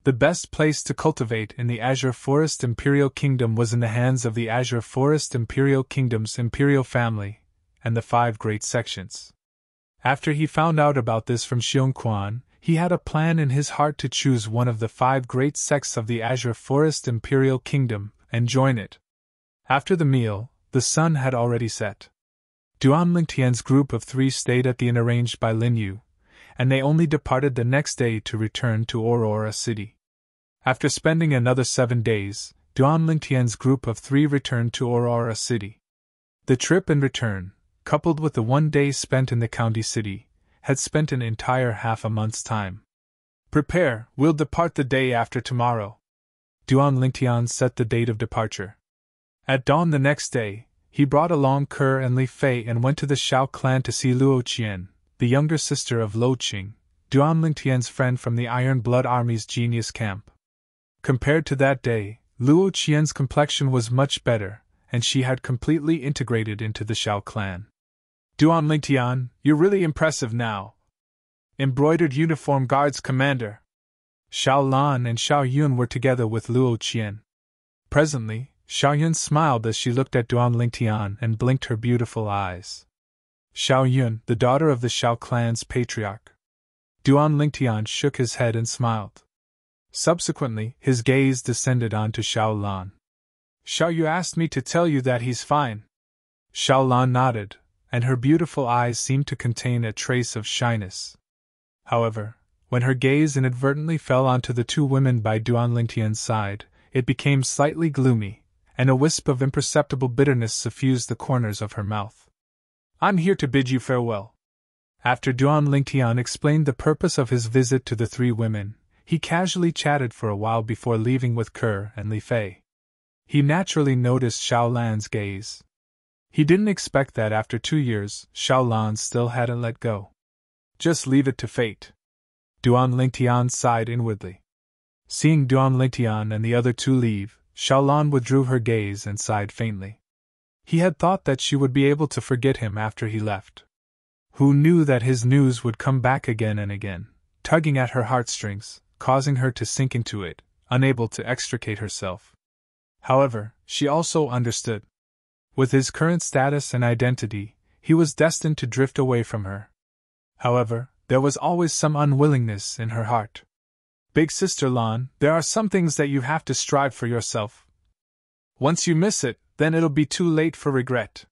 The best place to cultivate in the Azure Forest Imperial Kingdom was in the hands of the Azure Forest Imperial Kingdom's Imperial family, and the 5 great sections. After he found out about this from Xiongquan, he had a plan in his heart to choose one of the 5 great sects of the Azure Forest Imperial Kingdom and join it. After the meal, the sun had already set. Duan Lingtian's group of 3 stayed at the inn arranged by Lin Yu, and they only departed the next day to return to Aurora City. After spending another 7 days, Duan Lingtian's group of 3 returned to Aurora City. The trip and return, coupled with the 1 day spent in the county city, had spent an entire half a month's time. Prepare, we'll depart the day after tomorrow. Duan Lingtian set the date of departure. At dawn the next day, he brought along Kerr and Li Fei and went to the Shao clan to see Luo Qian, the younger sister of Lo Qing, Duan Lingtian's friend from the Iron Blood Army's genius camp. Compared to that day, Luo Qian's complexion was much better, and she had completely integrated into the Shao clan. Duan Lingtian, you're really impressive now. Embroidered Uniform Guards Commander. Xiao Lan and Xiao Yun were together with Luo Qian. Presently, Xiao Yun smiled as she looked at Duan Lingtian and blinked her beautiful eyes. Xiao Yun, the daughter of the Shao clan's patriarch. Duan Lingtian shook his head and smiled. Subsequently, his gaze descended onto Xiao Lan. Xiao, you asked me to tell you that he's fine. Xiao Lan nodded, and her beautiful eyes seemed to contain a trace of shyness. However, when her gaze inadvertently fell onto the two women by Duan Lingtian's side, it became slightly gloomy, and a wisp of imperceptible bitterness suffused the corners of her mouth. I'm here to bid you farewell. After Duan Lingtian explained the purpose of his visit to the three women, he casually chatted for a while before leaving with Ke and Li Fei. He naturally noticed Xiao Lan's gaze. He didn't expect that after 2 years, Xiao Lan still hadn't let go. Just leave it to fate. Duan Lingtian sighed inwardly. Seeing Duan Lingtian and the other two leave, Xiao Lan withdrew her gaze and sighed faintly. He had thought that she would be able to forget him after he left. Who knew that his news would come back again and again, tugging at her heartstrings, causing her to sink into it, unable to extricate herself. However, she also understood. With his current status and identity, he was destined to drift away from her. However, there was always some unwillingness in her heart. Big Sister Lan, there are some things that you have to strive for yourself. Once you miss it, then it'll be too late for regret.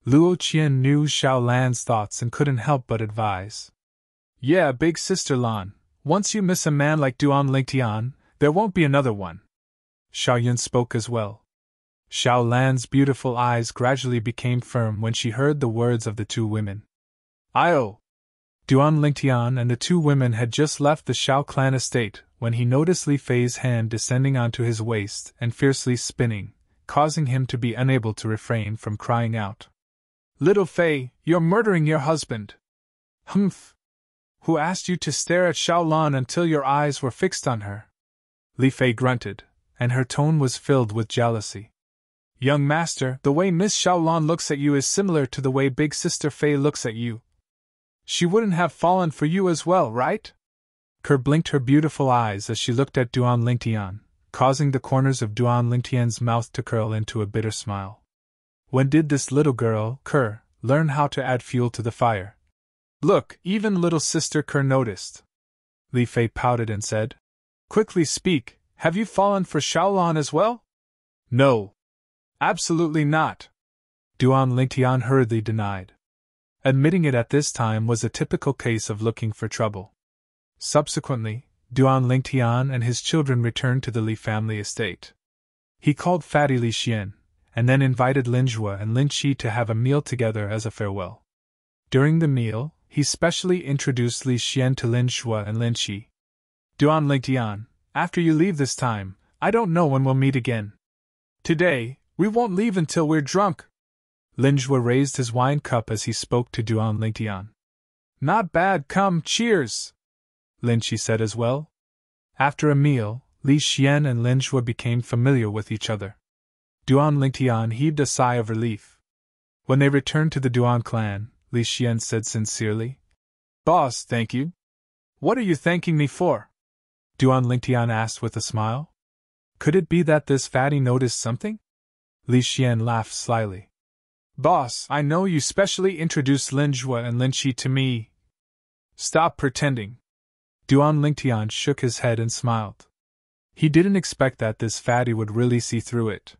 Luo Qian knew Xiao Lan's thoughts and couldn't help but advise. Yeah, Big Sister Lan, once you miss a man like Duan Lingtian, there won't be another one. Xiao Yun spoke as well. Xiao Lan's beautiful eyes gradually became firm when she heard the words of the two women. Io! Duan Lingtian and the two women had just left the Xiao clan estate when he noticed Li Fei's hand descending onto his waist and fiercely spinning, causing him to be unable to refrain from crying out. Little Fei, you're murdering your husband. Humph! Who asked you to stare at Xiao Lan until your eyes were fixed on her? Li Fei grunted, and her tone was filled with jealousy. Young master, the way Miss Xiao Lan looks at you is similar to the way Big Sister Fei looks at you. She wouldn't have fallen for you as well, right? Ke blinked her beautiful eyes as she looked at Duan Lingtian, causing the corners of Duan Lingtian's mouth to curl into a bitter smile. When did this little girl, Ke, learn how to add fuel to the fire? Look, even little sister Ke noticed. Li Fei pouted and said, Quickly speak, have you fallen for Xiao Lan as well? No. Absolutely not. Duan Lingtian hurriedly denied. Admitting it at this time was a typical case of looking for trouble. Subsequently, Duan Lingtian and his children returned to the Li family estate. He called Fatty Li Xian, and then invited Lin Zhua and Lin Qi to have a meal together as a farewell. During the meal, he specially introduced Li Xian to Lin Zhua and Lin Qi. Duan Lingtian, after you leave this time, I don't know when we'll meet again. Today, we won't leave until we're drunk. Lin Zhua raised his wine cup as he spoke to Duan Lingtian. Not bad, come, cheers! Lin Qi said as well. After a meal, Li Xian and Lin Zhua became familiar with each other. Duan Lingtian heaved a sigh of relief. When they returned to the Duan clan, Li Xian said sincerely, Boss, thank you. What are you thanking me for? Duan Lingtian asked with a smile. Could it be that this fatty noticed something? Li Xian laughed slyly. Boss, I know you specially introduced Lin Zhua and Lin Qi to me. Stop pretending. Duan Lingtian shook his head and smiled. He didn't expect that this fatty would really see through it.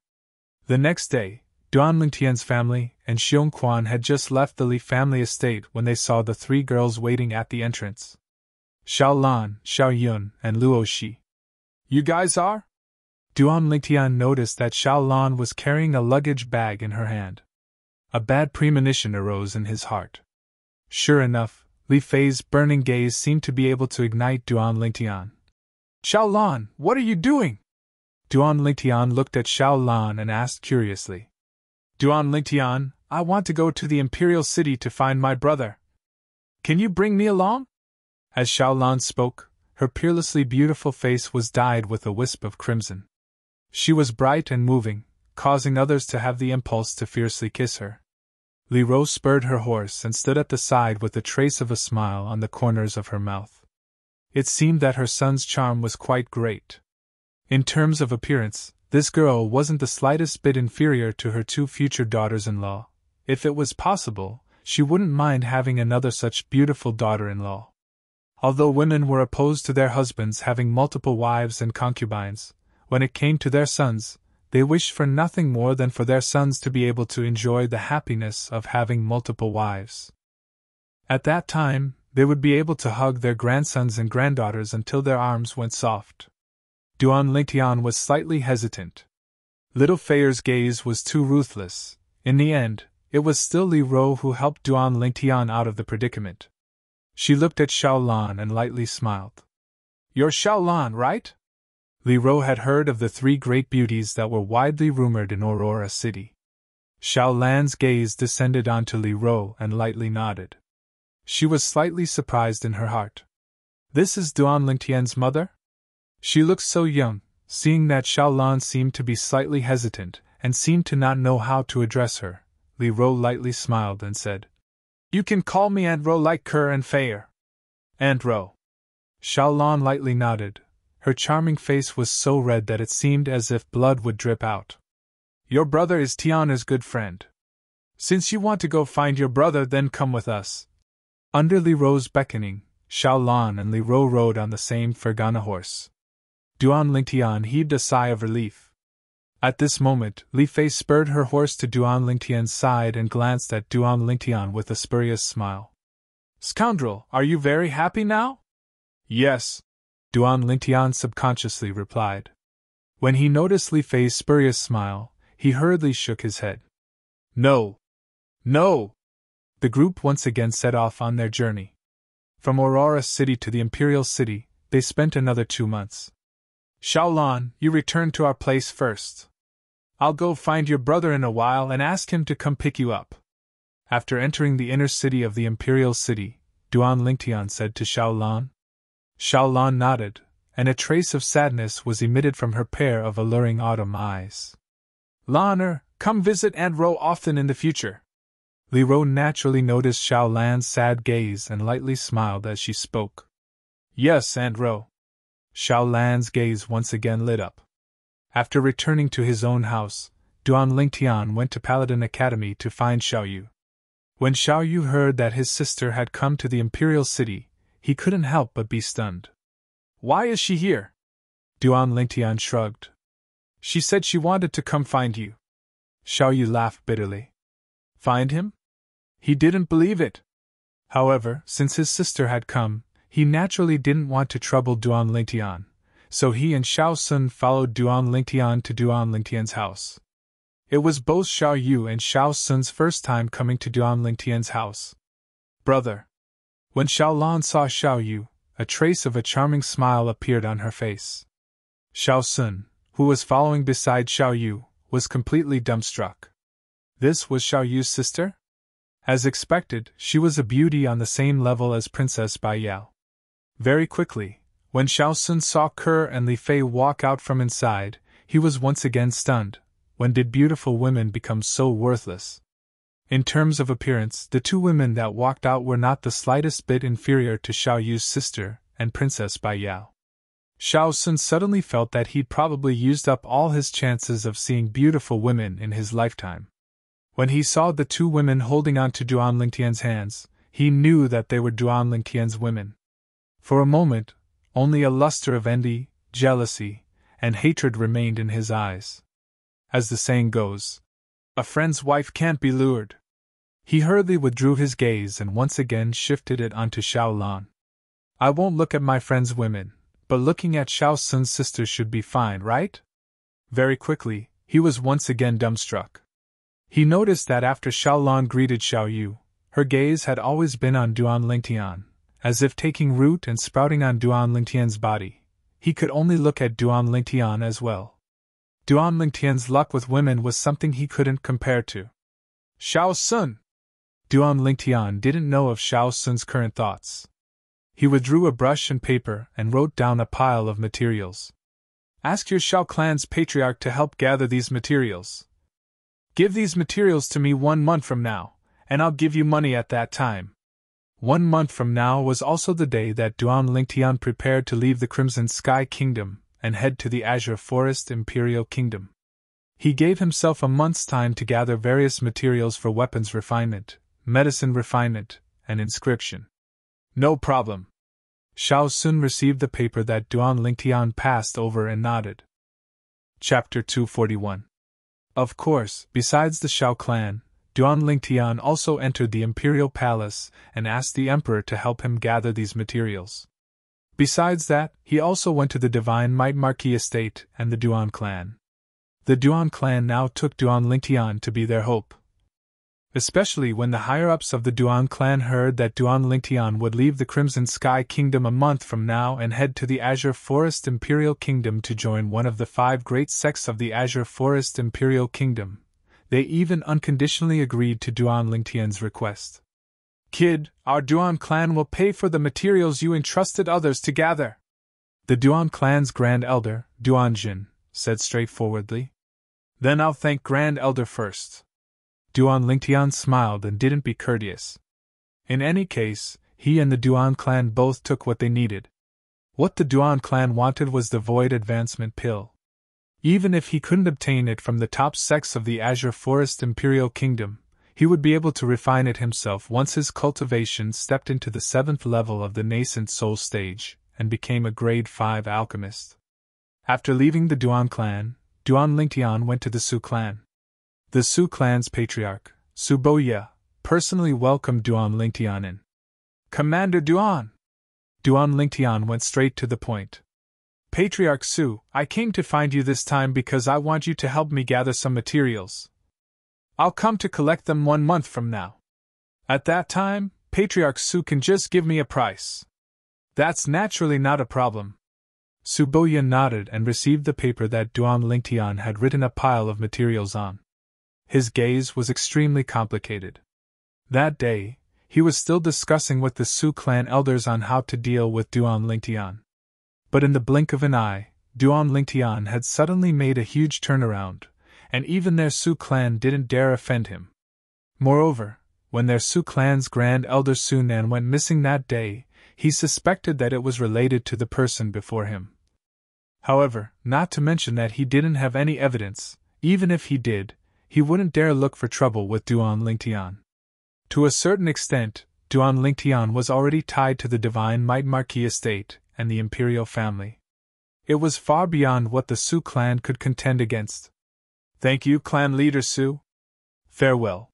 The next day, Duan Lingtian's family and Xiong Quan had just left the Li family estate when they saw the three girls waiting at the entrance. Xiao Lan, Xiao Yun, and Luo Shi. You guys are? Duan Lingtian noticed that Xiao Lan was carrying a luggage bag in her hand. A bad premonition arose in his heart. Sure enough, Li Fei's burning gaze seemed to be able to ignite Duan Lingtian. Xiao Lan, what are you doing? Duan Lingtian looked at Xiao Lan and asked curiously. Duan Lingtian, I want to go to the Imperial City to find my brother. Can you bring me along? As Xiao Lan spoke, her peerlessly beautiful face was dyed with a wisp of crimson. She was bright and moving, causing others to have the impulse to fiercely kiss her. Li Rose spurred her horse and stood at the side with a trace of a smile on the corners of her mouth. It seemed that her son's charm was quite great. In terms of appearance, this girl wasn't the slightest bit inferior to her two future daughters-in-law. If it was possible, she wouldn't mind having another such beautiful daughter-in-law. Although women were opposed to their husbands having multiple wives and concubines, when it came to their sons, they wished for nothing more than for their sons to be able to enjoy the happiness of having multiple wives. At that time, they would be able to hug their grandsons and granddaughters until their arms went soft. Duan Lingtian was slightly hesitant. Little Feier's gaze was too ruthless. In the end, it was still Li Ro who helped Duan Lingtian out of the predicament. She looked at Xiao Lan and lightly smiled. "You're Xiao Lan, right?" Li Ro had heard of the three great beauties that were widely rumored in Aurora City. Xiao Lan's gaze descended onto Li Ro and lightly nodded. She was slightly surprised in her heart. "This is Duan Lingtian's mother?" She looked so young. Seeing that Xiao Lan seemed to be slightly hesitant and seemed to not know how to address her, Li Ro lightly smiled and said, "You can call me Aunt Ro like Kerr and Feier." "Aunt Ro." Xiao Lan lightly nodded. Her charming face was so red that it seemed as if blood would drip out. "Your brother is Tiana's good friend. Since you want to go find your brother, then come with us." Under Li Ro's beckoning, Xiao Lan and Li Ro rode on the same Fergana horse. Duan Lingtian heaved a sigh of relief. At this moment, Li Fei spurred her horse to Duan Lingtian's side and glanced at Duan Lingtian with a spurious smile. "Scoundrel, are you very happy now?" "Yes," Duan Lingtian subconsciously replied. When he noticed Li Fei's spurious smile, he hurriedly shook his head. "No! No!" The group once again set off on their journey. From Aurora City to the Imperial City, they spent another 2 months. "Xiao Lan, you return to our place first. I'll go find your brother in a while and ask him to come pick you up." After entering the inner city of the Imperial City, Duan Lingtian said to Xiao Lan. Xiao Lan nodded, and a trace of sadness was emitted from her pair of alluring autumn eyes. "Lan'er, come visit Aunt Ro often in the future." Li Ro naturally noticed Xiao Lan's sad gaze and lightly smiled as she spoke. "Yes, Aunt Ro." Xiao Lan's gaze once again lit up. After returning to his own house, Duan Lingtian went to Paladin Academy to find Xiao Yu. When Xiao Yu heard that his sister had come to the Imperial City, he couldn't help but be stunned. "Why is she here?" Duan Lingtian shrugged. "She said she wanted to come find you." Xiao Yu laughed bitterly. "Find him?" He didn't believe it. However, since his sister had come, he naturally didn't want to trouble Duan Lingtian, so he and Xiao Sun followed Duan Lingtian to Duan Lingtian's house. It was both Xiao Yu and Xiao Sun's first time coming to Duan Lingtian's house. "Brother." When Xiao Lan saw Xiao Yu, a trace of a charming smile appeared on her face. Xiao Sun, who was following beside Xiao Yu, was completely dumbstruck. This was Xiao Yu's sister? As expected, she was a beauty on the same level as Princess Bai Yao. Very quickly, when Xiao Sun saw Kerr and Li Fei walk out from inside, he was once again stunned. When did beautiful women become so worthless? In terms of appearance, the two women that walked out were not the slightest bit inferior to Xiao Yu's sister and Princess Bai Yao. Xiao Sun suddenly felt that he'd probably used up all his chances of seeing beautiful women in his lifetime. When he saw the two women holding on to Duan Lingtian's hands, he knew that they were Duan Lingtian's women. For a moment, only a luster of envy, jealousy, and hatred remained in his eyes. As the saying goes, a friend's wife can't be lured. He hurriedly withdrew his gaze and once again shifted it onto Xiao Lan. "I won't look at my friend's women, but looking at Xiao Sun's sister should be fine, right?" Very quickly, he was once again dumbstruck. He noticed that after Xiao Lan greeted Xiao Yu, her gaze had always been on Duan Lingtian, as if taking root and sprouting on Duan Lingtian's body. He could only look at Duan Lingtian as well. Duan Lingtian's luck with women was something he couldn't compare to. "Xiao Sun!" Duan Lingtian didn't know of Xiao Sun's current thoughts. He withdrew a brush and paper and wrote down a pile of materials. "Ask your Xiao clan's patriarch to help gather these materials. Give these materials to me 1 month from now, and I'll give you money at that time." 1 month from now was also the day that Duan Lingtian prepared to leave the Crimson Sky Kingdom and head to the Azure Forest Imperial Kingdom. He gave himself a month's time to gather various materials for weapons refinement, medicine refinement, and inscription. "No problem." Shao Sun received the paper that Duan Lingtian passed over and nodded. Chapter 241. Of course, besides the Shao clan, Duan Lingtian also entered the imperial palace and asked the emperor to help him gather these materials. Besides that, he also went to the Divine Might Marquis estate and the Duan clan. The Duan clan now took Duan Lingtian to be their hope. Especially when the higher-ups of the Duan clan heard that Duan Lingtian would leave the Crimson Sky Kingdom a month from now and head to the Azure Forest Imperial Kingdom to join one of the 5 great sects of the Azure Forest Imperial Kingdom. They even unconditionally agreed to Duan Lingtian's request. "Kid, our Duan clan will pay for the materials you entrusted others to gather," the Duan clan's Grand Elder, Duan Jin, said straightforwardly. "Then I'll thank Grand Elder first." Duan Lingtian smiled and didn't be courteous. In any case, he and the Duan clan both took what they needed. What the Duan clan wanted was the Void Advancement Pill. Even if he couldn't obtain it from the top sects of the Azure Forest Imperial Kingdom, he would be able to refine it himself once his cultivation stepped into the 7th level of the nascent soul stage and became a grade 5 alchemist. After leaving the Duan clan, Duan Lingtian went to the Su clan. The Su clan's patriarch, Su Boya, personally welcomed Duan Lingtian in. "Commander Duan!" Duan Lingtian went straight to the point. "Patriarch Su, I came to find you this time because I want you to help me gather some materials. I'll come to collect them 1 month from now. At that time, Patriarch Su can just give me a price." "That's naturally not a problem." Su Boya nodded and received the paper that Duan Lingtian had written a pile of materials on. His gaze was extremely complicated. That day, he was still discussing with the Su clan elders on how to deal with Duan Lingtian. But in the blink of an eye, Duan Lingtian had suddenly made a huge turnaround, and even their Su clan didn't dare offend him. Moreover, when their Su clan's Grand Elder Su Nan went missing that day, he suspected that it was related to the person before him. However, not to mention that he didn't have any evidence, even if he did, he wouldn't dare look for trouble with Duan Lingtian. To a certain extent, Duan Lingtian was already tied to the Divine Might Marquis estate and the imperial family. It was far beyond what the Su clan could contend against. "Thank you, clan leader Su. Farewell."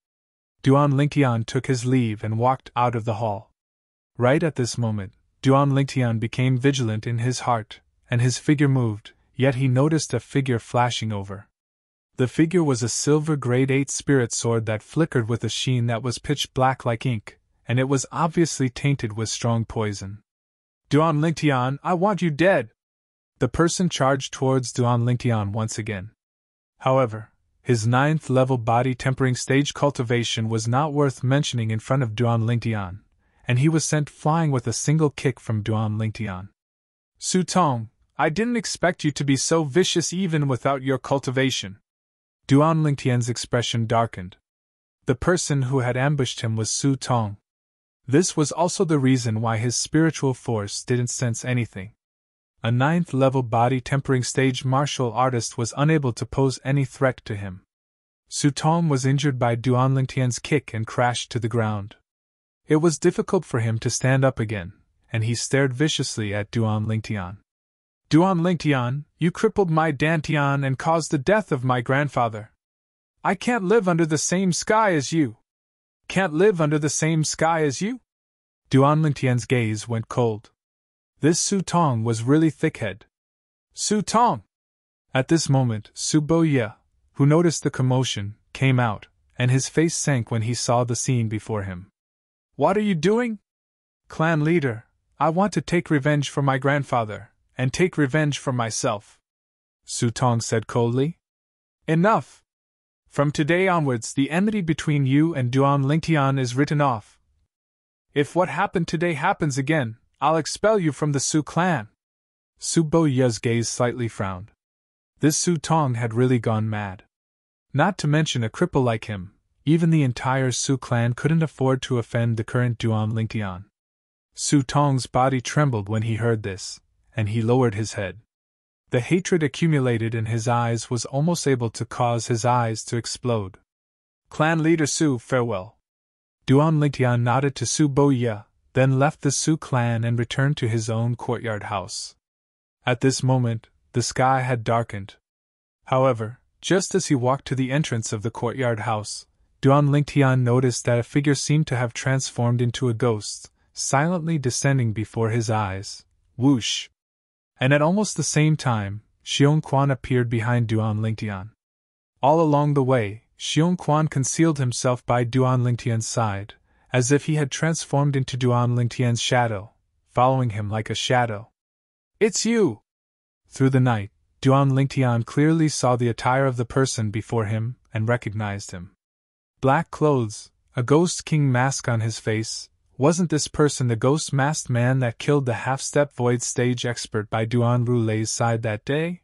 Duan Lingtian took his leave and walked out of the hall. Right at this moment, Duan Lingtian became vigilant in his heart, and his figure moved, yet he noticed a figure flashing over. The figure was a silver grade 8 spirit sword that flickered with a sheen that was pitch black like ink, and it was obviously tainted with strong poison. "Duan Lingtian, I want you dead!" The person charged towards Duan Lingtian once again. However, his 9th level body tempering stage cultivation was not worth mentioning in front of Duan Lingtian, and he was sent flying with a single kick from Duan Lingtian. "Su Tong, I didn't expect you to be so vicious even without your cultivation." Duan Lingtian's expression darkened. The person who had ambushed him was Su Tong. This was also the reason why his spiritual force didn't sense anything. A 9th level body tempering stage martial artist was unable to pose any threat to him. Su Tong was injured by Duan Lingtian's kick and crashed to the ground. It was difficult for him to stand up again, and he stared viciously at Duan Lingtian. "Duan Lingtian, you crippled my Dantian and caused the death of my grandfather. I can't live under the same sky as you." "Can't live under the same sky as you?" Duan Lingtian's gaze went cold. This Su Tong was really thick-head. "Su Tong!" At this moment, Su Boya, who noticed the commotion, came out, and his face sank when he saw the scene before him. "What are you doing?" "Clan leader, I want to take revenge for my grandfather, and take revenge for myself," Su Tong said coldly. "Enough! From today onwards the enmity between you and Duan Lingtian is written off. If what happened today happens again, I'll expel you from the Su clan." Su Boya's gaze slightly frowned. This Su Tong had really gone mad. Not to mention a cripple like him, even the entire Su clan couldn't afford to offend the current Duan Lingtian. Su Tong's body trembled when he heard this, and he lowered his head. The hatred accumulated in his eyes was almost able to cause his eyes to explode. "Clan leader Su, farewell." Duan Lingtian nodded to Su Boya, then left the Su clan and returned to his own courtyard house. At this moment, the sky had darkened. However, just as he walked to the entrance of the courtyard house, Duan Lingtian noticed that a figure seemed to have transformed into a ghost, silently descending before his eyes. Whoosh! And at almost the same time, Xiong Quan appeared behind Duan Lingtian. All along the way, Xiong Quan concealed himself by Duan Lingtian's side, as if he had transformed into Duan Lingtian's shadow, following him like a shadow. "It's you!" Through the night, Duan Lingtian clearly saw the attire of the person before him and recognized him. Black clothes, a ghost king mask on his face. Wasn't this person the ghost-masked man that killed the half-step void stage expert by Duan Rulei's side that day?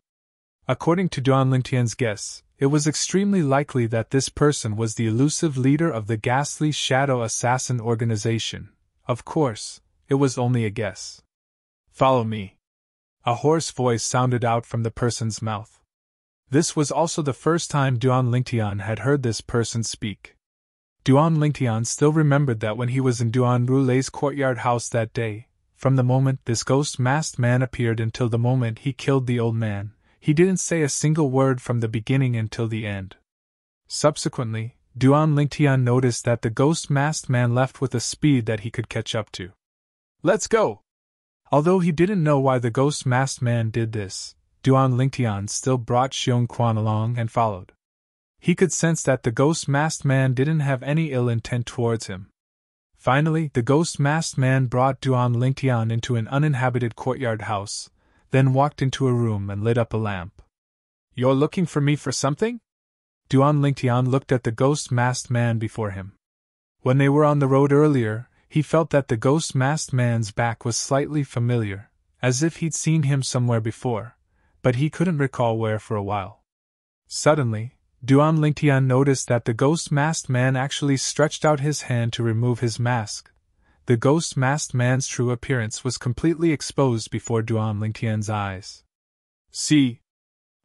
According to Duan Lingtian's guess, it was extremely likely that this person was the elusive leader of the ghastly shadow assassin organization. Of course, it was only a guess. "Follow me." A hoarse voice sounded out from the person's mouth. This was also the first time Duan Lingtian had heard this person speak. Duan Lingtian still remembered that when he was in Duan Rulei's courtyard house that day, from the moment this ghost-masked man appeared until the moment he killed the old man, he didn't say a single word from the beginning until the end. Subsequently, Duan Lingtian noticed that the ghost-masked man left with a speed that he could catch up to. "Let's go!" Although he didn't know why the ghost-masked man did this, Duan Lingtian still brought Xiong Quan along and followed. He could sense that the ghost-masked man didn't have any ill intent towards him. Finally, the ghost-masked man brought Duan Lingtian into an uninhabited courtyard house, then walked into a room and lit up a lamp. "You're looking for me for something?" Duan Lingtian looked at the ghost-masked man before him. When they were on the road earlier, he felt that the ghost-masked man's back was slightly familiar, as if he'd seen him somewhere before, but he couldn't recall where for a while. Suddenly, Duan Lingtian noticed that the ghost-masked man actually stretched out his hand to remove his mask. The ghost-masked man's true appearance was completely exposed before Duan Lingtian's eyes. "See!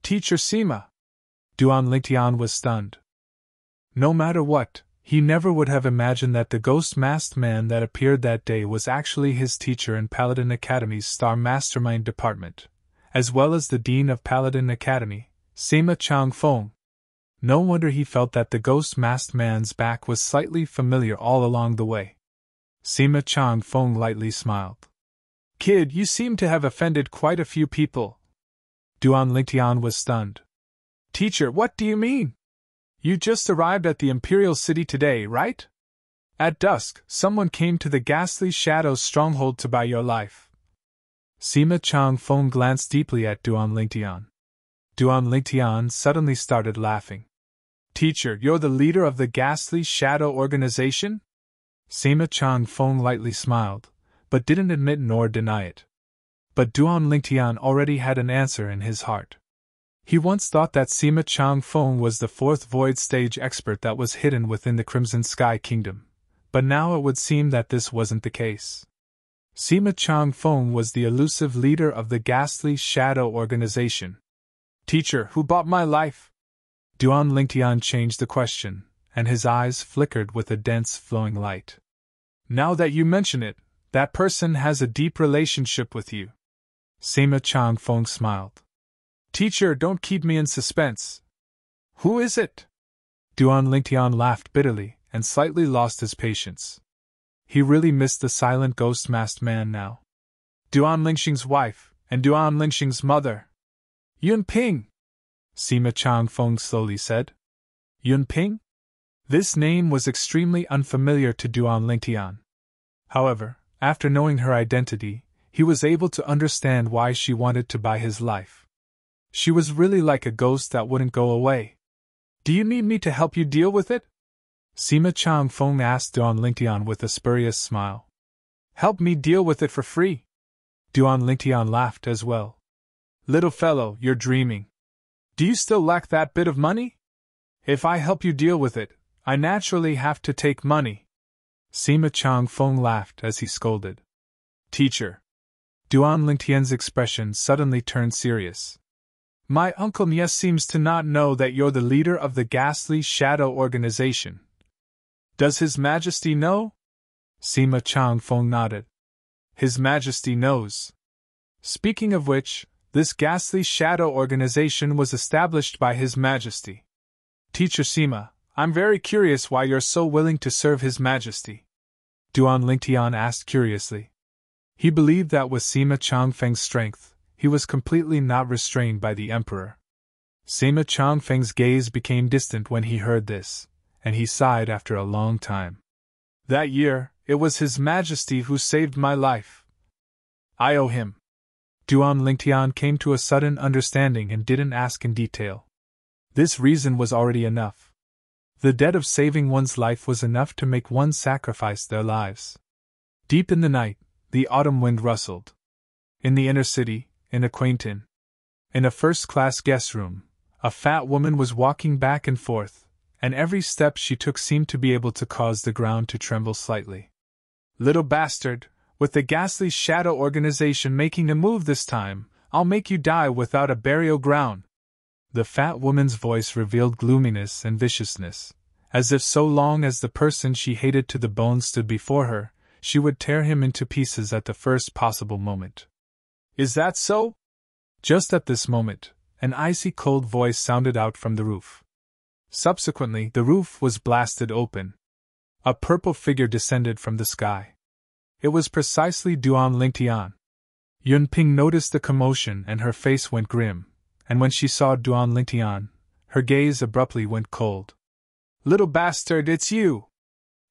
Teacher Sima!" Duan Lingtian was stunned. No matter what, he never would have imagined that the ghost-masked man that appeared that day was actually his teacher in Paladin Academy's Star Mastermind Department, as well as the Dean of Paladin Academy, Sima Changfeng. No wonder he felt that the ghost-masked man's back was slightly familiar all along the way. Sima Changfeng lightly smiled. "Kid, you seem to have offended quite a few people." Duan Lingtian was stunned. "Teacher, what do you mean? You just arrived at the Imperial City today, right? At dusk, someone came to the ghastly Shadow's stronghold to buy your life." Sima Changfeng glanced deeply at Duan Lingtian. Duan Lingtian suddenly started laughing. "Teacher, you're the leader of the ghastly Shadow organization?" Sima Changfeng lightly smiled, but didn't admit nor deny it. But Duan Lingtian already had an answer in his heart. He once thought that Sima Changfeng was the fourth void stage expert that was hidden within the Crimson Sky Kingdom, but now it would seem that this wasn't the case. Sima Changfeng was the elusive leader of the ghastly Shadow organization. "Teacher, who bought my life?" Duan Lingtian changed the question, and his eyes flickered with a dense flowing light. "Now that you mention it, that person has a deep relationship with you." Sima Changfeng smiled. "Teacher, don't keep me in suspense. Who is it?" Duan Lingtian laughed bitterly and slightly lost his patience. He really missed the silent ghost-masked man now. "Duan Lingxing's wife, and Duan Lingxing's mother." "Yun Ping," Sima Changfeng slowly said. "Yun Ping?" This name was extremely unfamiliar to Duan Lingtian. However, after knowing her identity, he was able to understand why she wanted to buy his life. She was really like a ghost that wouldn't go away. "Do you need me to help you deal with it?" Sima Changfeng asked Duan Lingtian with a spurious smile. "Help me deal with it for free?" Duan Lingtian laughed as well. "Little fellow, you're dreaming. Do you still lack that bit of money? If I help you deal with it, I naturally have to take money." Sima Changfeng laughed as he scolded. "Teacher." Duan Lingtian's expression suddenly turned serious. "My Uncle Mia seems to not know that you're the leader of the ghastly Shadow organization. Does His Majesty know?" Sima Changfeng nodded. His Majesty knows. Speaking of which, this ghastly shadow organization was established by His Majesty. Teacher Sima, I'm very curious why you're so willing to serve His Majesty. Duan Lingtian asked curiously. He believed that with Sima Changfeng's strength, he was completely not restrained by the Emperor. Sima Changfeng's gaze became distant when he heard this, and he sighed after a long time. That year, it was His Majesty who saved my life. I owe him. Duan Lingtian came to a sudden understanding and didn't ask in detail. This reason was already enough. The debt of saving one's life was enough to make one sacrifice their lives. Deep in the night, the autumn wind rustled. In the inner city, in Aquainton, in a first-class guest room, a fat woman was walking back and forth, and every step she took seemed to be able to cause the ground to tremble slightly. Little bastard, with the ghastly shadow organization making a move this time, I'll make you die without a burial ground. The fat woman's voice revealed gloominess and viciousness, as if so long as the person she hated to the bone stood before her, she would tear him into pieces at the first possible moment. Is that so? Just at this moment, an icy cold voice sounded out from the roof. Subsequently, the roof was blasted open. A purple figure descended from the sky. It was precisely Duan Lingtian. Yunping noticed the commotion and her face went grim, and when she saw Duan Lingtian, her gaze abruptly went cold. Little bastard, it's you!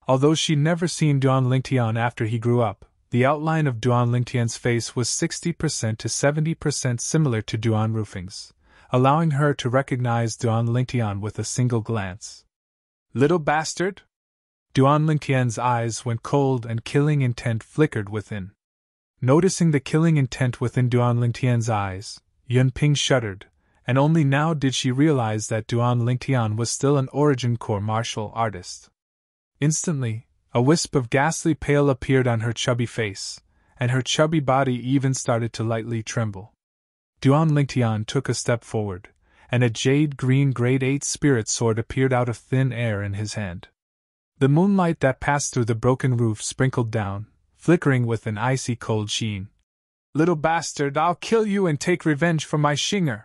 Although she'd never seen Duan Lingtian after he grew up, the outline of Duan Lingtian's face was 60% to 70% similar to Duan Rufing's, allowing her to recognize Duan Lingtian with a single glance. Little bastard? Duan Lingtian's eyes went cold and killing intent flickered within. Noticing the killing intent within Duan Lingtian's eyes, Yunping shuddered, and only now did she realize that Duan Lingtian was still an origin core martial artist. Instantly, a wisp of ghastly pale appeared on her chubby face, and her chubby body even started to lightly tremble. Duan Lingtian took a step forward, and a jade-green grade 8 spirit sword appeared out of thin air in his hand. The moonlight that passed through the broken roof sprinkled down, flickering with an icy cold sheen. Little bastard, I'll kill you and take revenge for my Shinger.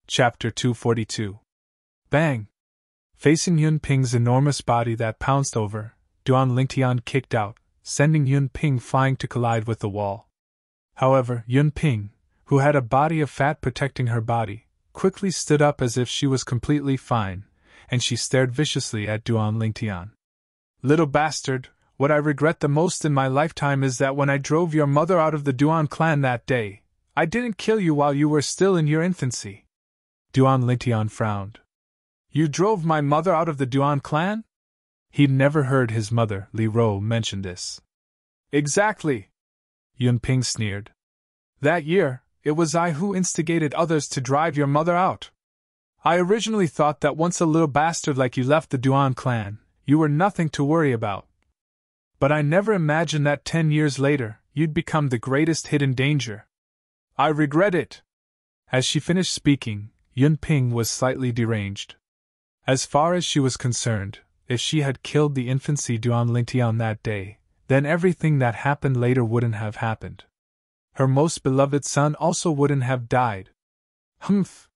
Chapter 242. Bang! Facing Yunping's enormous body that pounced over, Duan Lingtian kicked out, sending Yunping flying to collide with the wall. However, Yunping, who had a body of fat protecting her body, quickly stood up as if she was completely fine, and she stared viciously at Duan Lingtian. Little bastard, what I regret the most in my lifetime is that when I drove your mother out of the Duan clan that day, I didn't kill you while you were still in your infancy. Duan Lingtian frowned. You drove my mother out of the Duan clan? He'd never heard his mother, Li Ro, mention this. Exactly, Yunping sneered. That year, it was I who instigated others to drive your mother out. I originally thought that once a little bastard like you left the Duan clan, you were nothing to worry about. But I never imagined that 10 years later, you'd become the greatest hidden danger. I regret it. As she finished speaking, Yunping was slightly deranged. As far as she was concerned, if she had killed the infancy Duan Lingtian that day, then everything that happened later wouldn't have happened. Her most beloved son also wouldn't have died. Humph!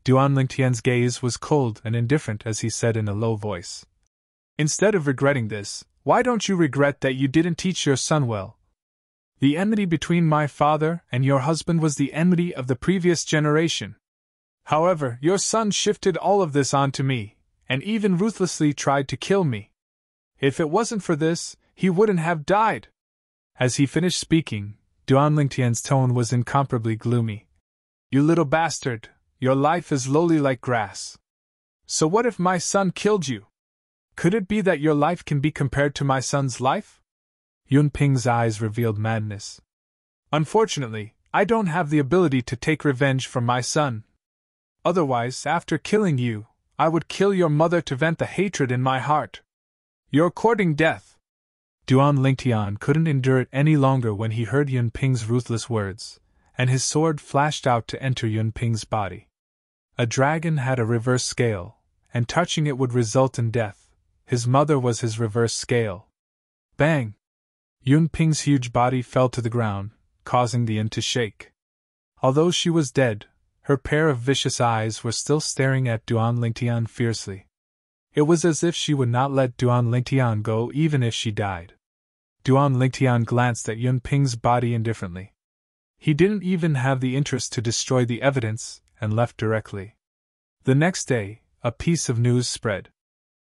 Duan Lingtian's gaze was cold and indifferent as he said in a low voice. Instead of regretting this, why don't you regret that you didn't teach your son well? The enmity between my father and your husband was the enmity of the previous generation. However, your son shifted all of this onto me, and even ruthlessly tried to kill me. If it wasn't for this, he wouldn't have died. As he finished speaking, Duan Lingtian's tone was incomparably gloomy. You little bastard, your life is lowly like grass. So what if my son killed you? Could it be that your life can be compared to my son's life? Yunping's eyes revealed madness. Unfortunately, I don't have the ability to take revenge from my son. Otherwise, after killing you, I would kill your mother to vent the hatred in my heart. You're courting death. Duan Lingtian couldn't endure it any longer when he heard Yunping's ruthless words, and his sword flashed out to enter Yunping's body. A dragon had a reverse scale, and touching it would result in death. His mother was his reverse scale. Bang! Yun Ping's huge body fell to the ground, causing the inn to shake. Although she was dead, her pair of vicious eyes were still staring at Duan Lingtian fiercely. It was as if she would not let Duan Lingtian go even if she died. Duan Lingtian glanced at Yun Ping's body indifferently. He didn't even have the interest to destroy the evidence, and left directly. The next day, a piece of news spread.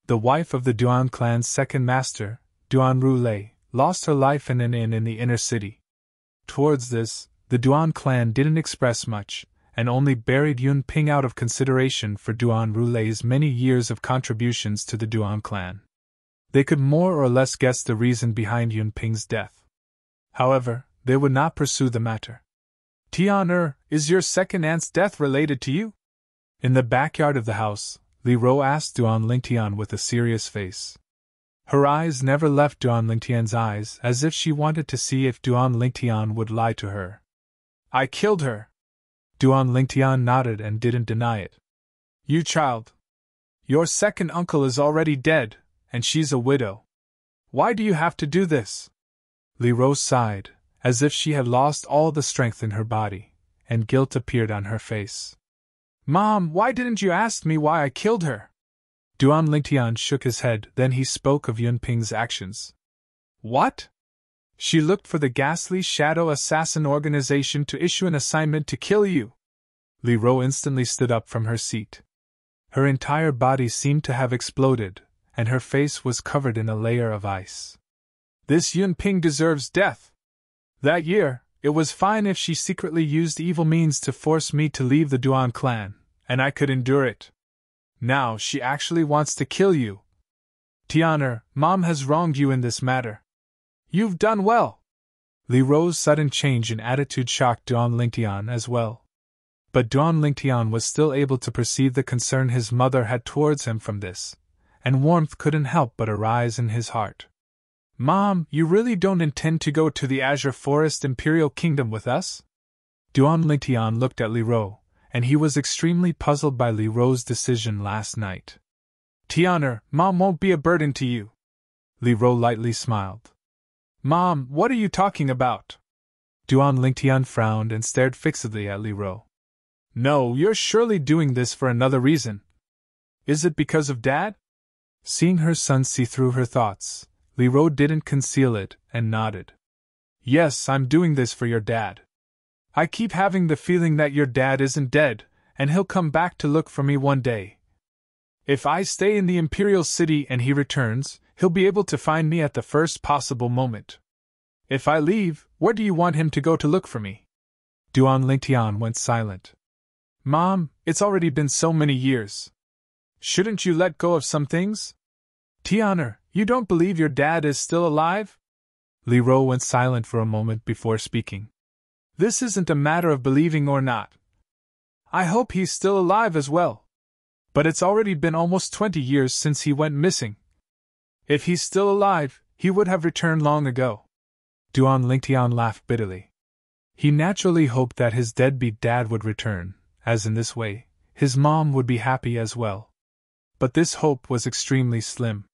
The wife of the Duan clan's second master, Duan Rulei, lost her life in an inn in the inner city. Towards this, the Duan clan didn't express much, and only buried Yun Ping out of consideration for Duan Rulei's many years of contributions to the Duan clan. They could more or less guess the reason behind Yun Ping's death. However, they would not pursue the matter. Tian is your second aunt's death related to you? In the backyard of the house, Li Ro asked Duan Lingtian with a serious face. Her eyes never left Duan Lingtian's eyes, as if she wanted to see if Duan Lingtian would lie to her. I killed her. Duan Lingtian nodded and didn't deny it. You child. Your second uncle is already dead, and she's a widow. Why do you have to do this? Li Ro sighed, as if she had lost all the strength in her body, and guilt appeared on her face. Mom, why didn't you ask me why I killed her? Duan Lingtian shook his head, then he spoke of Yun Ping's actions. What? She looked for the ghastly shadow assassin organization to issue an assignment to kill you. Li Ro instantly stood up from her seat. Her entire body seemed to have exploded, and her face was covered in a layer of ice. This Yun Ping deserves death. That year, it was fine if she secretly used evil means to force me to leave the Duan clan, and I could endure it. Now she actually wants to kill you. Tian, Mom has wronged you in this matter. You've done well. Li Ro's sudden change in attitude shocked Duan Lingtian as well. But Duan Lingtian was still able to perceive the concern his mother had towards him from this, and warmth couldn't help but arise in his heart. Mom, you really don't intend to go to the Azure Forest Imperial Kingdom with us? Duan Lingtian looked at Li Ro, and he was extremely puzzled by Li Ro's decision last night. Tian, Mom won't be a burden to you. Li Ro lightly smiled. Mom, what are you talking about? Duan Lingtian frowned and stared fixedly at Li Ro. No, you're surely doing this for another reason. Is it because of Dad? Seeing her son see through her thoughts, Li Ro didn't conceal it and nodded. Yes, I'm doing this for your dad. I keep having the feeling that your dad isn't dead, and he'll come back to look for me one day. If I stay in the Imperial City and he returns, he'll be able to find me at the first possible moment. If I leave, where do you want him to go to look for me? Duan Lingtian went silent. Mom, it's already been so many years. Shouldn't you let go of some things? Tian, you don't believe your dad is still alive? Li Ro went silent for a moment before speaking. This isn't a matter of believing or not. I hope he's still alive as well. But it's already been almost 20 years since he went missing. If he's still alive, he would have returned long ago. Duan Lingtian laughed bitterly. He naturally hoped that his deadbeat dad would return, as in this way, his mom would be happy as well. But this hope was extremely slim.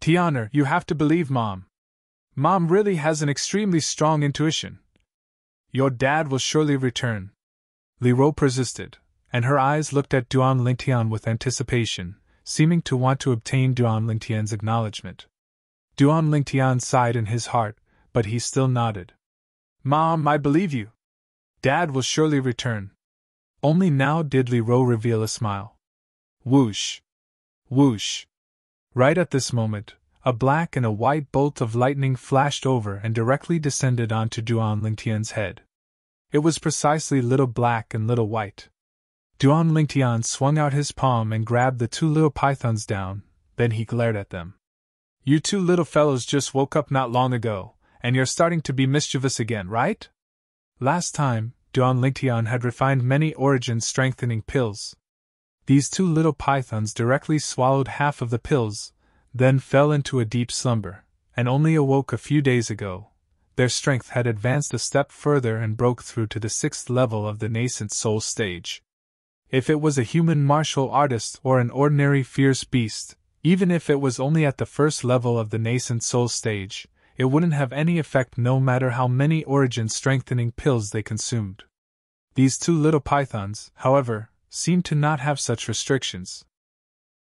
Tian, you have to believe Mom. Mom really has an extremely strong intuition. Your dad will surely return. Li Ro persisted, and her eyes looked at Duan Lingtian with anticipation, seeming to want to obtain Duan Lingtian's acknowledgement. Duan Lingtian sighed in his heart, but he still nodded. Mom, I believe you. Dad will surely return. Only now did Li Ro reveal a smile. Whoosh! Whoosh! Right at this moment, a black and a white bolt of lightning flashed over and directly descended onto Duan Lingtian's head. It was precisely little black and little white. Duan Lingtian swung out his palm and grabbed the two little pythons down, then he glared at them. You two little fellows just woke up not long ago, and you're starting to be mischievous again, right? Last time, Duan Lingtian had refined many origin-strengthening pills. These two little pythons directly swallowed half of the pills, then fell into a deep slumber, and only awoke a few days ago. Their strength had advanced a step further and broke through to the 6th level of the nascent soul stage. If it was a human martial artist or an ordinary fierce beast, even if it was only at the 1st level of the nascent soul stage, it wouldn't have any effect no matter how many origin-strengthening pills they consumed. These two little pythons, however, seemed to not have such restrictions.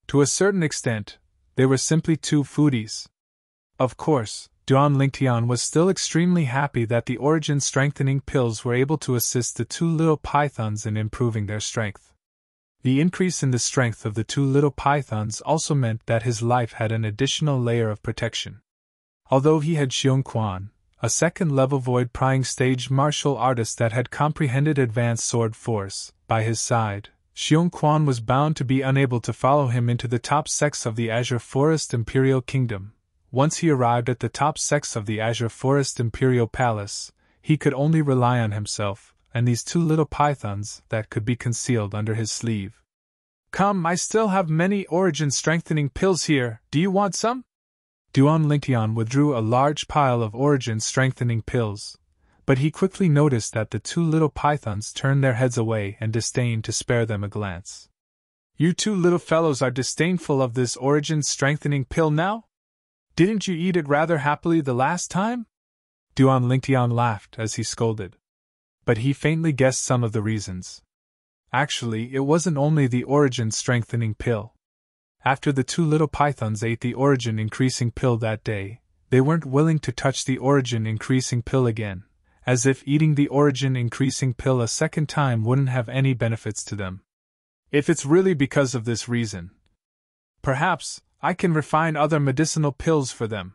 To a certain extent, they were simply two foodies. Of course, Duan Lingtian was still extremely happy that the origin-strengthening pills were able to assist the two little pythons in improving their strength. The increase in the strength of the two little pythons also meant that his life had an additional layer of protection. Although he had Xiong Quan, a second-level void-prying stage martial artist that had comprehended advanced sword force, by his side, Xiong Quan was bound to be unable to follow him into the top sects of the Azure Forest Imperial Kingdom. Once he arrived at the top sects of the Azure Forest Imperial Palace, he could only rely on himself and these two little pythons that could be concealed under his sleeve. "Come, I still have many origin-strengthening pills here, do you want some?" Duan Lingtian withdrew a large pile of origin-strengthening pills, but he quickly noticed that the two little pythons turned their heads away and disdained to spare them a glance. "You two little fellows are disdainful of this origin-strengthening pill now? Didn't you eat it rather happily the last time?" Duan Lingtian laughed as he scolded. But he faintly guessed some of the reasons. Actually, it wasn't only the origin-strengthening pill. After the two little pythons ate the origin-increasing pill that day, they weren't willing to touch the origin-increasing pill again, as if eating the origin-increasing pill a second time wouldn't have any benefits to them. "If it's really because of this reason, perhaps I can refine other medicinal pills for them.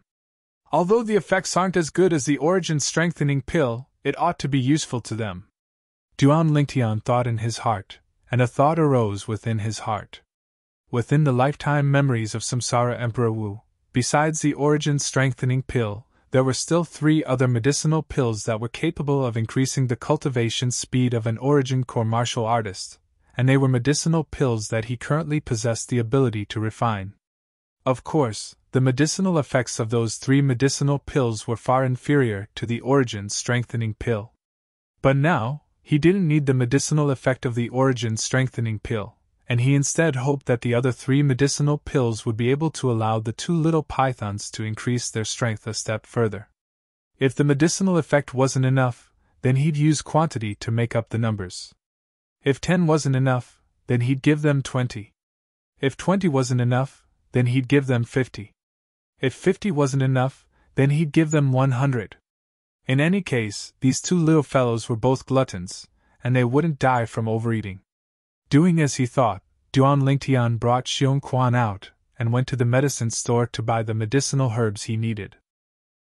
Although the effects aren't as good as the origin-strengthening pill, it ought to be useful to them." Duan Lingtian thought in his heart, and a thought arose within his heart. Within the lifetime memories of Samsara Emperor Wu, besides the origin-strengthening pill, there were still 3 other medicinal pills that were capable of increasing the cultivation speed of an origin core martial artist, and they were medicinal pills that he currently possessed the ability to refine. Of course, the medicinal effects of those 3 medicinal pills were far inferior to the origin-strengthening pill. But now, he didn't need the medicinal effect of the origin-strengthening pill, and he instead hoped that the other 3 medicinal pills would be able to allow the 2 little pythons to increase their strength a step further. If the medicinal effect wasn't enough, then he'd use quantity to make up the numbers. If 10 wasn't enough, then he'd give them 20. If 20 wasn't enough, then he'd give them 50. If 50 wasn't enough, then he'd give them 100. In any case, these 2 little fellows were both gluttons, and they wouldn't die from overeating. Doing as he thought, Duan Lingtian brought Xiong Quan out and went to the medicine store to buy the medicinal herbs he needed.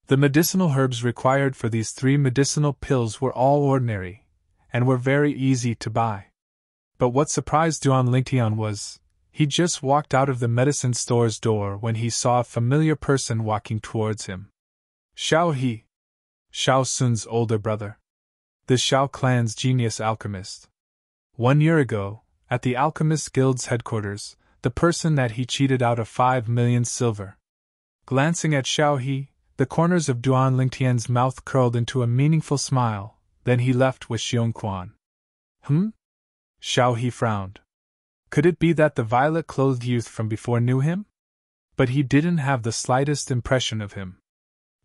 The medicinal herbs required for these 3 medicinal pills were all ordinary, and were very easy to buy. But what surprised Duan Lingtian was, he just walked out of the medicine store's door when he saw a familiar person walking towards him. Xiao He, Xiao Sun's older brother. The Xiao clan's genius alchemist. 1 year ago, at the Alchemist Guild's headquarters, the person that he cheated out of 5 million silver. Glancing at Xiao He, the corners of Duan Lingtian's mouth curled into a meaningful smile, then he left with Xiong Quan. Xiao He frowned. Could it be that the violet-clothed youth from before knew him? But he didn't have the slightest impression of him.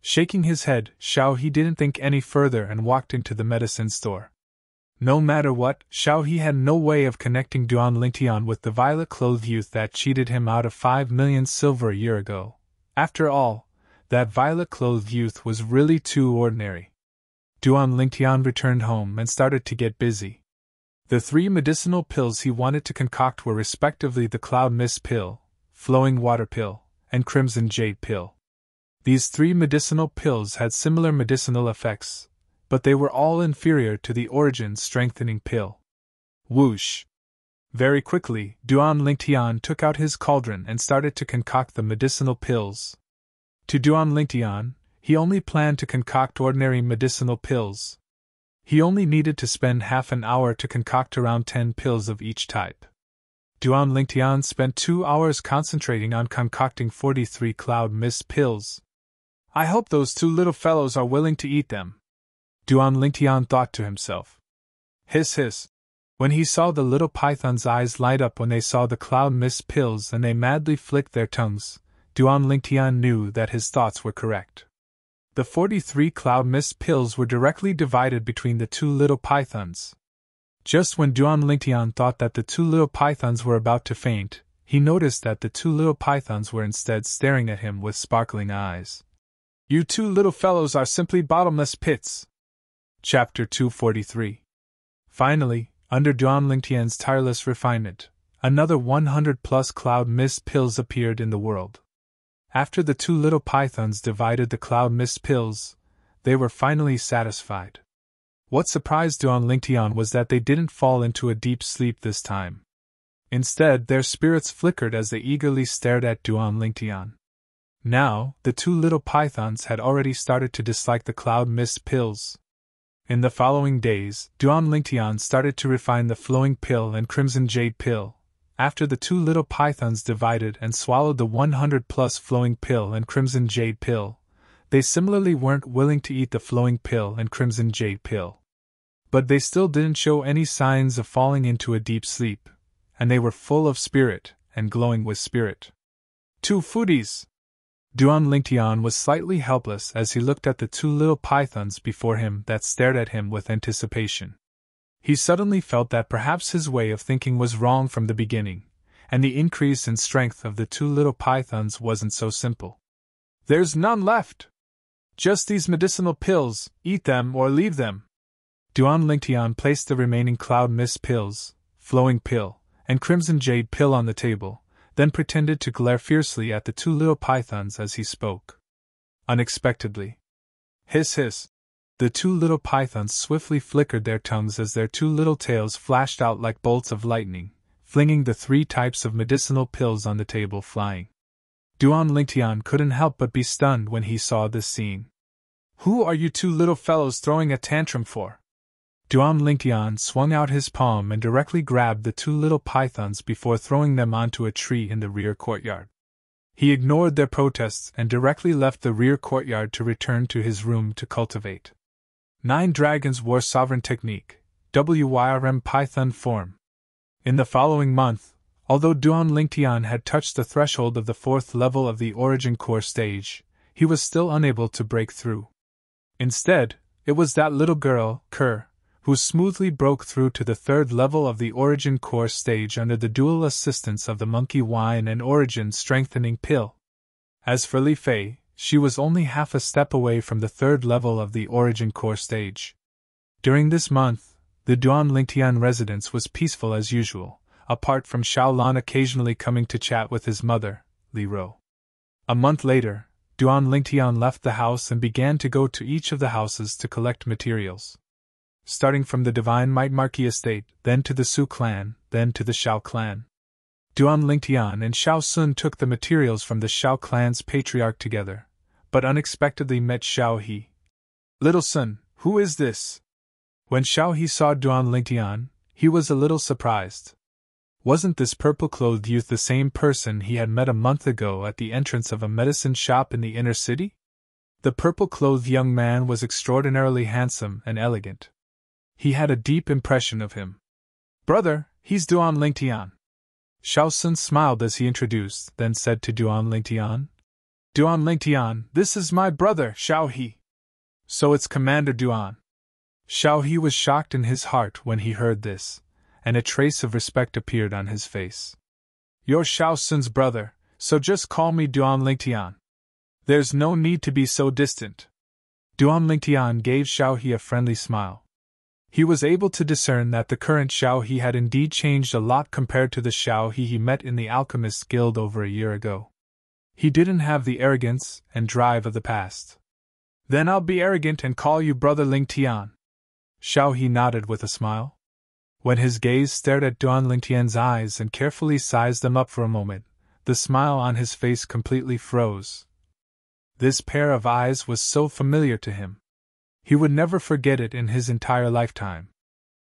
Shaking his head, Xiao He didn't think any further and walked into the medicine store. No matter what, Xiao He had no way of connecting Duan Lingtian with the violet-clothed youth that cheated him out of 5 million silver a year ago. After all, that violet-clothed youth was really too ordinary. Duan Lingtian returned home and started to get busy. The 3 medicinal pills he wanted to concoct were respectively the Cloud Mist Pill, Flowing Water Pill, and Crimson Jade Pill. These 3 medicinal pills had similar medicinal effects, but they were all inferior to the origin-strengthening pill. Whoosh! Very quickly, Duan Lingtian took out his cauldron and started to concoct the medicinal pills. To Duan Lingtian, he only planned to concoct ordinary medicinal pills. He only needed to spend half an hour to concoct around 10 pills of each type. Duan Lingtian spent 2 hours concentrating on concocting 43 Cloud Mist pills. I hope those 2 little fellows are willing to eat them, Duan Lingtian thought to himself. Hiss hiss. When he saw the little python's eyes light up when they saw the Cloud Mist pills and they madly flicked their tongues, Duan Lingtian knew that his thoughts were correct. The 43 cloud mist pills were directly divided between the two little pythons. Just when Duan Lingtian thought that the two little pythons were about to faint, he noticed that the two little pythons were instead staring at him with sparkling eyes. "You two little fellows are simply bottomless pits." Chapter 243. Finally, under Duan Lingtian's tireless refinement, another 100+ cloud mist pills appeared in the world. After the two little pythons divided the cloud mist pills, they were finally satisfied. What surprised Duan Lingtian was that they didn't fall into a deep sleep this time. Instead, their spirits flickered as they eagerly stared at Duan Lingtian. Now, the two little pythons had already started to dislike the cloud mist pills. In the following days, Duan Lingtian started to refine the flowing pill and crimson jade pill. After the two little pythons divided and swallowed the 100+ flowing pill and crimson jade pill, they similarly weren't willing to eat the flowing pill and crimson jade pill. But they still didn't show any signs of falling into a deep sleep, and they were full of spirit and glowing with spirit. Two foodies! Duan Lingtian was slightly helpless as he looked at the two little pythons before him that stared at him with anticipation. He suddenly felt that perhaps his way of thinking was wrong from the beginning, and the increase in strength of the two little pythons wasn't so simple. "There's none left! Just these medicinal pills, eat them or leave them." Duan Lingtian placed the remaining cloud mist pills, flowing pill, and crimson jade pill on the table, then pretended to glare fiercely at the two little pythons as he spoke. Unexpectedly, hiss hiss, the two little pythons swiftly flickered their tongues as their two little tails flashed out like bolts of lightning, flinging the 3 types of medicinal pills on the table flying. Duan Lingtian couldn't help but be stunned when he saw this scene. "Who are you two little fellows throwing a tantrum for?" Duan Lingtian swung out his palm and directly grabbed the two little pythons before throwing them onto a tree in the rear courtyard. He ignored their protests and directly left the rear courtyard to return to his room to cultivate 9 Dragons War Sovereign Technique, WYRM Python Form. In the following month, although Duan Lingtian had touched the threshold of the 4th level of the Origin Core stage, he was still unable to break through. Instead, it was that little girl, Kerr, who smoothly broke through to the 3rd level of the Origin Core stage under the dual assistance of the Monkey Wine and Origin Strengthening Pill. As for Li Fei, she was only half a step away from the 3rd level of the Origin Core stage. During this month, the Duan Lingtian residence was peaceful as usual, apart from Xiaolan occasionally coming to chat with his mother, Li Ro. A month later, Duan Lingtian left the house and began to go to each of the houses to collect materials. Starting from the Divine Might Marquis estate, then to the Su clan, then to the Xiao clan. Duan Lingtian and Xiao Sun took the materials from the Xiao clan's patriarch together, but unexpectedly met Xiao He. "Little son, who is this?" When Xiao He saw Duan Lingtian, he was a little surprised. Wasn't this purple-clothed youth the same person he had met a month ago at the entrance of a medicine shop in the inner city? The purple-clothed young man was extraordinarily handsome and elegant. He had a deep impression of him. "Brother, he's Duan Lingtian." Xiao Sun smiled as he introduced, then said to Duan Lingtian, "Duan Lingtian, this is my brother, Xiao He." "So it's Commander Duan." Xiao He was shocked in his heart when he heard this, and a trace of respect appeared on his face. "You're Xiao Sun's brother, so just call me Duan Lingtian. There's no need to be so distant." Duan Lingtian gave Xiao He a friendly smile. He was able to discern that the current Xiao He had indeed changed a lot compared to the Xiao He met in the Alchemist Guild over a year ago. He didn't have the arrogance and drive of the past. "Then I'll be arrogant and call you Brother Lingtian." Xiao He nodded with a smile. When his gaze stared at Duan Lingtian's eyes and carefully sized them up for a moment, the smile on his face completely froze. This pair of eyes was so familiar to him. He would never forget it in his entire lifetime.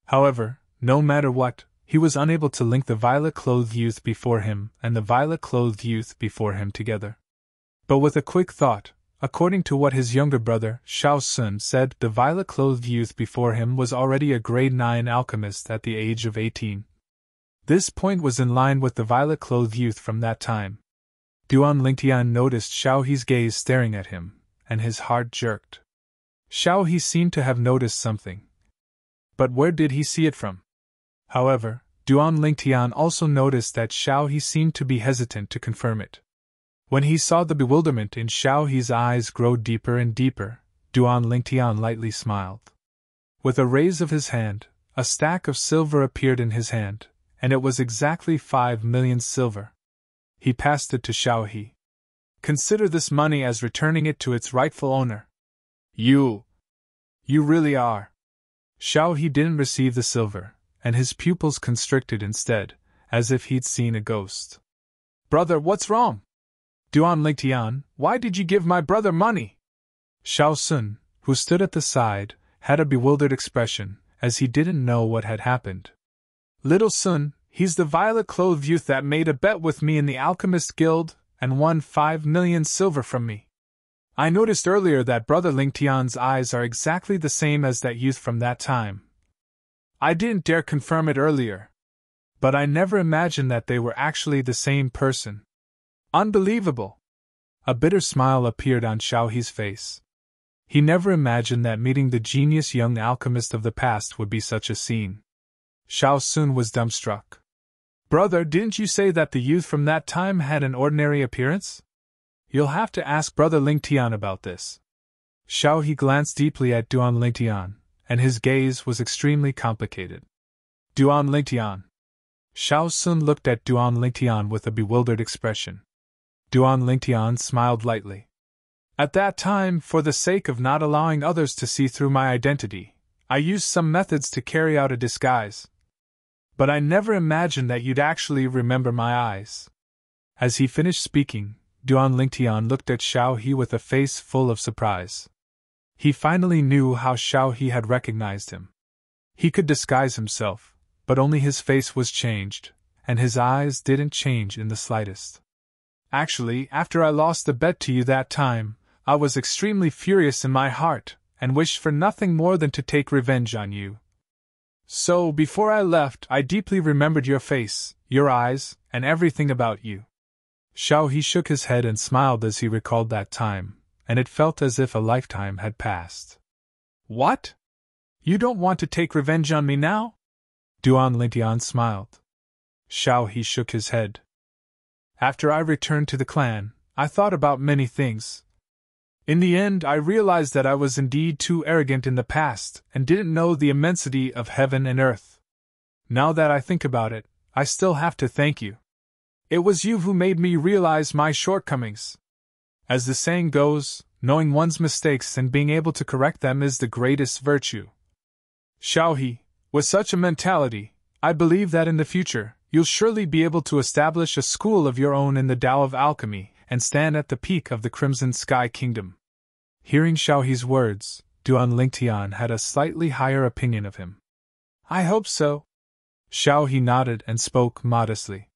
However, no matter what, he was unable to link the violet-clothed youth before him and the violet-clothed youth before him together. But with a quick thought, according to what his younger brother, Xiao Sun, said, the violet-clothed youth before him was already a grade 9 alchemist at the age of 18. This point was in line with the violet-clothed youth from that time. Duan Lingtian noticed Xiao He's gaze staring at him, and his heart jerked. Xiao He seemed to have noticed something. But where did he see it from? However, Duan Lingtian also noticed that Xiao He seemed to be hesitant to confirm it. When he saw the bewilderment in Xiao He's eyes grow deeper and deeper, Duan Lingtian lightly smiled. With a raise of his hand, a stack of silver appeared in his hand, and it was exactly 5 million silver. He passed it to Xiao He. Consider this money as returning it to its rightful owner. You really are. Xiao He didn't receive the silver, and his pupils constricted instead, as if he'd seen a ghost. Brother, what's wrong? Duan Lingtian, why did you give my brother money? Xiao Sun, who stood at the side, had a bewildered expression, as he didn't know what had happened. Little Sun, he's the violet-clothed youth that made a bet with me in the Alchemist Guild, and won 5 million silver from me. I noticed earlier that Brother Lingtian's eyes are exactly the same as that youth from that time. I didn't dare confirm it earlier. But I never imagined that they were actually the same person. Unbelievable! A bitter smile appeared on Xiao He's face. He never imagined that meeting the genius young alchemist of the past would be such a scene. Xiao Sun was dumbstruck. Brother, didn't you say that the youth from that time had an ordinary appearance? You'll have to ask Brother Lingtian about this. Xiao He glanced deeply at Duan Lingtian, and his gaze was extremely complicated. Duan Lingtian. Xiao Sun looked at Duan Lingtian with a bewildered expression. Duan Lingtian smiled lightly. At that time, for the sake of not allowing others to see through my identity, I used some methods to carry out a disguise. But I never imagined that you'd actually remember my eyes. As he finished speaking, Duan Lingtian looked at Xiao He with a face full of surprise. He finally knew how Xiao He had recognized him. He could disguise himself, but only his face was changed, and his eyes didn't change in the slightest. Actually, after I lost the bet to you that time, I was extremely furious in my heart, and wished for nothing more than to take revenge on you. So, before I left, I deeply remembered your face, your eyes, and everything about you. Xiao He shook his head and smiled as he recalled that time, and it felt as if a lifetime had passed. What? You don't want to take revenge on me now? Duan Lingtian smiled. Xiao He shook his head. After I returned to the clan, I thought about many things. In the end, I realized that I was indeed too arrogant in the past and didn't know the immensity of heaven and earth. Now that I think about it, I still have to thank you. It was you who made me realize my shortcomings. As the saying goes, knowing one's mistakes and being able to correct them is the greatest virtue. Xiao He, with such a mentality, I believe that in the future, you'll surely be able to establish a school of your own in the Tao of Alchemy and stand at the peak of the Crimson Sky Kingdom. Hearing Xiao He's words, Duan Lingtian had a slightly higher opinion of him. I hope so. Xiao He nodded and spoke modestly.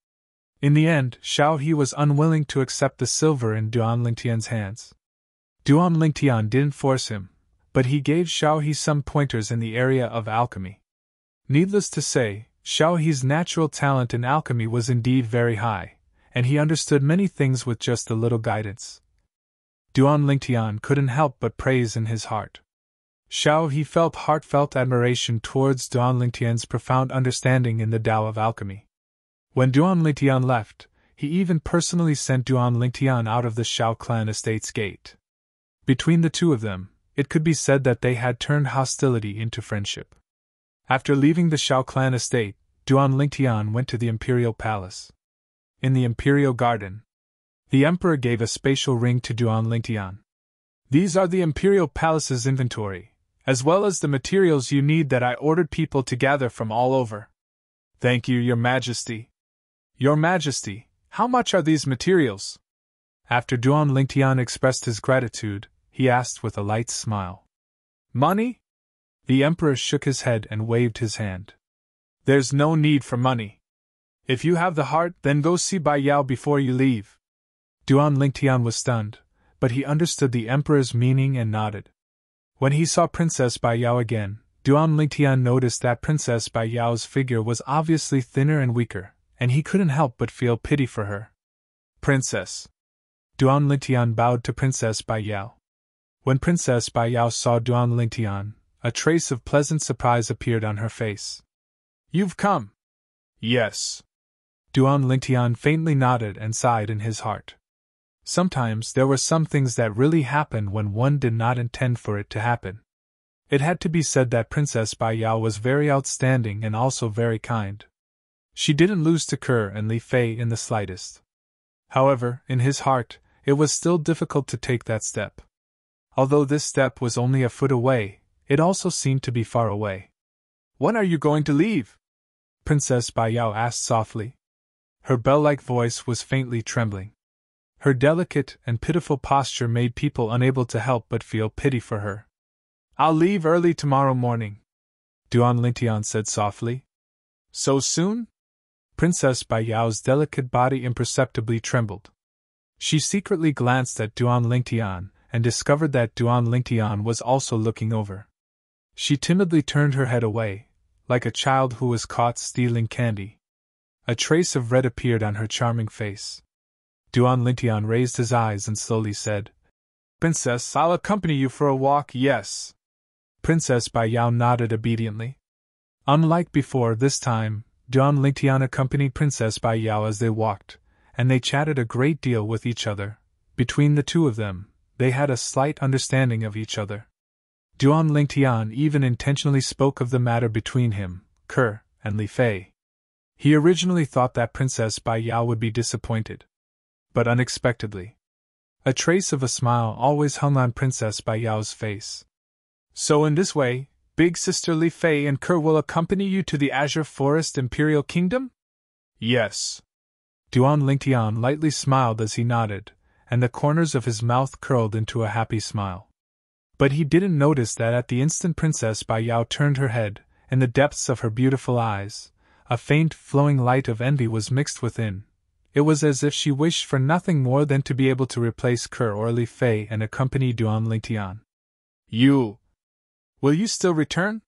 In the end, Xiao He was unwilling to accept the silver in Duan Lingtian's hands. Duan Lingtian didn't force him, but he gave Xiao He some pointers in the area of alchemy. Needless to say, Xiao He's natural talent in alchemy was indeed very high, and he understood many things with just a little guidance. Duan Lingtian couldn't help but praise in his heart. Xiao He felt heartfelt admiration towards Duan Lingtian's profound understanding in the Tao of Alchemy. When Duan Lingtian left, he even personally sent Duan Lingtian out of the Xiao clan estate's gate. Between the two of them, it could be said that they had turned hostility into friendship. After leaving the Xiao clan estate, Duan Lingtian went to the Imperial Palace. In the Imperial Garden, the Emperor gave a spatial ring to Duan Lingtian. These are the Imperial Palace's inventory, as well as the materials you need that I ordered people to gather from all over. Thank you, Your Majesty. Your Majesty, how much are these materials? After Duan Lingtian expressed his gratitude, he asked with a light smile. Money? The Emperor shook his head and waved his hand. There's no need for money. If you have the heart, then go see Bai Yao before you leave. Duan Lingtian was stunned, but he understood the Emperor's meaning and nodded. When he saw Princess Bai Yao again, Duan Lingtian noticed that Princess Bai Yao's figure was obviously thinner and weaker, and he couldn't help but feel pity for her. Princess. Duan Lingtian bowed to Princess Bai Yao. When Princess Bai Yao saw Duan Lingtian, a trace of pleasant surprise appeared on her face. "You've come?" "Yes." Duan Lingtian faintly nodded and sighed in his heart. Sometimes there were some things that really happened when one did not intend for it to happen. It had to be said that Princess Bai Yao was very outstanding and also very kind. She didn't lose to Kerr and Li Fei in the slightest. However, in his heart, it was still difficult to take that step. Although this step was only a foot away, it also seemed to be far away. "When are you going to leave?" Princess Bai Yao asked softly. Her bell-like voice was faintly trembling. Her delicate and pitiful posture made people unable to help but feel pity for her. "I'll leave early tomorrow morning," Duan Lingtian said softly. "So soon?" Princess Bai Yao's delicate body imperceptibly trembled. She secretly glanced at Duan Lingtian and discovered that Duan Lingtian was also looking over. She timidly turned her head away, like a child who was caught stealing candy. A trace of red appeared on her charming face. Duan Lingtian raised his eyes and slowly said, "Princess, I'll accompany you for a walk, yes." Princess Bai Yao nodded obediently. Unlike before, this time, Duan Lingtian accompanied Princess Bai Yao as they walked, and they chatted a great deal with each other. Between the two of them, they had a slight understanding of each other. Duan Lingtian even intentionally spoke of the matter between him, Kerr, and Li Fei. He originally thought that Princess Bai Yao would be disappointed. But unexpectedly, a trace of a smile always hung on Princess Bai Yao's face. "So in this way, Big Sister Li Fei and Kerr will accompany you to the Azure Forest Imperial Kingdom?" "Yes." Duan Lingtian lightly smiled as he nodded, and the corners of his mouth curled into a happy smile. But he didn't notice that at the instant Princess Bai Yao turned her head, in the depths of her beautiful eyes, a faint flowing light of envy was mixed within. It was as if she wished for nothing more than to be able to replace Kerr or Li Fei and accompany Duan Lingtian. Will you still return?"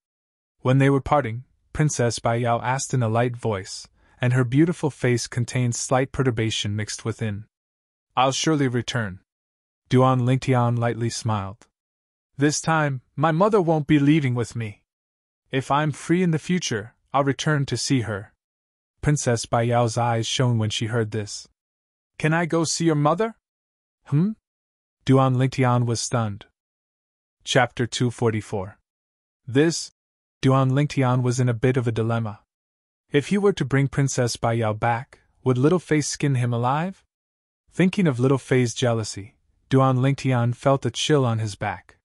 When they were parting, Princess Bai Yao asked in a light voice, and her beautiful face contained slight perturbation mixed within. "I'll surely return." Duan Lingtian lightly smiled. "This time, my mother won't be leaving with me. If I'm free in the future, I'll return to see her." Princess Bai Yao's eyes shone when she heard this. "Can I go see your mother?" Duan Lingtian was stunned. Chapter 244. Duan Lingtian was in a bit of a dilemma. If he were to bring Princess Bai Yao back, would Little Fei skin him alive? Thinking of Little Fei's jealousy, Duan Lingtian felt a chill on his back.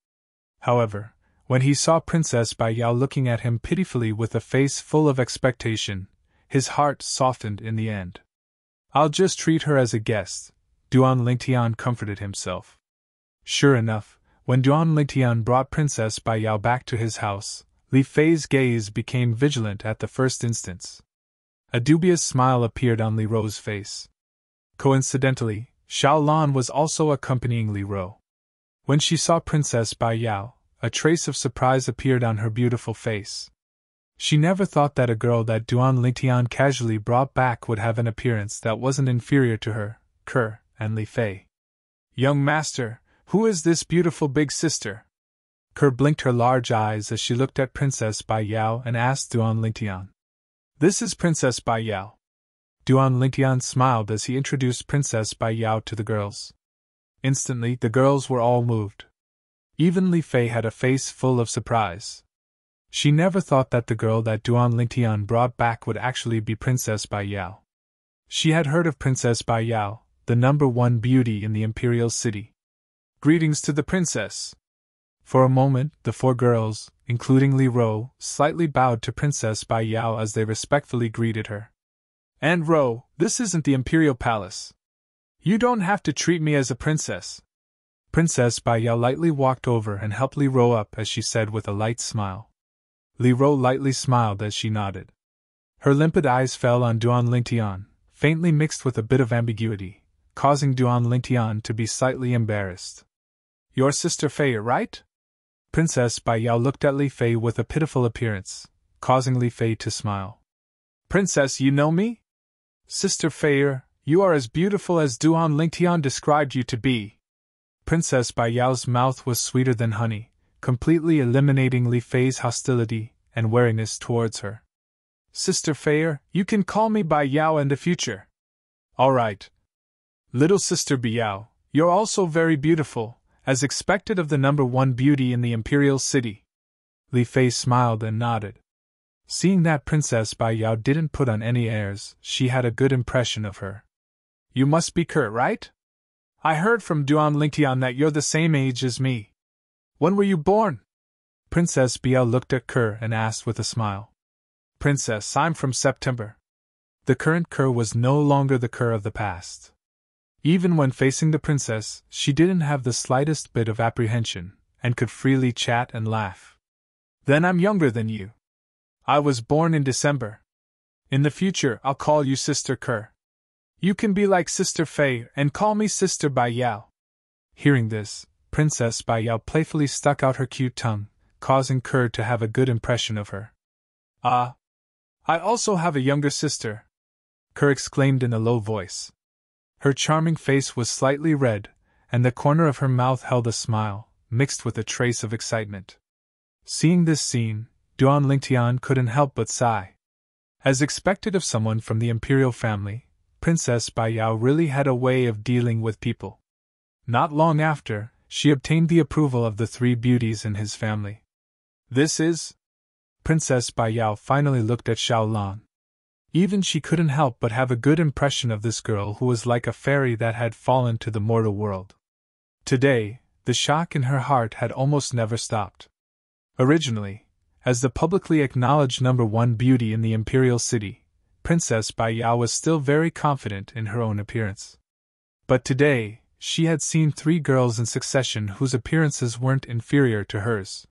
However, when he saw Princess Bai Yao looking at him pitifully with a face full of expectation, his heart softened in the end. "I'll just treat her as a guest," Duan Lingtian comforted himself. Sure enough, when Duan Lingtian brought Princess Bai Yao back to his house, Li Fei's gaze became vigilant at the first instance. A dubious smile appeared on Li Rou's face. Coincidentally, Xiao Lan was also accompanying Li Rou. When she saw Princess Bai Yao, a trace of surprise appeared on her beautiful face. She never thought that a girl that Duan Lingtian casually brought back would have an appearance that wasn't inferior to her, Kerr, and Li Fei. "Young master, who is this beautiful big sister?" Kerr blinked her large eyes as she looked at Princess Bai Yao and asked Duan Lingtian. "This is Princess Bai Yao." Duan Lingtian smiled as he introduced Princess Bai Yao to the girls. Instantly, the girls were all moved. Even Li Fei had a face full of surprise. She never thought that the girl that Duan Lingtian brought back would actually be Princess Bai Yao. She had heard of Princess Bai Yao, the #1 beauty in the imperial city. "Greetings to the princess." For a moment, the four girls, including Li Rou, slightly bowed to Princess Bai Yao as they respectfully greeted her. "And Rou, this isn't the imperial palace. You don't have to treat me as a princess." Princess Bai Yao lightly walked over and helped Li Rou up as she said with a light smile. Li Rou lightly smiled as she nodded. Her limpid eyes fell on Duan Lingtian, faintly mixed with a bit of ambiguity, causing Duan Lingtian to be slightly embarrassed. "Your sister Fei, right?" Princess Bai Yao looked at Li Fei with a pitiful appearance, causing Li Fei to smile. "Princess, you know me? Sister Fei, you are as beautiful as Duan Lingtian described you to be." Princess Bai Yao's mouth was sweeter than honey, completely eliminating Li Fei's hostility and wariness towards her. Sister Fei, you can call me Bai Yao in the future. All right. Little Sister Bai Yao, you're also very beautiful, as expected of the number one beauty in the imperial city. Li Fei smiled and nodded. Seeing that Princess Bai Yao didn't put on any airs, she had a good impression of her. You must be Ke, right? I heard from Duan Lingtian that you're the same age as me. When were you born? Princess Bai Yao looked at Ke and asked with a smile. Princess, I'm from September. The current Ke was no longer the Ke of the past. Even when facing the princess, she didn't have the slightest bit of apprehension, and could freely chat and laugh. Then I'm younger than you. I was born in December. In the future, I'll call you Sister Ke. You can be like Sister Fei and call me Sister Bai Yao. Hearing this, Princess Bai Yao playfully stuck out her cute tongue, causing Ke to have a good impression of her. Ah! I also have a younger sister, Ke exclaimed in a low voice. Her charming face was slightly red, and the corner of her mouth held a smile, mixed with a trace of excitement. Seeing this scene, Duan Lingtian couldn't help but sigh. As expected of someone from the imperial family, Princess Bai Yao really had a way of dealing with people. Not long after, she obtained the approval of the three beauties in his family. This is... Princess Bai Yao finally looked at Xiaolan. Even she couldn't help but have a good impression of this girl who was like a fairy that had fallen to the mortal world. Today, the shock in her heart had almost never stopped. Originally, as the publicly acknowledged number one beauty in the imperial city, Princess Bai Yao was still very confident in her own appearance. But today, she had seen three girls in succession whose appearances weren't inferior to hers.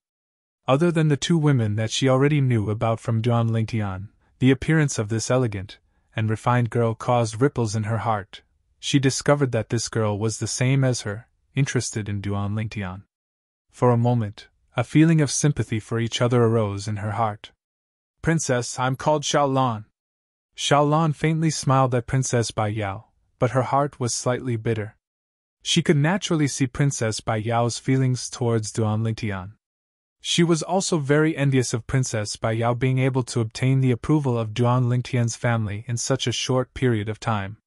Other than the two women that she already knew about from Duan Lingtian, the appearance of this elegant and refined girl caused ripples in her heart. She discovered that this girl was the same as her, interested in Duan Lingtian. For a moment, a feeling of sympathy for each other arose in her heart. Princess, I'm called Xiaolan. Xiaolan faintly smiled at Princess Bai Yao, but her heart was slightly bitter. She could naturally see Princess Bai Yao's feelings towards Duan Lingtian. She was also very envious of Princess Bai Yao being able to obtain the approval of Duan Lingtian's family in such a short period of time.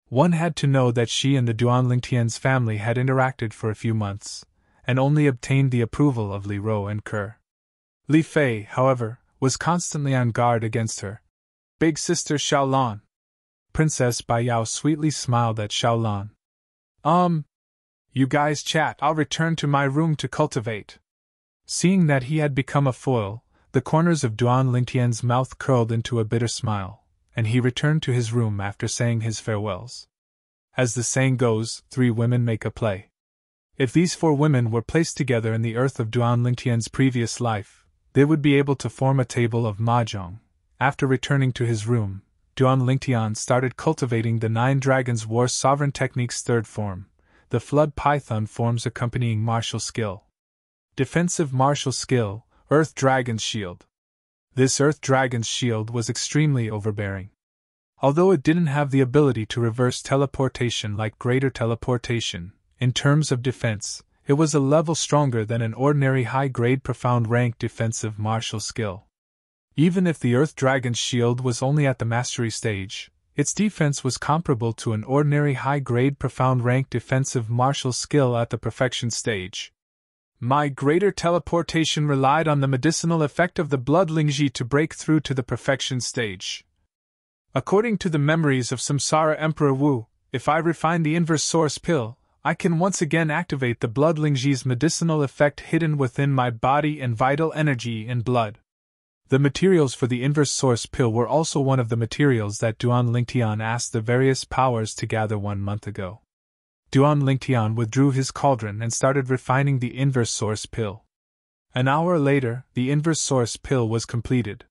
One had to know that she and the Duan Lingtian's family had interacted for a few months, and only obtained the approval of Li Ro and Ke. Li Fei, however, was constantly on guard against her. Big sister Xiaolan. Princess Bai Yao sweetly smiled at Xiaolan. You guys chat, I'll return to my room to cultivate. Seeing that he had become a foil, the corners of Duan Lingtian's mouth curled into a bitter smile, and he returned to his room after saying his farewells. As the saying goes, 3 women make a play. If these 4 women were placed together in the earth of Duan Lingtian's previous life, they would be able to form a table of mahjong. After returning to his room, Duan Lingtian started cultivating the 9 Dragons War Sovereign Technique's third form, the Flood Python form's accompanying martial skill. Defensive martial skill, Earth Dragon's Shield. This Earth Dragon's Shield was extremely overbearing. Although it didn't have the ability to reverse teleportation like Greater Teleportation, in terms of defense, it was a level stronger than an ordinary high-grade profound rank defensive martial skill. Even if the Earth Dragon's Shield was only at the mastery stage, its defense was comparable to an ordinary high-grade profound rank defensive martial skill at the perfection stage. My greater teleportation relied on the medicinal effect of the blood Lingji to break through to the perfection stage. According to the memories of Samsara Emperor Wu, if I refine the inverse source pill, I can once again activate the blood Lingji's medicinal effect hidden within my body and vital energy in blood. The materials for the inverse source pill were also one of the materials that Duan Lingtian asked the various powers to gather 1 month ago. Duan Lingtian withdrew his cauldron and started refining the inverse source pill. An hour later, the inverse source pill was completed.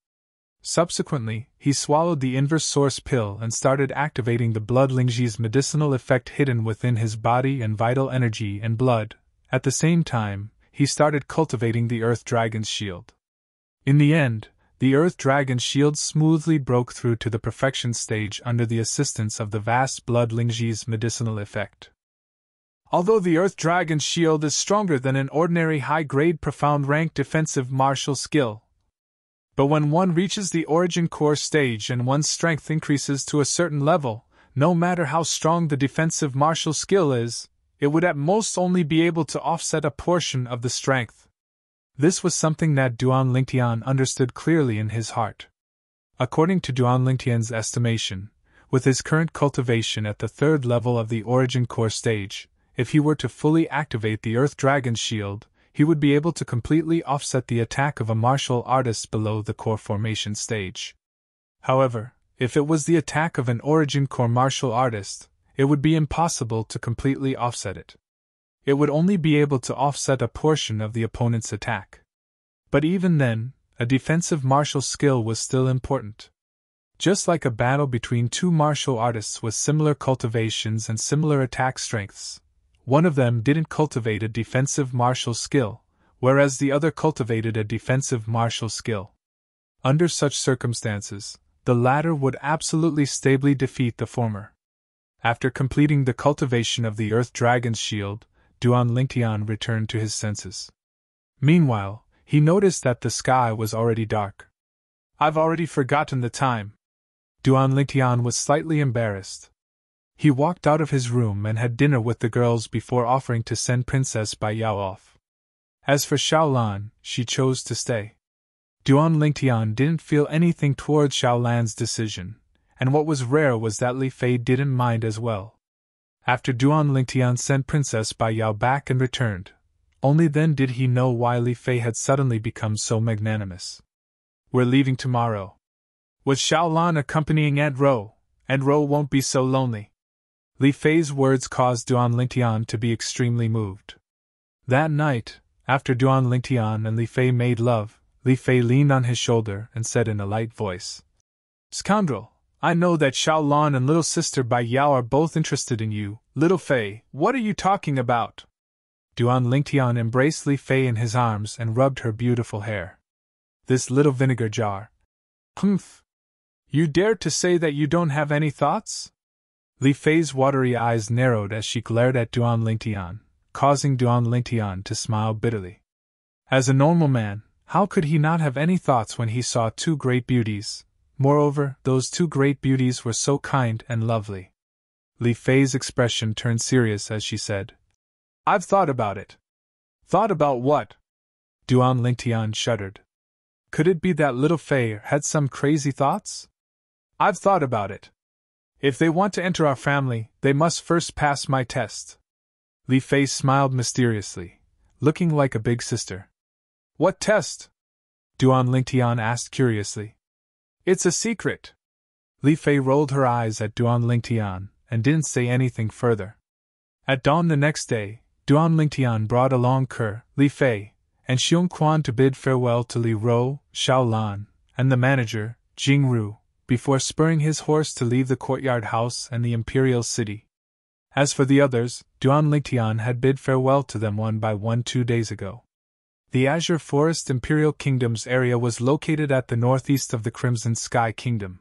Subsequently, he swallowed the inverse source pill and started activating the blood Lingji's medicinal effect hidden within his body and vital energy and blood. At the same time, he started cultivating the Earth Dragon's Shield. In the end, the Earth Dragon's Shield smoothly broke through to the perfection stage under the assistance of the vast blood Lingji's medicinal effect. Although the Earth Dragon's shield is stronger than an ordinary high-grade profound rank defensive martial skill. But when one reaches the origin core stage and one's strength increases to a certain level, no matter how strong the defensive martial skill is, it would at most only be able to offset a portion of the strength. This was something that Duan Lingtian understood clearly in his heart. According to Duan Lingtian's estimation, with his current cultivation at the third level of the origin core stage, if he were to fully activate the Earth Dragon's shield, he would be able to completely offset the attack of a martial artist below the core formation stage. However, if it was the attack of an origin core martial artist, it would be impossible to completely offset it. It would only be able to offset a portion of the opponent's attack. But even then, a defensive martial skill was still important. Just like a battle between two martial artists with similar cultivations and similar attack strengths, one of them didn't cultivate a defensive martial skill, whereas the other cultivated a defensive martial skill. Under such circumstances, the latter would absolutely stably defeat the former. After completing the cultivation of the Earth Dragon's shield, Duan Lingtian returned to his senses. Meanwhile, he noticed that the sky was already dark. "I've already forgotten the time." Duan Lingtian was slightly embarrassed. He walked out of his room and had dinner with the girls before offering to send Princess Bai Yao off. As for Xiaolan, she chose to stay. Duan Lingtian didn't feel anything towards Xiaolan's decision, and what was rare was that Li Fei didn't mind as well. After Duan Lingtian sent Princess Bai Yao back and returned, only then did he know why Li Fei had suddenly become so magnanimous. "We're leaving tomorrow. With Xiaolan accompanying Aunt Ro, Aunt Ro won't be so lonely." Li Fei's words caused Duan Lingtian to be extremely moved. That night, after Duan Lingtian and Li Fei made love, Li Fei leaned on his shoulder and said in a light voice, "Scoundrel, I know that Xiaolan and little sister Bai Yao are both interested in you. Little Fei, what are you talking about?" Duan Lingtian embraced Li Fei in his arms and rubbed her beautiful hair. "This little vinegar jar. Humph! You dare to say that you don't have any thoughts?" Li Fei's watery eyes narrowed as she glared at Duan Lingtian, causing Duan Lingtian to smile bitterly. As a normal man, how could he not have any thoughts when he saw two great beauties? Moreover, those two great beauties were so kind and lovely. Li Fei's expression turned serious as she said, "I've thought about it." "Thought about what?" Duan Lingtian shuddered. Could it be that little Fei had some crazy thoughts? "I've thought about it. If they want to enter our family, they must first pass my test." Li Fei smiled mysteriously, looking like a big sister. "What test?" Duan Lingtian asked curiously. "It's a secret." Li Fei rolled her eyes at Duan Lingtian and didn't say anything further. At dawn the next day, Duan Lingtian brought along Li Fei, and Xiong Quan to bid farewell to Li Ro, Xiaolan, and the manager, Jing Ru, before spurring his horse to leave the courtyard house and the imperial city. As for the others, Duan Lingtian had bid farewell to them one by one 2 days ago. The Azure Forest Imperial Kingdom's area was located at the northeast of the Crimson Sky Kingdom.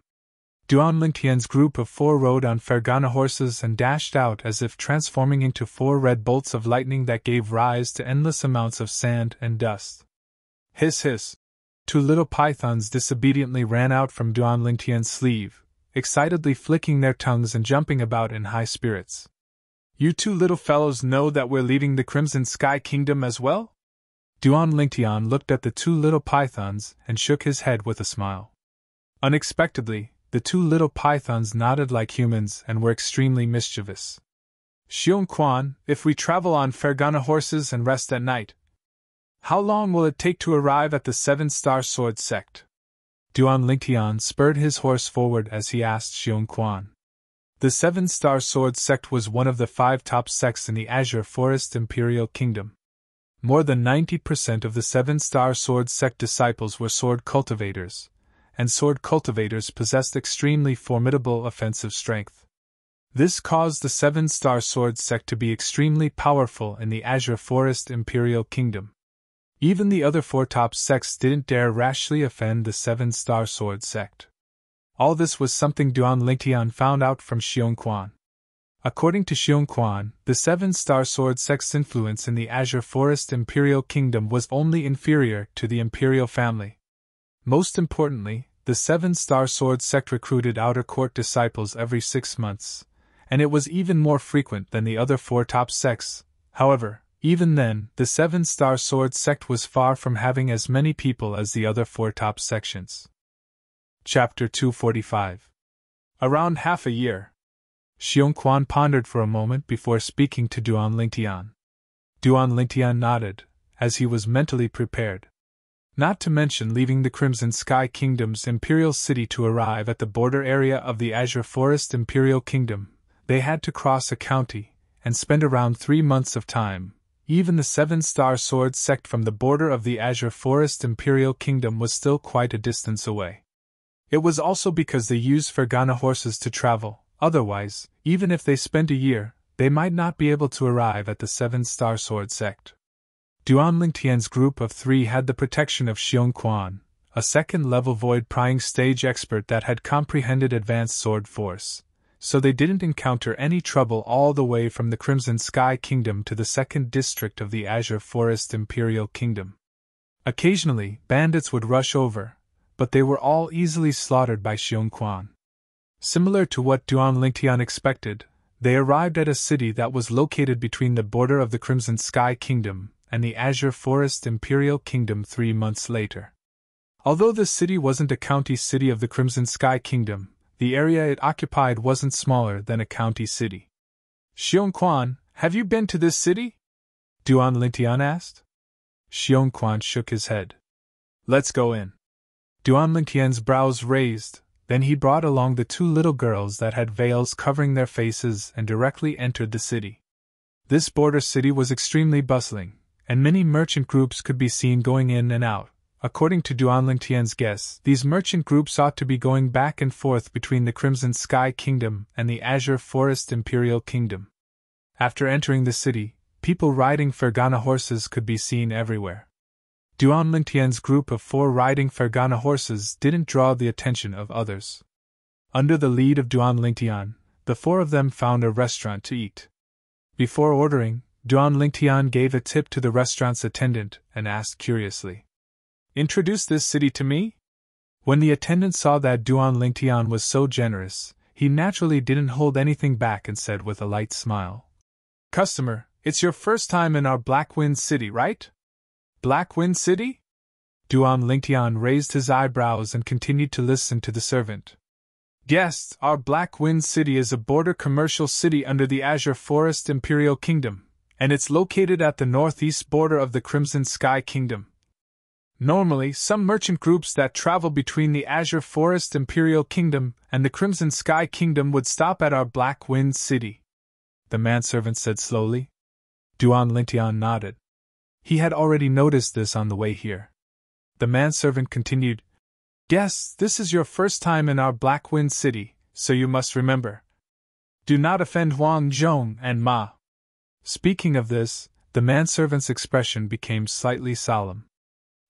Duan Lingtian's group of 4 rode on Fergana horses and dashed out as if transforming into 4 red bolts of lightning that gave rise to endless amounts of sand and dust. Hiss hiss! 2 little pythons disobediently ran out from Duan Lingtian's sleeve, excitedly flicking their tongues and jumping about in high spirits. "You 2 little fellows know that we're leaving the Crimson Sky Kingdom as well?" Duan Lingtian looked at the 2 little pythons and shook his head with a smile. Unexpectedly, the 2 little pythons nodded like humans and were extremely mischievous. "Xiong Quan, if we travel on Fergana horses and rest at night, how long will it take to arrive at the 7-Star Sword Sect?" Duan Lingtian spurred his horse forward as he asked Xiong Quan. The 7-Star Sword Sect was one of the 5 top sects in the Azure Forest Imperial Kingdom. More than 90% of the 7-Star Sword Sect disciples were sword cultivators, and sword cultivators possessed extremely formidable offensive strength. This caused the 7-Star Sword Sect to be extremely powerful in the Azure Forest Imperial Kingdom. Even the other 4 top sects didn't dare rashly offend the 7-Star Sword Sect. All this was something Duan Lingtian found out from Xiong Quan. According to Xiongquan, the seven-star sword sect's influence in the Azure Forest Imperial Kingdom was only inferior to the Imperial family. Most importantly, the seven-star sword sect recruited outer court disciples every 6 months, and it was even more frequent than the other 4 top sects. However, even then, the seven-star sword sect was far from having as many people as the other 4 top sections. Chapter 245. Around half a year. Xiongquan pondered for a moment before speaking to Duan Lingtian. Duan Lingtian nodded, as he was mentally prepared. Not to mention leaving the Crimson Sky Kingdom's Imperial City to arrive at the border area of the Azure Forest Imperial Kingdom, they had to cross a county, and spend around 3 months of time. Even the seven-star sword sect from the border of the Azure Forest Imperial Kingdom was still quite a distance away. It was also because they used Fergana horses to travel. Otherwise, even if they spent a year, they might not be able to arrive at the seven-star sword sect. Duan Lingtian's group of 3 had the protection of Xiongquan, a second-level void-prying stage expert that had comprehended advanced sword force, so they didn't encounter any trouble all the way from the Crimson Sky Kingdom to the second district of the Azure Forest Imperial Kingdom. Occasionally, bandits would rush over, but they were all easily slaughtered by Xiongquan. Similar to what Duan Lingtian expected, they arrived at a city that was located between the border of the Crimson Sky Kingdom and the Azure Forest Imperial Kingdom 3 months later. Although the city wasn't a county city of the Crimson Sky Kingdom, the area it occupied wasn't smaller than a county city. Xiongquan, have you been to this city? Duan Lingtian asked. Xiongquan shook his head. Let's go in. Duan Lingtian's brows raised. Then he brought along the 2 little girls that had veils covering their faces and directly entered the city. This border city was extremely bustling, and many merchant groups could be seen going in and out. According to Duan Lingtian's guess, these merchant groups ought to be going back and forth between the Crimson Sky Kingdom and the Azure Forest Imperial Kingdom. After entering the city, people riding Fergana horses could be seen everywhere. Duan Lingtian's group of 4 riding Fergana horses didn't draw the attention of others. Under the lead of Duan Lingtian, the 4 of them found a restaurant to eat. Before ordering, Duan Lingtian gave a tip to the restaurant's attendant and asked curiously, "Introduce this city to me?" When the attendant saw that Duan Lingtian was so generous, he naturally didn't hold anything back and said with a light smile, "Customer, it's your first time in our Black Wind City, right?" Black Wind City? Duan Lingtian raised his eyebrows and continued to listen to the servant. Guests, our Black Wind City is a border commercial city under the Azure Forest Imperial Kingdom, and it's located at the northeast border of the Crimson Sky Kingdom. Normally, some merchant groups that travel between the Azure Forest Imperial Kingdom and the Crimson Sky Kingdom would stop at our Black Wind City, the manservant said slowly. Duan Lingtian nodded. He had already noticed this on the way here. The manservant continued, Guests, this is your first time in our Black Wind City, so you must remember. Do not offend Huang Zhong and Ma. Speaking of this, the manservant's expression became slightly solemn.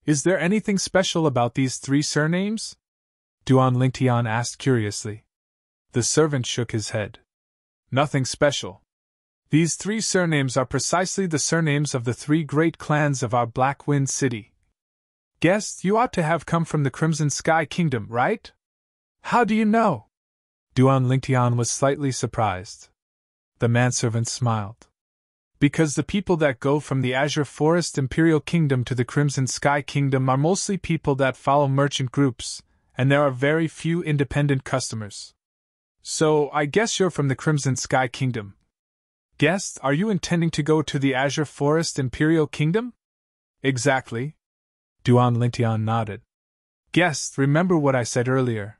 Is there anything special about these 3 surnames? Duan Lingtian asked curiously. The servant shook his head. Nothing special. These 3 surnames are precisely the surnames of the 3 great clans of our Black Wind City. Guests, you ought to have come from the Crimson Sky Kingdom, right? How do you know? Duan Lingtian was slightly surprised. The manservant smiled. Because the people that go from the Azure Forest Imperial Kingdom to the Crimson Sky Kingdom are mostly people that follow merchant groups, and there are very few independent customers. So, I guess you're from the Crimson Sky Kingdom. Guest, are you intending to go to the Azure Forest Imperial Kingdom? Exactly. Duan Lingtian nodded. Guest, remember what I said earlier.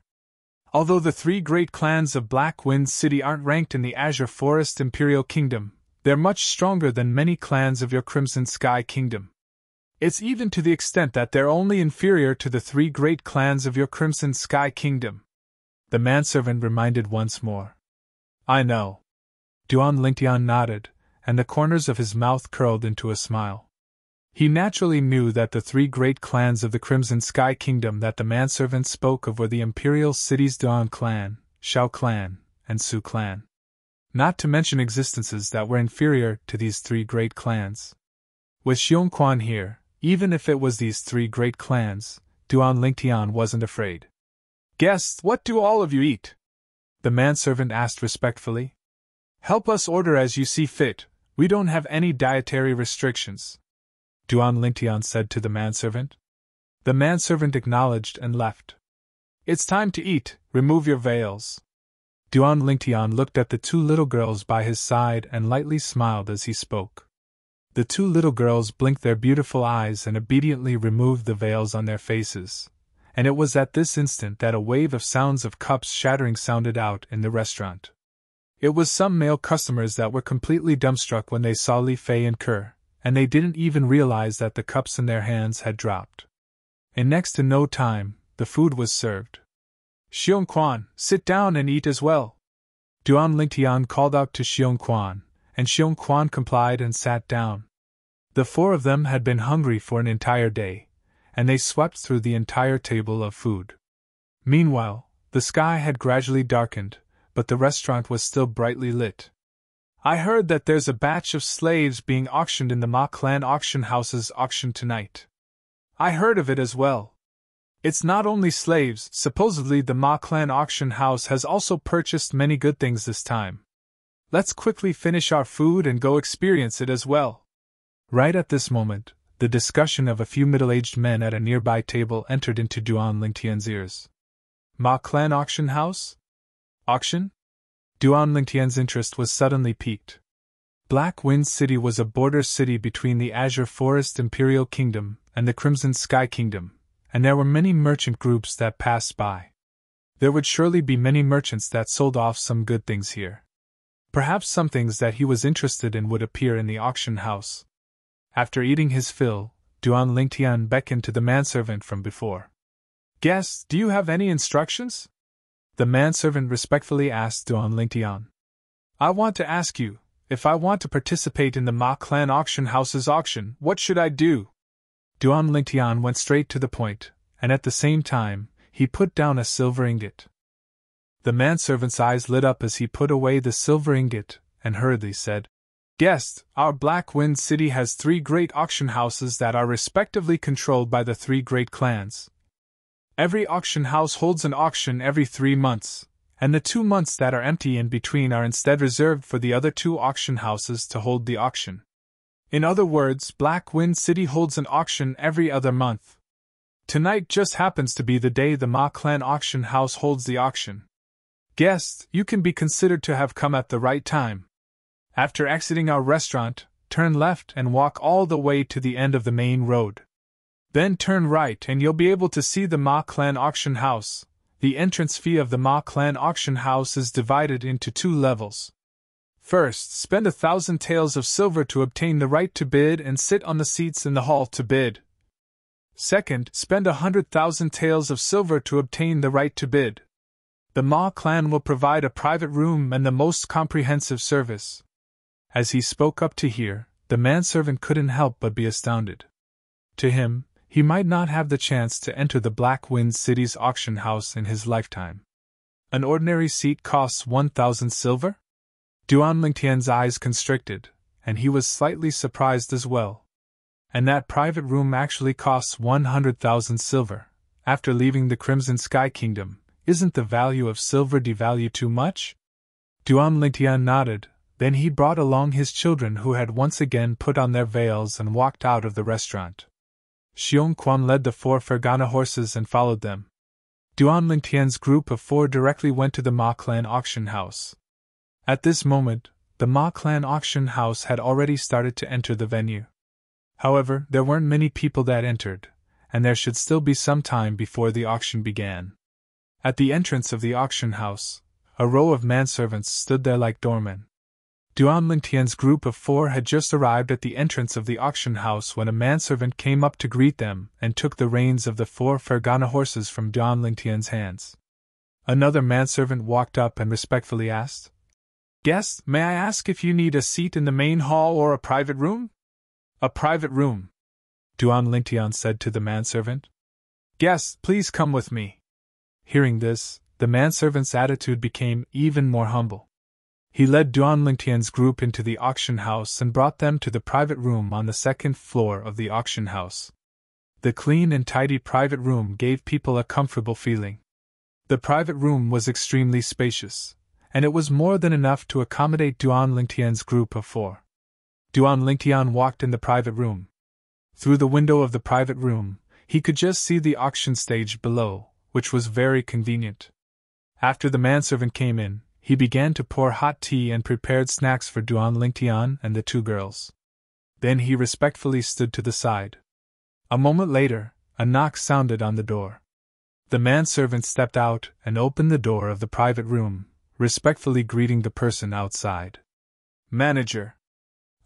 Although the 3 great clans of Black Wind City aren't ranked in the Azure Forest Imperial Kingdom, they're much stronger than many clans of your Crimson Sky Kingdom. It's even to the extent that they're only inferior to the 3 great clans of your Crimson Sky Kingdom. The manservant reminded once more. I know. Duan Lingtian nodded, and the corners of his mouth curled into a smile. He naturally knew that the 3 great clans of the Crimson Sky Kingdom that the manservant spoke of were the imperial cities Duan Clan, Shao Clan, and Su Clan. not to mention existences that were inferior to these three great clans. With Xiongquan here, even if it was these three great clans, Duan Lingtian wasn't afraid. "Guests, what do all of you eat?" the manservant asked respectfully. "Help us order as you see fit, we don't have any dietary restrictions," Duan Lingtian said to the manservant. The manservant acknowledged and left. "It's time to eat, remove your veils." Duan Lingtian looked at the two little girls by his side and lightly smiled as he spoke. The two little girls blinked their beautiful eyes and obediently removed the veils on their faces, and it was at this instant that a wave of sounds of cups shattering sounded out in the restaurant. It was some male customers that were completely dumbstruck when they saw Li Fei and Kerr, and they didn't even realize that the cups in their hands had dropped. In next to no time, the food was served. "Xiongquan, sit down and eat as well," Duan Lingtian called out to Xiongquan, and Xiongquan complied and sat down. The four of them had been hungry for an entire day, and they swept through the entire table of food. Meanwhile, the sky had gradually darkened, but the restaurant was still brightly lit. "I heard that there's a batch of slaves being auctioned in the Ma Clan auction house's auction tonight." "I heard of it as well. It's not only slaves, supposedly the Ma Clan auction house has also purchased many good things this time. Let's quickly finish our food and go experience it as well." Right at this moment, the discussion of a few middle-aged men at a nearby table entered into Duan Lingtian's ears. "Ma Clan auction house? Auction?" Duan Lingtian's interest was suddenly piqued. Black Wind City was a border city between the Azure Forest Imperial Kingdom and the Crimson Sky Kingdom, and there were many merchant groups that passed by. There would surely be many merchants that sold off some good things here. Perhaps some things that he was interested in would appear in the auction house. After eating his fill, Duan Lingtian beckoned to the manservant from before. "Guests, do you have any instructions?" the manservant respectfully asked Duan Lingtian. "I want to ask you, if I want to participate in the Ma Clan auction house's auction, what should I do?" Duan Lingtian went straight to the point, and at the same time, he put down a silver ingot. The manservant's eyes lit up as he put away the silver ingot, and hurriedly said, "Guest, our Black Wind City has three great auction houses that are respectively controlled by the three great clans. Every auction house holds an auction every 3 months, and the 2 months that are empty in between are instead reserved for the other 2 auction houses to hold the auction. In other words, Black Wind City holds an auction every other month. Tonight just happens to be the day the Ma Clan auction house holds the auction. Guests, you can be considered to have come at the right time. After exiting our restaurant, turn left and walk all the way to the end of the main road. Then turn right and you'll be able to see the Ma Clan auction house. The entrance fee of the Ma Clan auction house is divided into 2 levels. First, spend 1,000 taels of silver to obtain the right to bid and sit on the seats in the hall to bid. Second, spend 100,000 taels of silver to obtain the right to bid. The Ma Clan will provide a private room and the most comprehensive service." As he spoke up to here, the manservant couldn't help but be astounded. To him, he might not have the chance to enter the Black Wind City's auction house in his lifetime. An ordinary seat costs 1,000 silver? Duan Lingtian's eyes constricted, and he was slightly surprised as well. And that private room actually costs 100,000 silver. After leaving the Crimson Sky Kingdom, isn't the value of silver devalued too much? Duan Lingtian nodded, then he brought along his children who had once again put on their veils and walked out of the restaurant. Xiongquan led the 4 Fergana horses and followed them. Duan Lingtian's group of 4 directly went to the Ma Clan auction house. At this moment, the Ma Clan auction house had already started to enter the venue. However, there weren't many people that entered, and there should still be some time before the auction began. At the entrance of the auction house, a row of manservants stood there like doormen. Duan Lingtian's group of 4 had just arrived at the entrance of the auction house when a manservant came up to greet them and took the reins of the 4 Fergana horses from Duan Lingtian's hands. Another manservant walked up and respectfully asked, "Guest, may I ask if you need a seat in the main hall or a private room?" "A private room," Duan Lingtian said to the manservant. "Guest, please come with me." Hearing this, the manservant's attitude became even more humble. He led Duan Lingtian's group into the auction house and brought them to the private room on the second floor of the auction house. The clean and tidy private room gave people a comfortable feeling. The private room was extremely spacious, and it was more than enough to accommodate Duan Lingtian's group of 4. Duan Lingtian walked in the private room. Through the window of the private room, he could just see the auction stage below, which was very convenient. After the manservant came in, he began to pour hot tea and prepared snacks for Duan Lingtian and the 2 girls. Then he respectfully stood to the side. A moment later, a knock sounded on the door. The manservant stepped out and opened the door of the private room, respectfully greeting the person outside. Manager.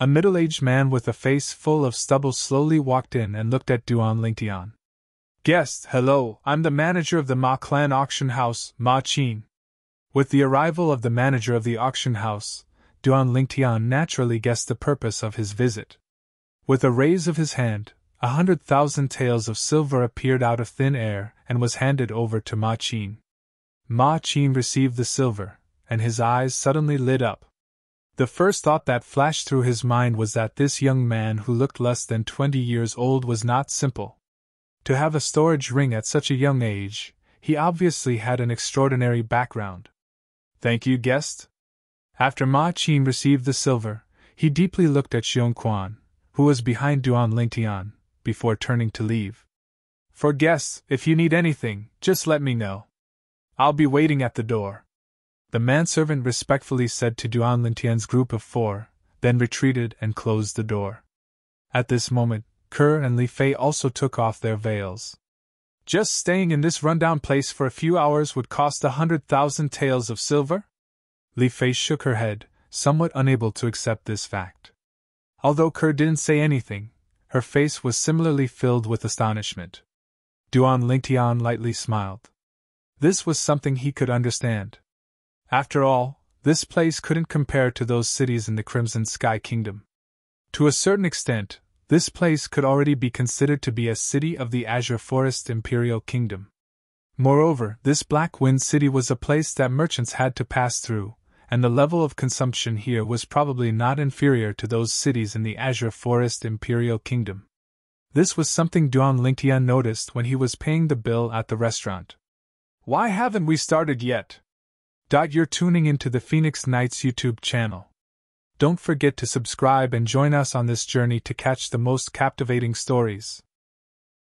A middle-aged man with a face full of stubble slowly walked in and looked at Duan Lingtian. Guest, hello, I'm the manager of the Ma Clan auction house, Ma Qin. With the arrival of the manager of the auction house, Duan Lingtian naturally guessed the purpose of his visit. With a raise of his hand, 100,000 taels of silver appeared out of thin air and was handed over to Ma Qin. Ma Qin received the silver, and his eyes suddenly lit up. The first thought that flashed through his mind was that this young man who looked less than 20 years old was not simple. To have a storage ring at such a young age, he obviously had an extraordinary background. Thank you, guest. After Ma Qin received the silver, he deeply looked at Xiong Quan, who was behind Duan Lingtian, before turning to leave. For guests, if you need anything, just let me know. I'll be waiting at the door. The manservant respectfully said to Duan Lingtian's group of 4, then retreated and closed the door. At this moment, Kerr and Li Fei also took off their veils. Just staying in this rundown place for a few hours would cost 100,000 taels of silver? Li Fei shook her head, somewhat unable to accept this fact. Although Kerr didn't say anything, her face was similarly filled with astonishment. Duan Lingtian lightly smiled. This was something he could understand. After all, this place couldn't compare to those cities in the Crimson Sky Kingdom. To a certain extent, this place could already be considered to be a city of the Azure Forest Imperial Kingdom. Moreover, this Black Wind City was a place that merchants had to pass through, and the level of consumption here was probably not inferior to those cities in the Azure Forest Imperial Kingdom. This was something Duan Lingtian noticed when he was paying the bill at the restaurant. Why haven't we started yet? You're tuning into the Phoenix Knights YouTube channel. Don't forget to subscribe and join us on this journey to catch the most captivating stories.